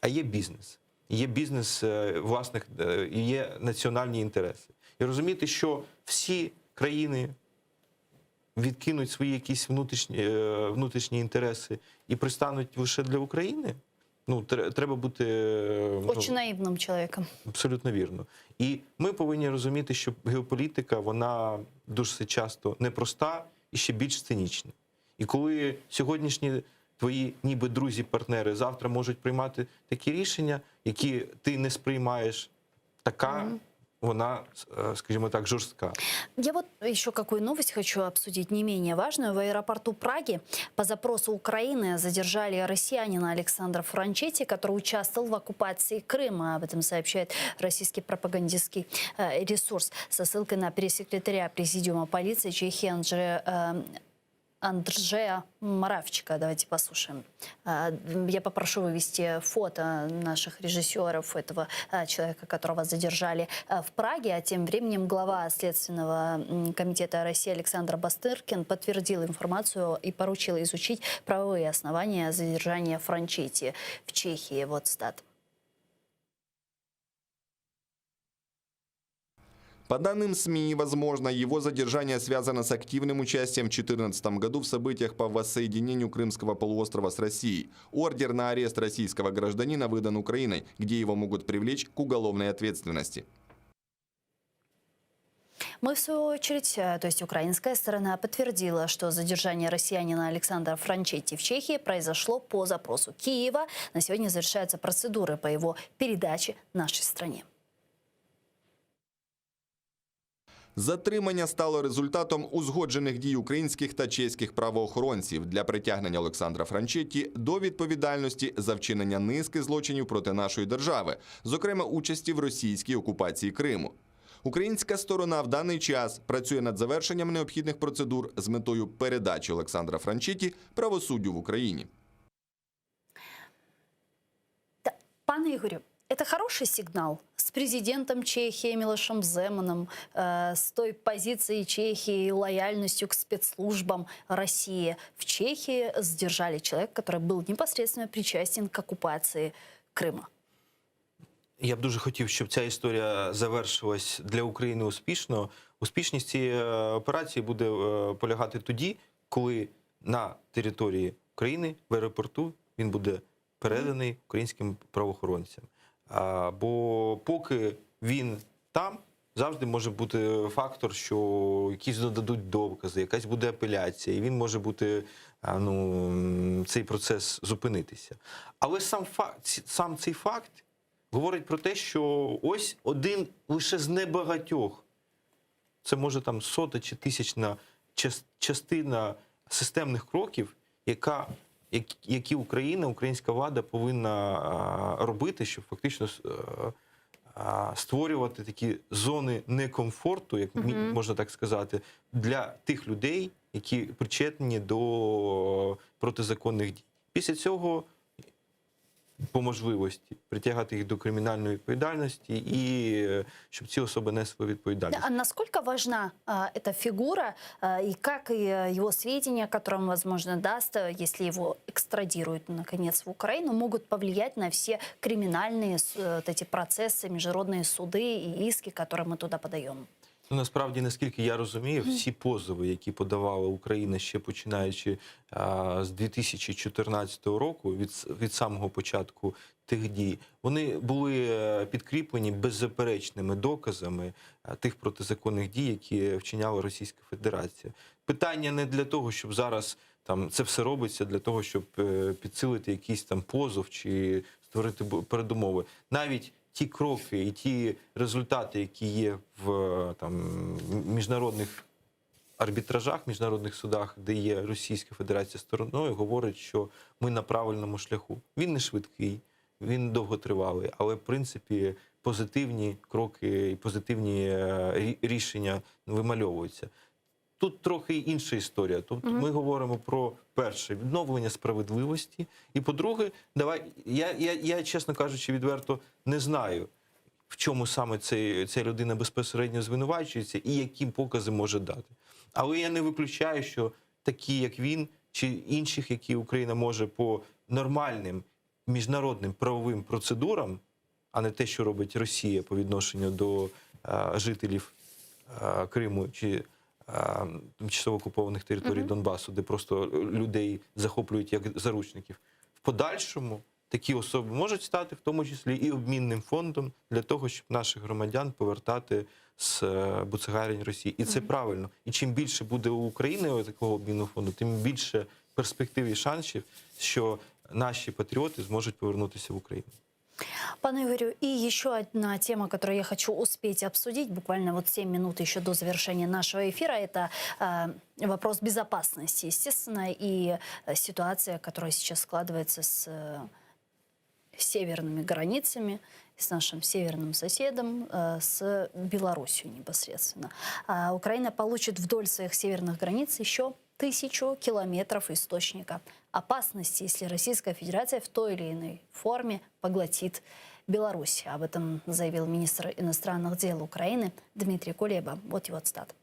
а є бізнес. Є бізнес власних, є національні інтереси. І розуміти, що всі країни відкинуть свої якісь внутрішні інтереси і пристануть лише для України, ну, треба бути... Очень наивным человеком. Абсолютно вірно. І ми повинні розуміти, що геополітика, вона дуже часто непроста і ще більш цинічна. І коли сьогоднішні твої ніби друзі-партнери завтра можуть приймати такі рішення, які ти не сприймаєш, така вона, скажімо так, жорстка. Я вот еще какую новость хочу обсудить, не менее важную. В аэропорту Праги по запросу Украины задержали россиянина Александра Франчетти, который участвовал в оккупации Крыма. Об этом сообщает российский пропагандистский ресурс со ссылкой на пресс-секретаря Президиума полиции Чехии Андржея Моравчика. Давайте послушаем. Я попрошу вывести фото наших режиссеров этого человека, которого задержали в Праге. А тем временем глава Следственного комитета России Александр Бастыркин подтвердил информацию и поручил изучить правовые основания задержания Франчетти в Чехии. Вот стат. По данным СМИ, возможно, его задержание связано с активным участием в 2014 году в событиях по воссоединению Крымского полуострова с Россией. Ордер на арест российского гражданина выдан Украиной, где его могут привлечь к уголовной ответственности. Мы, в свою очередь, то есть украинская сторона, подтвердила, что задержание россиянина Александра Франчетти в Чехии произошло по запросу Киева. На сегодня завершаются процедуры по его передаче нашей стране. Затримання стало результатом узгоджених дій українських та чеських правоохоронців для притягнення Олександра Франчетті до відповідальності за вчинення низки злочинів проти нашої держави, зокрема участі в російській окупації Криму. Українська сторона в даний час працює над завершенням необхідних процедур з метою передачі Олександра Франчетті правосуддю в Україні. Пане Ігорю, это хороший сигнал с президентом Чехии Милошем Земаном, с той позицией Чехии и лояльностью к спецслужбам России. В Чехии задержали человека, который был непосредственно причастен к оккупации Крыма. Я б дуже хотів, щоб ця історія завершилась для України успішно. Успішність цієї операції буде полягати тоді, коли на території України в аеропорту він буде переданий українським правоохоронцям. Бо поки він там, завжди може бути фактор, що якісь додадуть докази, якась буде апеляція, і він може бути, цей процес зупинитися. Але сам цей факт говорить про те, що ось один лише з небагатьох, це може там сота чи тисячна частина системних кроків, які Україна, українська влада повинна робити, щоб фактично створювати такі зони некомфорту, як можна так сказати, для тих людей, які причетні до протизаконних дій. Після цього по можливості притягати їх до кримінальної відповідальності і щоб ці особи несли відповідальність. А насколько важна эта фигура и как его сведения, которые он, возможно, даст, если его экстрадируют, наконец, в Украину, могут повлиять на все криминальные вот эти процессы, международные суды и иски, которые мы туда подаем? Насправді, наскільки я розумію, всі позови, які подавала Україна ще починаючи з 2014 року, від самого початку тих дій, вони були підкріплені беззаперечними доказами тих протизаконних дій, які вчиняла Російська Федерація. Питання не для того, щоб зараз це все робиться для того, щоб підсилити якийсь там позов чи створити передумови. Навіть ті кроки і ті результати, які є в міжнародних арбітражах, міжнародних судах, де є Російська Федерація стороною, говорять, що ми на правильному шляху. Він не швидкий, він довготривалий, але, в принципі, позитивні кроки і позитивні рішення вимальовуються. Тут трохи інша історія. Тобто ми говоримо про, перше, відновлення справедливості, і, по-друге, я, чесно кажучи, відверто не знаю, в чому саме ця людина безпосередньо звинувачується і які покази може дати. Але я не виключаю, що такі, як він, чи інших, які Україна може по нормальним міжнародним правовим процедурам, а не те, що робить Росія по відношенню до жителів Криму чи тимчасово окупованих територій Донбасу, де просто людей захоплюють як заручників. В подальшому такі особи можуть стати, в тому числі, і обмінним фондом для того, щоб наших громадян повертати з буцегарень Росії. І це правильно. І чим більше буде у України такого обмінного фонду, тим більше перспектив і шансів, що наші патріоти зможуть повернутися в Україну. Пане Игорю, и еще одна тема, которую я хочу успеть обсудить, буквально вот 7 минут еще до завершения нашего эфира, это вопрос безопасности, естественно, и ситуация, которая сейчас складывается с северными границами, с нашим северным соседом, с Белоруссией непосредственно. Украина получит вдоль своих северных границ еще 1000 километров источника опасности, если Российская Федерация в той или иной форме поглотит Беларусь. Об этом заявил министр иностранных дел Украины Дмитрий Кулеба. Вот его цитата.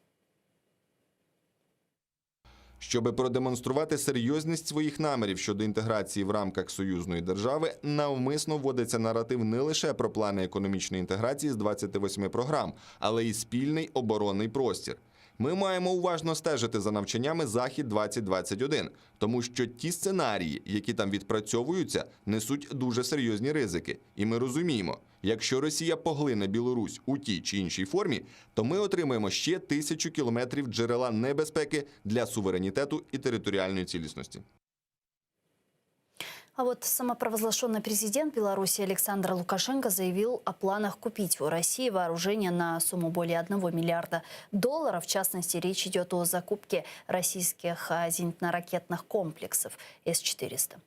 Щоби продемонструвати серйозність своїх намірів щодо інтеграції в рамках союзної держави, навмисно вводиться наратив не лише про плани економічної інтеграції з 28 програм, але й спільний оборонний простір. Ми маємо уважно стежити за навчаннями «Захід-2021», тому що ті сценарії, які там відпрацьовуються, несуть дуже серйозні ризики. І ми розуміємо, якщо Росія поглине Білорусь у тій чи іншій формі, то ми отримаємо ще 1000 кілометрів джерела небезпеки для суверенітету і територіальної цілісності. А вот самопровозглашенный президент Беларуси Александр Лукашенко заявил о планах купить у России вооружение на сумму более $1 миллиарда. В частности, речь идет о закупке российских зенитно-ракетных комплексов С-400.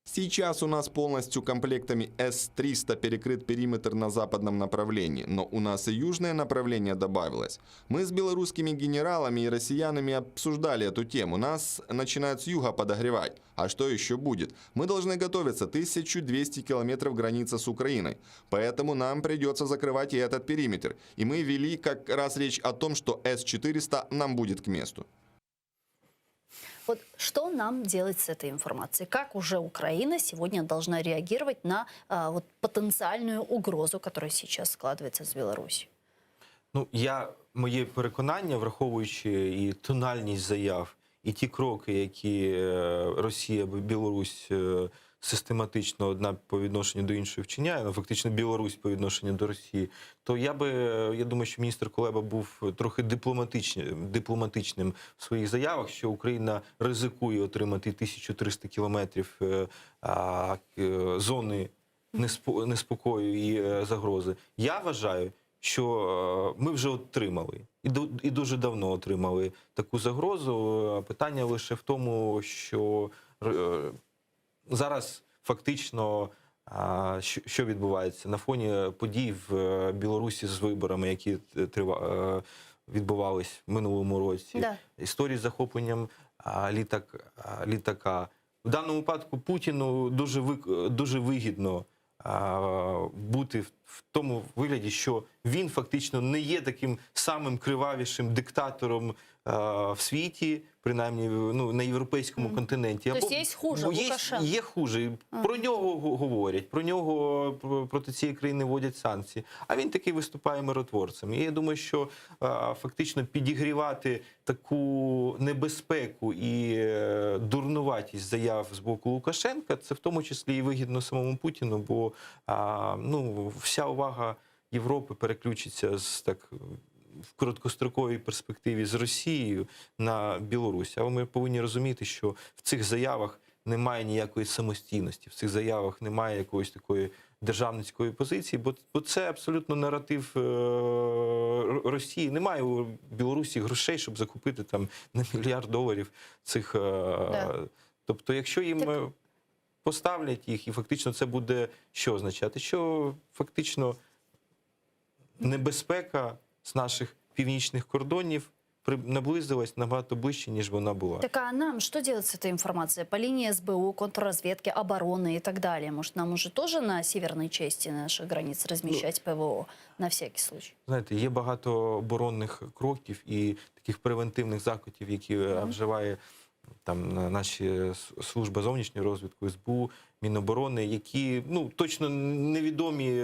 Сейчас у нас полностью комплектами С-300 перекрыт периметр на западном направлении, но у нас и южное направление добавилось. Мы с белорусскими генералами и россиянами обсуждали эту тему. Нас начинают с юга подогревать. А что еще будет? Мы должны готовиться 1200 километров границы с Украиной. Поэтому нам придется закрывать и этот периметр. И мы вели как раз речь о том, что С-400 нам будет к месту. Вот что нам делать с этой информацией? Как уже Украина сегодня должна реагировать на вот потенциальную угрозу, которая сейчас складывается с Беларусью? Ну, моє переконання, враховуючи і тональність заяв, і ті кроки, які Росія або Білорусь систематично одна по відношенню до іншої вчиняє, ну, фактично Білорусь по відношенню до Росії, то я думаю, що міністр Кулеба був трохи дипломатичним в своїх заявах, що Україна ризикує отримати 1300 кілометрів зони неспокою і загрози. Я вважаю, що ми вже отримали, і дуже давно отримали таку загрозу. Питання лише в тому, що зараз фактично що відбувається на фоні подій в Білорусі з виборами, які відбувались в минулому році. Да. Історії з захопленням літака. В даному випадку Путіну дуже вигідно бути в тому вигляді, що він фактично не є таким самим кривавішим диктатором в світі, принаймні на європейському континенті. Тобто є хуже Лукашенко? Є хуже. Про нього говорять, про нього, проти цієї країни вводять санкції. А він такий виступає миротворцем. І я думаю, що фактично підігрівати таку небезпеку і дурнуватість заяв з боку Лукашенка, це в тому числі і вигідно самому Путіну, бо вся увага Європи переключиться в короткостроковій перспективі з Росією на Білорусь. Але ми повинні розуміти, що в цих заявах немає ніякої самостійності, в цих заявах немає якоїсь такої державницької позиції, бо це абсолютно наратив Росії. Немає у Білорусі грошей, щоб закупити там на $1 мільярд цих... Тобто, якщо їм поставлять їх, і фактично це буде що означати? Що фактично небезпека з наших північних кордонів наблизилась набагато ближче, ніж вона була. Так а нам что делать с этой информацией? По линии СБУ, контрразведки, обороны и так далее? Может, нам уже тоже на северной части наших границ размещать ПВО на всякий случай? Знаєте, є багато оборонних кроків і таких превентивних заходів, які вживає там наші служби зовнішньої розвідки, СБУ, Міноборони, які точно невідомі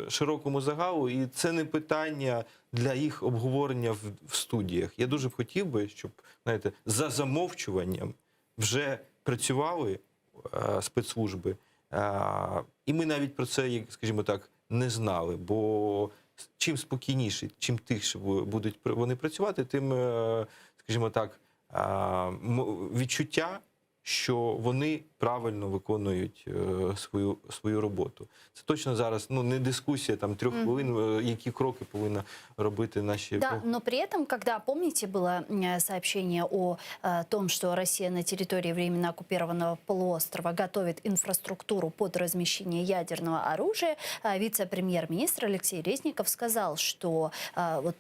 широкому загалу, і це не питання для їх обговорення в студіях. Я дуже б хотів би, щоб, знаєте, за замовчуванням вже працювали спецслужби, і ми навіть про це, скажімо так, не знали, бо чим спокійніше, чим тихше будуть вони працювати, тим, скажімо так, відчуття, що вони правильно виконують свою роботу. Це точно зараз не дискусія 3 хвилин, які кроки повинна робити наші... Да, но при этом, когда, помните, было сообщение о том, что Россия на территории временно оккупированного полуострова готовит инфраструктуру под размещение ядерного оружия, вице-премьер-министр Алексей Резников сказал, что вот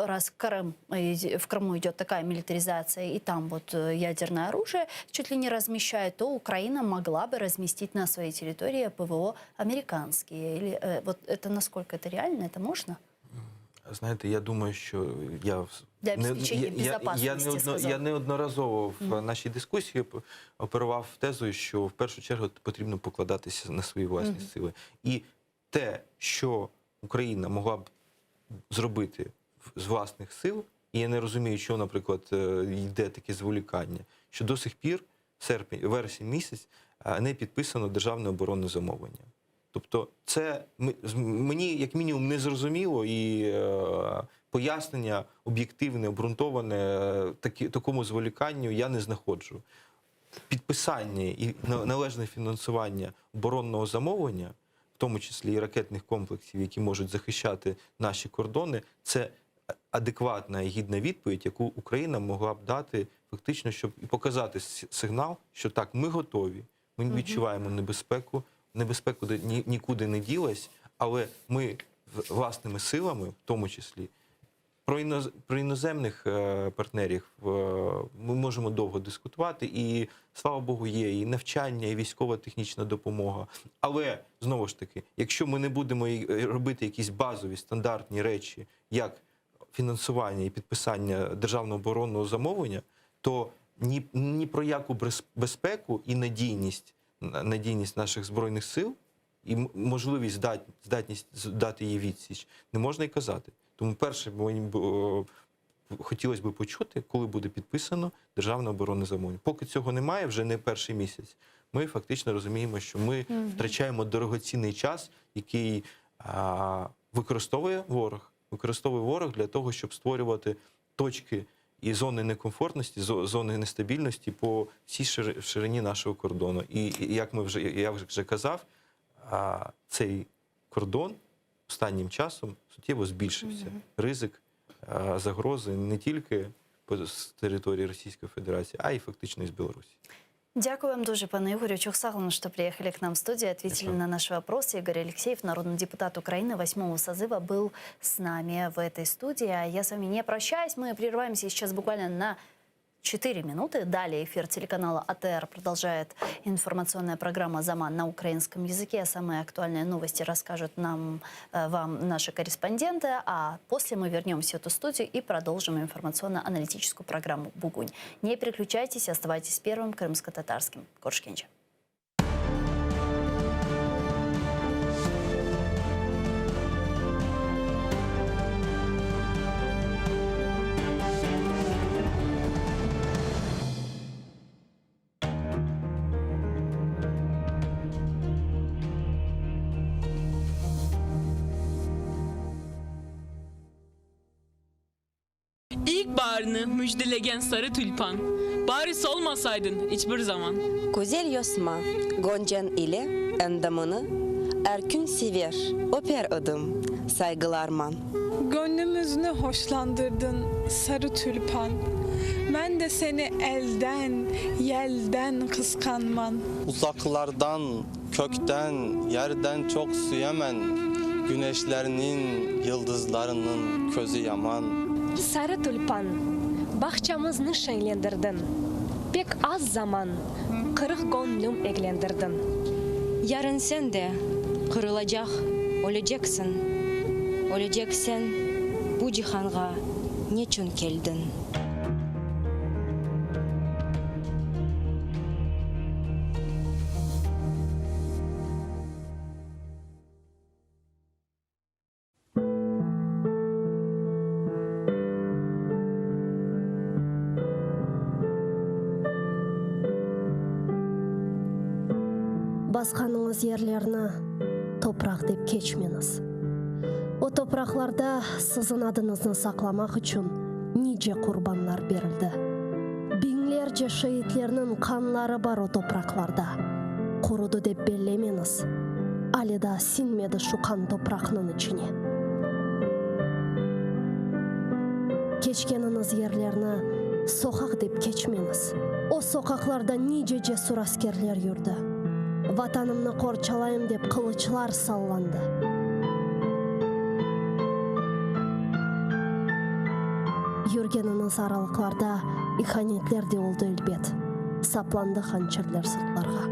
раз в Крыму идет такая милитаризация, и там вот ядерное оружие чуть ли не размещают, то Украина могла бы разместить на своей территории ПВО американские. Или вот это насколько это реально? Это можно? Знаєте, я думаю, що я неодноразово в нашій дискусії оперував тезою, що в першу чергу потрібно покладатися на свої власні сили. І те, що Україна могла б зробити з власних сил, і я не розумію, що, наприклад, йде таке зволікання, що до сих пір, вересень місяць, не підписано державне оборонне замовлення. Тобто це мені, як мінімум, не зрозуміло, і пояснення об'єктивне, обґрунтоване такому зволіканню я не знаходжу. Підписання і належне фінансування оборонного замовлення, в тому числі і ракетних комплексів, які можуть захищати наші кордони, це адекватна і гідна відповідь, яку Україна могла б дати фактично, щоб і показати сигнал, що так, ми готові, ми відчуваємо небезпеку, небезпеку нікуди не ділась, але ми власними силами, в тому числі, про іноземних партнерів ми можемо довго дискутувати, і, слава Богу, є і навчання, і військово-технічна допомога. Але, знову ж таки, якщо ми не будемо робити якісь базові, стандартні речі, як фінансування і підписання державного оборонного замовлення, то ні про яку безпеку і надійність наших Збройних сил і можливість, здатність дати їй відсіч не можна й казати. Тому перше, хотілося б почути, коли буде підписано державне оборонне замовлення. Поки цього немає, вже не перший місяць, ми фактично розуміємо, що ми втрачаємо дорогоцінний час, який використовує ворог для того, щоб створювати точки і зони некомфортності, зони нестабільності по всій ширині нашого кордону. І як я вже казав, цей кордон останнім часом суттєво збільшився. Ризик загрози не тільки з території Російської Федерації, а й фактично із Білорусі. Дякую вам дуже, пане Ігорю. Чухсагловна, что приехали к нам в студию, ответили на наши вопросы. Игорь Алексеев, народный депутат Украины 8-го созыва, был с нами в этой студии. А я с вами не прощаюсь. Мы прерываемся сейчас буквально на 4 минуты. Далее эфир телеканала АТР продолжает информационная программа «Заман» на украинском языке. Самые актуальные новости расскажут вам наши корреспонденты. А после мы вернемся в эту студию и продолжим информационно-аналитическую программу «Бугунь». Не переключайтесь, оставайтесь первым крымско-татарским. Коршкенча. İlkbaharını müjdelegen sarı tülpan. Bari solmasaydın hiçbir zaman. Güzel yosma, Goncan ile endamını, erkün sever, öper adım, saygılarman. Gönlümüzünü hoşlandırdın sarı tülpan. Ben de seni elden, yelden kıskanman. Uzaklardan, kökten, yerden çok süyemen, güneşlerinin, yıldızlarının közü yaman. Sarı tulpan, bahçamızı şenlendirdin. Pek az zaman, kırık gönlüm eklendirdin. Yarın sen de kırılacak, öleceksin. Öleceksen bu cihanga niçin geldin? Басқаныңыз ерлерні топырақ деп кечмеңіз. О топырақларда сіздің адыңызды сақламақ үшін ниже құрбанлар берілді. Бинлерже шейітлерінің қанлары бар о топырақларда. Құруды деп беллемеңіз. Алида синмеді шу қан топырақның ішіне. Кечкеніңіз ерлерні соқақ деп кечмеңіз. О соқақларда ниже жесур аскерлер жүрді. Ватанымны қорчалайым деп қылычлар салланды. Жүргеніңіз аралықларда иханетлер де олды үлбет. Сапланды ханчерлер сыртларға.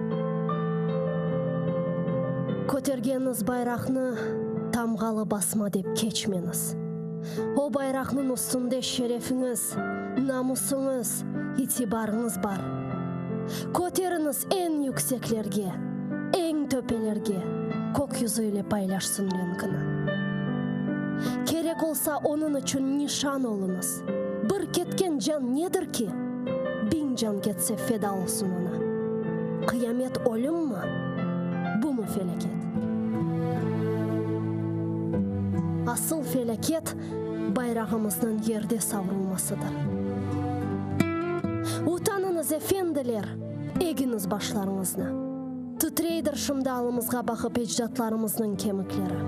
Көтергеніңіз байрақны тамғалы басма деп кечмеңіз. О байрақның үстінде шерефіңіз, намысыңыз, итибарыңыз бар. Көтеріңіз ең yüksекlerге, ең төпелерге, көк yüzüyle paylaşsın ренкіні. Керек olsa onun için nişan olunuz. Bir ketken can nedir ki? 1000 can ketse feda olsun ona. Kıyamet ölüm mu? Bu mu felaket? Asıl felaket bayrağımızın yerde savrulmasıdır. Utanınız efendiler, eginiz başlarınızna. Titreydir şımdalımızga bakıp ecdatlarımızın kemikleri.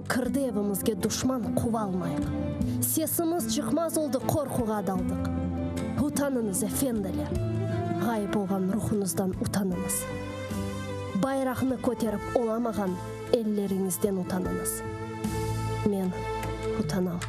Kırdı evimizge düşman kuvalmayık. Sesimiz çıkmaz oldu, korkuğa daldık. Utanınız efendiler. Gayip olgan ruhunuzdan utanınız. Bayrağını köterip olamagan ellerinizden utanınız. Men utanam.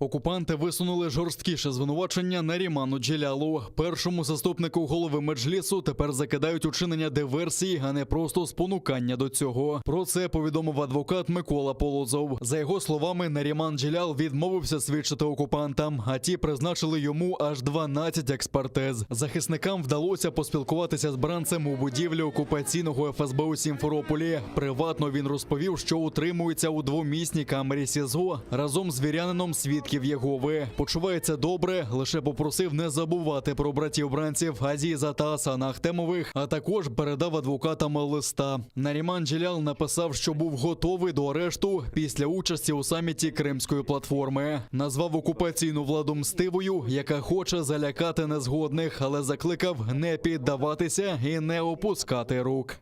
Окупанти висунули жорсткіше звинувачення Наріману Джелялу. Першому заступнику голови Меджлісу тепер закидають учинення диверсії, а не просто спонукання до цього. Про це повідомив адвокат Микола Полозов. За його словами, Наріман Джелял відмовився свідчити окупантам, а ті призначили йому аж 12 експертиз. Захисникам вдалося поспілкуватися з бранцем у будівлі окупаційного ФСБ у Сімферополі. Приватно він розповів, що утримується у двомісній камері СІЗО разом з вірянином свідків Єгови. Почувається добре, лише попросив не забувати про братів-бранців Азіза та Асана Ахтемових, а також передав адвокатам листа. Наріман Джелял написав, що був готовий до арешту після участі у саміті Кримської платформи. Назвав окупаційну владу мстивою, яка хоче залякати незгодних, але закликав не піддаватися і не опускати рук.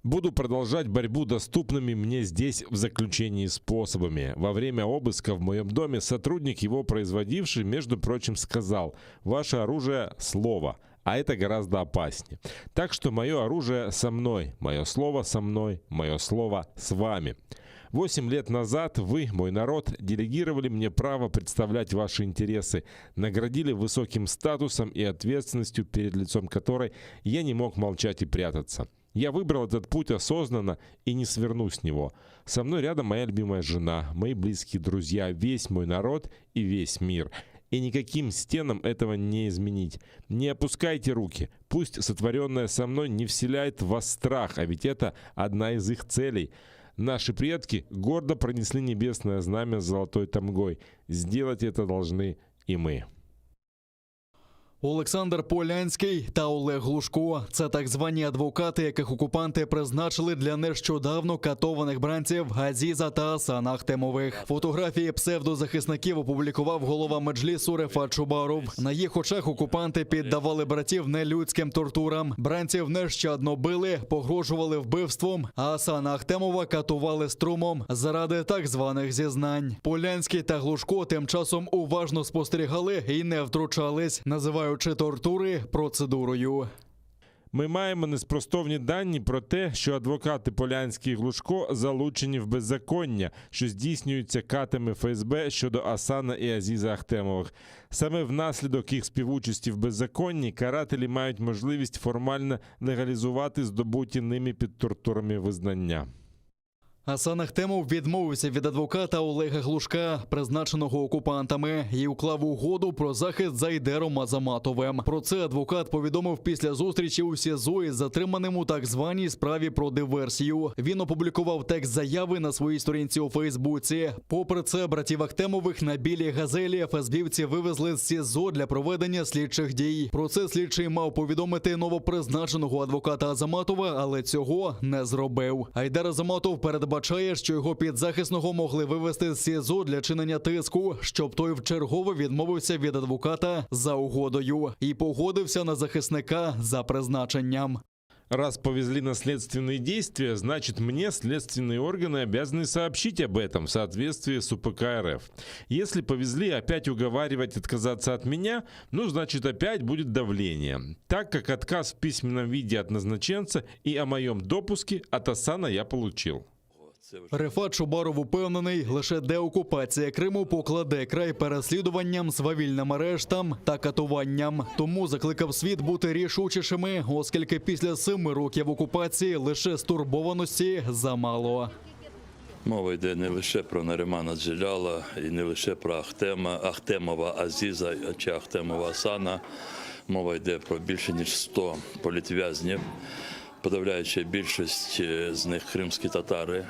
Буду продолжать борьбу доступными мне здесь в заключении способами. Во время обыска в моем доме сотрудник, его производивший, между прочим, сказал: «Ваше оружие – слово». А это гораздо опаснее. Так что мое оружие со мной, мое слово со мной, мое слово с вами. 8 лет назад вы, мой народ, делегировали мне право представлять ваши интересы, наградили высоким статусом и ответственностью, перед лицом которой я не мог молчать и прятаться. Я выбрал этот путь осознанно и не сверну с него. Со мной рядом моя любимая жена, мои близкие друзья, весь мой народ и весь мир. И никаким стенам этого не изменить. Не опускайте руки. Пусть сотворенное со мной не вселяет в вас страх, а ведь это одна из их целей. Наши предки гордо пронесли небесное знамя с золотой тамгой. Сделать это должны и мы. Олександр Полянський та Олег Глушко – це так звані адвокати, яких окупанти призначили для нещодавно катованих бранців Азіза та Асана Ахтемових. Фотографії псевдозахисників опублікував голова Меджлісу Рефат Чубаров. На їх очах окупанти піддавали братів нелюдським тортурам. Бранців нещадно били, погрожували вбивством, а Асана Ахтемова катували струмом заради так званих зізнань. Полянський та Глушко тим часом уважно спостерігали і не втручались, називаючи тортури процедурою. Ми маємо неспростовні дані про те, що адвокати Полянський і Глушко залучені в беззаконня, що здійснюються катами ФСБ щодо Асана і Азіза Ахтемових. Саме внаслідок їх співучасті в беззаконні карателі мають можливість формально легалізувати здобуті ними під тортурами визнання. Асан Ахтемов відмовився від адвоката Олега Глушка, призначеного окупантами, і уклав угоду про захист з Айдером Азаматовим. Про це адвокат повідомив після зустрічі у СІЗО із затриманим у так званій справі про диверсію. Він опублікував текст заяви на своїй сторінці у Фейсбуці. Попри це, братів Ахтемових на білій газелі ФСБівці вивезли з СІЗО для проведення слідчих дій. Про це слідчий мав повідомити новопризначеного адвоката Азаматова, але цього не зробив. Айдар Азаматов передбачає, що його підзахисного могли вивезти з СІЗО для чинення тиску, щоб той вчергове відмовився від адвоката за угодою і погодився на захисника за призначенням. Раз повезли на следственные действия, значит, мне следственные органы обязаны сообщить об этом в соответствии с УПК РФ. Если повезли опять уговаривать отказаться от меня, ну, значит, опять будет давление. Так как отказ в письменном виде от назначенца и о моем допуске от Асана я получил. Рефат Чубаров упевнений, лише деокупація Криму покладе край переслідуванням, свавільним арештам та катуванням. Тому закликав світ бути рішучішими, оскільки після 7 років окупації лише стурбованості замало. Мова йде не лише про Нарімана Джеляла і не лише про Ахтемова Азіза чи Ахтемова Асана. Мова йде про більше ніж 100 політв'язнів. Подавляюча більшість з них кримські татари.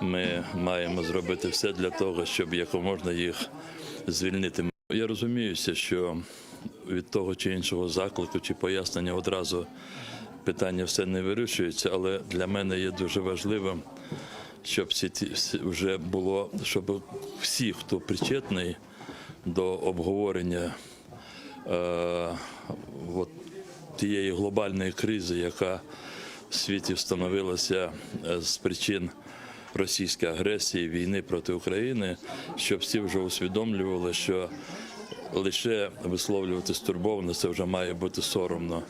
Ми маємо зробити все для того, щоб якомога їх звільнити. Я розуміюся, що від того чи іншого заклику чи пояснення одразу питання все не вирішується, але для мене є дуже важливим, щоб вже було, щоб всі, хто причетний до обговорення тієї глобальної кризи, яка в світі встановилася з причин російської агресії, війни проти України, щоб всі вже усвідомлювали, що лише висловлювати стурбованість – це вже має бути соромно.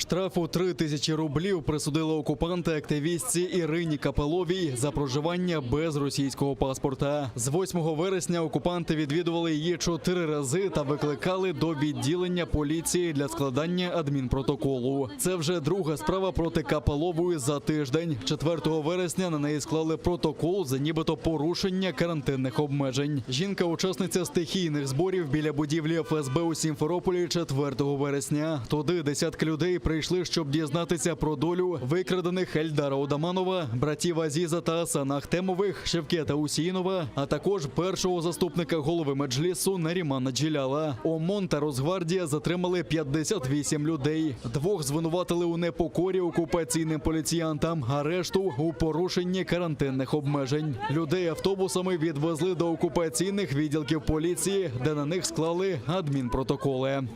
Штрафу 3000 рублів присудили окупанти активістці Ірині Капеловій за проживання без російського паспорта. З 8 вересня окупанти відвідували її 4 рази та викликали до відділення поліції для складання адмінпротоколу. Це вже друга справа проти Капелової за тиждень. 4 вересня на неї склали протокол за нібито порушення карантинних обмежень. Жінка – учасниця стихійних зборів біля будівлі ФСБ у Сімферополі 4 вересня. Туди десятки людей прийшли, щоб дізнатися про долю викрадених Ельдара Одаманова, братів Азіза та Асана Ахтемових, Шевкета Усіїнова, а також першого заступника голови Меджлісу Нарімана Джиляла. ОМОН та Росгвардія затримали 58 людей. 2 звинуватили у непокорі окупаційним поліціянтам, а решту – у порушенні карантинних обмежень. Людей автобусами відвезли до окупаційних відділків поліції, де на них склали адмінпротоколи.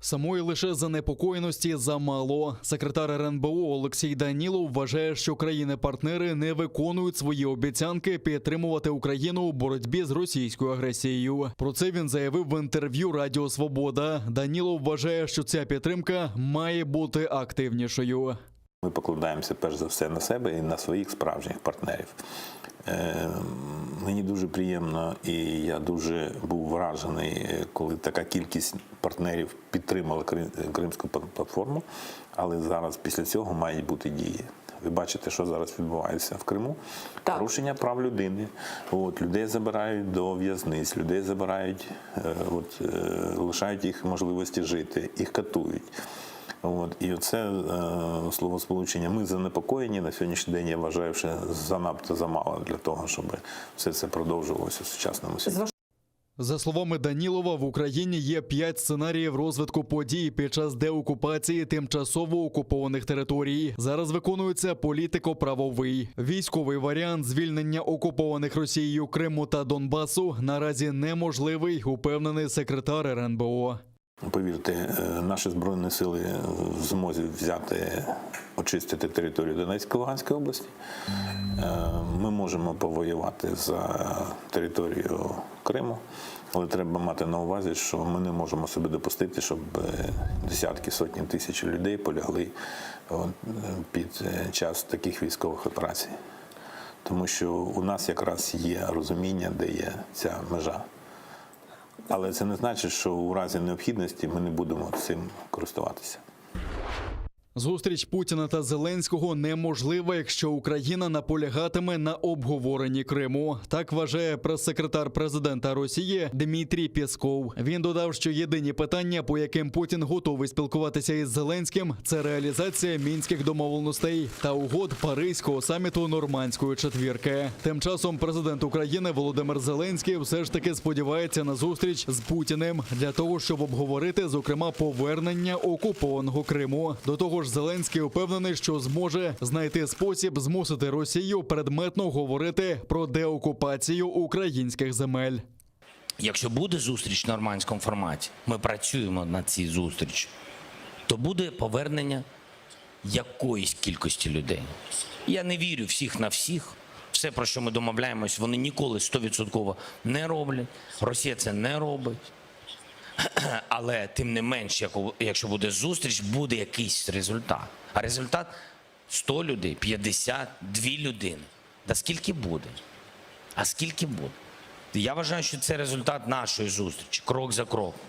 Самої лише занепокоєності замало. Секретар РНБО Олексій Данілов вважає, що країни-партнери не виконують свої обіцянки підтримувати Україну у боротьбі з російською агресією. Про це він заявив в інтерв'ю Радіо Свобода. Данілов вважає, що ця підтримка має бути активнішою. Ми покладаємося перш за все на себе і на своїх справжніх партнерів. Мені дуже приємно і я дуже був вражений, коли така кількість партнерів підтримала Кримську платформу, але зараз після цього мають бути дії. Ви бачите, що зараз відбувається в Криму. Порушення прав людини. Людей забирають до в'язниць, людей забирають, лишають їх можливості жити, їх катують. І оце словосполучення «ми занепокоєні» на сьогоднішній день, я вважаю, що занадто замало для того, щоб все це продовжувалося в сучасному світі. За словами Данілова, в Україні є 5 сценаріїв розвитку подій під час деокупації тимчасово окупованих територій. Зараз виконується політико-правовий. Військовий варіант звільнення окупованих Росією Криму та Донбасу наразі неможливий, упевнений секретар РНБО. Повірте, наші Збройні сили в змозі очистити територію Донецької, Луганської області. Ми можемо повоювати за територію Криму, але треба мати на увазі, що ми не можемо собі допустити, щоб десятки, сотні тисяч людей полягли під час таких військових операцій. Тому що у нас якраз є розуміння, де є ця межа. Але це не значить, що у разі необхідності ми не будемо цим користуватися. Зустріч Путіна та Зеленського неможлива, якщо Україна наполягатиме на обговоренні Криму. Так вважає прес-секретар президента Росії Дмитрій Пєсков. Він додав, що єдині питання, по яким Путін готовий спілкуватися із Зеленським, це реалізація мінських домовленостей та угод Паризького саміту Нормандської четвірки. Тим часом президент України Володимир Зеленський все ж таки сподівається на зустріч з Путіним для того, щоб обговорити, зокрема, повернення окупованого Криму. До того ж, Зеленський упевнений, що зможе знайти спосіб змусити Росію предметно говорити про деокупацію українських земель. Якщо буде зустріч в нормандському форматі, ми працюємо над цією зустрічю, то буде повернення якоїсь кількості людей. Я не вірю всіх на всіх. Все, про що ми домовляємось, вони ніколи 100% не роблять. Росія це не робить. Але тим не менш, якщо буде зустріч, буде якийсь результат. А результат – 100 людей, 50, 2 людини. Та скільки буде? А скільки буде? Я вважаю, що це результат нашої зустрічі, крок за кроком.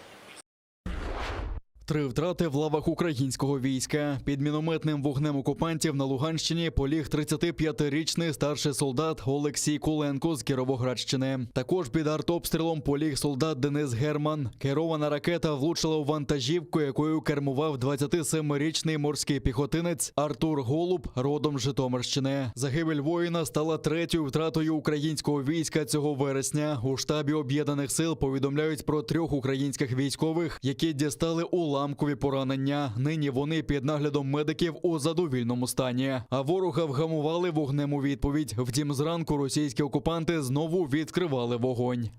3 втрати в лавах українського війська. Під мінометним вогнем окупантів на Луганщині поліг 35-річний старший солдат Олексій Куленко з Кіровоградщини. Також під артобстрілом поліг солдат Денис Герман. Керована ракета влучила у вантажівку, якою кермував 27-річний морський піхотинець Артур Голуб, родом з Житомирщини. Загибель воїна стала 3-ю втратою українського війська цього вересня. У штабі Об'єднаних сил повідомляють про 3 українських військових, які дістали уламкові поранення. Нині вони під наглядом медиків у задовільному стані. А ворога вгамували вогнем у відповідь. Втім, зранку російські окупанти знову відкривали вогонь.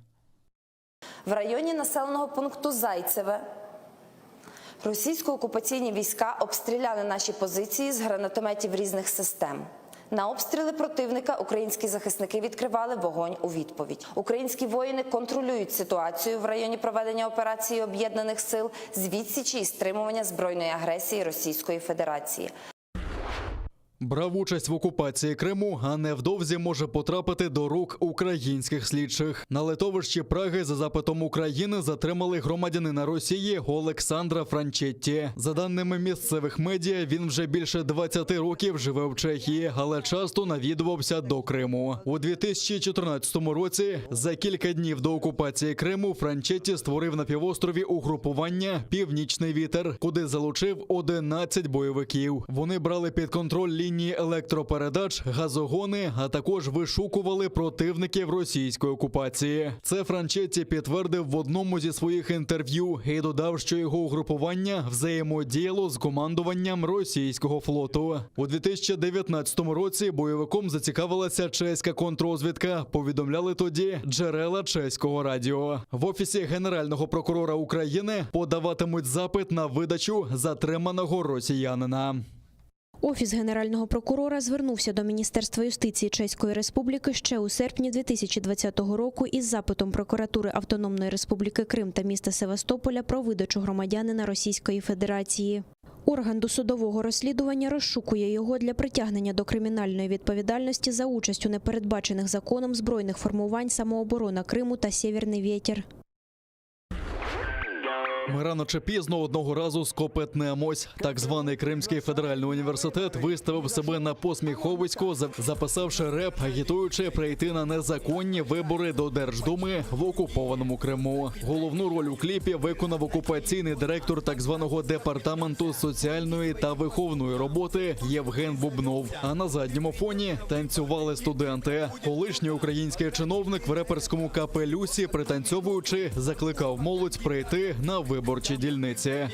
В районі населеного пункту Зайцеве російсько-окупаційні війська обстріляли наші позиції з гранатометів різних систем. На обстріли противника українські захисники відкривали вогонь у відповідь. Українські воїни контролюють ситуацію в районі проведення операції Об'єднаних сил з відсічі і стримування збройної агресії Російської Федерації. Брав участь в окупації Криму, а невдовзі може потрапити до рук українських слідчих. На литовищі Праги за запитом України затримали громадянина Росії Олександра Франчетті. За даними місцевих медіа, він вже більше 20 років живе в Чехії, але часто навідувався до Криму. У 2014 році, за кілька днів до окупації Криму, Франчетті створив на півострові угрупування «Північний вітер», куди залучив 11 бойовиків. Вони брали під контроль лінії електропередач, газогони, а також вишукували противників російської окупації. Це Франчетті підтвердив в одному зі своїх інтерв'ю і додав, що його угрупування взаємодіяло з командуванням російського флоту. У 2019 році бойовиком зацікавилася чеська контррозвідка, повідомляли тоді джерела чеського радіо. В Офісі Генерального прокурора України подаватимуть запит на видачу затриманого росіянина. Офіс Генерального прокурора звернувся до Міністерства юстиції Чеської Республіки ще у серпні 2020 року із запитом прокуратури Автономної Республіки Крим та міста Севастополя про видачу громадянина Російської Федерації. Орган досудового розслідування розшукує його для притягнення до кримінальної відповідальності за участь у непередбачених законом збройних формувань «Самооборона Криму» та «Сєвєрний вєтір». Ми рано чи пізно одного разу скопитнемось. Так званий Кримський федеральний університет виставив себе на посміховисько, записавши реп, агітуючи прийти на незаконні вибори до Держдуми в окупованому Криму. Головну роль у кліпі виконав окупаційний директор так званого департаменту соціальної та виховної роботи Євген Бубнов. А на задньому фоні танцювали студенти. Колишній український чиновник в реперському капелюсі, пританцьовуючи, закликав молодь прийти на виборчі дільниці.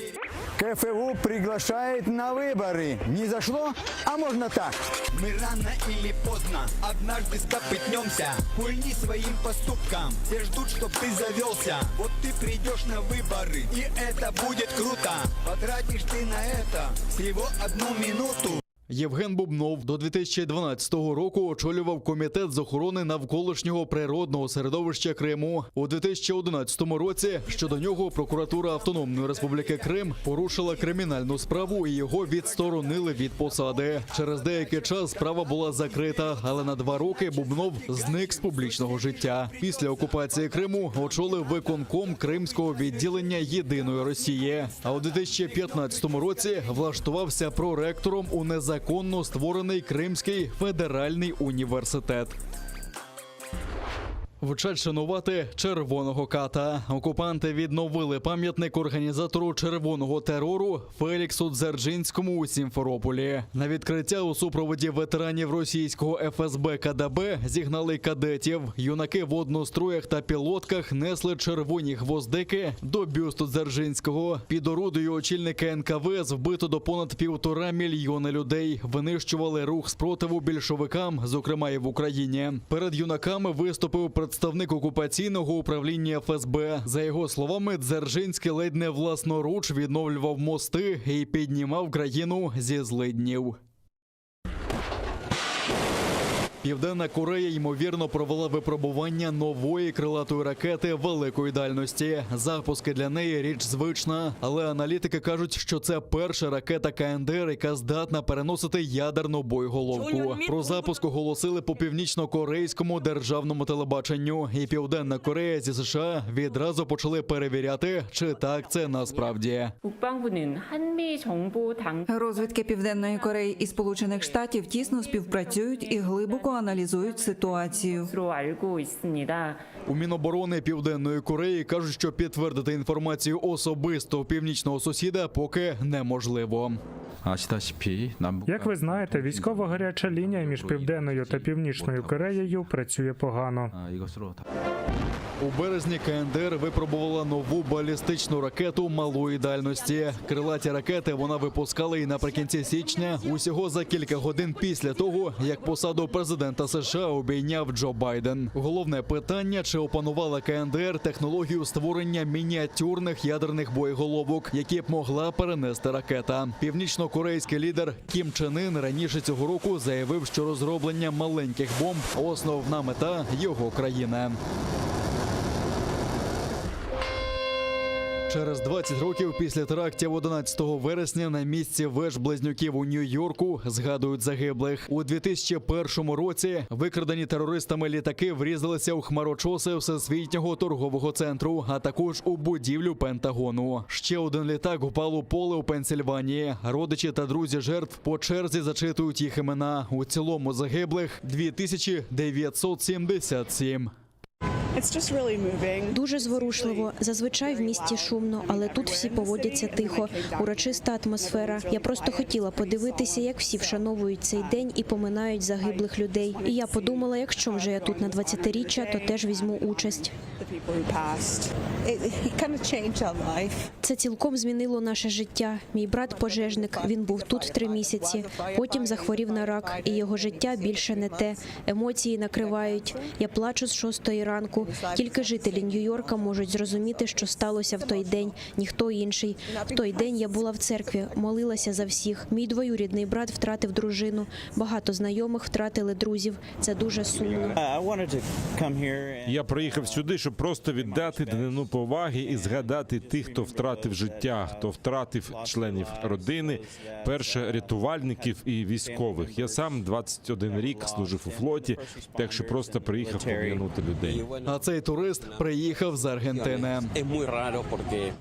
КФУ приглашает на выборы. Не зашло? А можно так. Мы рано или поздно однажды скопытнемся. Пульни своим поступкам. Все ждут, чтоб ты завелся. Вот ты придешь на выборы, и это будет круто. Потратишь ты на это всего 1 минуту. Євген Бубнов до 2012 року очолював комітет з охорони навколишнього природного середовища Криму. У 2011 році щодо нього прокуратура Автономної Республіки Крим порушила кримінальну справу і його відсторонили від посади. Через деякий час справа була закрита, але на 2 роки Бубнов зник з публічного життя. Після окупації Криму очолив виконком Кримського відділення Єдиної Росії. А у 2015 році влаштувався проректором у незаконно створений Кримський федеральний університет. Вчать шанувати червоного ката. Окупанти відновили пам'ятник організатору червоного терору Феліксу Дзержинському у Сімферополі. На відкриття у супроводі ветеранів російського ФСБ КДБ зігнали кадетів. Юнаки в одностроях та пілотках несли червоні гвоздики до бюсту Дзержинського. Під орудою очільника НКВС вбито до понад 1,5 мільйона людей. Винищували рух спротиву більшовикам, зокрема і в Україні. Перед юнаками виступив представник окупаційного управління ФСБ. За його словами, Дзержинський ледь не власноруч відновлював мости і піднімав країну зі злиднів. Південна Корея, ймовірно, провела випробування нової крилатої ракети великої дальності. Запуски для неї – річ звична, але аналітики кажуть, що це перша ракета КНДР, яка здатна переносити ядерну боєголовку. Про запуск оголосили по північно-корейському державному телебаченню. І Південна Корея зі США відразу почали перевіряти, чи так це насправді. Розвідки Південної Кореї і Сполучених Штатів тісно співпрацюють і глибоко аналізують ситуацію. У Міноборони Південної Кореї кажуть, що підтвердити інформацію особисто північного сусіда поки неможливо. Як ви знаєте, військова гаряча лінія між Південною та Північною Кореєю працює погано. У березні КНДР випробувала нову балістичну ракету малої дальності. Крилаті ракети вона випускала і наприкінці січня, усього за кілька годин після того, як посаду президента США обійняв Джо Байден. Головне питання, чи опанувала КНДР технологію створення мініатюрних ядерних боєголовок, які б могла перенести ракета. Північно-корейський лідер Кім Чен Ін раніше цього року заявив, що розроблення маленьких бомб – основна мета його країни. Через 20 років після терактів 11 вересня на місці веж-близнюків у Нью-Йорку згадують загиблих. У 2001 році викрадені терористами літаки врізалися у хмарочоси Всесвітнього торгового центру, а також у будівлю Пентагону. Ще один літак упав у поле у Пенсільванії. Родичі та друзі жертв по черзі зачитують їх імена. У цілому загиблих 2977. Дуже зворушливо. Зазвичай в місті шумно, але тут всі поводяться тихо. Урочиста атмосфера. Я просто хотіла подивитися, як всі вшановують цей день і поминають загиблих людей. І я подумала, якщо вже я тут на 20-річчя, то теж візьму участь. Це цілком змінило наше життя. Мій брат пожежник, він був тут 3 місяці. Потім захворів на рак, і його життя більше не те. Емоції накривають. Я плачу з 6-ї ранку. Тільки жителі Нью-Йорка можуть зрозуміти, що сталося в той день, ніхто інший. В той день я була в церкві, молилася за всіх. Мій двоюрідний брат втратив дружину, багато знайомих втратили друзів. Це дуже сумно. Я приїхав сюди, щоб просто віддати данину поваги і згадати тих, хто втратив життя, хто втратив членів родини, перше рятувальників і військових. Я сам 21 рік служив у флоті, так що просто приїхав поглянути людей. А цей турист приїхав з Аргентини.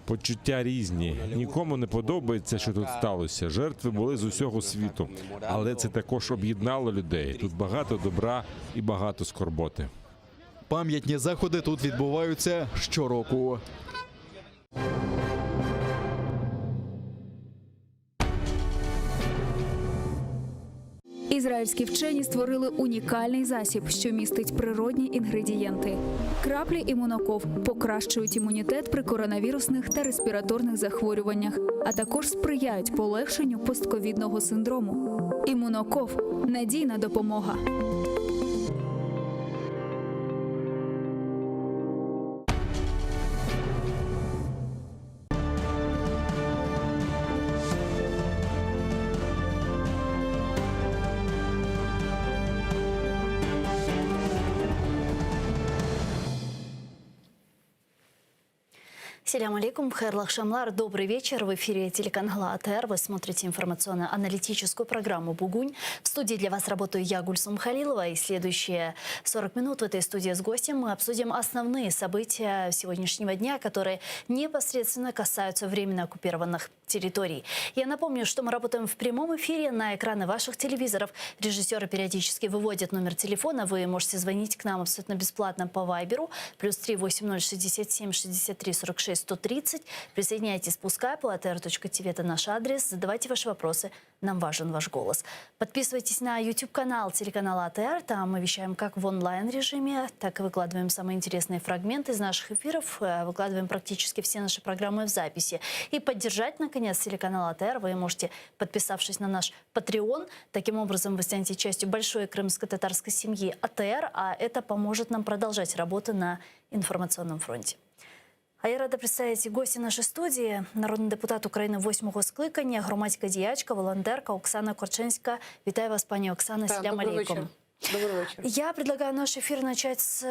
Почуття різні. Нікому не подобається, що тут сталося. Жертви були з усього світу. Але це також об'єднало людей. Тут багато добра і багато скорботи. Пам'ятні заходи тут відбуваються щороку. Ізраїльські вчені створили унікальний засіб, що містить природні інгредієнти. Краплі імуноков покращують імунітет при коронавірусних та респіраторних захворюваннях, а також сприяють полегшенню постковідного синдрому. Імуноков – надійна допомога. Селям алейкум, хайрлах шамлар, добрый вечер. В эфире телеканала АТР. Вы смотрите информационно-аналитическую программу «Бугунь». В студии для вас работаю я, Гульсум Халилова. И следующие 40 минут в этой студии с гостем мы обсудим основные события сегодняшнего дня, которые непосредственно касаются временно оккупированных территорий. Я напомню, что мы работаем в прямом эфире на экраны ваших телевизоров. Режиссеры периодически выводят номер телефона. Вы можете звонить к нам абсолютно бесплатно по Вайберу. +3 80 67 63 46 130. Присоединяйтесь по скайпу atr.tv, это наш адрес. Задавайте ваши вопросы, нам важен ваш голос. Подписывайтесь на YouTube-канал телеканала АТР. Там мы вещаем как в онлайн-режиме, так и выкладываем самые интересные фрагменты из наших эфиров. Выкладываем практически все наши программы в записи. И поддержать, наконец, телеканал АТР вы можете, подписавшись на наш Patreon. Таким образом, вы станете частью большой крымско-татарской семьи АТР, а это поможет нам продолжать работу на информационном фронте. А я рада представити гості нашої студії. Народний депутат України 8-го скликання, громадська діячка, волонтерка Оксана Корчинська. Вітаю вас, пані Оксана. Селям алейкум. Добрый вечер. Я предлагаю наш эфир начать с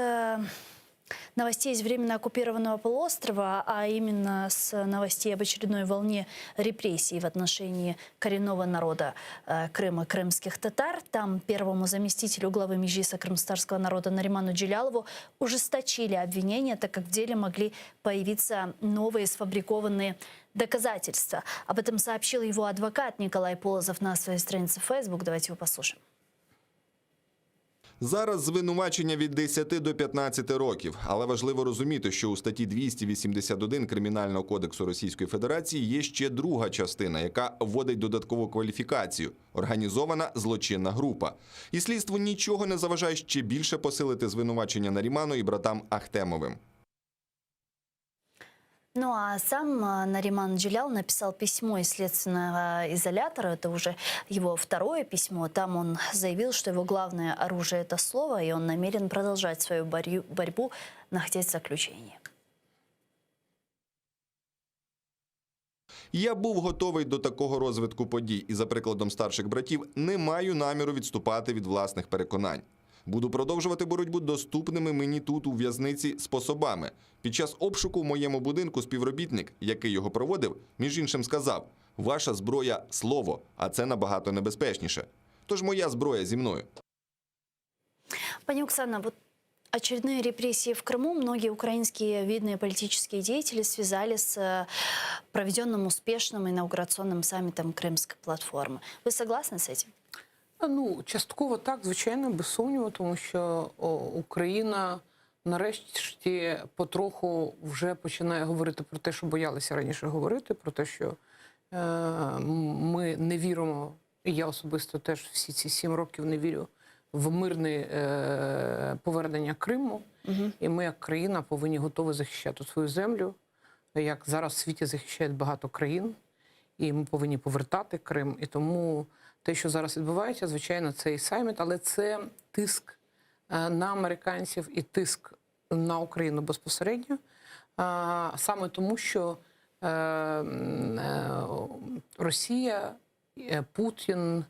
новостей из временно оккупированного полуострова, а именно с новостей об очередной волне репрессий в отношении коренного народа Крыма, крымских татар. Там первому заместителю главы Меджлиса крымстарского народа Нариману Джилялову ужесточили обвинения, так как в деле могли появиться новые сфабрикованные доказательства. Об этом сообщил его адвокат Николай Полозов на своей странице в Facebook. Давайте его послушаем. Зараз звинувачення від 10 до 15 років. Але важливо розуміти, що у статті 281 Кримінального кодексу Російської Федерації є ще друга частина, яка вводить додаткову кваліфікацію – організована злочинна група. І слідству нічого не заважає ще більше посилити звинувачення Наріману і братам Ахтемовим. Ну а сам Нариман Джилял написал письмо из следственного изолятора, это уже его второе письмо. Там он заявил, что его главное оружие – это слово, и он намерен продолжать свою борьбу, находясь в заключении. Я був готовий до такого розвитку подій і, за прикладом старших братів, не маю наміру відступати від власних переконань. Буду продовжувати боротьбу доступними мені тут, у в'язниці, способами. Під час обшуку в моєму будинку співробітник, який його проводив, між іншим сказав: «Ваша зброя – слово, а це набагато небезпечніше. Тож моя зброя зі мною». Пані Оксана, вот очередные репрессии в Крыму многие украинские видные политические деятели связали с проведенным успешным инаугурационным саммитом Крымской платформы. Вы согласны с этим? Ну, частково так, звичайно, без сумніву, тому що Україна нарешті потроху вже починає говорити про те, що боялися раніше говорити, про те, що ми не віримо, і я особисто теж всі ці 7 років не вірю в мирне повернення Криму. І ми, як країна, повинні готові захищати свою землю, як зараз в світі захищають багато країн, і ми повинні повертати Крим. І тому те, що зараз відбувається, звичайно, це і саміт, але це тиск на американців і тиск на Україну безпосередньо. Саме тому, що Росія, Путін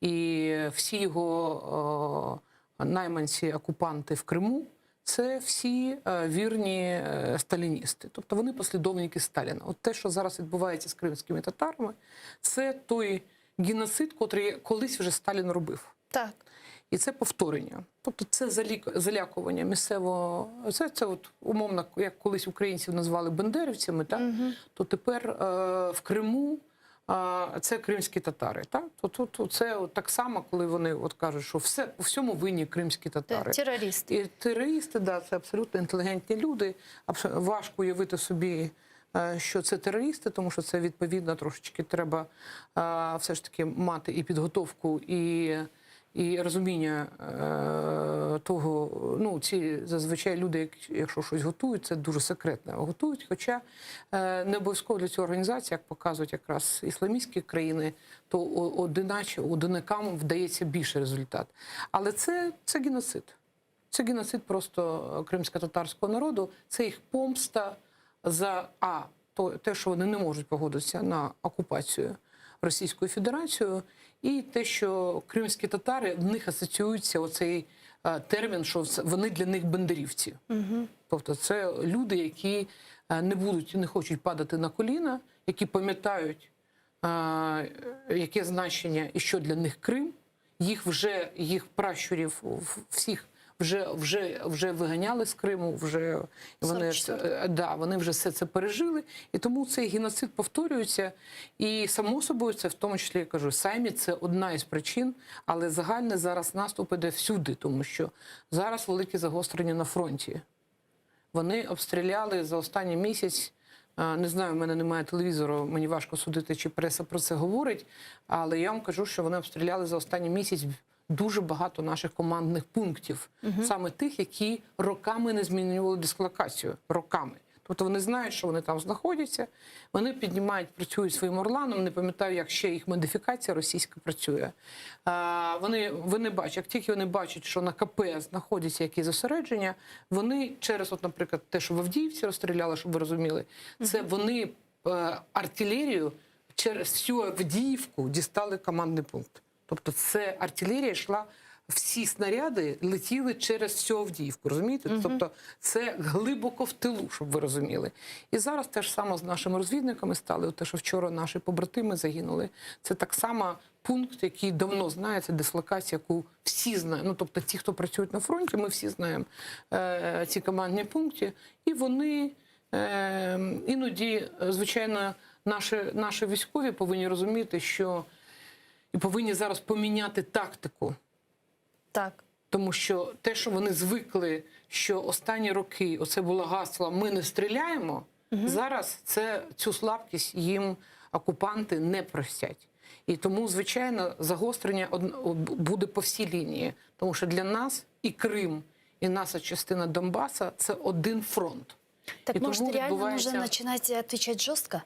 і всі його найманці-окупанти в Криму – це всі вірні сталіністи. Тобто вони послідовники Сталіна. От те, що зараз відбувається з кримськими татарами, це той геноцид, котрий колись вже Сталін робив. Так. І це повторення. Тобто це залякування місцевого... Це от умовно, як колись українців назвали бандерівцями, так? То тепер в Криму це кримські татари. Так? То це от так само, коли вони от кажуть, що у всьому винні кримські татари. Терористи. І терористи, да, це абсолютно інтелігентні люди. Важко уявити собі, що це терористи, тому що це відповідно трошечки треба все ж таки мати і підготовку, і розуміння того, ну, ці зазвичай люди, якщо щось готують, це дуже секретно готують, хоча не обов'язково для цього організації, як показують якраз ісламістські країни, то одинакам вдається більший результат. Але це геноцид. Це геноцид просто кримсько-татарського народу, це їх помста за те, що вони не можуть погодитися на окупацію Російською Федерацією, і те, що кримські татари, в них асоціюється оцей термін, що вони для них бандерівці. Тобто це люди, які не хочуть падати на коліна, які пам'ятають, яке значення і що для них Крим, їх пращурів всіх вже виганяли з Криму, вони вже все це пережили, і тому цей геноцид повторюється. І само собою це в тому числі, я кажу, саміт – це одна із причин, але загальний зараз наступ іде всюди, тому що зараз велике загострення на фронті. Вони обстріляли за останній місяць, не знаю, в мене немає телевізору, мені важко судити, чи преса про це говорить, але я вам кажу, що вони обстріляли за останній місяць дуже багато наших командних пунктів, саме тих, які роками не змінювали дислокацію. Роками. Тобто вони знають, що вони там знаходяться, вони піднімають, працюють своїм орланом, не пам'ятаю, як ще їх модифікація російська працює. Вони бачать, як тільки вони бачать, що на КП знаходяться якісь зосередження, вони через, от, наприклад, те, що в Авдіївці розстріляли, щоб ви розуміли, це вони артилерію через всю Авдіївку дістали командний пункт. Тобто це артилерія йшла, всі снаряди летіли через всю Авдіївку, розумієте? Тобто це глибоко в тилу, щоб ви розуміли. І зараз те ж саме з нашими розвідниками стали, те, що вчора наші побратими загинули. Це так само пункт, який давно знає, це дислокація, яку всі знають. Ну, тобто ті, хто працюють на фронті, ми всі знаємо ці командні пункти. І вони іноді, звичайно, наші військові повинні розуміти, що і повинні зараз поміняти тактику. Так. Тому що те, що вони звикли, що останні роки оце було гасло «ми не стріляємо», зараз цю слабкість їм окупанти не простять. І тому, звичайно, загострення буде по всій лінії. Тому що для нас і Крим, і наша частина Донбаса – це один фронт. Так І может тому реально відбувається- нужно начинать отвечать жестко?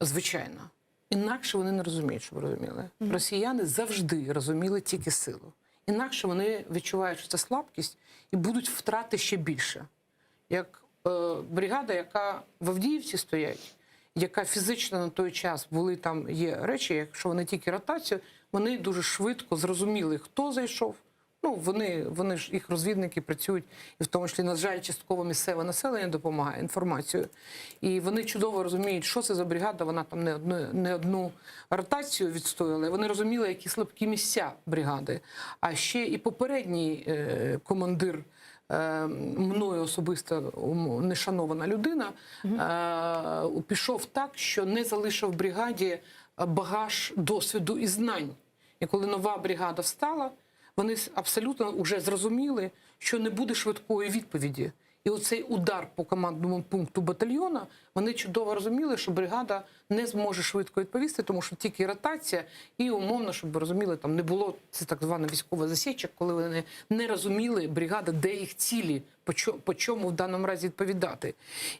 Звичайно. Інакше вони не розуміють, що ви розуміли. Росіяни завжди розуміли тільки силу. Інакше вони відчувають, що це слабкість, і будуть втрати ще більше. Як бригада, яка в Авдіївці стоять, яка фізично на той час були там, є речі, якщо вони тільки ротацію, вони дуже швидко зрозуміли, хто зайшов. Ну, вони ж, їх розвідники працюють, і в тому числі, на жаль, частково місцеве населення допомагає інформацією. І вони чудово розуміють, що це за бригада, вона там не одну ротацію відстояла. Вони розуміли, які слабкі місця бригади. А ще і попередній командир, мною особисто нешанована людина, пішов так, що не залишив бригаді багаж досвіду і знань. І коли нова бригада встала, вони абсолютно вже зрозуміли, що не буде швидкої відповіді. І оцей удар по командному пункту батальйона, вони чудово розуміли, що бригада не зможе швидко відповісти, тому що тільки ротація і умовно, щоб ви розуміли, там не було, це так звана військова засічка, коли вони не розуміли, бригада, де їх цілі, по чому в даному разі відповідати.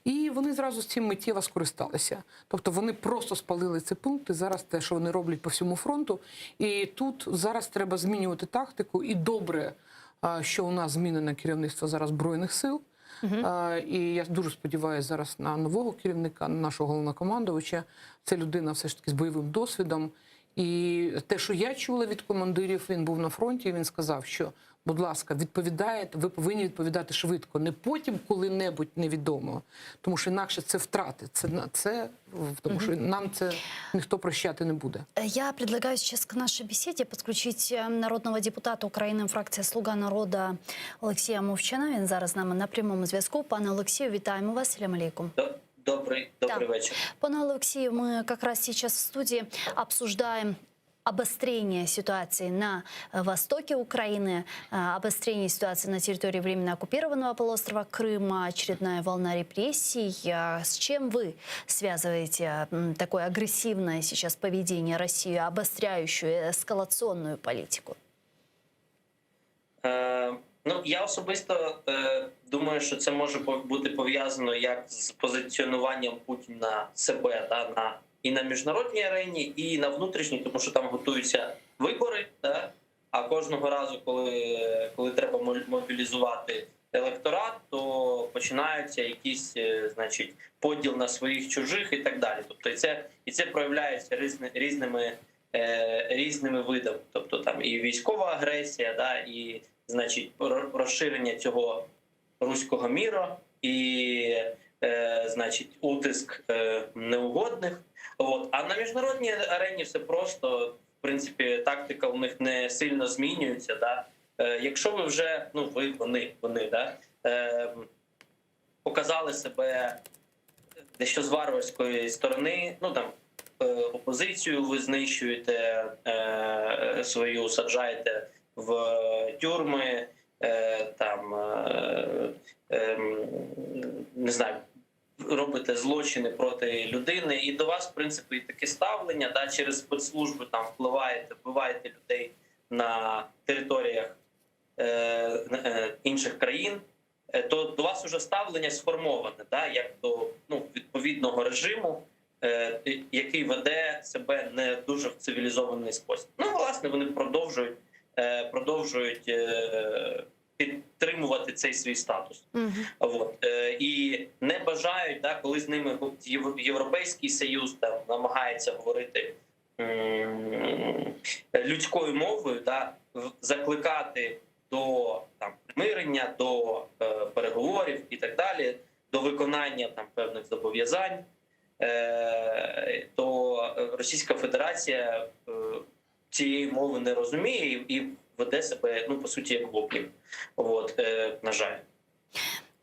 І вони зразу з цим миттєво скористалися. Тобто вони просто спалили ці пункти, зараз те, що вони роблять по всьому фронту. І тут зараз треба змінювати тактику. І добре, що у нас змінене керівництво зараз Збройних сил. І я дуже сподіваюся зараз на нового керівника, на нашого головнокомандувача. Це людина все ж таки з бойовим досвідом. І те, що я чула від командирів, він був на фронті, і він сказав, що, будь ласка, відповідаєте, ви повинні відповідати швидко, не потім коли-небудь невідомо. Тому що інакше це втрати, тому що нам це ніхто прощати не буде. Я предлагаю сейчас к нашей беседе подключить народного депутата України, фракція «Слуга народу» Олексія Мовчана. Він зараз з нами на прямому зв'язку. Пане Олексію, вітаємо вас. Салям алейкум. Добрый вечер. Пане Алексею, мы как раз сейчас в студии обсуждаем обострение ситуации на востоке Украины, обострение ситуации на территории временно оккупированного полуострова Крыма, очередная волна репрессий. С чем вы связываете такое агрессивное сейчас поведение России, обостряющую эскалационную политику? Ну, я особисто думаю, що це може бути пов'язано як з позиціонуванням Путіна себе і на міжнародній арені, і на внутрішній, тому що там готуються вибори, а кожного разу, коли треба мобілізувати електорат, то починаються якісь, значить, поділ на своїх чужих і так далі. Тобто і це проявляється різними видами. Тобто там і військова агресія, і, значить, розширення цього руського міра, і, значить, утиск неугодних. А на міжнародній арені все просто, в принципі, тактика у них не сильно змінюється. Якщо ви вже, вони показали себе дещо з варварської сторони, опозицію ви знищуєте свою, саджаєте в тюрми, не знаю, робите злочини проти людини, і до вас, в принципі, таке ставлення, через спецслужби там вбиваєте людей на територіях інших країн, то до вас вже ставлення сформоване, як до відповідного режиму, який веде себе не дуже в цивілізований спосіб. Власне, вони продовжують підтримувати цей свій статус. І не бажають, коли з ними Європейський Союз намагається говорити людською мовою, закликати до примирення, до переговорів і так далі, до виконання певних зобов'язань, то Російська Федерація цієї мови не розуміє і веде себе, по суті, як гоблін. На жаль.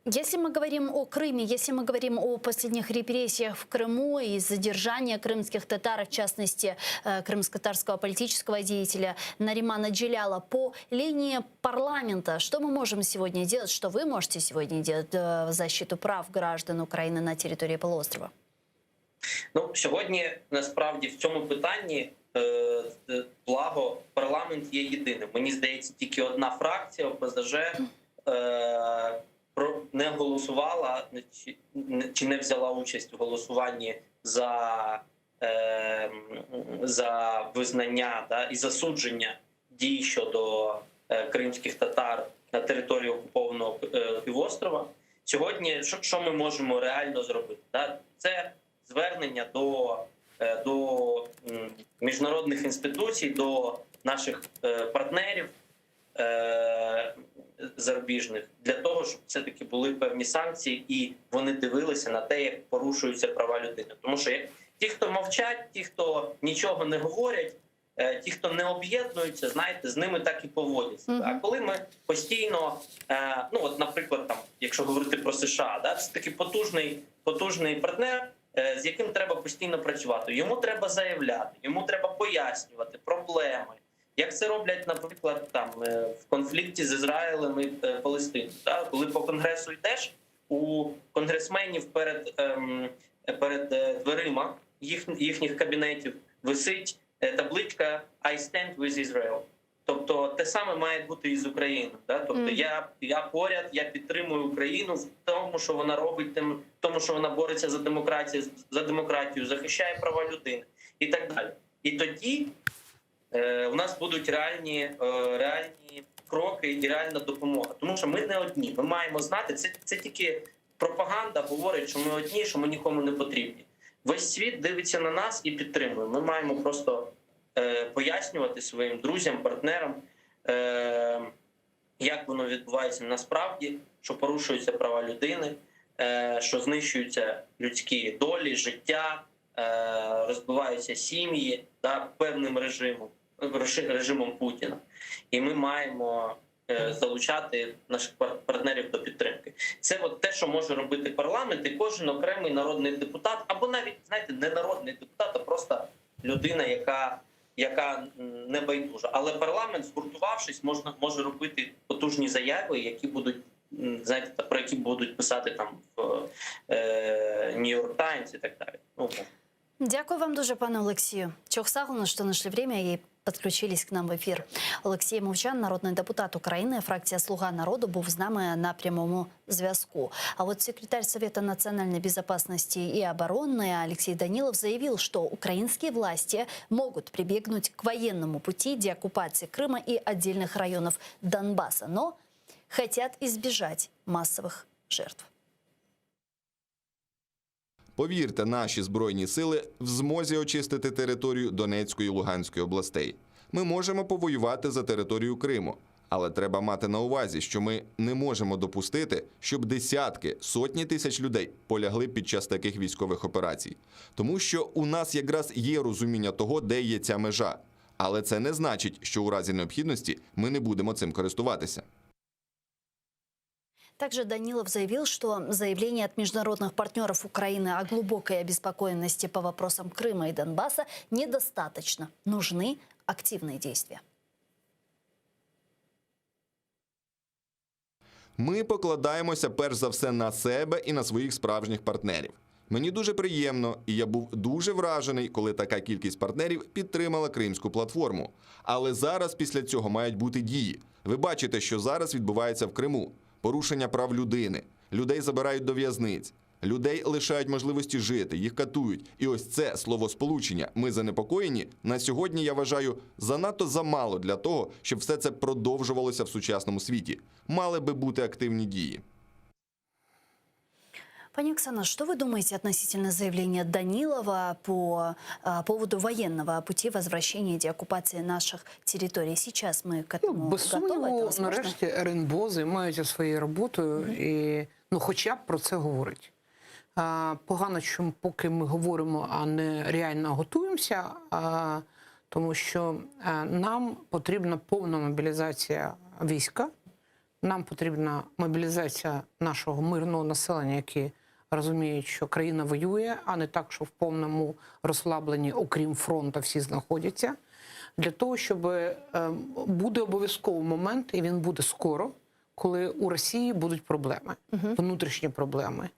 Если мы говорим о Крыме, если мы говорим о последних репрессиях в Крыму и задержании крымских татар, в частности, крымско-татарского политического деятеля Наримана Джеляла по линии парламента, что мы можем сегодня делать, что вы можете сегодня делать в защиту прав граждан Украины на территории полуострова? Сьогодні, насправді, в цьому питанні благо парламент є єдиним. Мені здається, тільки одна фракція ОПЗЖ не голосувала чи не взяла участь у голосуванні за визнання, да, і засудження дій щодо кримських татар на території окупованого півострова. Сьогодні що ми можемо реально зробити? Да? Це звернення до міжнародних інституцій, до наших партнерів зарубіжних, для того, щоб все-таки були певні санкції і вони дивилися на те, як порушуються права людини. Тому що ті, хто мовчать, ті, хто нічого не говорять, ті, хто не об'єднуються, знаєте, з ними так і поводяться. А коли ми постійно, ну от, наприклад, там, якщо говорити про США, да, це такий потужний партнер, з яким треба постійно працювати. Йому треба заявляти, йому треба пояснювати проблеми. Як це роблять, наприклад, там в конфлікті з Ізраїлем і Палестиною. Да? Коли по Конгресу йдеш, у конгресменів перед дверима їхніх кабінетів висить табличка «I stand with Israel». Тобто те саме має бути і з Україною. Да? Тобто я поряд, я підтримую Україну в тому, що вона робить, в тому, що вона бореться за демократію, захищає права людини і так далі. І тоді у нас будуть реальні кроки і реальна допомога. Тому що ми не одні. Ми маємо знати, це тільки пропаганда говорить, що ми одні, що ми нікому не потрібні. Весь світ дивиться на нас і підтримує. Ми маємо просто пояснювати своїм друзям, партнерам, як воно відбувається насправді, що порушуються права людини, що знищуються людські долі, життя, розбиваються сім'ї, да, певним режимом Путіна. І ми маємо залучати наших партнерів до підтримки. Це от те, що може робити парламент і кожен окремий народний депутат, або навіть, знаєте, не народний депутат, а просто людина, яка не байдужа. Але парламент, згуртувавшись, може робити потужні заяви, які будуть, знаєте, про які будуть писати там в New York Times і так далі. Дякую вам дуже, пане Олексію. Чохсагуну, що знайшли время і підключились к нам в ефір. Олексій Мовчан, народний депутат України, фракція «Слуга народу», був з нами на прямому зв'язку. А вот секретарь Совета национальной безопасности и обороны Алексей Данилов заявил, что украинские власти могут прибегнуть к военному пути деоккупации Крыма и отдельных районов Донбасса, но хотят избежать массовых жертв. Повірте, наші Збройні сили в змозі очистити територію Донецької і Луганської областей. Ми можемо повоювати за територію Криму. Але треба мати на увазі, що ми не можемо допустити, щоб десятки, сотні тисяч людей полягли під час таких військових операцій. Тому що у нас якраз є розуміння того, де є ця межа. Але це не значить, що у разі необхідності ми не будемо цим користуватися. Также Данилов заявил, что заявление от международных партнеров Украины о глубокой обеспокоенности по вопросам Крыма и Донбасса недостаточно. Нужны активные действия. Ми покладаємося перш за все на себе і на своїх справжніх партнерів. Мені дуже приємно, і я був дуже вражений, коли така кількість партнерів підтримала Кримську платформу. Але зараз після цього мають бути дії. Ви бачите, що зараз відбувається в Криму. Порушення прав людини. Людей забирають до в'язниць. Людей лишають можливості жити, їх катують. І ось це словосполучення «ми занепокоєні» на сьогодні, я вважаю, занадто замало для того, щоб все це продовжувалося в сучасному світі. Мали би бути активні дії. Пани Оксана, что вы думаете относительно заявления Данилова по поводу военного пути возвращения и деоккупации наших территорий? Сейчас мы к этому без готовы? сумніву, нарешті РНБО займаються своєю роботою і хоча б про це говорить. Погано, що поки ми говоримо, а не реально готуємося, тому що нам потрібна повна мобілізація війська, нам потрібна мобілізація нашого мирного населення, які розуміють, що країна воює, а не так, що в повному розслабленні, окрім фронту, всі знаходяться. Для того, щоб буде обов'язковий момент, і він буде скоро, коли у Росії будуть проблеми, внутрішні проблеми.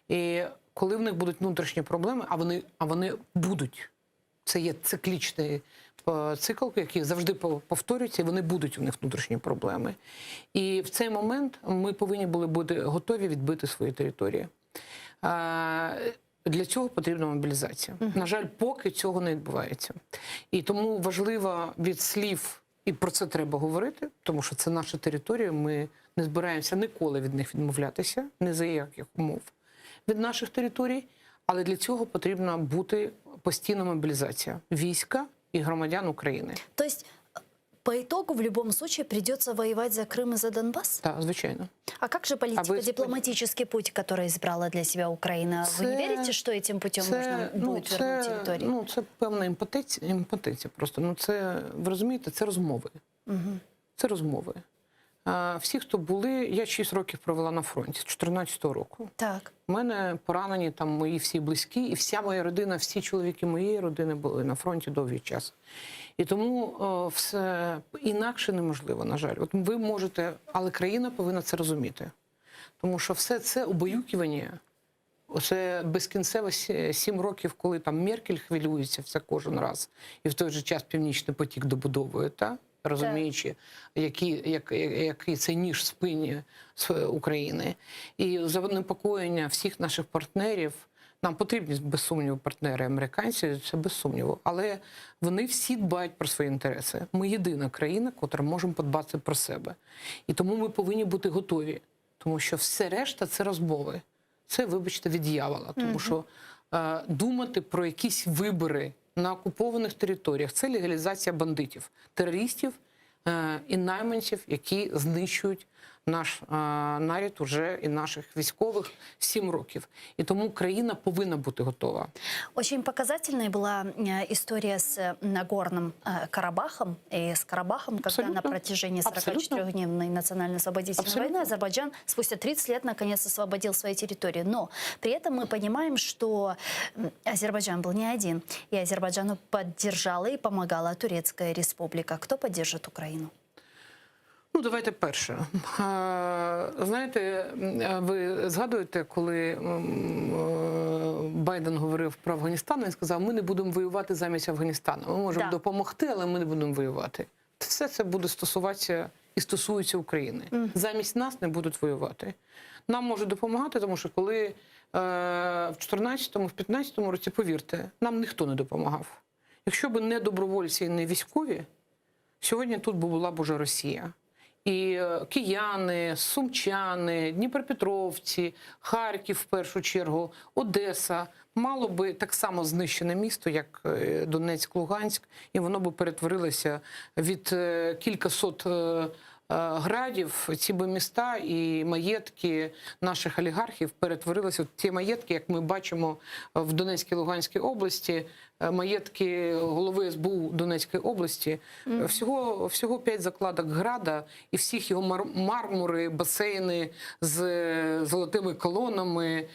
І коли в них будуть внутрішні проблеми, а вони будуть, Це є циклічний цикл, який завжди повторюється, і вони будуть у них внутрішні проблеми. І в цей момент ми повинні були бути готові відбити свої території. Для цього потрібна мобілізація. На жаль, поки цього не відбувається. І тому важливо від слів, і про це треба говорити, тому що це наша територія, ми не збираємося ніколи від них відмовлятися, ні за яких умов, від наших територій, але для цього потрібна бути постійна мобілізація війська і громадян України. То есть, по итогу, в любом случае придется воевать за Крым и за Донбасс? Так, звичайно. А как же политико-дипломатический путь, который избрала для себя Украина? Вы не верите, что этим путем можно будет вернуть территорию? Це певна імпотенція просто. Це, ви розумієте, це розмови. Це розмови. Всі, хто були, я 6 років провела на фронті, з 14-го року. Так. У мене поранені там мої всі близькі, і вся моя родина, всі чоловіки моєї родини були на фронті довгий час. І тому все інакше неможливо, на жаль. От ви можете, але країна повинна це розуміти. Тому що все це убаюкування, це безкінцево 7 років, коли там Меркель хвилюється все кожен раз, і в той же час Північний потік добудовує, так? Розуміючи, який це ніж в спині України. І занепокоєння всіх наших партнерів, нам потрібні, без сумніву, партнери американці, це без сумніву, але вони всі дбають про свої інтереси. Ми єдина країна, котра може подбати про себе. І тому ми повинні бути готові, тому що все решта – це розмови. Це, вибачте, від дьявола, тому що думати про якісь вибори на окупованих територіях – це легалізація бандитів, терористів і найманців, які знищують наш народ уже і наших військових 7 років. І тому країна повинна бути готова. Очень показательной была история с Нагорным Карабахом и с Карабахом, когда Абсолютно. на протяжении 44-дневной национально-освободительной войны Азербайджан спустя 30 лет наконец освободил свои территории. Но при этом мы понимаем, что Азербайджан был не один. И Азербайджану поддержала и помогала Турецкая республика. Кто поддержит Украину? Ну, давайте перше. Знаєте, ви згадуєте, коли Байден говорив про Афганістан, він сказав, ми не будемо воювати замість Афганістану. Ми можемо допомогти, але ми не будемо воювати. Все це буде стосуватися і стосується України. Замість нас не будуть воювати. Нам можуть допомагати, тому що коли в 14-му, в 15-му році, повірте, нам ніхто не допомагав. Якщо б не добровольці і не військові, сьогодні тут була б уже Росія. І кияни, сумчани, дніпропетровці, Харків в першу чергу, Одеса мало би так само знищене місто, як Донецьк, Луганськ, і воно би перетворилося від кількасот градів, ці би міста і маєтки наших олігархів перетворилися в ті маєтки, як ми бачимо в Донецькій, Луганській області, маєтки голови СБУ Донецької області. Всього 5 закладок Града і всіх його мармури, басейни з золотими колонами,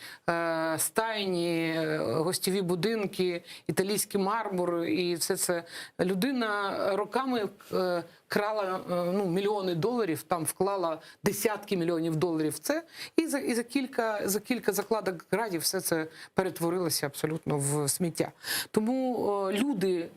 стайні, гостєві будинки, італійський мармур. І все це людина роками крала мільйони доларів, там вклала десятки мільйонів доларів в це, і за кілька закладок Градів все це перетворилося абсолютно в сміття. Тому люди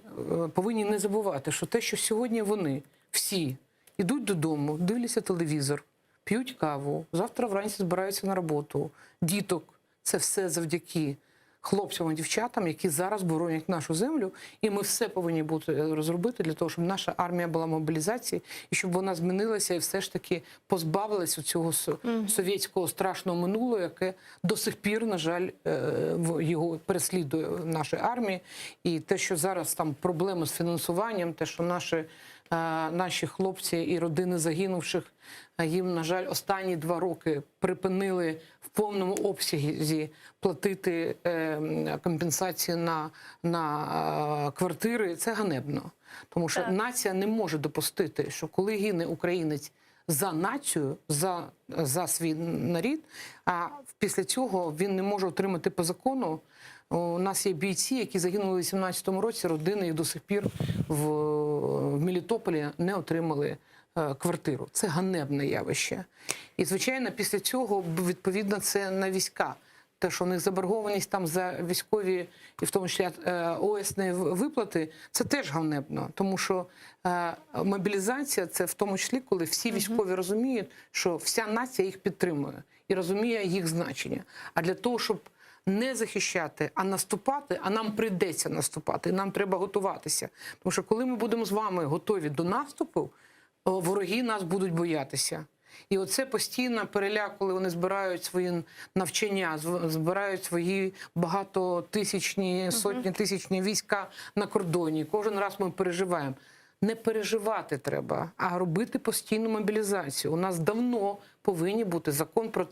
повинні не забувати, що те, що сьогодні вони всі йдуть додому, дивляться телевізор, п'ють каву, завтра вранці збираються на роботу, діток, це все завдяки хлопцям і дівчатам, які зараз боронять нашу землю, і ми все повинні бути розробити для того, щоб наша армія була в мобілізації, і щоб вона змінилася і все ж таки позбавилася цього совєтського страшного минулого, яке до сих пір, на жаль, його переслідує в нашій армії. І те, що зараз там проблеми з фінансуванням, те, що наші хлопці і родини загинувших, їм, на жаль, останні 2 роки припинили в повному обсязі платити компенсації на квартири, це ганебно. Тому що нація не може допустити, що коли гине українець за націю, за свій народ, а після цього він не може отримати по закону. У нас є бійці, які загинули у 18-му році, родини їх до сих пір в Мелітополі не отримали квартиру. Це ганебне явище. І, звичайно, після цього, відповідно, це на війська. те, що у них заборгованість там за військові, і в тому числі ОСні виплати, це теж ганебно. Тому що мобілізація – це в тому числі, коли всі військові розуміють, що вся нація їх підтримує і розуміє їх значення. А для того, щоб не захищати, а наступати, а нам прийдеться наступати, нам треба готуватися. Тому що коли ми будемо з вами готові до наступу, вороги нас будуть боятися. І оце постійно переляк, коли вони збирають свої навчання, збирають свої багатотисячні, сотні-тисячні війська на кордоні. Кожен раз ми переживаємо. Не переживати треба, а робити постійну мобілізацію. У нас давно повинні бути закон про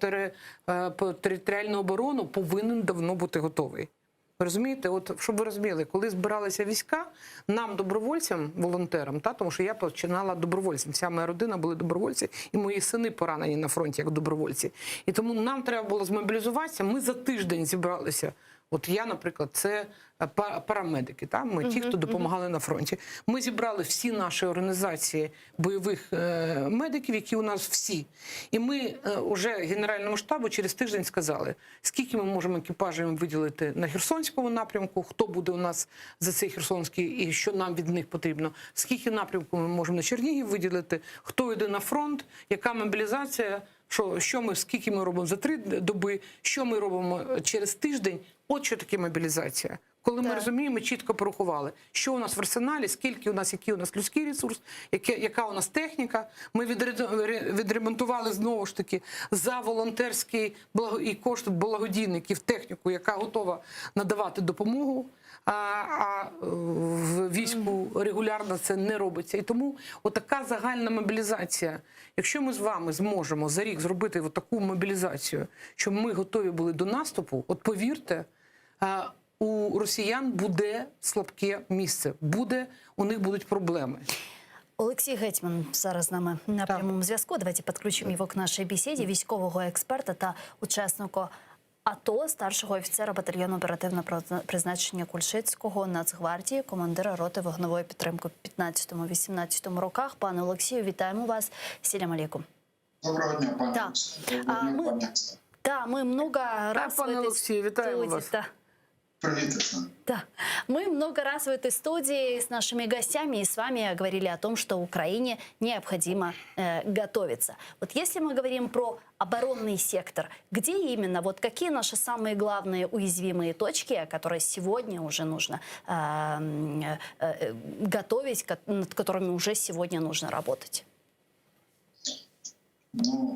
територіальну оборону, повинен давно бути готовий. Ви розумієте, от щоб ви розуміли, коли збиралися війська, нам, добровольцям, волонтерам, тому що я починала добровольцем, вся моя родина були добровольці, і мої сини поранені на фронті як добровольці. І тому нам треба було змобілізуватися, ми за тиждень зібралися. От я, наприклад, це парамедики, ми ті, хто допомагали на фронті. Ми зібрали всі наші організації бойових медиків, які у нас всі. І ми вже Генеральному штабу через тиждень сказали, скільки ми можемо екіпажів виділити на Херсонському напрямку, хто буде у нас за цей Херсонський і що нам від них потрібно, скільки напрямку ми можемо на Чернігів виділити, хто йде на фронт, яка мобілізація, скільки ми робимо за 3 доби, що ми робимо через тиждень. От що таке мобілізація. Коли ми розуміємо, ми чітко порахували, що у нас в арсеналі, скільки у нас, який у нас людський ресурс, яка у нас техніка. Ми відремонтували знову ж таки за волонтерський і кошти благодійників техніку, яка готова надавати допомогу, а в війську регулярно це не робиться. І тому отака загальна мобілізація. Якщо ми з вами зможемо за рік зробити таку мобілізацію, щоб ми готові були до наступу, от повірте, у росіян буде слабке місце, у них будуть проблеми. Олексій Гетьман зараз з нами на прямому зв'язку. Давайте підключимо його к нашій бесіді. Військового експерта та учаснику АТО, старшого офіцера батальйону оперативного призначення Кульшицького Нацгвардії, командира роти вогневої підтримки в 15-18 роках. Пане Олексію, вітаємо вас. Сілям алейкум. Доброго дня, пане Олексію. Мы много раз в этой студии... Да. Мы много раз в этой студии с нашими гостями и с вами говорили о том, что Украине необходимо готовиться. Вот если мы говорим про оборонный сектор, где именно, вот какие наши самые главные уязвимые точки, которые сегодня уже нужно готовить, над которыми уже сегодня нужно работать?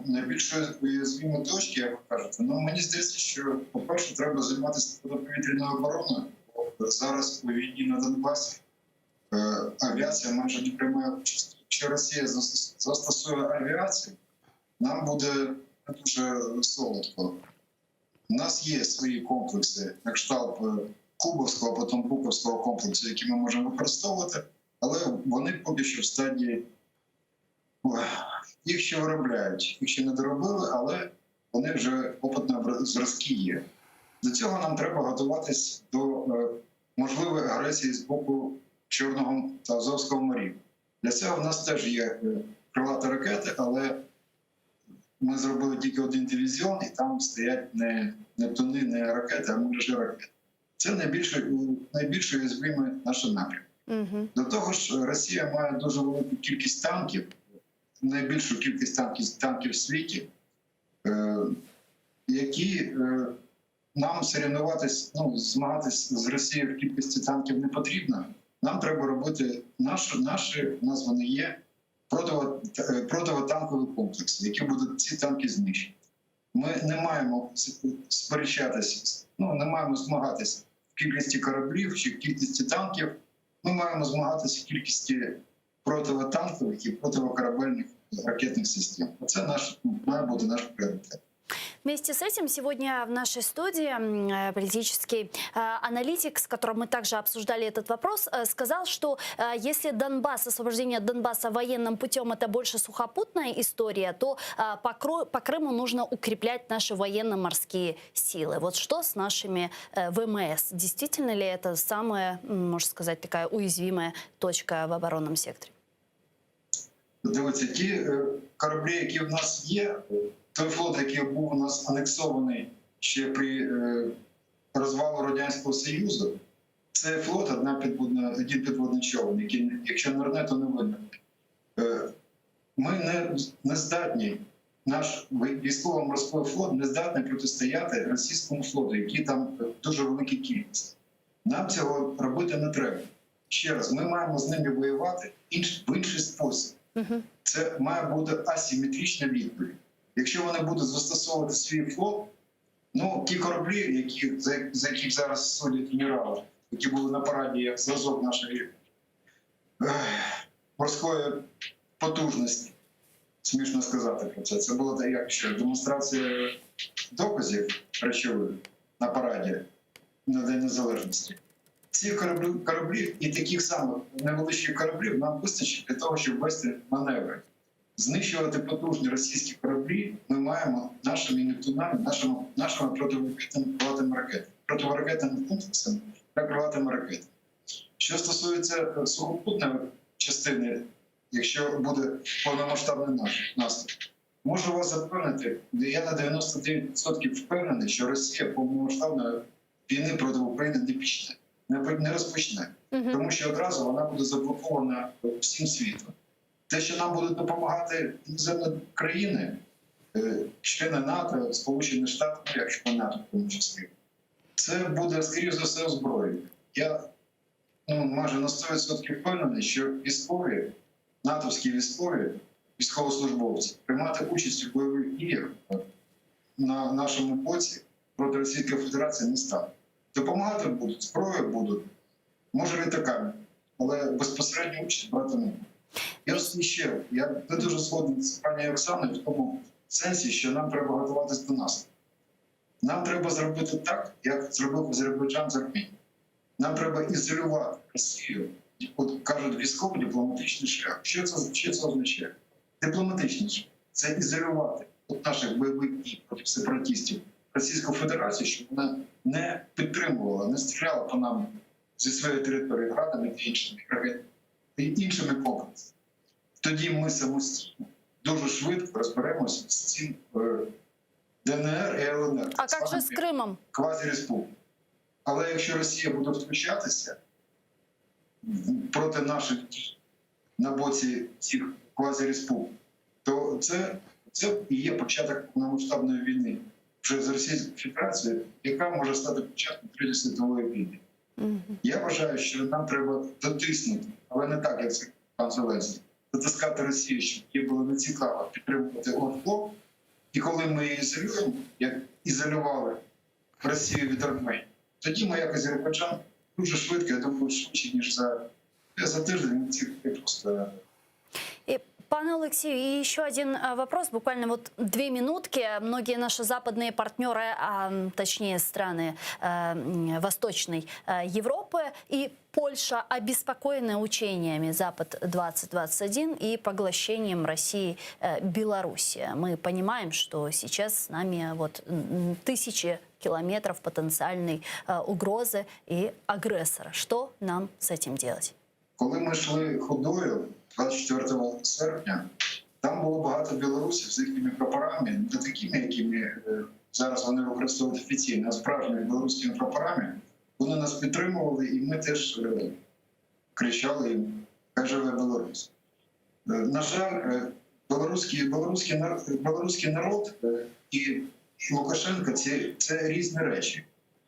Найбільш уязвимі точки, як ви кажете, мені здається, що, по-перше, треба займатися протиповітряною обороною. Зараз у війні на Донбасі авіація майже не приймає участь. Якщо Росія застосує авіацію, нам буде дуже солодко. У нас є свої комплекси, як кшталт Кубовського, потім Буковського комплексу, які ми можемо використовувати, але вони поки що в стадії... Їх ще виробляють, їх ще не доробили, але вони вже опитні зразки є. До цього нам треба готуватись до можливої агресії з боку Чорного та Азовського морів. Для цього в нас теж є крилаті ракети, але ми зробили тільки один дивізіон, і там стоять не Нептуни, не ракети, а мережі ракет. Це найбільш уязвимий наш напрямок. До того ж, Росія має дуже велику кількість танків, найбільшу кількість танків в світі, які нам змагатись з Росією в кількості танків не потрібно. Нам треба робити наші, у нас вони є, противотанкові комплекси, які будуть ці танки знищити. Ми не маємо сперечатися, не маємо змагатися в кількості кораблів чи в кількості танків. Ми маємо змагатися в кількості противотанкових і противокорабельних ракетных систем. Это має бути наш приоритет. Вместе с этим сегодня в нашей студии политический аналитик, с которым мы также обсуждали этот вопрос, сказал, что если освобождение Донбасса военным путем это больше сухопутная история, то по Крыму нужно укреплять наши военно-морские силы. Вот что с нашими ВМС? Действительно ли это самая, можно сказать, такая уязвимая точка в оборонном секторе? Дивіться, ті кораблі, які в нас є, той флот, який був у нас анексований ще при розвалу Радянського Союзу, це флот, один підводний човен, який, якщо нирне, то не видно. Ми не здатні, наш військово-морський флот не здатний протистояти російському флоту, який там дуже велика кількість. Нам цього робити не треба. Ще раз, ми маємо з ними воювати в інший спосіб. Це має бути асиметрична відповідь. Якщо вони будуть застосовувати свій флот, ну, ті кораблі, за яких зараз судять генерали, які були на параді як зразок нашої морської потужності, смішно сказати про це. Це була як що, демонстрація доказів речових на параді на День Незалежності. Цих кораблів і таких самих невеличких кораблів нам вистачить для того, щоб вести маневри. Знищувати потужні російські кораблі ми маємо нашими Нептунами, нашими противоракетними комплексами та крилатими ракетами. Що стосується сухопутної частини, якщо буде повномасштабний наступ, можу вас запевнити, я на 99% впевнений, що Росія повномасштабної війни проти України не розпочне. Тому що одразу вона буде заблокована всім світом. Те, що нам будуть допомагати іноземні країни, члени НАТО, Сполучені Штати, якщо НАТО в тому числі, це буде, скоріше за все, зброєю. Я майже на 100% впевнений, що військові, натовські військовослужбовці приймати участь у бойових діях на нашому боці проти Російської Федерації не стануть. Допомагати будуть, зброю будуть, може літаками, але безпосередньо участь брати не будуть. Я не дуже згоден з пані Оксаною в тому сенсі, що нам треба готуватися до нас. Нам треба зробити так, як зробив Азербайджан з Армією. Нам треба ізолювати Росію, от кажуть, військово-дипломатичний шлях. Що це означає? Дипломатичний шлях – це ізолювати от наших бойових дій проти сепаратистів Російську Федерацію, щоб вона не підтримувала, не стріляла по нам зі своєї території градами та іншими комплексами. Тоді ми самостійно дуже швидко розберемося з цим ДНР і ЛНР. А як же з Кримом? Квазіреспублік. Але якщо Росія буде втручатися проти наших дій на боці цих квазіреспублік, то це і є початок повномасштабної війни вже з Російською Федерацією, яка може стати початком Третьої світової війни. Я вважаю, що нам треба дотиснути, але не так, як це пан Зеленський, дотискати Росію, щоб їй було не цікаво підтримувати ОРДЛО. І коли ми її ізолюємо, як ізолювали Росію від Арменії, тоді ми, як Азербайджан, дуже швидко, я думаю, швидше, ніж за тиждень, ці просто... Пане Олексію, и еще один вопрос, буквально вот 2 минутки. Многие наши западные партнеры, точнее страны Восточной Европы и Польша обеспокоены учениями «Запад-2021» и поглощением России Белоруссии. Мы понимаем, что сейчас с нами вот тысячи километров потенциальной угрозы и агрессора. Что нам с этим делать? Коли ми йшли ходою 24 серпня, там було багато білорусів з їхніми прапорами, не такими, якими зараз вони використовують офіційно, а справжніми білоруськими прапорами. Вони нас підтримували, і ми теж кричали їм «Хай живе Білорусь». На жаль, білоруський народ і Лукашенко – це різні речі.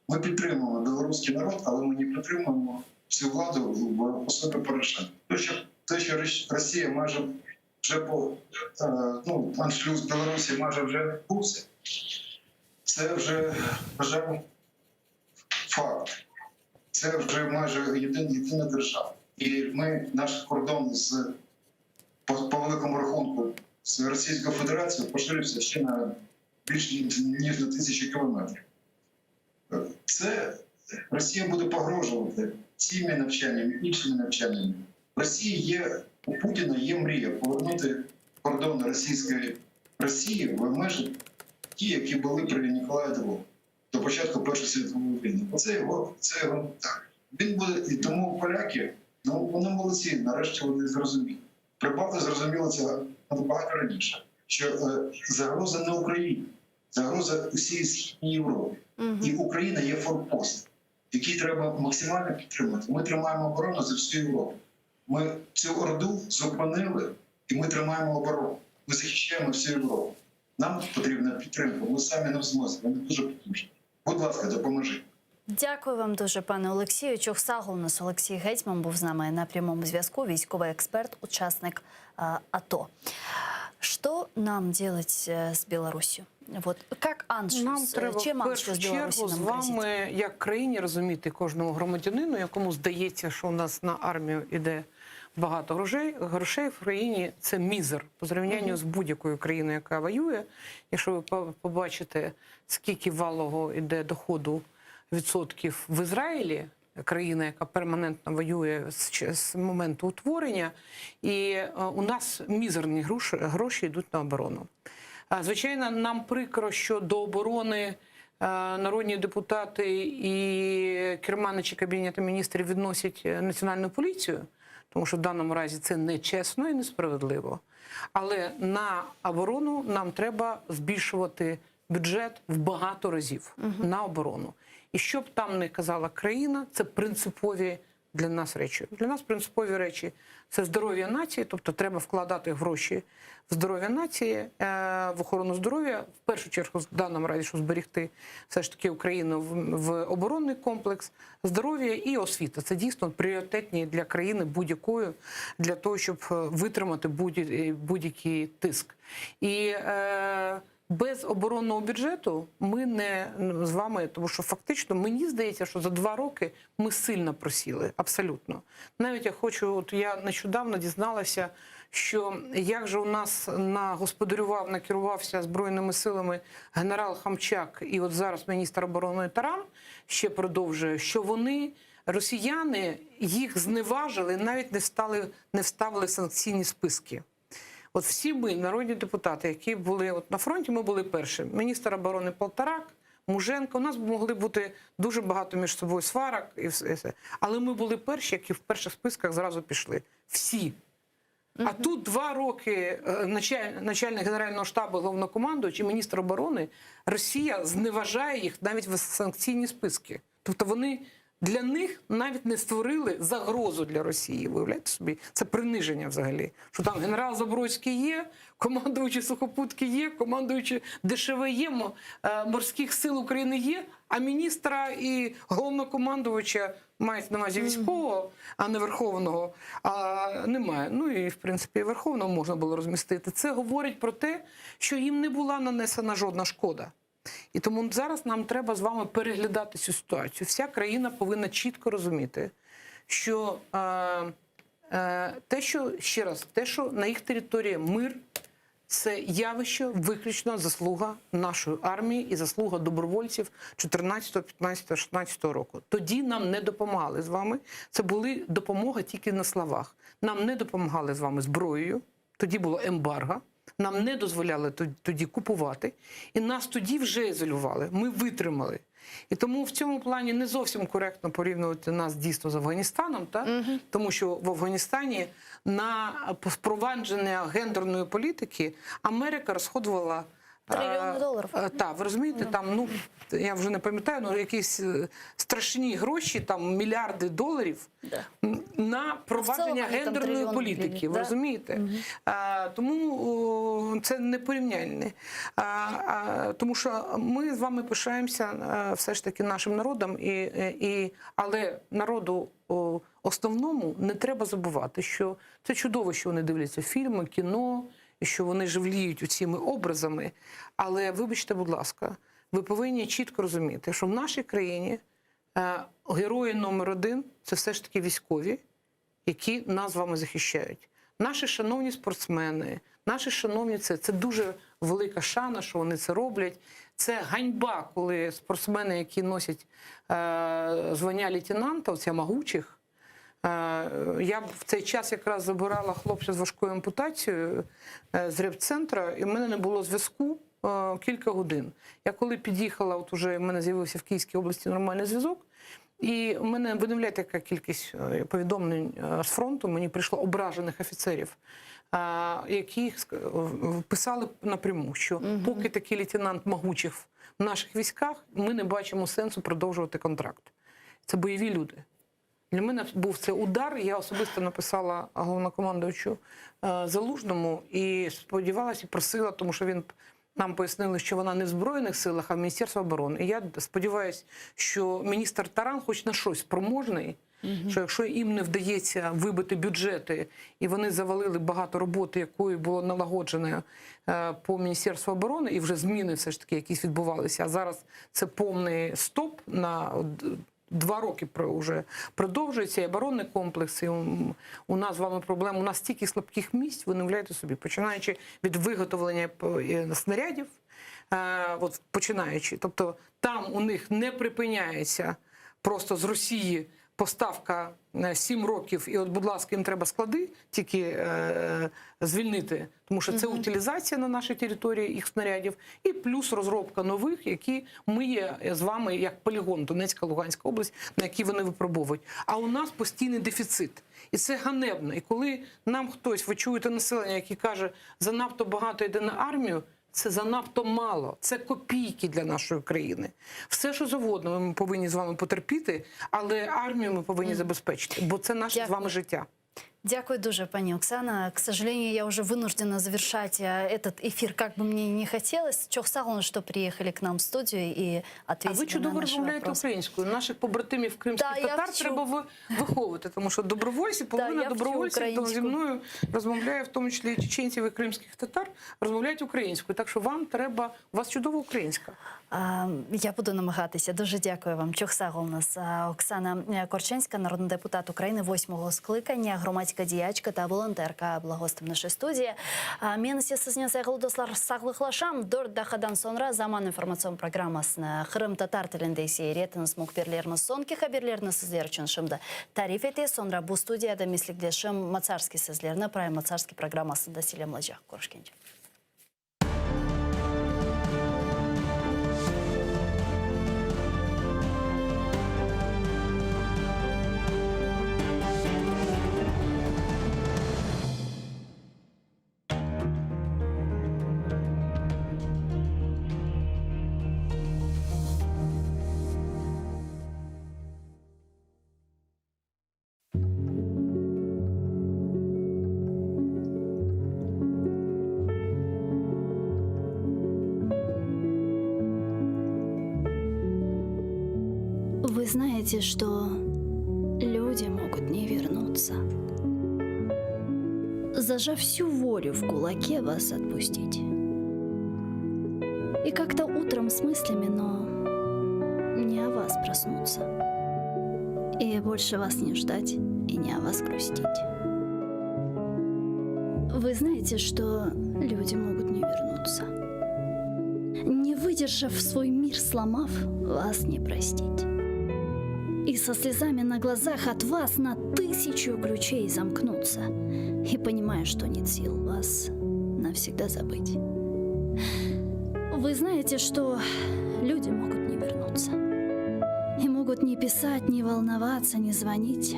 Ми підтримуємо білоруський народ, але ми не підтримуємо всю владу в особі Порошенка. Те, що Росія майже вже аншлюз Білорусі майже вже відбувся, це вже, на жаль, факт. Це вже майже єдина держава. І наш кордон по великому рахунку з Російською Федерацією поширився ще на більш ніж на 1000 кілометрів. Це Росія буде погрожувати цими навчаннями, іншими навчаннями. У Путіна є мрія повернути кордони Росії в межі ті, які були при Ніколаї II до початку Першої світової війни. Це його так. Він буде, і тому поляки, вони молодці, нарешті вони зрозуміли. Прибалти зрозуміли це набагато раніше, що загроза не Україні, загроза усій Східній Європі. І Україна є форпост, який треба максимально підтримати. Ми тримаємо оборону за всю Європу. Ми цю орду зупинили, і ми тримаємо оборону. Ми захищаємо всю Європу. Нам потрібна підтримка, ми самі не в змозі, вони дуже потужні. Будь ласка, допоможіть. Дякую вам дуже, пане Олексію. Чохсагу у нас Олексій Гетьман був з нами на прямому зв'язку, військовий експерт, учасник АТО. Что нам делать с Беларусью? Вот как Аншлюс? Нам треба Чим в першу Аншлюс Білорусі чергу з нам грозить? вами, як країні, розуміти кожному громадянину, якому здається, що у нас на армію йде багато грошей в країні це мізер по зрівнянню з будь-якою країною, яка воює. Якщо ви побачите, скільки валового йде доходу відсотків в Ізраїлі, країна, яка перманентно воює з моменту утворення, і у нас мізерні гроші йдуть на оборону. Звичайно, нам прикро, що до оборони народні депутати і керманичі Кабінету міністрів відносять Національну поліцію, тому що в даному разі це нечесно і несправедливо. Але на оборону нам треба збільшувати бюджет в багато разів на оборону. І що б там не казала країна, це принципові для нас речі. Для нас принципові речі – це здоров'я нації, тобто треба вкладати гроші в здоров'я нації, в охорону здоров'я, в першу чергу в даному разі, щоб зберегти все ж таки Україну в оборонний комплекс, здоров'я і освіта. Це дійсно пріоритетні для країни будь-якої, для того, щоб витримати будь-який тиск. І без оборонного бюджету ми не з вами, тому що фактично мені здається, що за 2 роки ми сильно просіли, абсолютно. Навіть я нещодавно дізналася, що як же у нас накерувався Збройними силами генерал Хамчак і от зараз міністр оборони Таран ще продовжує, що вони, росіяни, їх зневажили, навіть не вставили в санкційні списки. От всі ми, народні депутати, які були на фронті, ми були перші. Міністр оборони Полторак, Муженко. У нас могли бути дуже багато між собою сварок і все. Але ми були перші, які в перших списках зразу пішли. Всі. А тут 2 роки начальник Генерального штабу, головнокомандуючий і міністр оборони, Росія зневажає їх навіть в санкційні списки. Тобто вони для них навіть не створили загрозу для Росії. Виявляєте собі? Це приниження взагалі. Що там генерал Забродський є, командуючий Сухопутки є, командуючий ДШВ є, морських сил України є, а міністра і головнокомандувача, мають на увазі військового, а не верховного, немає. Ну і, в принципі, верховного можна було розмістити. Це говорить про те, що їм не була нанесена жодна шкода. І тому зараз нам треба з вами переглядати цю ситуацію. Вся країна повинна чітко розуміти, що те, що на їх території мир, це явище виключно заслуга нашої армії і заслуга добровольців 14, 15, 16 року. Тоді нам не допомагали з вами. Це була допомога тільки на словах. Нам не допомагали з вами зброєю, тоді було ембарго. Нам не дозволяли тоді купувати, і нас тоді вже ізолювали. Ми витримали. І тому в цьому плані не зовсім коректно порівнювати нас дійсно з Афганістаном, тому що в Афганістані на впровадження гендерної політики Америка розходувала $трильйони. Так, ви розумієте, там, я вже не пам'ятаю, якісь страшні гроші, там мільярди доларів на провадження гендерної політики. Ви розумієте? Тому це не порівняльне. Тому що ми з вами пишаємося все ж таки нашим народом, але народу основному не треба забувати, що це чудово, що вони дивляться фільми, кіно, і що вони живліють цими образами. Але, вибачте, будь ласка, ви повинні чітко розуміти, що в нашій країні герої номер 1 – це все ж таки військові, які нас з вами захищають. Наші шановні спортсмени, наші шановні це дуже велика шана, що вони це роблять. Це ганьба, коли спортсмени, які носять звання лейтенанта, оця могучих. Я в цей час якраз забирала хлопця з важкою ампутацією з репцентру, і в мене не було зв'язку кілька годин. Я коли під'їхала, от уже в мене з'явився в Київській області нормальний зв'язок, І в мене, ви не уявляєте, яка кількість повідомлень з фронту, мені прийшло ображених офіцерів, які писали напряму, що поки такий лейтенант Могучих в наших військах, ми не бачимо сенсу продовжувати контракт. Це бойові люди. Для мене був це удар, я особисто написала головнокомандуючу Залужному і сподівалася, просила, тому що він нам пояснили, що вона не в Збройних силах, а в Міністерстві оборони. І я сподіваюся, що міністр Таран хоч на щось спроможний, що якщо їм не вдається вибити бюджети, і вони завалили багато роботи, якою було налагоджено по Міністерству оборони, і вже зміни все ж таки якісь відбувалися, а зараз це повний стоп на 2 роки вже продовжується, і оборонний комплекс, і у нас з вами проблема, у нас стільки слабких місць, ви не уявляєте собі, починаючи від виготовлення снарядів, от починаючи, тобто там у них не припиняється просто з Росії поставка 7 років, і от, будь ласка, їм треба склади тільки звільнити, тому що це утилізація на нашій території їх снарядів, і плюс розробка нових, які ми є з вами як полігон, Донецька, Луганська область, на які вони випробовують. А у нас постійний дефіцит. І це ганебно. І коли нам хтось, ви чуєте населення, яке каже, занадто багато йде на армію, це занадто мало, це копійки для нашої країни. Все, що завгодно, ми повинні з вами потерпіти, але армію ми повинні забезпечити, бо це наше з вами життя. Дякую дуже, пані Оксана. К сожалению, я уже вынуждена завершать этот эфир, как бы мне не хотелось. Чохсагон, что приехали к нам в студию и ответили на наши вопросы. А ви чудово розмовляєте українською. Наших побратимів кримських татар треба виховувати, тому що добровольці, половина добровольців зі мною розмовляє, в тому числі і чеченців, і кримських татар, розмовляють українською. Так що вам треба, у вас чудова українська. Я буду намагатися. Дуже дякую вам. Чохсагон у нас Оксана Корчинська, народний депутат України 8-го скликання, громадська діячка та волонтерка, благостив нашої студії. Мен сізне сайғылы достар сағлықлашам. 4 дахадан sonra заман информацион программасына Қырым татар тілінде сейретіңіз мұқберлеріміз сонки хаберлеріні сіздер үшін шымды тариф ете. Sonra bu студияда мисликтешім Мацарский сізлеріні Прайм Мацарский программасында селемлажақ. Көрішкенде. Вы знаете, что люди могут не вернуться. Зажав всю волю в кулаке, вас отпустить. И как-то утром с мыслями, но не о вас проснуться. И больше вас не ждать и не о вас грустить. Вы знаете, что люди могут не вернуться. Не выдержав свой мир, сломав, вас не простить. И со слезами на глазах от вас на 1000 ключей замкнуться. И понимая, что нет сил вас навсегда забыть. Вы знаете, что люди могут не вернуться. И могут не писать, не волноваться, не звонить.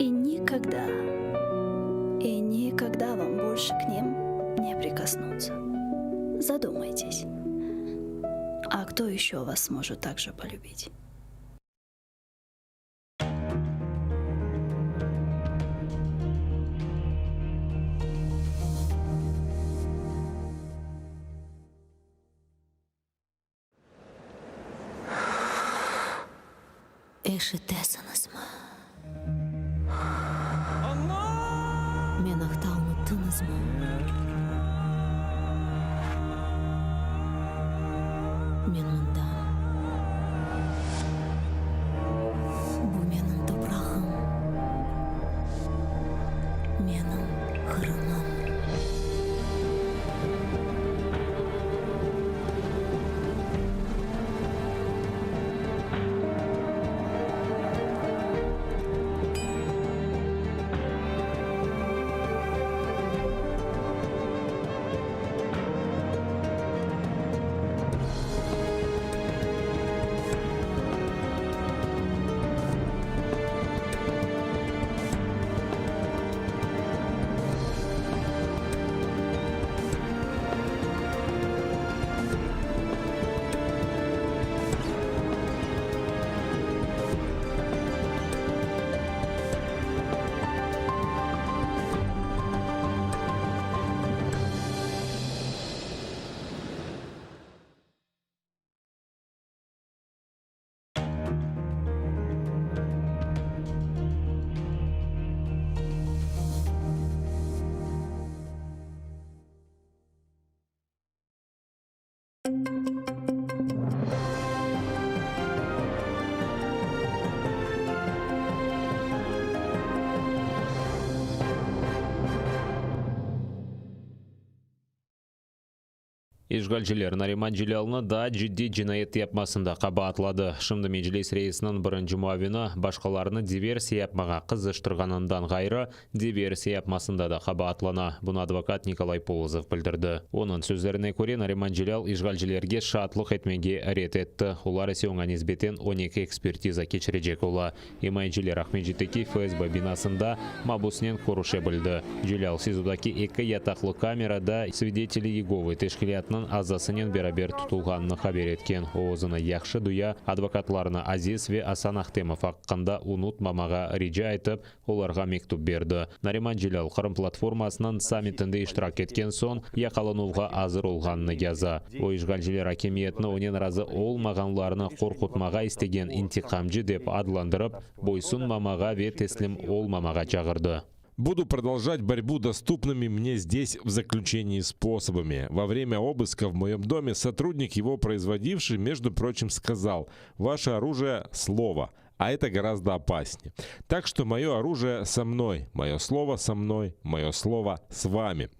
И никогда вам больше к ним не прикоснуться. Задумайтесь. А кто еще вас сможет так же полюбить? Эшетесанасма. Мен ақтауны тынызма. Мен мұнда. Бұл менің топырағым. Менің қырымым. Ишгалчылар Нариман Жилялны да жидди жинайет япмасында қабатлады. Шымды Меджлис рейсінің бірінші муавина башқаларны диверсия япмаға қызыштырғанындан ғайры диверсия япмасында да қабатлана. Бұны адвокат Николай Полозов білдірді. Оның сөздеріне көре Нариман Жилял ишгалчылерге шатлық етмеге рет етті. Олар сеуңа низбетен 12 экспертиза кечірежек ола. Имайчылер Ахмеджитеки ФСБ бинасында мабуснен коруше білді. Жилял Сизудаки 2 ятақлы камерада свидетели Еговы тешкілятны азасынен берабер тұтылғанны хабер еткен. Оғызыны яқшы дуя адвокатларына Азиз ве Асан Ахтемов аққанда ұнутмамаға рижа айтып, оларға мектуб берді. Нариман Жилял Қырым платформасының саммитінде иштирак еткен сон, яқалануға азыр олғанны яза. Ойышғалжылер акемиетіні онен разы олмағанларына қорқытмаға істеген интиқамжы деп адландырып, бойсун мамаға ве теслим олмамаға чағырды. Буду продолжать борьбу доступными мне здесь в заключении способами. Во время обыска в моем доме сотрудник, его производивший, между прочим, сказал: «Ваше оружие – слово». А это гораздо опаснее. Так что мое оружие со мной, мое слово со мной, мое слово с вами.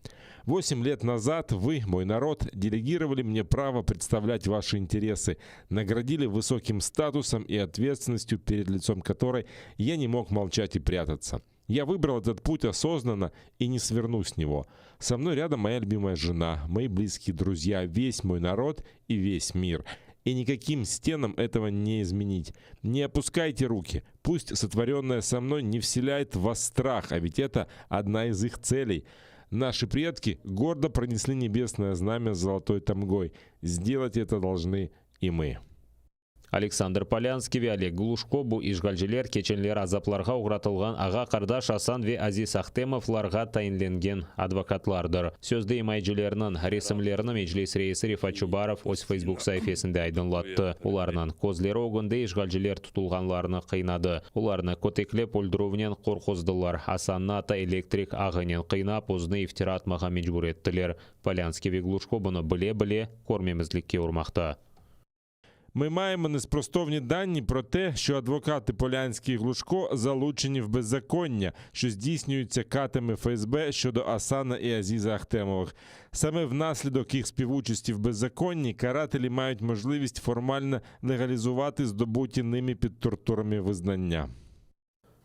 8 лет назад вы, мой народ, делегировали мне право представлять ваши интересы, наградили высоким статусом и ответственностью, перед лицом которой я не мог молчать и прятаться. Я выбрал этот путь осознанно и не сверну с него. Со мной рядом моя любимая жена, мои близкие друзья, весь мой народ и весь мир. И никаким стенам этого не изменить. Не опускайте руки. Пусть сотворенное со мной не вселяет в вас страх, а ведь это одна из их целей. Наши предки гордо пронесли небесное знамя с золотой тамгой. Сделать это должны и мы. Александр Полянский ве Олег Глушко бу ишгалчылер кеченлер азапларға уғратылған аға қардаш Асан ве Азиз Ахтемовларға тайынленген адвокатлардыр. Сөзді имайчылерінің ресімлерінің Меджлис рейсі Рифат Чубаров өз Facebook сайфесінде айдынлатты. Оларынан көзлері оғынды ишгалчылер тұтылғанларыны қиынады. Оларыны көтеклеп өлдіруінен қорқоздылар. Асанна ата электрик ағынен қиынап өзіні ифтира атмаға мечбур еттілер. Полянский ве Глушко бұны біле-біле кормемізлікке ұрмақты. Ми маємо неспростовні дані про те, що адвокати Полянський і Глушко залучені в беззаконня, що здійснюються катами ФСБ щодо Асана і Азіза Ахтемових. Саме внаслідок їх співучасті в беззаконні карателі мають можливість формально легалізувати здобуті ними під тортурами визнання.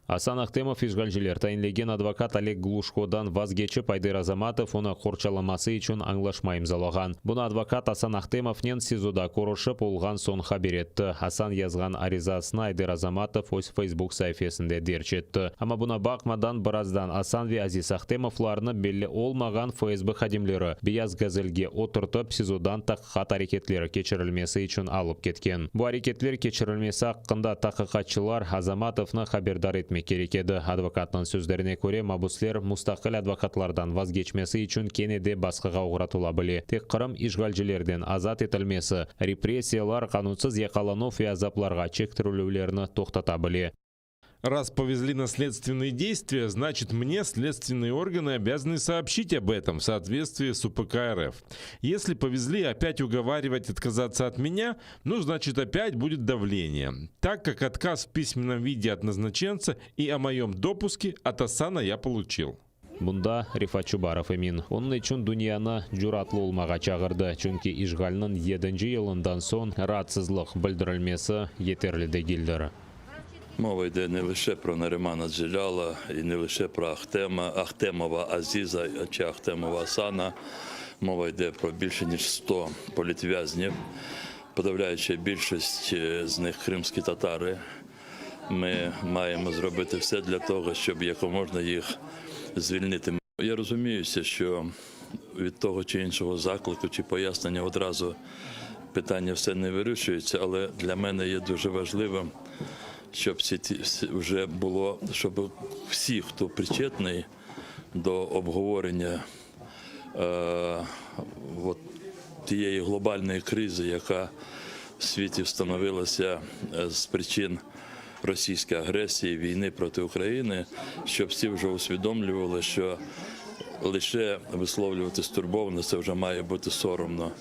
Асан Ахтемов ишгалчылер тайынлеген адвокат Олег Глушкодан вазгечіп Айдыр Азаматов оны қорчаламасы үшін аңлашма имзалаған. Бұны адвокат Асан Ахтемовнен СИЗОда корышып олған сон хабер етті. Асан язған аризасына Айдыр Азаматов өз Facebook сайфесінде дерчетті. Ама бұна бақмадан біраздан Асан ве Азиз Ахтемовларыны белі олмаған ФСБ хадимлері бияз газелге отыртып СИЗОдан таққат әрекетлері кечірілмесі үшін алып кеткен. Бұл әрекетлер кечірілмесі аққында тақықатшылар Азаматовны хабердар етмек керек еді. Адвокаттың сөздеріне көре мабуслер мұстақыл адвокатлардан вазгечмесі үшін кенеде басқаға уғратыла біле. Тек Қырым ишгалчылерден азат етілмесі, репрессиялар, қанунсыз яқалану ве азапларға чектірілулеріні тоқтата біле. Раз повезли на следственные действия, значит, мне следственные органы обязаны сообщить об этом в соответствии с УПК РФ. Если повезли опять уговаривать отказаться от меня, ну, значит, опять будет давление. Так как отказ в письменном виде от назначенца и о моем допуске от Асана я получил. Бұнда Рифат Чубаров емин. Оның үшін дүнияны жүратлы олмаға чағырды. Чүнки ишғалының 7-ші еліндан сон радсызлық білдірілмесі етерлі де келдір. Мова йде не лише про Наримана Джеляла і не лише про Ахтемова Азіза чи Ахтемова Асана. Мова йде про більше ніж 100 політв'язнів. Подавляюча більшість з них кримські татари. Ми маємо зробити все для того, щоб якомога їх звільнити. Я розуміюся, що від того чи іншого заклику чи пояснення одразу питання все не вирішується, але для мене є дуже важливим, щоб вже було, щоб всі, хто причетний до обговорення тієї глобальної кризи, яка в світі встановилася з причин російської агресії, війни проти України, щоб всі вже усвідомлювали, що лише висловлювати стурбованість це вже має бути соромно.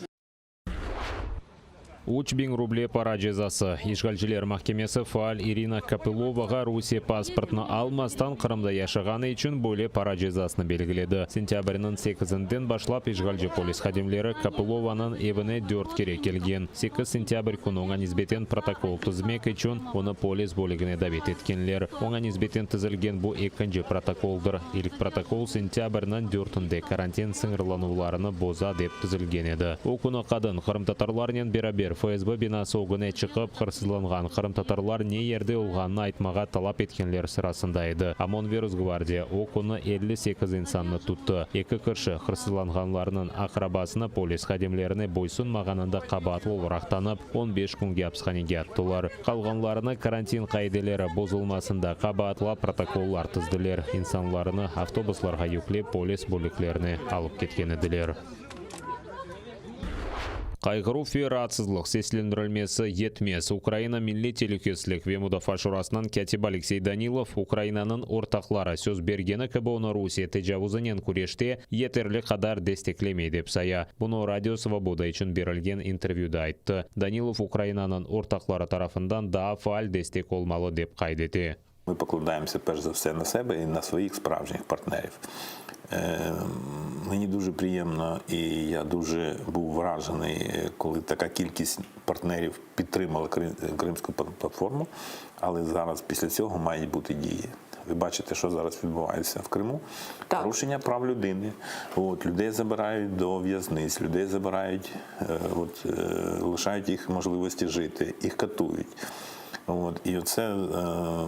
3,000 рублей пара жазасы. Ишгалчылар махкемесі фаал Ирина Копыловаға Русия паспортны алмастан Қырымда яшағаны үшін бөле пара жазасыны белгіледі. Сентябрінің 8-ден башлап Ишгалчы полис хадимлері Копылованың евіне 4 керек келген. 8 сентябрь күні оңа низбетен протокол түзмек үшін оны полис бөлігіне дабет еткенлер. Оңа низбетен түзілген бұл 2-нче протоколдыр. Илік протокол сентябрінің 4-нде карантин сыңырлануларыны боза деп түзілген еді. О күні қадын Қырым татарларынан берабер ФСБ бинасы оғыне шығып қырсызланған Қырым татарлар не ерде олғанын айтмаға талап еткенлер сырасында еді. Амон Вирус гвардия о күні 58 инсанны тұтты. 2 кірші қырсызланғанларының ақырабасына полис хадимлеріне бойсын мағанында қабат олырақтанып, 15 күнге апсқанеге аттылар. Қалғанларына карантин қайделері бозылмасында қабатла протоколлар түзділер. Инсанларыны автобусларға yüklеп полис бөліклеріне алып кеткен еділер. Қайғыру федерацизлық сеслендірілмесі етмес. Украина Милли телекөслік Вемудафа шурасынан Катиб Алексей Данилов Украинаның ортақлары сөз бергені кібоны Русия тежавузынен күреште етерлі қадар дестеклемей деп сая. Бұны Радио Свобода үшін берілген интервьюда айтты. Данилов Украинаның ортақлары тарафындан да фаал дестек олмалы деп қайдеті. Ми покладаємося перш за все на себе і на своїх справжніх партнерів. Мені дуже приємно і я дуже був вражений, коли така кількість партнерів підтримали Кримську платформу, але зараз після цього мають бути дії. Ви бачите, що зараз відбувається в Криму? Порушення прав людини. Людей забирають до в'язниць, людей забирають, лишають їх можливості жити, їх катують. І оце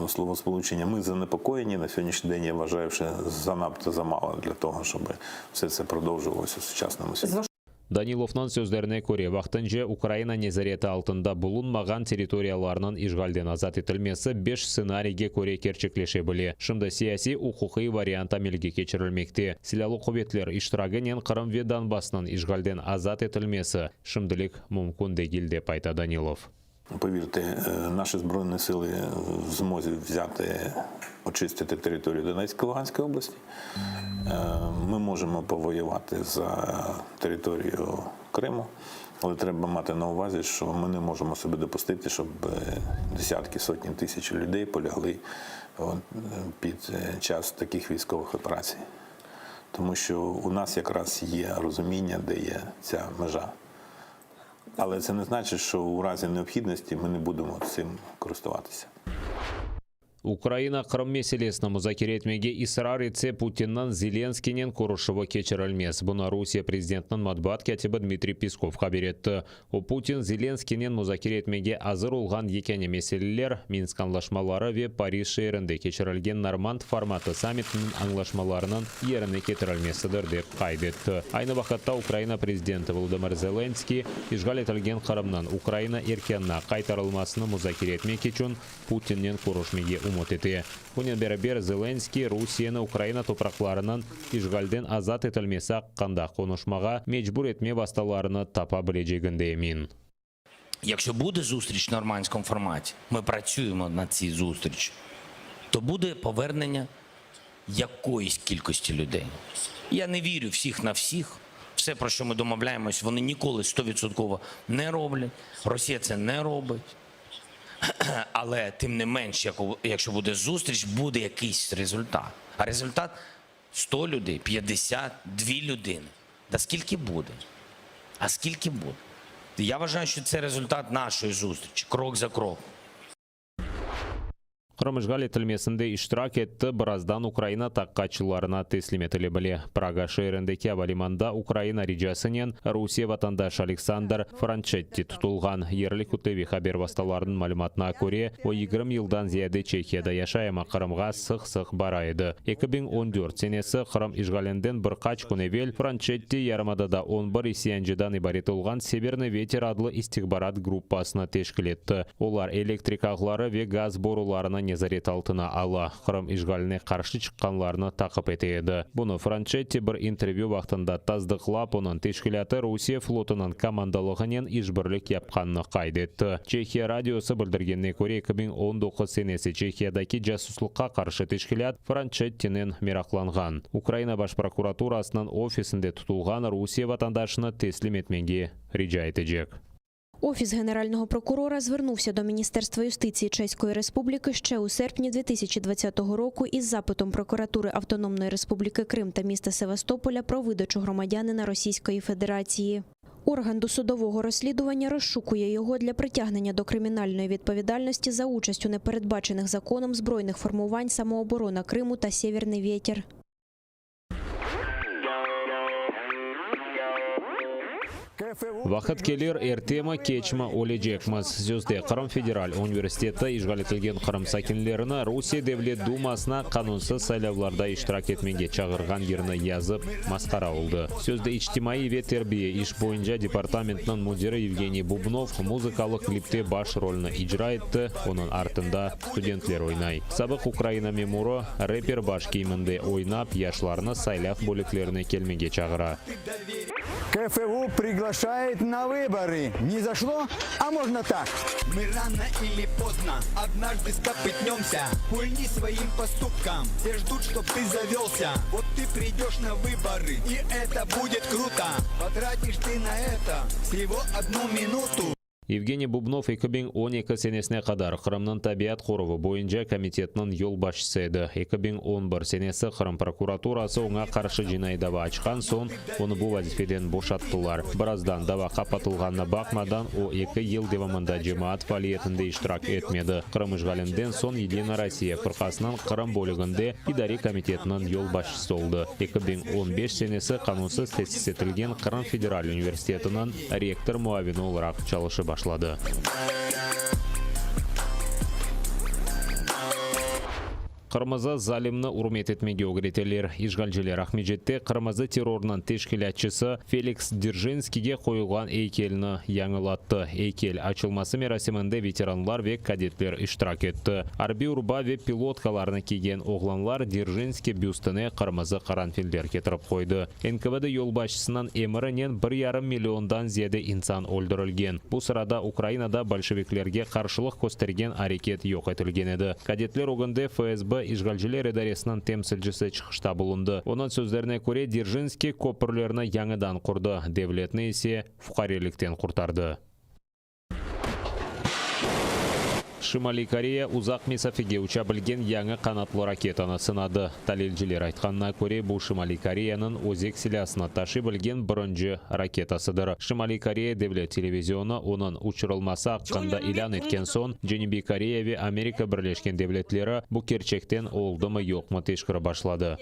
словосполучення «ми занепокоєні» на сьогоднішній день, я вважаю, що занадто замало для того, щоб все це продовжувалося в сучасному світі. Даниловның сөздеріне көре, вақтынже Украина незареті алтында бұлынмаған территорияларының ишгалден азат етілмесі 5 сценарийге көре керчеклеше біле. Шымда сияси ұқуқи вариант амелге кечірілмекте. Силалы құбетлер иштирагынен Қырым ве Донбассның ишгалден азат етілмесі шымдылық мүмкін дегіл деп айта Данилов. Повірте, наші Збройні сили в змозі взяти, очистити територію Донецької, Луганської області. Ми можемо повоювати за територію Криму, але треба мати на увазі, що ми не можемо собі допустити, щоб десятки, сотні тисяч людей полягли під час таких військових операцій. Тому що у нас якраз є розуміння, де є ця межа. Але це не значить, що у разі необхідності ми не будемо цим користуватися. Украина Қырым меселесіні музакер етмеге исрар етсе Путиннан Зеленскийнен көрішігі кечірілмес. Бұны Русия президентінің матбуат катибі Дмитрий Песков хабар етті. Путин Зеленскийнен музакер етмеге азыр олған екені меселелер Минск аңлашмалары ве Париж шерінде кечірілген Норманд форматы саммитінің аңлашмаларының еріне кетірілмесідір деп қайдетті. Айны вақытта Украина президенті Володимир Зеленский ишгал етілген Қырымнан Украина еркенна қайтарылмасыны музакер етмек үшін Путиннен көрішмеге ұмытеті. Бұнен бәрі Зеленский Русияны Украина топрақларынан ишгалден азат етілмесі қанда конушмаға мечбур етме басталарыны тапа білежегінде емін. Якщо буде зустріч в нормандському форматі, ми працюємо над цій зустрічю, то буде повернення якоїсь кількості людей. Я не вірю всіх на всіх. Все, про що ми домовляємось, вони ніколи 100% не роблять. Росія це не робить. Але тим не менш, якщо буде зустріч, буде якийсь результат. А результат 100 людей, 50, 2 людини. Да скільки буде? А скільки буде? Я вважаю, що це результат нашої зустрічі, крок за кроком. Қырым ишгал етілмесінде иштирак етті, біраздан Украина таққачыларына теслим етілі біле. Прага шеріндегі авалиманда Украина режасынен Русия ватандаш Александр Франчетти тұтылған. Ерлік үтеви хабер басталарының малыматына көре, о 20 елдан зияды Чехияда яшайма Қырымға сық-сық барайды. 2014 сенесі Қырым ишгаленден бір қач күневел Франчетти ярмадада 11 исиянжыдан ибарет олған Северный ветер адлы истихбарат группасына тешкіл етті. Олар электрик ағлары ве газ боруларына незарет алтына ала. Қырым ишгаліне қаршы шыққанларыны тақып етеді. Бұны Франчетти бір интервью вақтында таздықлап, оның тешкіляты Русия флотының командалығынен ишбірлік япқанны қайдетті. Чехия радиосы білдіргенне көре 2019 сенесі Чехиядаки жасуслыққа қаршы тешкілят Франчеттинен мерақланған. Украина баш прокуратурасының офисінде тұтылған Русия ватандашыны теслим етменге рижа етежек. Офіс Генерального прокурора звернувся до Міністерства юстиції Чеської Республіки ще у серпні 2020 року із запитом прокуратури Автономної Республіки Крим та міста Севастополя про видачу громадянина Російської Федерації. Орган досудового розслідування розшукує його для притягнення до кримінальної відповідальності за участь у непередбачених законом збройних формувань «Самооборона Криму» та «Сєвєрний вєтір». Вақыт келер ертема кечма олежекміз. Сөзде Қырым Федераль университеті ишғал етілген Қырым сакинлеріні Русия Девлет Думасына қанунсыз сайлауларда иштирак етмеге чағырған ерні язып масқара oldu. Сөзде ичтимаи ве тербие иш бойынша департаментінің мудирі Евгений Бубнов музыкалық клипте баш ролны ижра етті, оның артында студентлер ойнай. Сабық Украина мемуры рэпер баш киімінде ойнап, яшларны сайлав бөліклеріне келмеге чағыра. КФУ приглашает на выборы. Не зашло? А можно так. Мы рано или поздно однажды скопытнемся. Пульни своим поступкам. Все ждут, чтоб ты завелся. Вот ты придешь на выборы, и это будет круто. Потратишь ты на это всего 1 минуту. Евгений Бубнов 2012 сенесіне қадар Қырымның табиат қорығы бойынша комитетінің ел басшысы еді. 2011 сенесі Қырым прокуратурасы оңа қаршы жинай дава ашқан соң, оны бұл вазифеден бошаттылар. Біраздан дава қапатылғанына бақмадан, о 2 ел девамында жемаат фалиетінде иштирак етмеді. Қырым ишгалінден соң Единая Россия фырқасынан Қырым бөлігінде идари комитетінің ел басшысы oldu. 2015 сенесі қанунсыз тесіс етілген Қырым Федераль университетінің ректор муавини olarak çalışı başladı. Қырмызы залимны урмет етмеге өгретелер. Ишгалжилер Ахмеджетте Қырмызы террорның тешкілятчысы Феликс Дзержинскийге қойылған эйкеліні яңылатты. Эйкел açılması мерасимінде ветеранлар ве кадетлер иштирак етті. Арби урба ве пилоткаларны киген оғланлар Дзержинский бюстіне Қырмызы қаранфилдер кетіріп қойды. НКВД yolbaşçısынан емірінен 1,5 миллиондан зияде инсан өлдірілген. Бұл сырада Украинада большевиклерге қаршылық көстерген әрекет yok етілген еді. Кадетлер оғынды ФСБ ишгалжилер идаресінің темсілжісі чықышта bulundu. Оның сөздеріне көре Дзержинский көпірлеріні яңыдан құрды. Девлетні есе фухариліктен құртарды. Шимали Корея ұзақ месафеге уча білген яңы қанатлы ракетаны сынады. Талелжилер айтқанына көре бұл Шимали Кореяның өзек силасына ташы білген бірінші ракетасыдыр. Шимали Корея Девлет телевизионы оның ұшырылмасы аққанда илан еткен сон, Женеби Корея ве Америка Бірлешкен Девлетлері бұл керчектен олдымы yoqмы тешкірі башлады.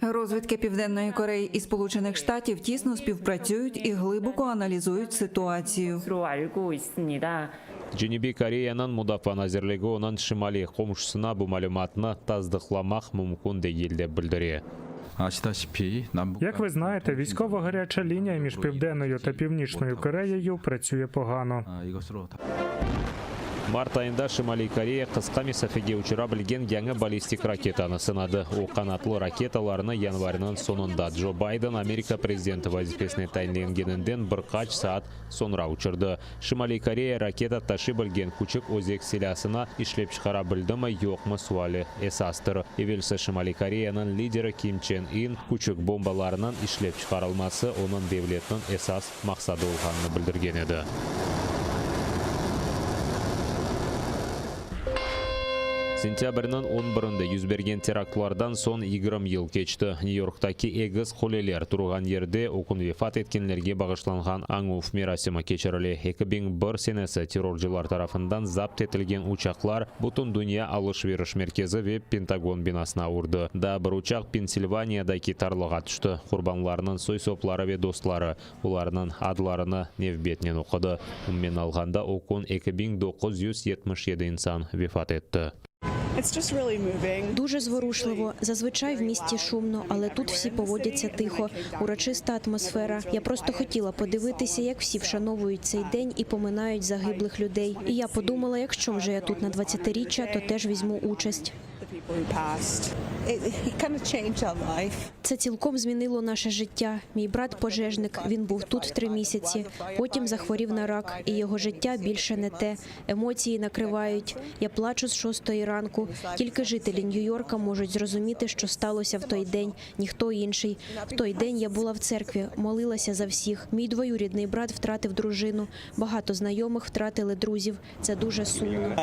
Розвідки Південної Кореї і Сполучених Штатів тісно співпрацюють і глибоко аналізують ситуацію. Женеби Кореяның мұдафа назірлігі оның Шимали қомшысына бұл малюматыны таздықламақ мүмкін де білдіре. Як ви знаєте, військова гаряча лінія між Південною та Північною Кореєю працює погано. Март айында Шимали Корея қысқа месафеге учыра білген яңы баллистик ракетаны сынады. О қанатлы ракеталарыны январының сонында Джо Байден Америка президенті вазифесіне тайынленгенінден бірқач саат sonra учырды. Шимали Корея ракета ташы білген күчік өзек силасына ишлеп шығара білдімі yoqмы суалі esastır. Евелсі Шимали Кореяның лидері Ким Чен Ин күчік бомбаларының ишлеп шығарылмасы оның девлетінің esas мақсады olғанын білдірген еді. Сентябрьнің 11-інде yüzbergen terактылардан сон 20 ел кечті. Нью-Йорктаки егіз қолелер тұрған ерде окун вефат еткенлерге бағышланған аңуф мерасимы кечірілі. 2001 сенесі терроржылар тарафындан запт етілген учақлар бұтын дүния алыш-веріш меркезі ве Пентагон бинасына урды. Да бір учақ Пенсильванияда кетарлыға түшті. Құрбанларының сой-соплары ве достлары. Оларының адларыны невбетнен оқыды. Үммен алғанда окун 2977 инсан вефат етті. Дуже зворушливо. Зазвичай в місті шумно, але тут всі поводяться тихо. Урочиста атмосфера. Я просто хотіла подивитися, як всі вшановують цей день і поминають загиблих людей. І я подумала, якщо вже я тут на 20-річчя, то теж візьму участь. Це цілком змінило наше життя. Мій брат пожежник, він був тут 3 місяці, потім захворів на рак, і його життя більше не те. Емоції накривають. Я плачу з 6-ї ранку. Тільки жителі Нью-Йорка можуть зрозуміти, що сталося в той день, ніхто інший. В той день я була в церкві, молилася за всіх. Мій двоюрідний брат втратив дружину, багато знайомих втратили друзів. Це дуже сумно.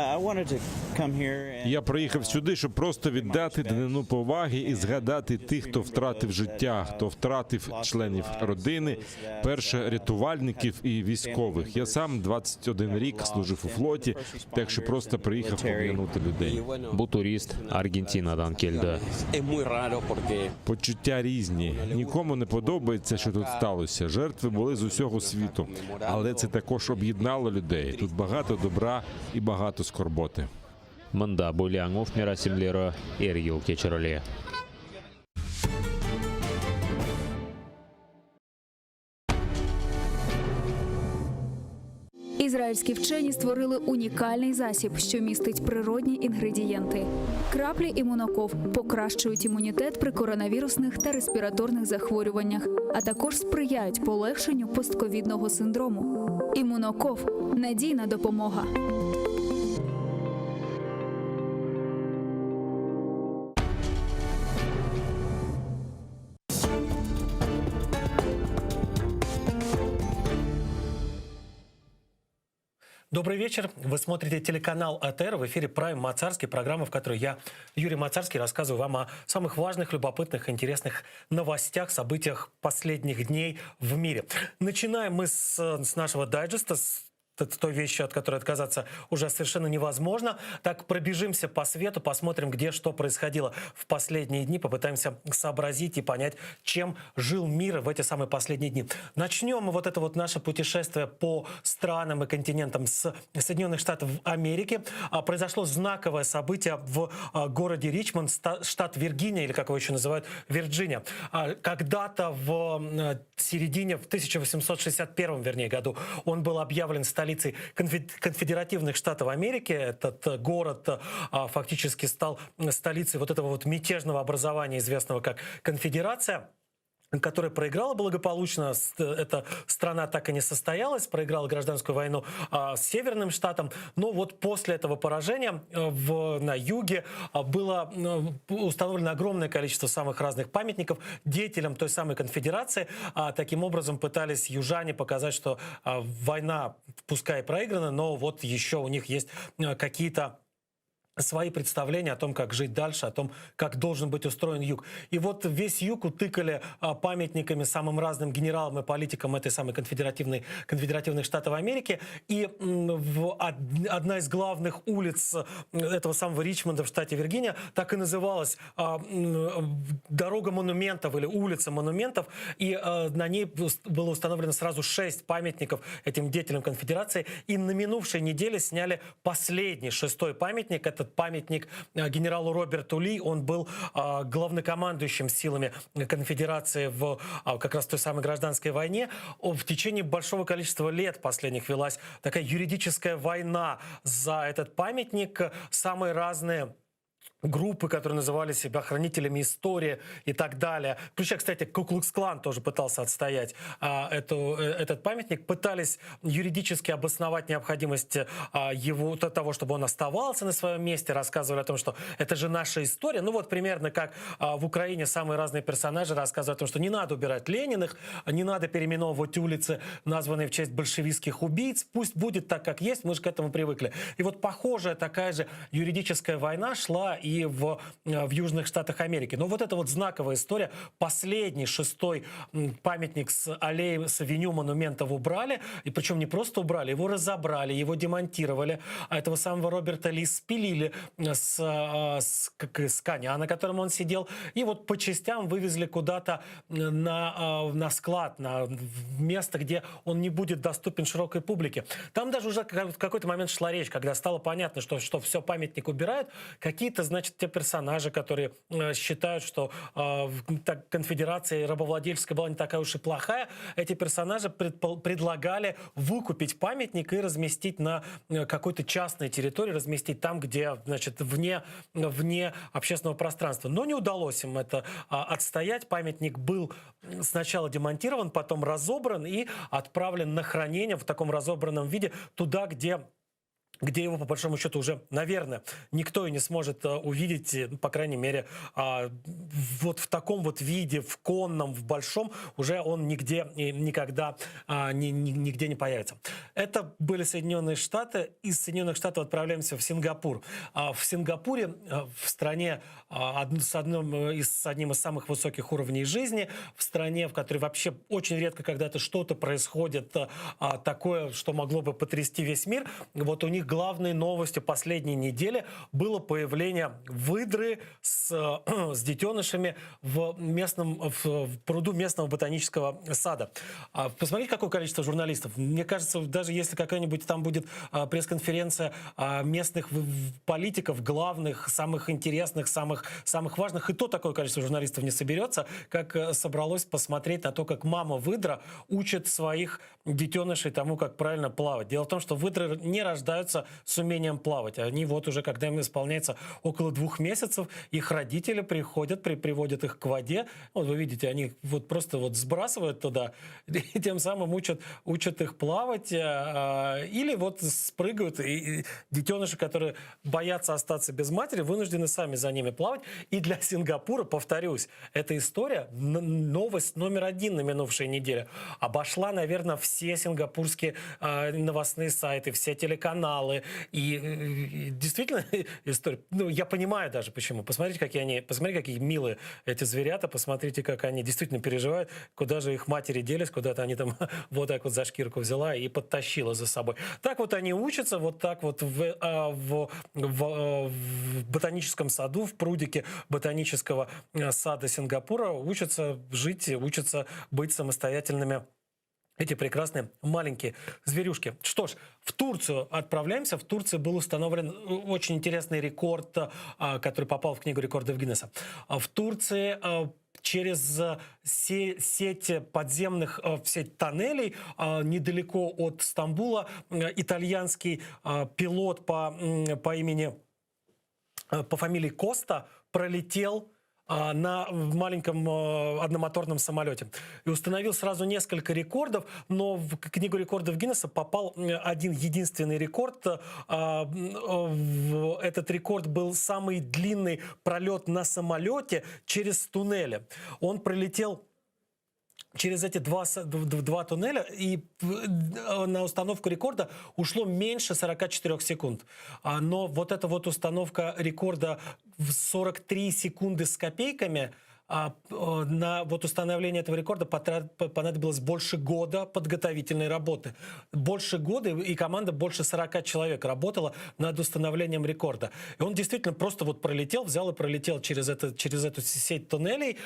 Я приїхав сюди, щоб просто віддати данину поваги і згадати тих, хто втратив життя, хто втратив членів родини, перше рятувальників і військових. Я сам 21 рік служив у флоті, так що просто приїхав пом'янути людей. Бұл турист Аргентинадан келді. Почуття різні. Нікому не подобається, що тут сталося. Жертви були з усього світу. Але це також об'єднало людей. Тут багато добра і багато скорботи. Мында Булянов мерасимлері ел кечірілі. Ізраїльські вчені створили унікальний засіб, що містить природні інгредієнти. Краплі імуноков покращують імунітет при коронавірусних та респіраторних захворюваннях, а також сприяють полегшенню постковідного синдрому. Імуноков – надійна допомога. Добрый вечер. Вы смотрите телеканал АТР. В эфире «Прайм Мацарский», программа, в которой я, Юрий Мацарский, рассказываю вам о самых важных, любопытных, интересных новостях, событиях последних дней в мире. Начинаем мы с нашего дайджеста, с той вещи, от которой отказаться уже совершенно невозможно. Так пробежимся по свету, посмотрим, где что происходило в последние дни, попытаемся сообразить и понять, чем жил мир в эти самые последние дни. Начнем вот это вот наше путешествие по странам и континентам с Соединенных Штатов Америки. Произошло знаковое событие в городе Ричмонд, штат Виргиния, или как его еще называют, Вирджиния. Когда-то в середине, в 1861 году он был объявлен столицей конфедеративных штатов Америки. Этот город фактически стал столицей вот этого вот мятежного образования, известного как Конфедерация, которая проиграла благополучно. Эта страна так и не состоялась, проиграла гражданскую войну с Северным штатом. Но вот после этого поражения на юге было установлено огромное количество самых разных памятников деятелям той самой конфедерации. Таким образом пытались южане показать, что война, пускай и проиграна, но вот еще у них есть какие-то свои представления о том, как жить дальше, о том, как должен быть устроен юг. И вот весь юг утыкали памятниками самым разным генералам и политикам этой самой конфедеративных штатов Америки. И одна из главных улиц этого самого Ричмонда в штате Виргиния так и называлась «Дорога монументов» или «Улица монументов». И на ней было установлено сразу 6 памятников этим деятелям конфедерации. И на минувшей неделе сняли последний, 6-й памятник. Это памятник генералу Роберту Ли. Он был главнокомандующим силами конфедерации в как раз той самой гражданской войне. В течение большого количества лет последних велась такая юридическая война за этот памятник. Самые разные группы, которые называли себя хранителями истории и так далее. Включая, кстати, Ку-Клукс-Клан тоже пытался отстоять этот памятник. Пытались юридически обосновать необходимость того, чтобы он оставался на своем месте. Рассказывали о том, что это же наша история. Ну вот примерно как в Украине самые разные персонажи рассказывают о том, что не надо убирать Лениных, не надо переименовывать улицы, названные в честь большевистских убийц. Пусть будет так, как есть, мы же к этому привыкли. И вот похожая такая же юридическая война шла и в Южных Штатах Америки. Но вот эта вот знаковая история. Последний 6-й памятник с аллеей, с авеню монументов убрали. И причем не просто убрали, его разобрали, его демонтировали. А этого самого Роберта Ли спилили с коня, на котором он сидел. И вот по частям вывезли куда-то на склад, на место, где он не будет доступен широкой публике. Там даже уже в какой-то момент шла речь, когда стало понятно, что все, памятник убирают. Какие-то, знаете, значит, те персонажи, которые считают, что конфедерация рабовладельческая была не такая уж и плохая, эти персонажи предлагали выкупить памятник и разместить на какой-то частной территории, разместить там, где, значит, вне общественного пространства. Но не удалось им это отстоять. Памятник был сначала демонтирован, потом разобран и отправлен на хранение в таком разобранном виде туда, где его, по большому счету, уже, наверное, никто и не сможет увидеть, по крайней мере, вот в таком вот виде, в конном, в большом, уже он нигде и никогда нигде не появится. Это были Соединенные Штаты. Из Соединенных Штатов отправляемся в Сингапур. В Сингапуре, в стране с одним из самых высоких уровней жизни, в стране, в которой вообще очень редко когда-то что-то происходит такое, что могло бы потрясти весь мир, вот у них главной новостью последней недели было появление выдры с детенышами в пруду местного ботанического сада. Посмотрите, какое количество журналистов. Мне кажется, даже если какая-нибудь там будет пресс-конференция местных политиков, главных, самых интересных, самых важных, и то такое количество журналистов не соберется, как собралось посмотреть на то, как мама-выдра учит своих детенышей тому, как правильно плавать. Дело в том, что выдры не рождаются с умением плавать. Они вот уже, когда им исполняется около 2 месяцев, их родители приводят их к воде. Вот вы видите, они вот просто вот сбрасывают туда и тем самым учат их плавать. Или вот спрыгивают. И детеныши, которые боятся остаться без матери, вынуждены сами за ними плавать. И для Сингапура, повторюсь, эта история, новость номер 1 на минувшей неделе, обошла, наверное, все сингапурские новостные сайты, все телеканалы. И действительно история. Ну, я понимаю даже почему. Посмотрите, какие милые эти зверята, посмотрите, как они действительно переживают, куда же их матери делись, куда-то они там вот так вот за шкирку взяла и подтащила за собой. Так вот они учатся, вот так вот в ботаническом саду, в прудике ботанического сада Сингапура учатся жить, учатся быть самостоятельными. Эти прекрасные маленькие зверюшки. Что ж, в Турцию отправляемся. В Турции был установлен очень интересный рекорд, который попал в Книгу рекордов Гиннесса. В Турции через сеть подземных, сеть тоннелей недалеко от Стамбула итальянский пилот по фамилии Коста пролетел на маленьком одномоторном самолете. И установил сразу несколько рекордов, но в Книгу рекордов Гиннесса попал один единственный рекорд. Этот рекорд был самый длинный пролет на самолете через туннели. Он пролетел через эти два туннеля, и на установку рекорда ушло меньше 44 секунд. Но вот эта вот установка рекорда в 43 секунды с копейками, на вот установление этого рекорда понадобилось больше года подготовительной работы. Больше года, и команда больше 40 человек работала над установлением рекорда. И он действительно просто вот взял и пролетел через эту сеть туннелей,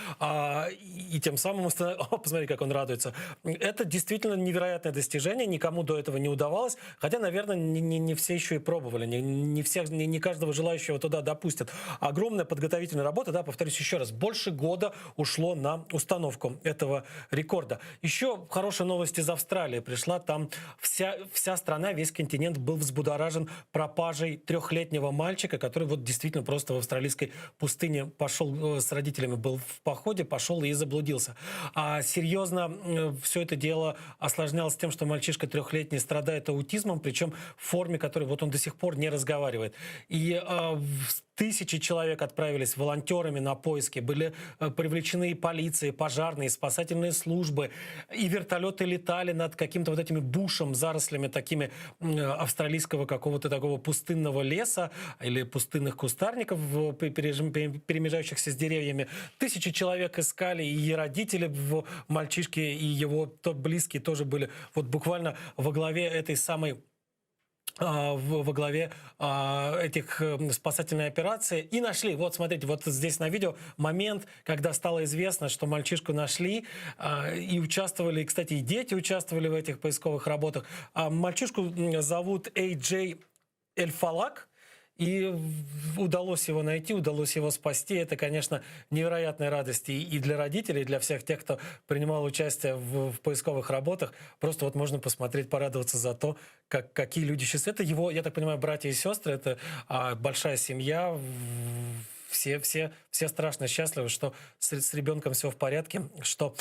и тем самым посмотри, как он радуется. Это действительно невероятное достижение, никому до этого не удавалось, хотя, наверное, не все еще и пробовали, не каждого желающего туда допустят. Огромная подготовительная работа, да, повторюсь еще раз, больше года ушло на установку этого рекорда. Еще хорошая новость из Австралии пришла. Там вся страна, весь континент был взбудоражен пропажей 3-летнего мальчика, который вот действительно просто в австралийской пустыне пошел с родителями, был в походе, пошел и заблудился. А серьезно все это дело осложнялось тем, что мальчишка 3-летний страдает аутизмом, причем в форме, которой вот он до сих пор не разговаривает. И тысячи человек отправились волонтерами на поиски, были привлечены и полиция, и пожарные, и спасательные службы, и вертолеты летали над каким-то вот этими бушем, зарослями такими австралийского какого-то такого пустынного леса или пустынных кустарников, перемежающихся с деревьями. Тысячи человек искали, и родители мальчишки, и его близкие тоже были вот буквально во главе этой самой во главе этих спасательной операции и нашли. Вот смотрите, вот здесь на видео момент, когда стало известно, что мальчишку нашли, и участвовали, и, кстати, и дети участвовали в этих поисковых работах. Мальчишку зовут Эй-Джей Эль-Фалак, и удалось его найти, удалось его спасти. Это, конечно, невероятная радость и для родителей, и для всех тех, кто принимал участие в поисковых работах. Просто вот можно посмотреть, порадоваться за то, какие люди счастливы. Это его, я так понимаю, братья и сестры, это большая семья. Все страшно счастливы, что с ребенком все в порядке, что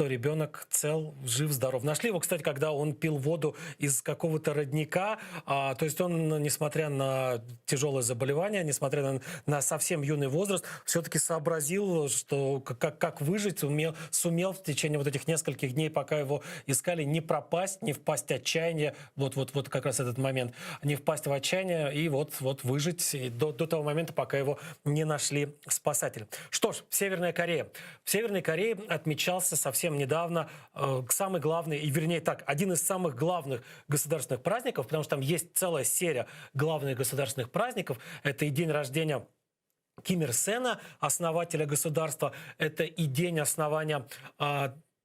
ребенок цел, жив, здоров. Нашли его, кстати, когда он пил воду из какого-то родника. То есть он, несмотря на тяжелое заболевание, несмотря на совсем юный возраст, все-таки сообразил, что как выжить, сумел в течение вот этих нескольких дней, пока его искали, не пропасть, не впасть в отчаяние. Вот как раз этот момент. Не впасть в отчаяние и вот выжить до того момента, пока его не нашли спасатели. Что ж, Северная Корея. В Северной Корее отмечался совсем недавно самый главный, и вернее так, один из самых главных государственных праздников, потому что там есть целая серия главных государственных праздников. Это и день рождения Ким Ир Сена, основателя государства. Это и день основания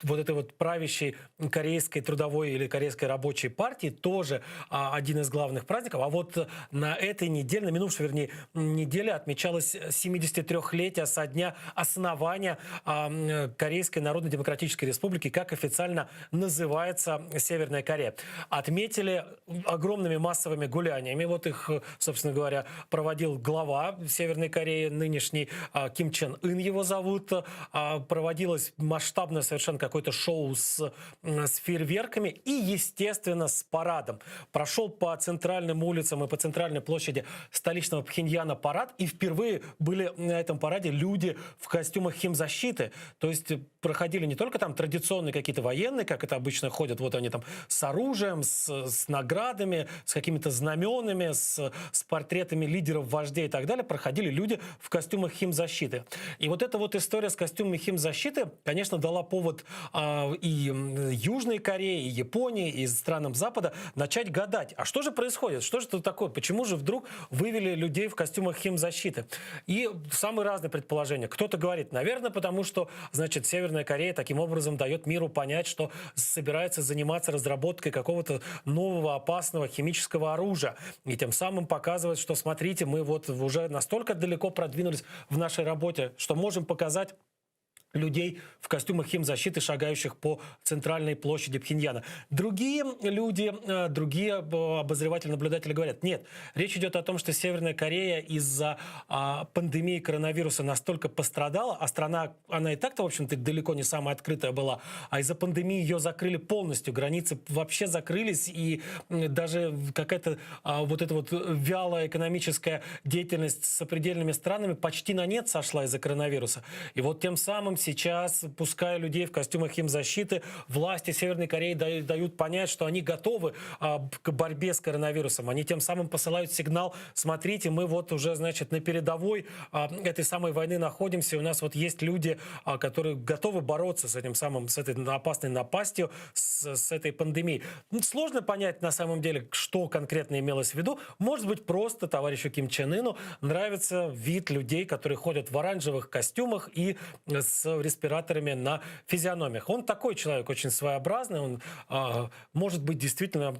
вот этой вот правящей корейской трудовой или корейской рабочей партии, тоже один из главных праздников. А вот на этой неделе, на минувшей, вернее, неделе отмечалось 73-летие со дня основания Корейской Народно-Демократической Республики, как официально называется Северная Корея. Отметили огромными массовыми гуляниями. Вот их, собственно говоря, проводил глава Северной Кореи, нынешний Ким Чен Ын его зовут. Проводилось масштабное совершенно какое-то шоу с фейерверками и, естественно, с парадом. Прошел по центральным улицам и по центральной площади столичного Пхеньяна парад, и впервые были на этом параде люди в костюмах химзащиты. То есть проходили не только там традиционные какие-то военные, как это обычно ходят, вот они там с оружием, с наградами, с какими-то знаменами, с портретами лидеров, вождей и так далее. Проходили люди в костюмах химзащиты. И вот эта вот история с костюмами химзащиты, конечно, дала повод и Южной Корее, и Японии, и странам Запада начать гадать, а что же происходит, что же это такое, почему же вдруг вывели людей в костюмах химзащиты. И самые разные предположения. Кто-то говорит, наверное, потому что, значит, Северная Корея таким образом дает миру понять, что собирается заниматься разработкой какого-то нового опасного химического оружия. И тем самым показывает, что, смотрите, мы вот уже настолько далеко продвинулись в нашей работе, что можем показать людей в костюмах химзащиты, шагающих по центральной площади Пхеньяна. Другие люди, другие обозреватели, наблюдатели говорят, нет, речь идет о том, что Северная Корея из-за пандемии коронавируса настолько пострадала, а страна, она и так-то, в общем-то, далеко не самая открытая была, а из-за пандемии ее закрыли полностью, границы вообще закрылись, и даже какая-то вот эта вот вялая экономическая деятельность с сопредельными странами почти на нет сошла из-за коронавируса. И вот тем самым сейчас, пуская людей в костюмах химзащиты, власти Северной Кореи дают понять, что они готовы к борьбе с коронавирусом. Они тем самым посылают сигнал, смотрите, мы вот уже, значит, на передовой этой самой войны находимся, у нас вот есть люди, которые готовы бороться с этим самым, с этой опасной напастью, с этой пандемией. Сложно понять на самом деле, что конкретно имелось в виду. Может быть, просто товарищу Ким Чен Ыну нравится вид людей, которые ходят в оранжевых костюмах и с респираторами на физиономиях. Он такой человек, очень своеобразный, он может быть действительно...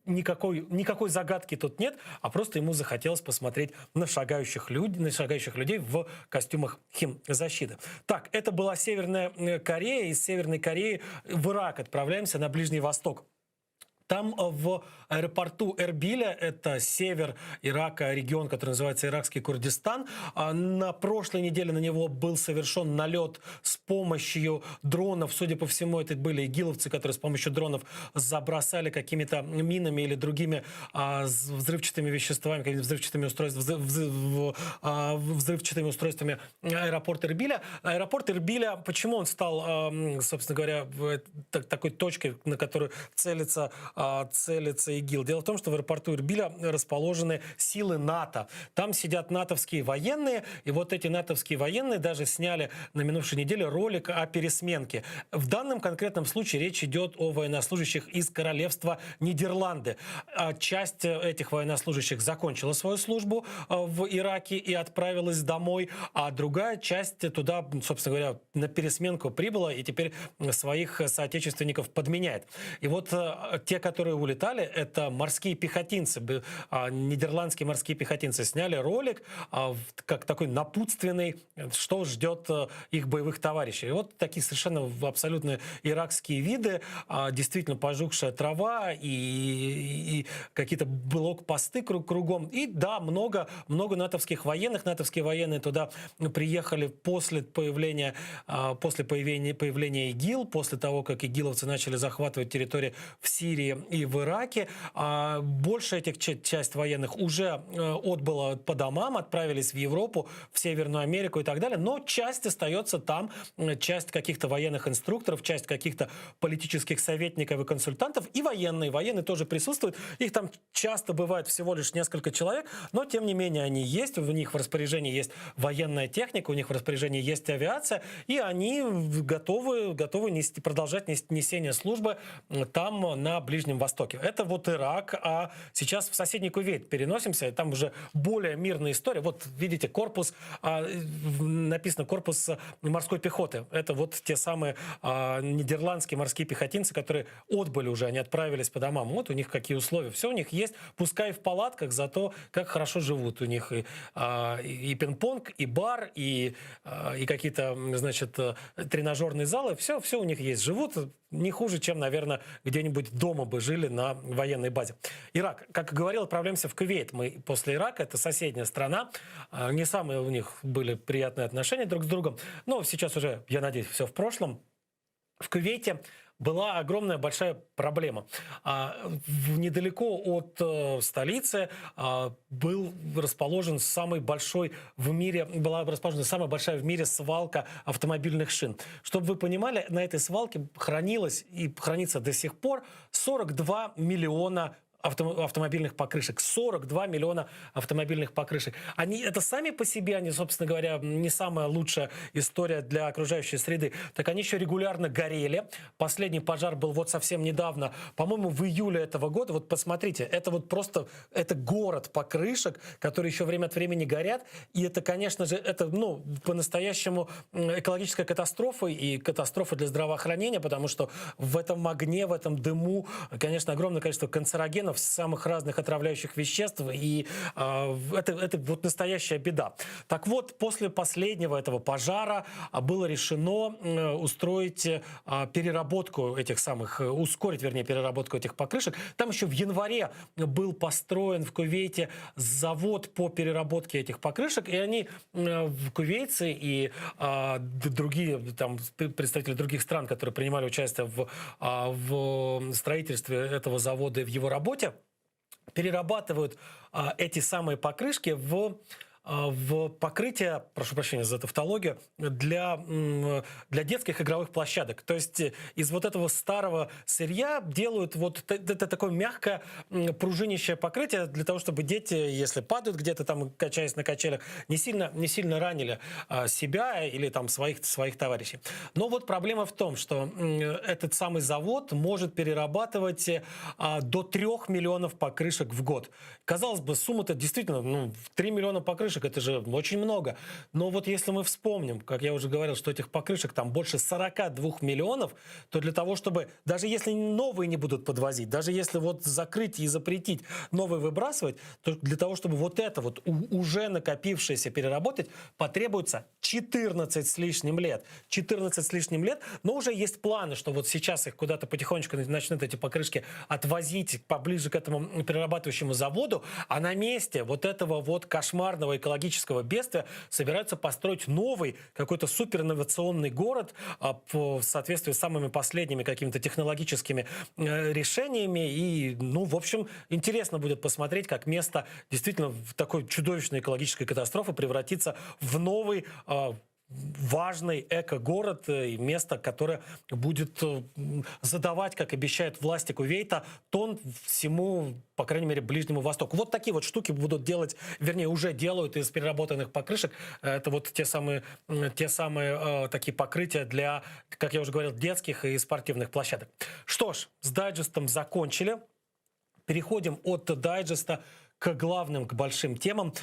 Никакой загадки тут нет, а просто ему захотелось посмотреть на шагающих людей в костюмах химзащиты. Так, это была Северная Корея. Из Северной Кореи в Ирак отправляемся, на Ближний Восток. Там в аэропорту Эрбиля, это север Ирака, регион, который называется Иракский Курдистан, на прошлой неделе на него был совершен налет с помощью дронов. Судя по всему, это были игиловцы, которые с помощью дронов забросали какими-то минами или другими взрывчатыми веществами, какими-то взрывчатыми устройствами аэропорт Эрбиля. Аэропорт Эрбиля, почему он стал, собственно говоря, такой точкой, на которую целится ИГИЛ. Дело в том, что в аэропорту Эрбиля расположены силы НАТО. Там сидят натовские военные, и вот эти натовские военные даже сняли на минувшей неделе ролик о пересменке. В данном конкретном случае речь идет о военнослужащих из королевства Нидерланды. Часть этих военнослужащих закончила свою службу в Ираке и отправилась домой, а другая часть туда, собственно говоря, на пересменку прибыла и теперь своих соотечественников подменяет. И вот те, которые улетали, это морские пехотинцы, нидерландские морские пехотинцы сняли ролик, как такой напутственный, что ждет их боевых товарищей. И вот такие совершенно абсолютно иракские виды, действительно пожухшая трава и какие-то блокпосты кругом. И да, много натовских военных. Натовские военные туда приехали после появления ИГИЛ, после того, как игиловцы начали захватывать территории в Сирии и в Ираке. Большая часть военных уже отбыла по домам, отправились в Европу, в Северную Америку и так далее, но часть остается там, часть каких-то военных инструкторов, часть каких-то политических советников и консультантов, и военные. Военные тоже присутствуют. Их там часто бывает всего лишь несколько человек, но тем не менее они есть, у них в распоряжении есть военная техника, у них в распоряжении есть авиация, и они готовы продолжать несение службы там, на Ближнем Востоке. Это вот Ирак, а сейчас в соседний Кувейт переносимся, там уже более мирная история. Вот видите, написано корпус морской пехоты. Это вот те самые нидерландские морские пехотинцы, которые отбыли уже, они отправились по домам. Вот у них какие условия. Все у них есть, пускай в палатках, зато как хорошо живут. У них и пинг-понг, и бар, и какие-то, значит, тренажерные залы. Все у них есть. Живут не хуже, чем, наверное, где-нибудь дома бы жили на военной базе. Ирак. Как говорил, отправляемся в Кувейт. Мы после Ирака, это соседняя страна. Не самые у них были приятные отношения друг с другом. Но сейчас уже, я надеюсь, все в прошлом. В Кувейте была огромная большая проблема. Недалеко от столицы была расположена самая большая в мире свалка автомобильных шин. Чтобы вы понимали, на этой свалке хранилось и хранится до сих пор 42 миллиона автомобильных покрышек. 42 миллиона автомобильных покрышек. Это сами по себе, они, собственно говоря, не самая лучшая история для окружающей среды. Так они еще регулярно горели. Последний пожар был вот совсем недавно, по-моему, в июле этого года. Вот посмотрите, это вот просто, это город покрышек, которые еще время от времени горят. И это, конечно же, это, по-настоящему экологическая катастрофа и катастрофа для здравоохранения, потому что в этом огне, в этом дыму, конечно, огромное количество канцерогенов, самых разных отравляющих веществ, и это вот настоящая беда. Так вот, после последнего этого пожара было решено устроить переработку ускорить переработку этих покрышек. Там еще в январе был построен в Кувейте завод по переработке этих покрышек, и они, кувейтцы и другие там представители других стран, которые принимали участие в строительстве этого завода и в его работе, перерабатывают эти самые покрышки в покрытие, прошу прощения за тавтологию, для детских игровых площадок. То есть из вот этого старого сырья делают вот это такое мягкое пружинящее покрытие для того, чтобы дети, если падают где-то там, качаясь на качелях, не сильно ранили себя или там своих товарищей. Но вот проблема в том, что этот самый завод может перерабатывать до 3 миллионов покрышек в год. Казалось бы, сумма-то действительно, 3 миллиона покрышек, это же очень много. Но вот если мы вспомним, как я уже говорил, что этих покрышек там больше 42 миллионов, то для того, чтобы, даже если новые не будут подвозить, даже если вот закрыть и запретить новые выбрасывать, то для того, чтобы вот это вот уже накопившееся переработать, потребуется 14 с лишним лет. 14 с лишним лет, но уже есть планы, что вот сейчас их куда-то потихонечку начнут эти покрышки отвозить поближе к этому перерабатывающему заводу, а на месте вот этого вот кошмарного экологического бедствия собираются построить новый какой-то суперинновационный город в соответствии с самыми последними какими-то технологическими решениями. И, в общем, интересно будет посмотреть, как место действительно в такой чудовищной экологической катастрофы превратится в новый важный эко-город и место, которое будет задавать, как обещают власти Кувейта, тон всему, по крайней мере, Ближнему Востоку. Вот такие вот штуки будут делать, вернее, уже делают из переработанных покрышек. Это вот те самые такие покрытия для, как я уже говорил, детских и спортивных площадок. Что ж, с дайджестом закончили. Переходим от дайджеста к главным, к большим темам.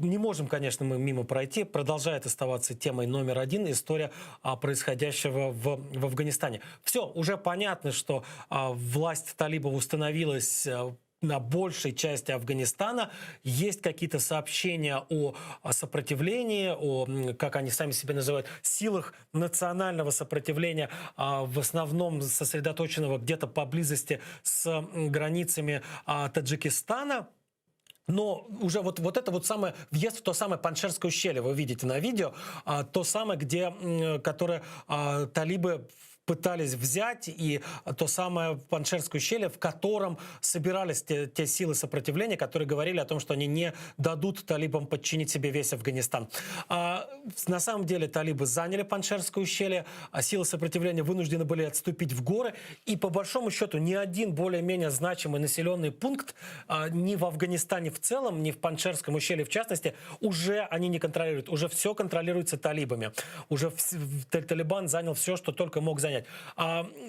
Не можем, конечно, мы мимо пройти. Продолжает оставаться темой номер один история происходящего в Афганистане. Все, уже понятно, что власть талибов установилась на большей части Афганистана. Есть какие-то сообщения о сопротивлении, о, как они сами себя называют, силах национального сопротивления, в основном сосредоточенного где-то поблизости с границами Таджикистана. Но уже вот это вот самое, въезд в то самое Паншерское ущелье, вы видите на видео, то самое, которое талибы пытались взять, и то самое Паншерское ущелье, в котором собирались те силы сопротивления, которые говорили о том, что они не дадут талибам подчинить себе весь Афганистан. На самом деле талибы заняли Паншерское ущелье, а силы сопротивления вынуждены были отступить в горы, и по большому счету ни один более-менее значимый населенный пункт ни в Афганистане в целом, ни в Паншерском ущелье в частности, уже они не контролируют, уже все контролируется талибами. Уже Талибан занял все, что только мог занять.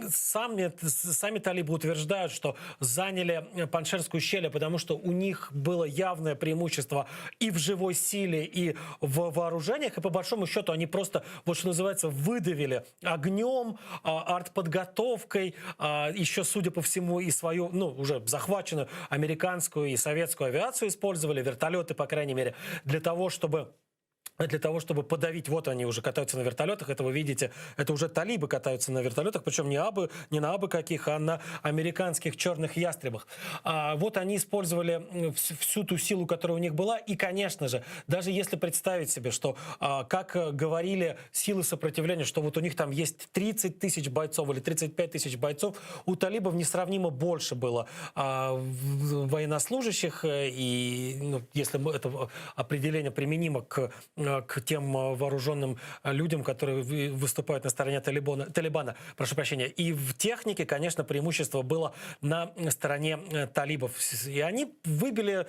Сами талибы утверждают, что заняли Паншерское ущелье, потому что у них было явное преимущество и в живой силе, и в вооружениях, и по большому счету они просто, вот что называется, выдавили огнем, артподготовкой, еще, судя по всему, и свою, уже захваченную американскую и советскую авиацию использовали, вертолеты, по крайней мере, для того, чтобы подавить. Вот они уже катаются на вертолетах, это вы видите, это уже талибы катаются на вертолетах, причем не на абы каких, а на американских черных ястребах. Вот они использовали всю ту силу, которая у них была, и, конечно же, даже если представить себе, что, как говорили силы сопротивления, что вот у них там есть 30 тысяч бойцов или 35 тысяч бойцов, у талибов несравнимо больше было военнослужащих, и если это определение применимо к тем вооруженным людям, которые выступают на стороне Талибана, прошу прощения. И в технике, конечно, преимущество было на стороне талибов. И они выбили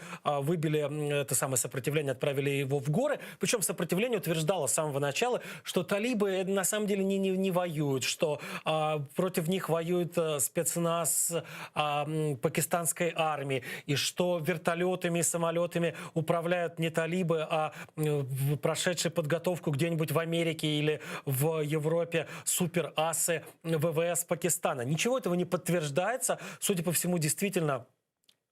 это самое сопротивление, отправили его в горы. Причем сопротивление утверждало с самого начала, что талибы на самом деле не воюют, что против них воюет спецназ пакистанской армии, и что вертолетами и самолетами управляют не талибы, а прошедшие подготовку где-нибудь в Америке или в Европе суперасы ВВС Пакистана. Ничего этого не подтверждается. Судя по всему, действительно,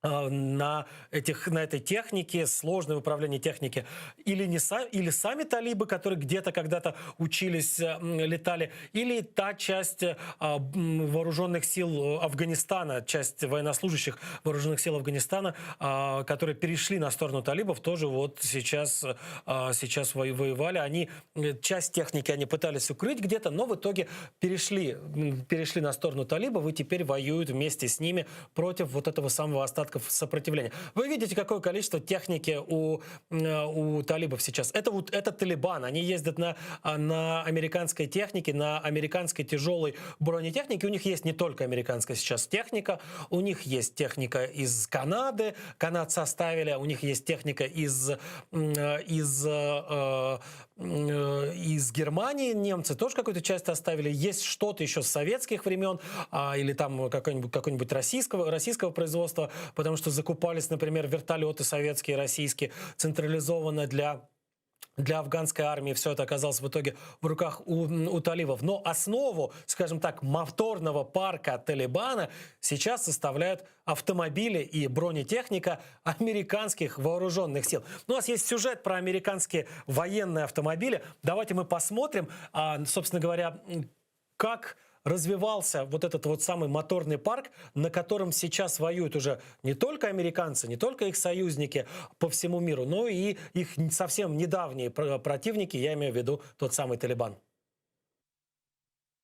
на этой технике, сложное управление техники, или сами талибы, которые где-то когда-то учились, летали, или та часть вооруженных сил Афганистана, часть военнослужащих вооруженных сил Афганистана, которые перешли на сторону талибов, тоже вот сейчас воевали. Они часть техники они пытались укрыть где-то, но в итоге перешли на сторону талибов и теперь воюют вместе с ними против вот этого самого остатка сопротивления. Вы видите, какое количество техники у талибов сейчас. Это Талибан. Они ездят на американской технике, на американской тяжелой бронетехнике. У них есть не только американская сейчас техника, у них есть техника из Канады, канадцы оставили, у них есть техника из Германии, немцы тоже какую-то часть оставили. Есть что-то еще с советских времен или там какое-нибудь российского производства, потому что закупались, например, вертолеты советские, российские, централизованно для афганской армии. Все это оказалось в итоге в руках у талибов. Но основу, скажем так, моторного парка Талибана сейчас составляют автомобили и бронетехника американских вооруженных сил. У нас есть сюжет про американские военные автомобили. Давайте мы посмотрим, собственно говоря, как развивался вот этот вот самый моторный парк, на котором сейчас воюют уже не только американцы, не только их союзники по всему миру, но и их совсем недавние противники, я имею в виду тот самый Талибан.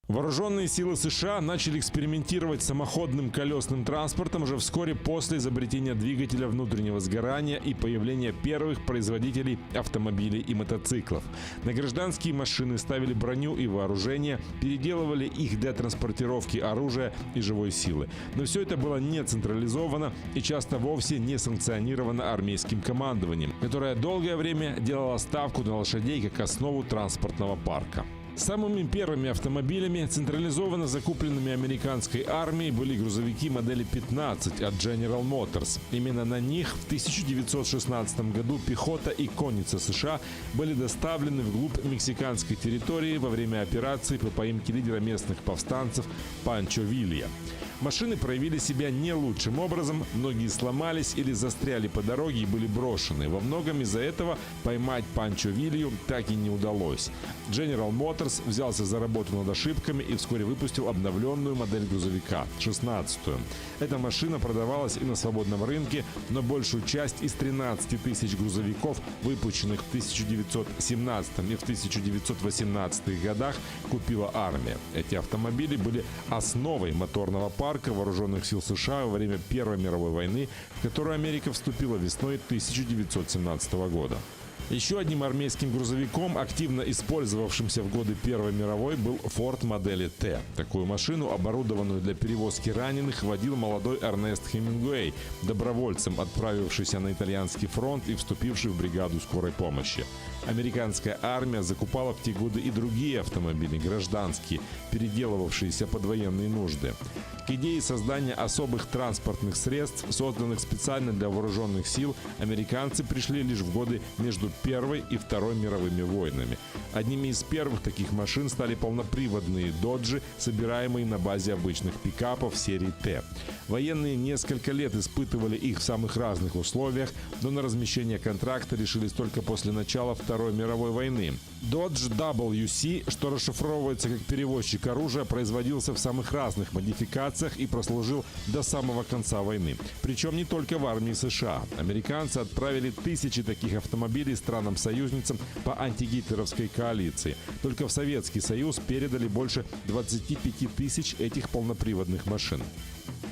Вооруженные силы США начали экспериментировать с самоходным колесным транспортом уже вскоре после изобретения двигателя внутреннего сгорания и появления первых производителей автомобилей и мотоциклов. На гражданские машины ставили броню и вооружение, переделывали их для транспортировки оружия и живой силы. Но все это было не централизовано и часто вовсе не санкционировано армейским командованием, которое долгое время делало ставку на лошадей как основу транспортного парка. Самыми первыми автомобилями, централизованно закупленными американской армией, были грузовики модели 15 от General Motors. Именно на них в 1916 году пехота и конница США были доставлены вглубь мексиканской территории во время операции по поимке лидера местных повстанцев Панчо Вилья. Машины проявили себя не лучшим образом, многие сломались или застряли по дороге и были брошены. Во многом из-за этого поймать Панчо Вилью так и не удалось. General Motors взялся за работу над ошибками и вскоре выпустил обновленную модель грузовика – 16-ю. Эта машина продавалась и на свободном рынке, но большую часть из 13 тысяч грузовиков, выпущенных в 1917 и в 1918 годах, купила армия. Эти автомобили были основой моторного парка вооруженных сил США во время Первой мировой войны, в которую Америка вступила весной 1917 года. Еще одним армейским грузовиком, активно использовавшимся в годы Первой мировой, был Ford модели Т. Такую машину, оборудованную для перевозки раненых, водил молодой Эрнест Хемингуэй, добровольцем, отправившийся на итальянский фронт и вступивший в бригаду скорой помощи. Американская армия закупала в те годы и другие автомобили, гражданские, переделывавшиеся под военные нужды. К идее создания особых транспортных средств, созданных специально для вооруженных сил, американцы пришли лишь в годы между Первой и Второй мировыми войнами. Одними из первых таких машин стали полноприводные «Доджи», собираемые на базе обычных пикапов серии Т. Военные несколько лет испытывали их в самых разных условиях, но на размещение контракта решились только после начала Второй мировой войны. Dodge WC, что расшифровывается как перевозчик оружия, производился в самых разных модификациях и прослужил до самого конца войны. Причем не только в армии США. Американцы отправили тысячи таких автомобилей странам-союзницам по антигитлеровской коалиции. Только в Советский Союз передали больше 25 тысяч этих полноприводных машин.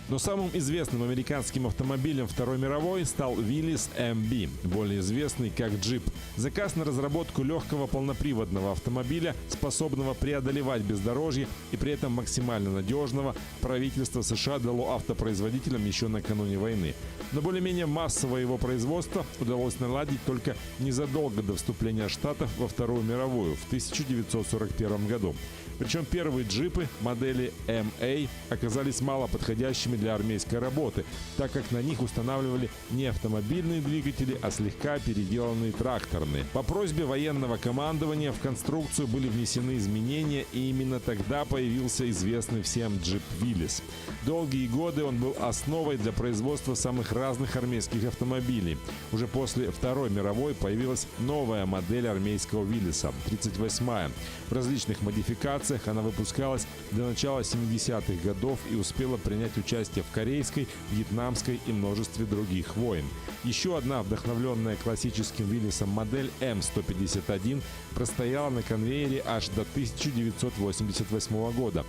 Но самым известным американским автомобилем Второй мировой стал Willys MB, более известный как джип. Заказ на разработку легкого полноприводного автомобиля, способного преодолевать бездорожье и при этом максимально надежного, правительство США дало автопроизводителям еще накануне войны. Но более-менее массовое его производство удалось наладить только незадолго до вступления Штатов во Вторую мировую в 1941 году. Причем первые джипы модели MA оказались мало подходящими для армейской работы, так как на них устанавливали не автомобильные двигатели, а слегка переделанные тракторные. По просьбе военного командования в конструкцию были внесены изменения, и именно тогда появился известный всем джип Willys. Долгие годы он был основой для производства самых разных армейских автомобилей. Уже после Второй мировой появилась новая модель армейского Willys – 38-я. В различных модификациях она выпускалась до начала 70-х годов и успела принять участие в Корейской, Вьетнамской и множестве других войн. Еще одна вдохновленная классическим Willys'ом модель М151 простояла на конвейере аж до 1988 года.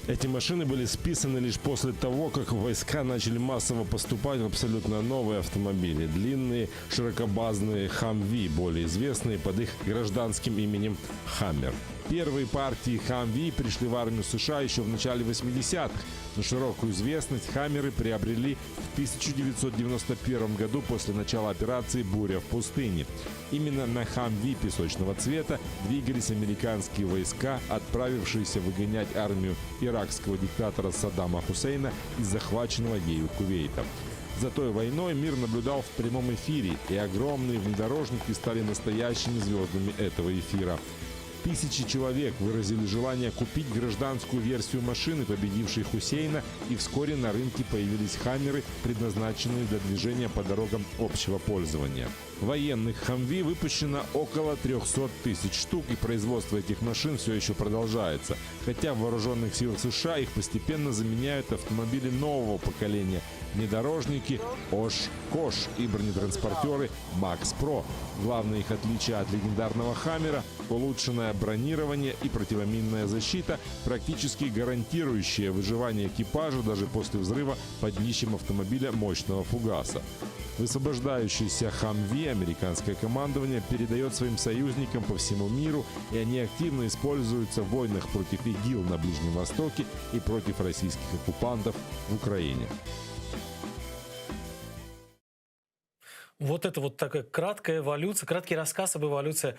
Эти машины были списаны лишь после того, как войска начали массово поступать в абсолютно новые автомобили. Длинные, широкобазные Humvee, более известные под их гражданским именем Hammer. Первые партии Humvee пришли в армию США еще в начале 80-х, но широкую известность «Хаммеры» приобрели в 1991 году после начала операции «Буря в пустыне». Именно на Humvee песочного цвета двигались американские войска, отправившиеся выгонять армию иракского диктатора Саддама Хусейна из захваченного ею Кувейта. За той войной мир наблюдал в прямом эфире, и огромные внедорожники стали настоящими звездами этого эфира. Тысячи человек выразили желание купить гражданскую версию машины, победившей Хусейна, и вскоре на рынке появились «Хаммеры», предназначенные для движения по дорогам общего пользования. Военных Humvee выпущено около 300 тысяч штук, и производство этих машин все еще продолжается. Хотя в вооруженных силах США их постепенно заменяют автомобили нового поколения – внедорожники Osh-Kosh и бронетранспортеры Max Pro. Главное их отличие от легендарного «Хаммера» – улучшенное бронирование и противоминная защита, практически гарантирующая выживание экипажа даже после взрыва под днищем автомобиля мощного фугаса. Высвобождающийся Humvee американское командование передает своим союзникам по всему миру, и они активно используются в войнах против ИГИЛ на Ближнем Востоке и против российских оккупантов в Украине. вот это вот такая краткая эволюция, краткий рассказ об эволюции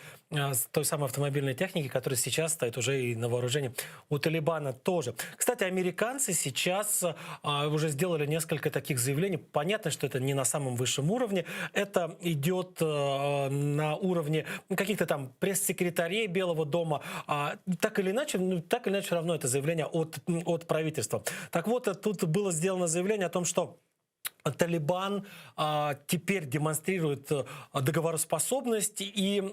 той самой автомобильной техники, которая сейчас стоит уже и на вооружении у Талибана тоже. Кстати, американцы сейчас уже сделали несколько таких заявлений. Понятно, что это не на самом высшем уровне. Это идет на уровне каких-то там пресс-секретарей Белого дома. Так или иначе, все равно это заявление от правительства. Так вот, тут было сделано заявление о том, что Талибан теперь демонстрирует договороспособность и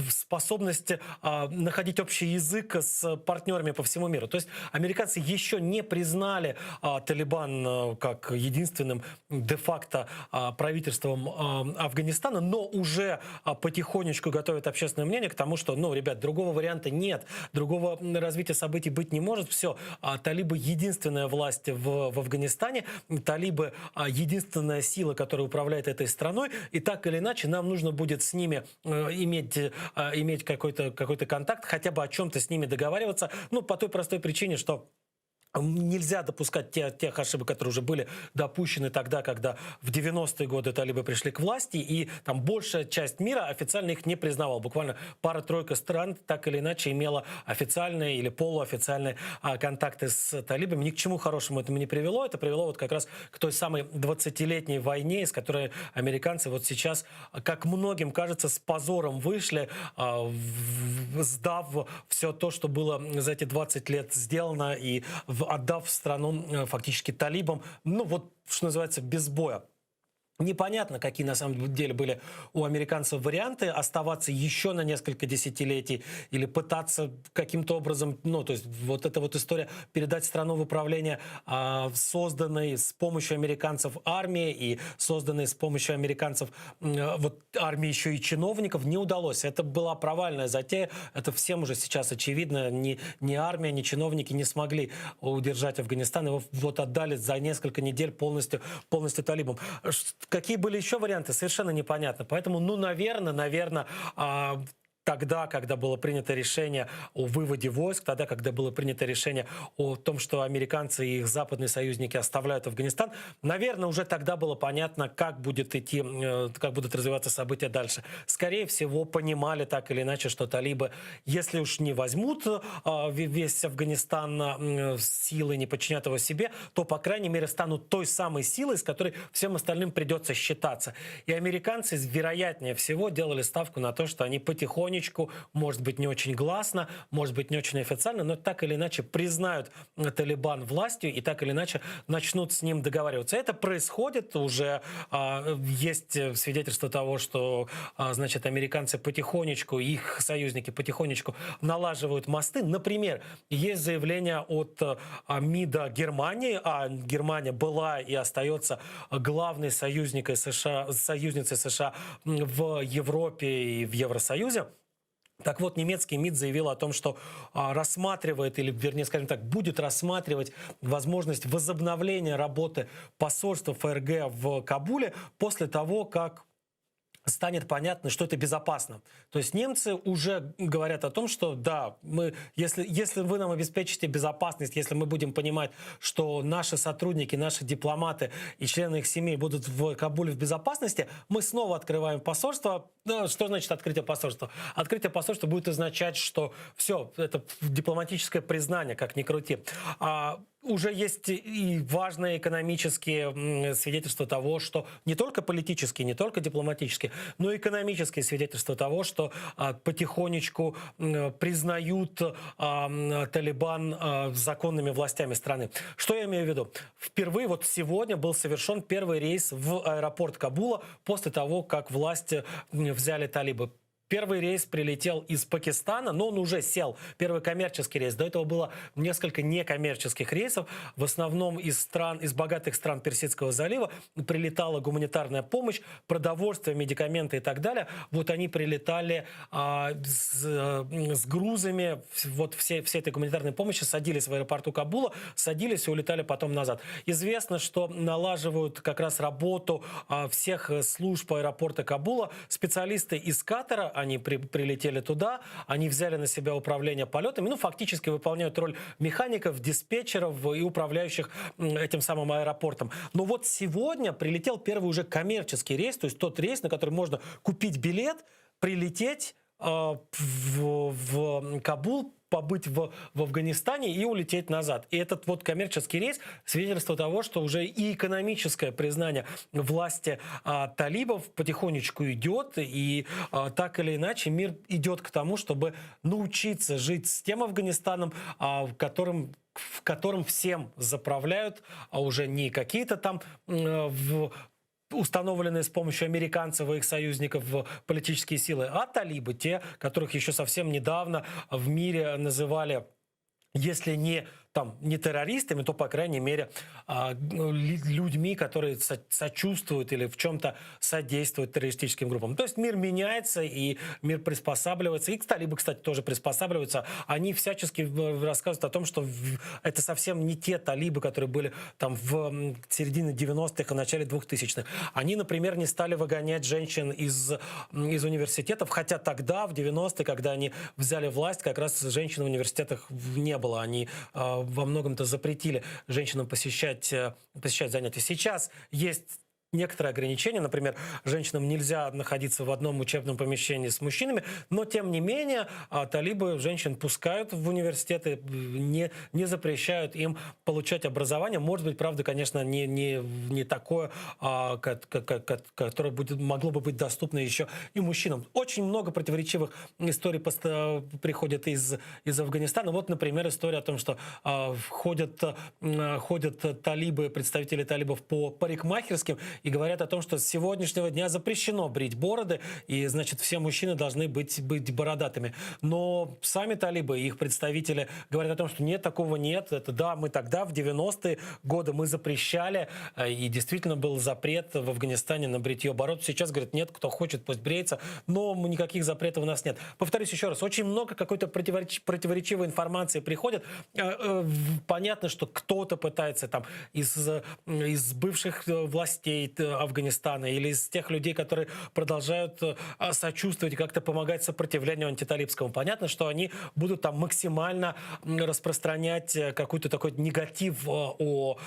способность находить общий язык с партнерами по всему миру. То есть американцы еще не признали Талибан как единственным де-факто правительством Афганистана, но уже потихонечку готовят общественное мнение к тому, что, ребят, другого варианта нет, другого развития событий быть не может. Все, талибы единственная власть в Афганистане, талибы единственная сила, которая управляет этой страной, и так или иначе нам нужно будет с ними иметь какой-то контакт, хотя бы о чем-то с ними договариваться, по той простой причине, что нельзя допускать тех ошибок, которые уже были допущены тогда, когда в 90-е годы талибы пришли к власти, и там большая часть мира официально их не признавала. Буквально пара-тройка стран так или иначе имела официальные или полуофициальные контакты с талибами. Ни к чему хорошему это не привело. Это привело вот как раз к той самой 20-летней войне, из которой американцы вот сейчас, как многим кажется, с позором вышли, сдав все то, что было за эти 20 лет сделано, и отдав страну фактически талибам, что называется, без боя. Непонятно, какие на самом деле были у американцев варианты: оставаться еще на несколько десятилетий или пытаться каким-то образом, то есть вот эта вот история передать страну в управление созданной с помощью американцев армии и созданной с помощью американцев армии еще и чиновников, не удалось. Это была провальная затея, это всем уже сейчас очевидно. Ни армия, ни чиновники не смогли удержать Афганистан, его отдали за несколько недель полностью талибам. Какие были еще варианты, совершенно непонятно. Поэтому, наверное, тогда, когда было принято решение о выводе войск, тогда, когда было принято решение о том, что американцы и их западные союзники оставляют Афганистан, наверное, уже тогда было понятно, как будут развиваться события дальше. Скорее всего, понимали так или иначе, что талибы, если уж не возьмут весь Афганистан силой, не подчинят его себе, то, по крайней мере, станут той самой силой, с которой всем остальным придется считаться. И американцы, вероятнее всего, делали ставку на то, что они потихонечку, может быть, не очень гласно, может быть, не очень официально, но так или иначе признают Талибан властью и так или иначе начнут с ним договариваться. Это происходит, уже есть свидетельство того, что, американцы потихонечку, их союзники потихонечку налаживают мосты. Например, есть заявление от МИДа Германии, а Германия была и остается главной союзницей США в Европе и в Евросоюзе. Так вот, немецкий МИД заявил о том, что рассматривает, или, вернее, скажем так, будет рассматривать возможность возобновления работы посольства ФРГ в Кабуле после того, как станет понятно, что это безопасно. То есть немцы уже говорят о том, что да, если вы нам обеспечите безопасность, если мы будем понимать, что наши сотрудники, наши дипломаты и члены их семей будут в Кабуле в безопасности, мы снова открываем посольство. Что значит открытие посольства? Открытие посольства будет означать, что все, это дипломатическое признание, как ни крути. Уже есть и важные экономические свидетельства того, что не только политические, не только дипломатические, но и экономические свидетельства того, что потихонечку признают Талибан законными властями страны. Что я имею в виду? Впервые сегодня был совершен первый рейс в аэропорт Кабула после того, как власти взяли талибы. Первый рейс прилетел из Пакистана, но он уже сел. Первый коммерческий рейс. До этого было несколько некоммерческих рейсов. В основном из богатых стран Персидского залива прилетала гуманитарная помощь, продовольствие, медикаменты и так далее. Они прилетали с грузами всей этой гуманитарной помощи, садились в аэропорту Кабула, садились и улетали потом назад. Известно, что налаживают как раз работу всех служб аэропорта Кабула специалисты из Катара. они прилетели туда, они взяли на себя управление полетами, ну, фактически выполняют роль механиков, диспетчеров и управляющих этим самым аэропортом. Но вот сегодня прилетел первый уже коммерческий рейс, то есть тот рейс, на который можно купить билет, прилететь в Кабул, побыть в Афганистане и улететь назад. И этот вот коммерческий рейс свидетельство того, что уже и экономическое признание власти талибов потихонечку идет, и так или иначе мир идет к тому, чтобы научиться жить с тем Афганистаном, в котором всем заправляют, а уже не какие-то там установленные с помощью американцев и их союзников политические силы, а талибы, те, которых еще совсем недавно в мире называли, если не террористами, то, по крайней мере, людьми, которые сочувствуют или в чем-то содействуют террористическим группам. То есть мир меняется, и мир приспосабливается. И талибы, кстати, тоже приспосабливаются. Они всячески рассказывают о том, что это совсем не те талибы, которые были там в середине 90-х и начале 2000-х. Они, например, не стали выгонять женщин из университетов, хотя тогда, в 90-е, когда они взяли власть, как раз женщин в университетах не было. Они во многом-то запретили женщинам посещать занятия. Сейчас есть некоторые ограничения. Например, женщинам нельзя находиться в одном учебном помещении с мужчинами, но, тем не менее, талибы женщин пускают в университеты, не запрещают им получать образование. Может быть, правда, конечно, не такое, которое могло бы быть доступно еще и мужчинам. Очень много противоречивых историй приходят из Афганистана. Вот, например, история о том, что ходят талибы, представители талибов по парикмахерским, и говорят о том, что с сегодняшнего дня запрещено брить бороды, и, значит, все мужчины должны быть бородатыми. Но сами талибы и их представители говорят о том, что нет, такого нет. Это да, мы тогда, в 90-е годы, мы запрещали, и действительно был запрет в Афганистане на бритье бород. Сейчас, говорят, нет, кто хочет, пусть бреется, но никаких запретов у нас нет. Повторюсь еще раз, очень много какой-то противоречивой информации приходит. Понятно, что кто-то пытается там из бывших властей Афганистана или из тех людей, которые продолжают сочувствовать и как-то помогать сопротивлению антиталибскому. Понятно, что они будут там максимально распространять какой-то такой негатив о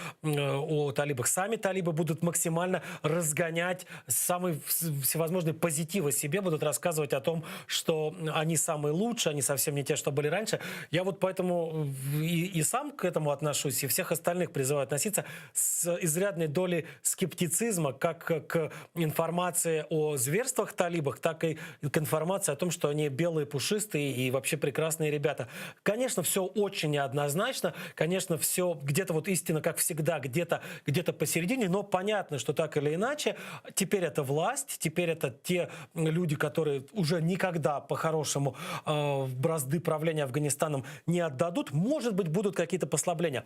талибах. Сами талибы будут максимально разгонять самый всевозможный позитив о себе, будут рассказывать о том, что они самые лучшие, они совсем не те, что были раньше. Я вот поэтому и сам к этому отношусь, и всех остальных призываю относиться с изрядной долей скептицизма, как к информации о зверствах талибах, так и к информации о том, что они белые, пушистые и вообще прекрасные ребята. Конечно, все очень неоднозначно, конечно, все где-то вот истина, как всегда, где-то посередине, но понятно, что так или иначе, теперь это власть, теперь это те люди, которые уже никогда по-хорошему бразды правления Афганистаном не отдадут. Может быть, будут какие-то послабления.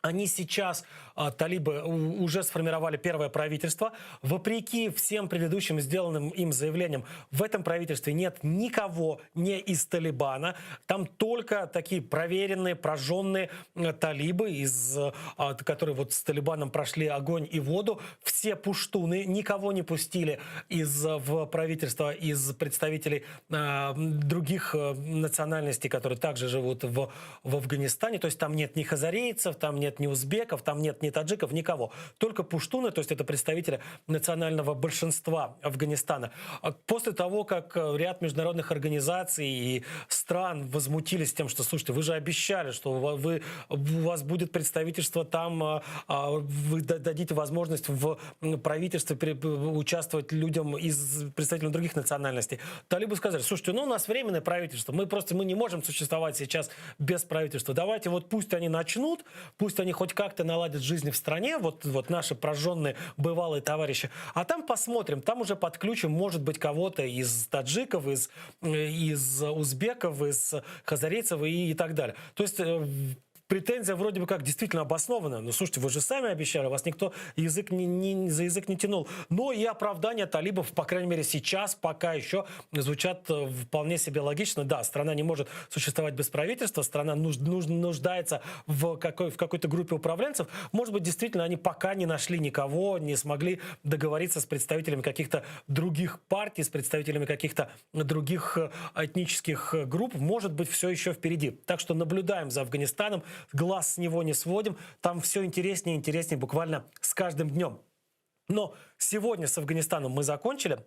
Они сейчас, талибы, уже сформировали первое правительство. Вопреки всем предыдущим сделанным им заявлениям, в этом правительстве нет никого не из Талибана. Там только такие проверенные, прожженные талибы, которые вот с Талибаном прошли огонь и воду. Все пуштуны, никого не пустили в правительство из представителей других национальностей, которые также живут в Афганистане. То есть там нет ни хазарейцев, там нет ни узбеков, там нет ни таджиков, никого. Только пуштуны, то есть это представители национального большинства Афганистана. После того, как ряд международных организаций и стран возмутились тем, что, слушайте, вы же обещали, что у вас будет представительство там, вы дадите возможность в правительстве участвовать людям из представителей других национальностей. Талибы сказали, слушайте, у нас временное правительство, мы не можем существовать сейчас без правительства. Давайте вот пусть они начнут, пусть они хоть как-то наладят жизнь в стране, вот наши прожженные бывалые товарищи, а там посмотрим, там уже подключим, может быть, кого-то из таджиков, из узбеков, из хазарейцев и так далее. То есть претензия вроде бы как действительно обоснованная. Ну, слушайте, вы же сами обещали, вас никто за язык не тянул. Но и оправдания талибов, по крайней мере, сейчас пока еще звучат вполне себе логично. Да, страна не может существовать без правительства, страна нуждается в какой-то группе управленцев. Может быть, действительно, они пока не нашли никого, не смогли договориться с представителями каких-то других партий, с представителями каких-то других этнических групп. Может быть, все еще впереди. Так что наблюдаем за Афганистаном, глаз с него не сводим. Там все интереснее и интереснее буквально с каждым днем. Но сегодня с Афганистаном мы закончили.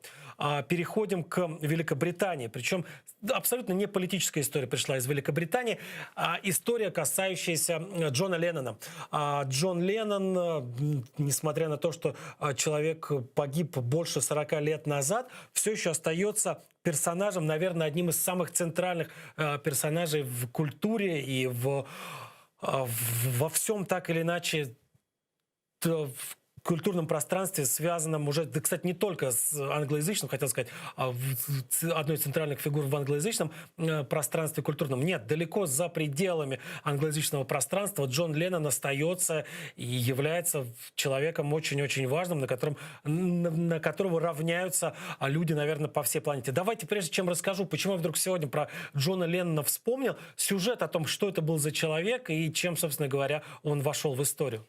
Переходим к Великобритании. Причем абсолютно не политическая история пришла из Великобритании, а история, касающаяся Джона Леннона. Джон Леннон, несмотря на то, что человек погиб больше 40 лет назад, все еще остается персонажем, наверное, одним из самых центральных персонажей в культуре и во всем так или иначе в культурном пространстве, связанном уже, да, кстати, не только с англоязычным, хотел сказать, а одной из центральных фигур в англоязычном пространстве культурном. Нет, далеко за пределами англоязычного пространства Джон Леннон остается и является человеком очень-очень важным, на которого равняются люди, наверное, по всей планете. Давайте, прежде чем расскажу, почему я вдруг сегодня про Джона Леннона вспомнил, сюжет о том, что это был за человек и чем, собственно говоря, он вошел в историю.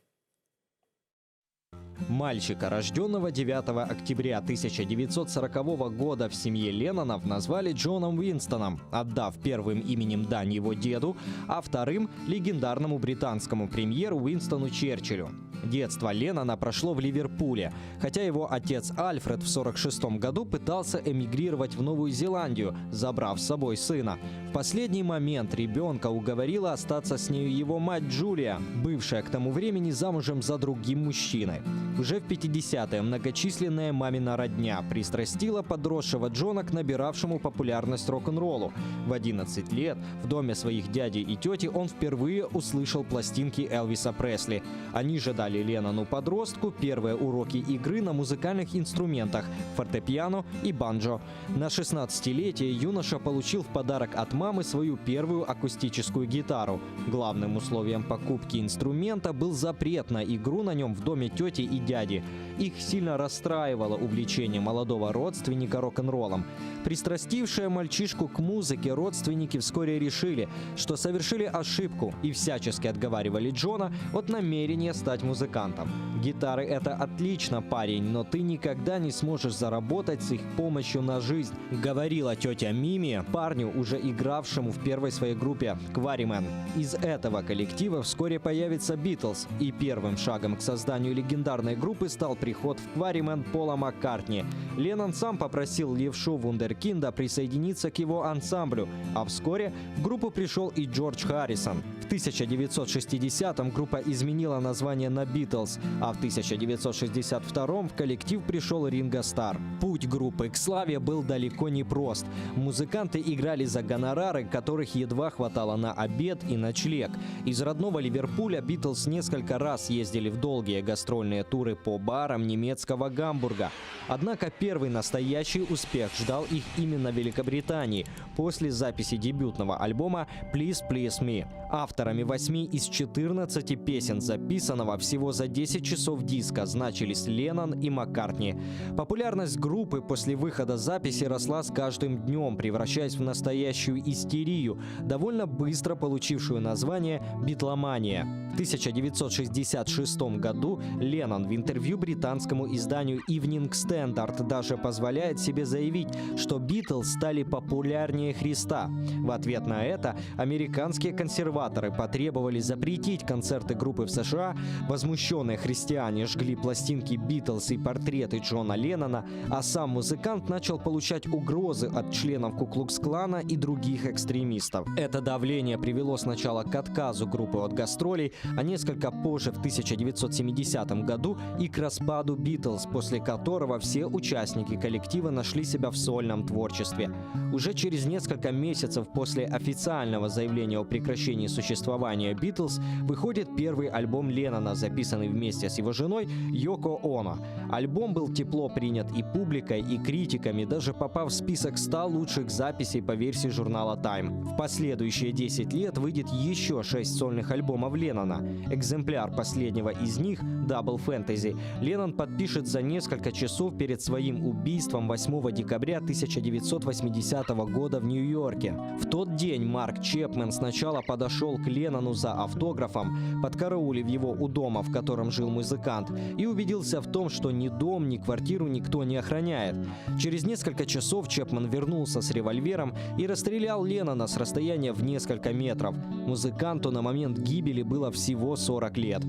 Мальчика, рожденного 9 октября 1940 года в семье Леннонов, назвали Джоном Уинстоном, отдав первым именем дань его деду, а вторым – легендарному британскому премьеру Уинстону Черчиллю. Детство Леннона прошло в Ливерпуле, хотя его отец Альфред в 1946 году пытался эмигрировать в Новую Зеландию, забрав с собой сына. В последний момент ребенка уговорила остаться с нею его мать Джулия, бывшая к тому времени замужем за другим мужчиной. Уже в 50-е многочисленная мамина родня пристрастила подросшего Джона к набиравшему популярность рок-н-роллу. В 11 лет в доме своих дяди и тети он впервые услышал пластинки Элвиса Пресли. Они же дали Леннону-подростку первые уроки игры на музыкальных инструментах – фортепиано и банджо. На 16-летие юноша получил в подарок от мамы свою первую акустическую гитару. Главным условием покупки инструмента был запрет на игру на нем в доме тети и дяди. Их сильно расстраивало увлечение молодого родственника рок-н-роллом. Пристрастившие мальчишку к музыке родственники вскоре решили, что совершили ошибку и всячески отговаривали Джона от намерения стать музыкантом. «Гитары — это отлично, парень, но ты никогда не сможешь заработать с их помощью на жизнь», говорила тетя Мими парню, уже игравшему в первой своей группе «Quarrymen». Из этого коллектива вскоре появится Битлз, и первым шагом к созданию легендарной группы стал приход в Quarrymen Пола Маккартни. Леннон сам попросил левшу вундеркинда присоединиться к его ансамблю, а вскоре в группу пришел и Джордж Харрисон. В 1960-м группа изменила название на Битлз, а в 1962-м в коллектив пришел Ринго Старр. Путь группы к славе был далеко не прост. Музыканты играли за гонорары, которых едва хватало на обед и ночлег. Из родного Ливерпуля Битлз несколько раз ездили в долгие гастрольные туры по барам немецкого Гамбурга. Однако первый настоящий успех ждал их именно в Великобритании после записи дебютного альбома «Please Please Me». Авторами 8 из 14 песен, записанного всего за 10 часов диска, значились Леннон и Маккартни. Популярность группы после выхода записи росла с каждым днем, превращаясь в настоящую истерию, довольно быстро получившую название «битломания». В 1966 году Леннон в интервью британскому изданию Evening Standard даже позволяет себе заявить, что Битлз стали популярнее Христа. В ответ на это американские консерваторы потребовали запретить концерты группы в США, возмущенные христиане жгли пластинки Битлз и портреты Джона Леннона, а сам музыкант начал получать угрозы от членов Ку-клукс-клана и других экстремистов. Это давление привело сначала к отказу группы от гастролей, а несколько позже, в 1970 году, и к распаду Битлз, после которого все участники коллектива нашли себя в сольном творчестве. Уже через несколько месяцев после официального заявления о прекращении существования Битлз выходит первый альбом Леннона, записанный вместе с его женой Йоко Оно. Альбом был тепло принят и публикой, и критиками, даже попав в список 100 лучших записей по версии журнала Time. В последующие 10 лет выйдет еще 6 сольных альбомов Леннона. Экземпляр последнего из них, Double Fantasy, Леннон подпишет за несколько часов перед своим убийством 8 декабря 1980 года в Нью-Йорке. В тот день Марк Чепмен сначала подошел к Леннону за автографом, подкараулив его у дома, в котором жил музыкант, и убедился в том, что ни дом, ни квартиру никто не охраняет. Через несколько часов Чепмен вернулся с револьвером и расстрелял Леннона с расстояния в несколько метров. Музыканту на момент гибели было всего 40 лет.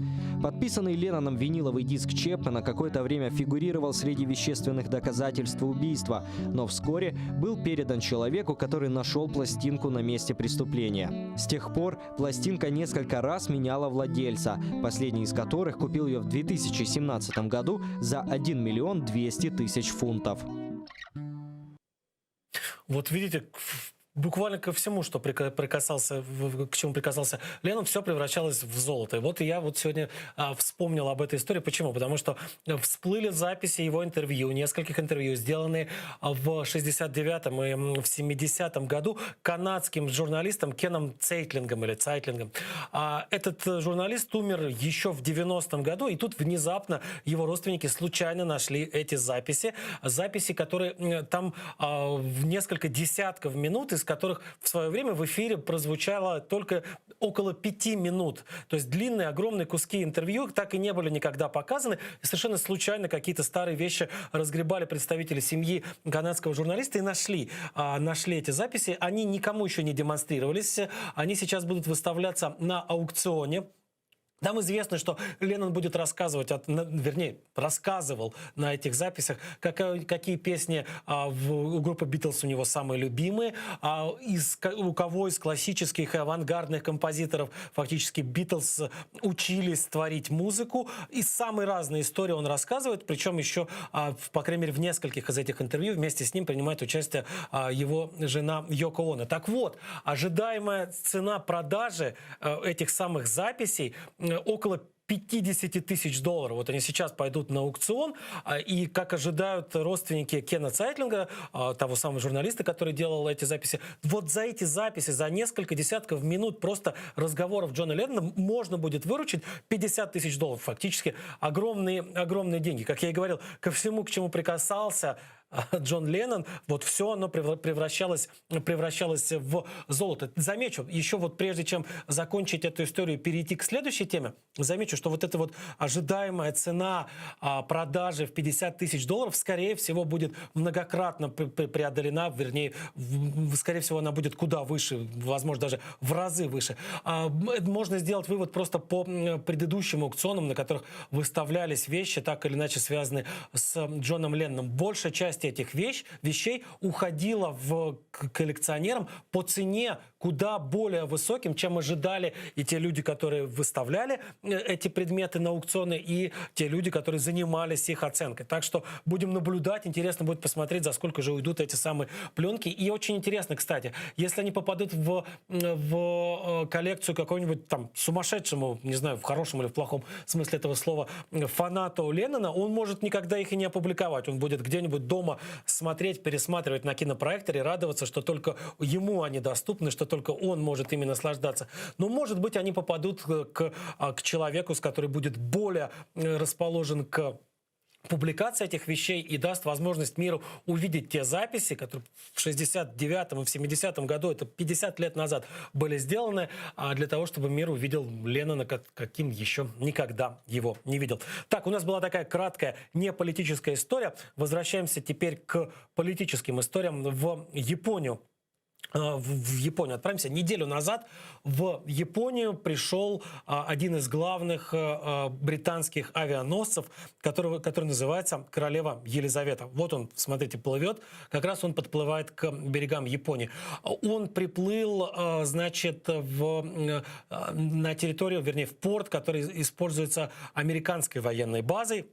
Подписанный Ленноном виниловый диск Чепмена какое-то время фигурировал среди вещественных доказательств убийства, но вскоре был передан человеку, который нашел пластинку на месте преступления. С тех пор пластинка несколько раз меняла владельца, последний из которых купил ее в 2017 году за 1 200 000 фунтов. Вот видите, буквально ко всему, что прикасался, к чему прикасался Леннон, все превращалось в золото. И вот я вот сегодня вспомнил об этой истории. Почему? Потому что всплыли записи его интервью, нескольких интервью, сделанные в 69-м и в 70-м году канадским журналистом Кеном Цейтлингом или Цайтлингом. Этот журналист умер еще в 90-м году, и тут внезапно его родственники случайно нашли эти записи. Записи, которые там в несколько десятков минут, из которых в свое время в эфире прозвучало только около 5 минут. То есть длинные, огромные куски интервью так и не были никогда показаны. И совершенно случайно какие-то старые вещи разгребали представители семьи канадского журналиста и нашли эти записи. Они никому еще не демонстрировались. Они сейчас будут выставляться на аукционе. Там известно, что Леннон будет рассказывать, рассказывал на этих записях, какие песни у группы Битлз у него самые любимые, у кого из классических и авангардных композиторов фактически Битлз учились творить музыку. И самые разные истории он рассказывает, причем еще, по крайней мере, в нескольких из этих интервью вместе с ним принимает участие его жена Йоко Оно. Так вот, ожидаемая цена продажи этих самых записей около $50 000. Вот они сейчас пойдут на аукцион, и, как ожидают родственники Кена Цайтлинга, того самого журналиста, который делал эти записи, вот за эти записи, за несколько десятков минут просто разговоров Джона Леннона можно будет выручить $50 000. Фактически огромные деньги. Как я и говорил, ко всему, к чему прикасался Джон Леннон, вот все оно превращалось в золото. Замечу, еще вот прежде чем закончить эту историю и перейти к следующей теме, замечу, что вот эта вот ожидаемая цена продажи в $50 000, скорее всего, будет многократно преодолена, вернее, скорее всего, она будет куда выше, возможно, даже в разы выше. Можно сделать вывод просто по предыдущим аукционам, на которых выставлялись вещи, так или иначе связанные с Джоном Ленноном. Большая часть этих вещей уходила к коллекционерам по цене куда более высоким, чем ожидали и те люди, которые выставляли эти предметы на аукционы, и те люди, которые занимались их оценкой. Так что будем наблюдать, интересно будет посмотреть, за сколько же уйдут эти самые пленки. И очень интересно, кстати, если они попадут в коллекцию какого-нибудь там сумасшедшему, не знаю, в хорошем или в плохом смысле этого слова, фанату Леннона, он может никогда их и не опубликовать. Он будет где-нибудь дома смотреть, пересматривать на кинопроекторе, радоваться, что только ему они доступны, что только он может ими наслаждаться. Но, может быть, они попадут к человеку, который будет более расположен к публикация этих вещей и даст возможность миру увидеть те записи, которые в 69-м и в 70-м году, это 50 лет назад, были сделаны, для того, чтобы мир увидел Леннона каким еще никогда его не видел. Так, у нас была такая краткая неполитическая история. Возвращаемся теперь к политическим историям в Японию. В Японию отправимся. Неделю назад в Японию пришел один из главных британских авианосцев, который называется «Королева Елизавета». Вот он, смотрите, плывет. Как раз он подплывает к берегам Японии. Он приплыл, значит, на территорию, вернее, в порт, который используется американской военной базой.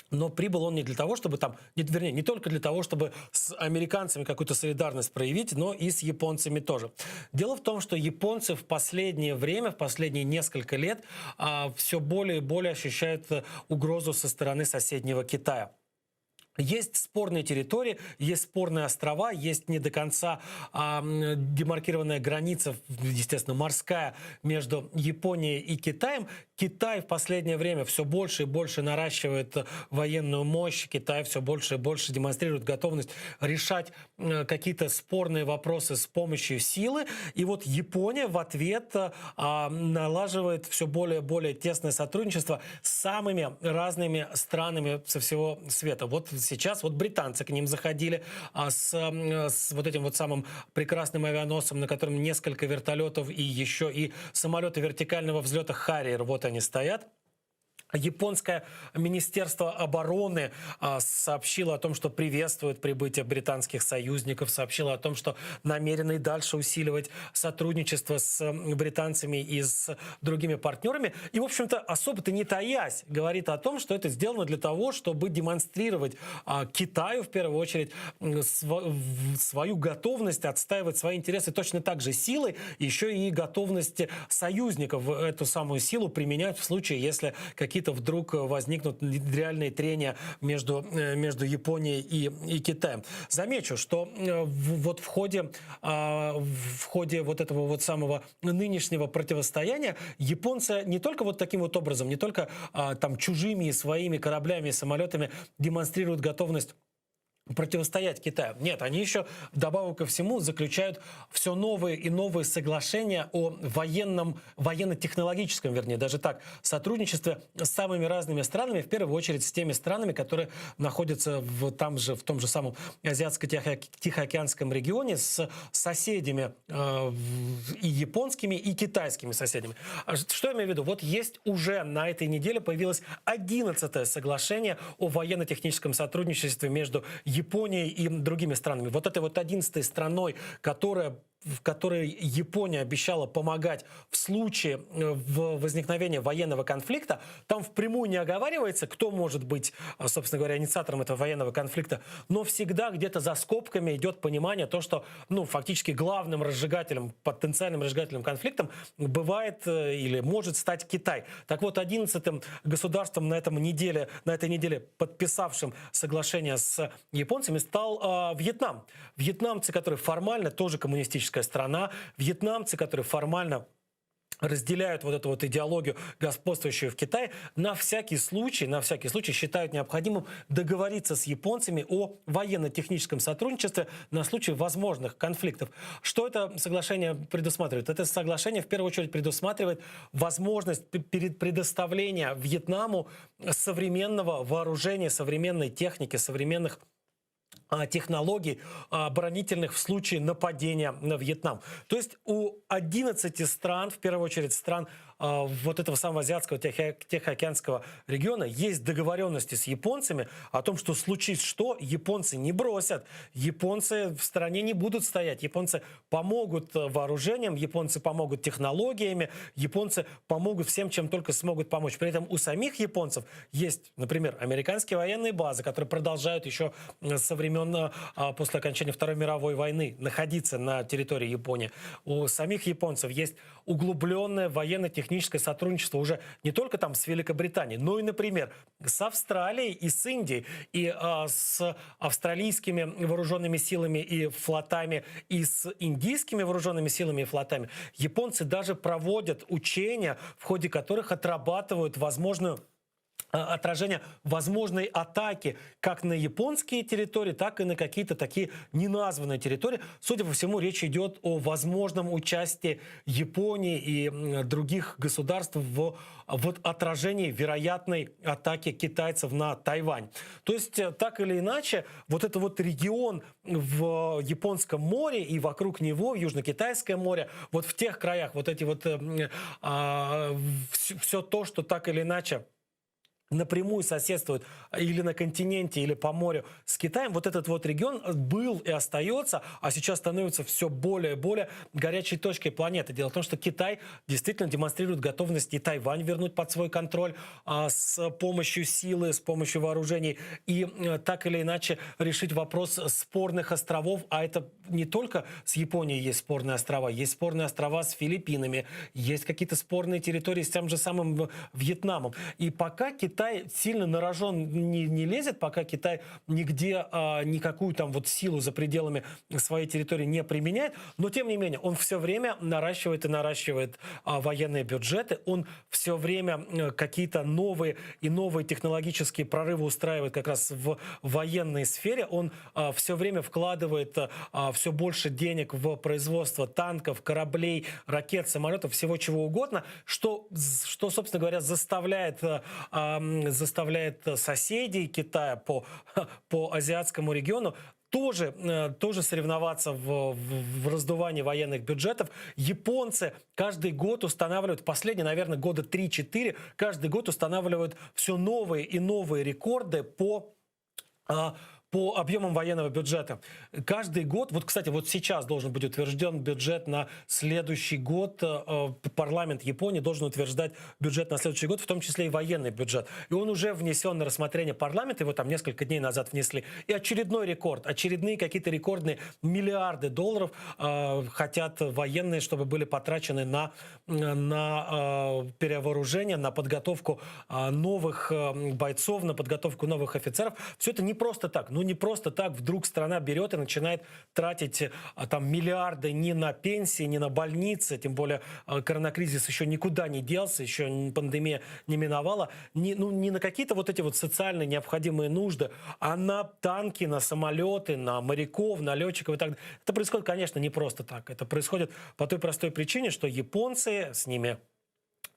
Но прибыл он не для того, чтобы там, вернее, не только для того, чтобы с американцами какую-то солидарность проявить, но и с японцами тоже. Дело в том, что японцы в последнее время, в последние несколько лет все более и более ощущают угрозу со стороны соседнего Китая. Есть спорные территории, есть спорные острова, есть не до конца демаркированная граница, естественно, морская между Японией и Китаем. Китай в последнее время все больше и больше наращивает военную мощь. Китай все больше и больше демонстрирует готовность решать какие-то спорные вопросы с помощью силы. И вот Япония в ответ налаживает все более и более тесное сотрудничество с самыми разными странами со всего света. Вот сейчас вот британцы к ним заходили с вот этим вот самым прекрасным авианосцем, на котором несколько вертолетов и еще и самолеты вертикального взлета «Харриер». Вот они стоят. Японское министерство обороны сообщило о том, что приветствует прибытие британских союзников, сообщило о том, что намерено и дальше усиливать сотрудничество с британцами и с другими партнерами. И, в общем-то, особо-то не таясь, говорит о том, что это сделано для того, чтобы демонстрировать Китаю, в первую очередь, свою готовность отстаивать свои интересы точно так же силой, еще и готовность союзников эту самую силу применять в случае, если какие-то вдруг возникнут реальные трения между Японией и Китаем. Замечу, что вот в ходе вот этого вот самого нынешнего противостояния японцы не только вот таким вот образом, не только там чужими и своими кораблями и самолетами демонстрируют готовность противостоять Китаю. Нет, они еще, вдобавок ко всему, заключают все новые и новые соглашения о военно-технологическом, вернее, даже так, сотрудничестве с самыми разными странами, в первую очередь с теми странами, которые находятся в том же самом Азиатско-Тихоокеанском регионе, с соседями и японскими, и китайскими соседями. Что я имею в виду? Вот есть уже на этой неделе появилось 11-е соглашение о военно-техническом сотрудничестве между Японией и другими странами. Вот этой вот 11-й страной, в которой Япония обещала помогать в случае возникновения военного конфликта, там впрямую не оговаривается, кто может быть, собственно говоря, инициатором этого военного конфликта, но всегда где-то за скобками идет понимание то, что, фактически главным разжигателем, потенциальным разжигателем конфликта бывает или может стать Китай. Так вот, 11-м государством на этой неделе подписавшим соглашение с японцами стал Вьетнам. Вьетнамцы, которые формально тоже коммунистическая страна, вьетнамцы, которые формально разделяют вот эту вот идеологию, господствующую в Китае, на всякий случай считают необходимым договориться с японцами о военно-техническом сотрудничестве на случай возможных конфликтов. Что это соглашение предусматривает? Это соглашение в первую очередь предусматривает возможность предоставления Вьетнаму современного вооружения, современной техники, современных технологий оборонительных в случае нападения на Вьетнам. То есть у 11 стран, в первую очередь стран вот этого самого азиатского Тихоокеанского региона, есть договоренности с японцами о том, что случись что, японцы не бросят, японцы в стороне не будут стоять, японцы помогут вооружением, японцы помогут технологиями, японцы помогут всем, чем только смогут помочь. При этом у самих японцев есть, например, американские военные базы, которые продолжают еще со времен после окончания Второй мировой войны находиться на территории Японии. У самих японцев есть углубленное военно-техническое сотрудничество уже не только там с Великобританией, но и, например, с Австралией и с Индией, и с австралийскими вооруженными силами и флотами, и с индийскими вооруженными силами и флотами. Японцы даже проводят учения, в ходе которых отрабатывают отражение возможной атаки как на японские территории, так и на какие-то такие неназванные территории. Судя по всему, речь идет о возможном участии Японии и других государств в отражении вероятной атаки китайцев на Тайвань. То есть, так или иначе, вот этот вот регион в Японском море и вокруг него, Южно-Китайское море, вот в тех краях, вот эти вот все то, что так или иначе напрямую соседствует или на континенте, или по морю с Китаем, вот этот вот регион был и остается, а сейчас становится все более и более горячей точкой планеты. Дело в том, что Китай действительно демонстрирует готовность и Тайвань вернуть под свой контроль с помощью силы, с помощью вооружений и так или иначе решить вопрос спорных островов, а это не только с Японией есть спорные острова, есть спорные острова с Филиппинами, есть какие-то спорные территории с тем же самым Вьетнамом. И пока Китай сильно на рожон не лезет, пока Китай нигде никакую там вот силу за пределами своей территории не применяет, но тем не менее он все время наращивает и наращивает военные бюджеты, он все время какие-то новые и новые технологические прорывы устраивает как раз в военной сфере, он все время вкладывает все больше денег в производство танков, кораблей, ракет, самолетов, всего чего угодно, что собственно говоря, заставляет соседей Китая по азиатскому региону тоже соревноваться в раздувании военных бюджетов. Японцы каждый год устанавливают, последние, наверное, года 3-4, каждый год устанавливают все новые и новые рекорды по объемам военного бюджета. Каждый год, вот, кстати, вот сейчас должен быть утвержден бюджет на следующий год. Парламент Японии должен утверждать бюджет на следующий год, в том числе и военный бюджет. И он уже внесен на рассмотрение парламента, его там несколько дней назад внесли. И очередной рекорд, очередные какие-то рекордные миллиарды долларов хотят военные, чтобы были потрачены на перевооружение, на подготовку новых бойцов, на подготовку новых офицеров. Все это не просто так. Ну, не просто так вдруг страна берет и начинает тратить там миллиарды не на пенсии, не на больницы, тем более коронакризис еще никуда не делся, еще пандемия не миновала, не на какие-то вот эти вот социальные необходимые нужды, а на танки, на самолеты, на моряков, на летчиков и так далее. Это происходит, конечно, не просто так. Это происходит по той простой причине, что японцы, с ними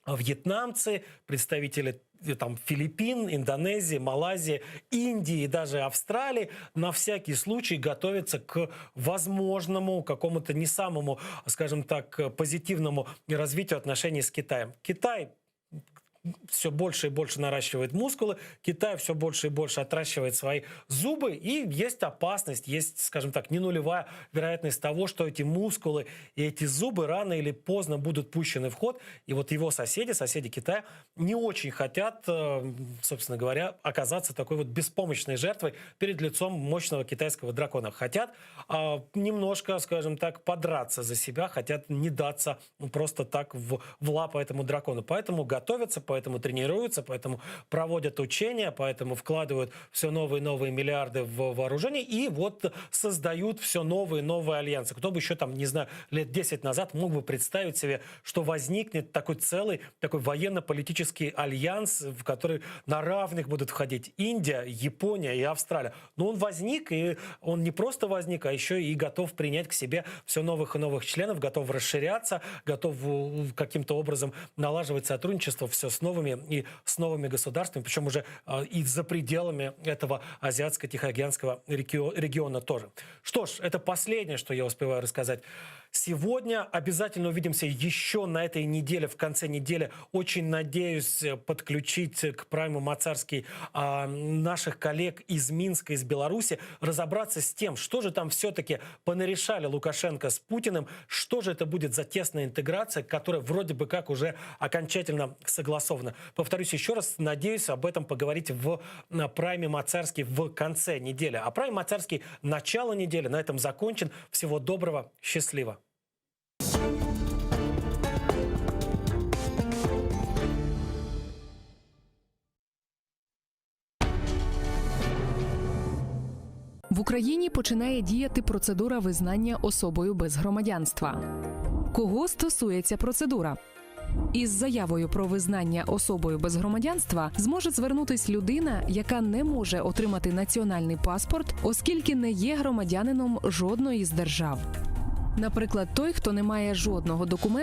вьетнамцы, представители там Филиппин, Индонезии, Малайзии, Индии и даже Австралии на всякий случай готовятся к возможному какому-то не самому, скажем так, позитивному развитию отношений с Китаем. Китай все больше и больше наращивает мускулы, Китай все больше и больше отращивает свои зубы, и есть опасность, есть, скажем так, не нулевая вероятность того, что эти мускулы и эти зубы рано или поздно будут пущены в ход, и вот его соседи Китая, не очень хотят, собственно говоря, оказаться такой вот беспомощной жертвой перед лицом мощного китайского дракона. Хотят немножко, скажем так, подраться за себя, хотят не даться просто так в лапы этому дракону. Поэтому готовятся, поэтому тренируются, поэтому проводят учения, поэтому вкладывают все новые и новые миллиарды в вооружение и вот создают все новые и новые альянсы. Кто бы еще там, не знаю, лет 10 назад мог бы представить себе, что возникнет такой целый, такой военно-политический альянс, в который на равных будут входить Индия, Япония и Австралия. Но он возник, и он не просто возник, а еще и готов принять к себе все новых и новых членов, готов расширяться, готов каким-то образом налаживать сотрудничество все с новыми государствами, причем уже и за пределами этого азиатско-тихоокеанского региона тоже. Что ж, это последнее, что я успеваю рассказать. Сегодня обязательно увидимся еще на этой неделе, в конце недели. Очень надеюсь подключить к Прайму Мацарский наших коллег из Минска, из Беларуси, разобраться с тем, что же там все-таки понарешали Лукашенко с Путиным, что же это будет за тесная интеграция, которая вроде бы как уже окончательно согласована. Повторюсь еще раз, надеюсь об этом поговорить в Прайме Мацарский в конце недели. А Прайм Мацарский начало недели на этом закончен. Всего доброго, счастливо. В Україні починає діяти процедура визнання особою без громадянства. Кого стосується процедура? Із заявою про визнання особою без громадянства зможе звернутись людина, яка не може отримати національний паспорт, оскільки не є громадянином жодної з держав. Наприклад, той, хто не має жодного документу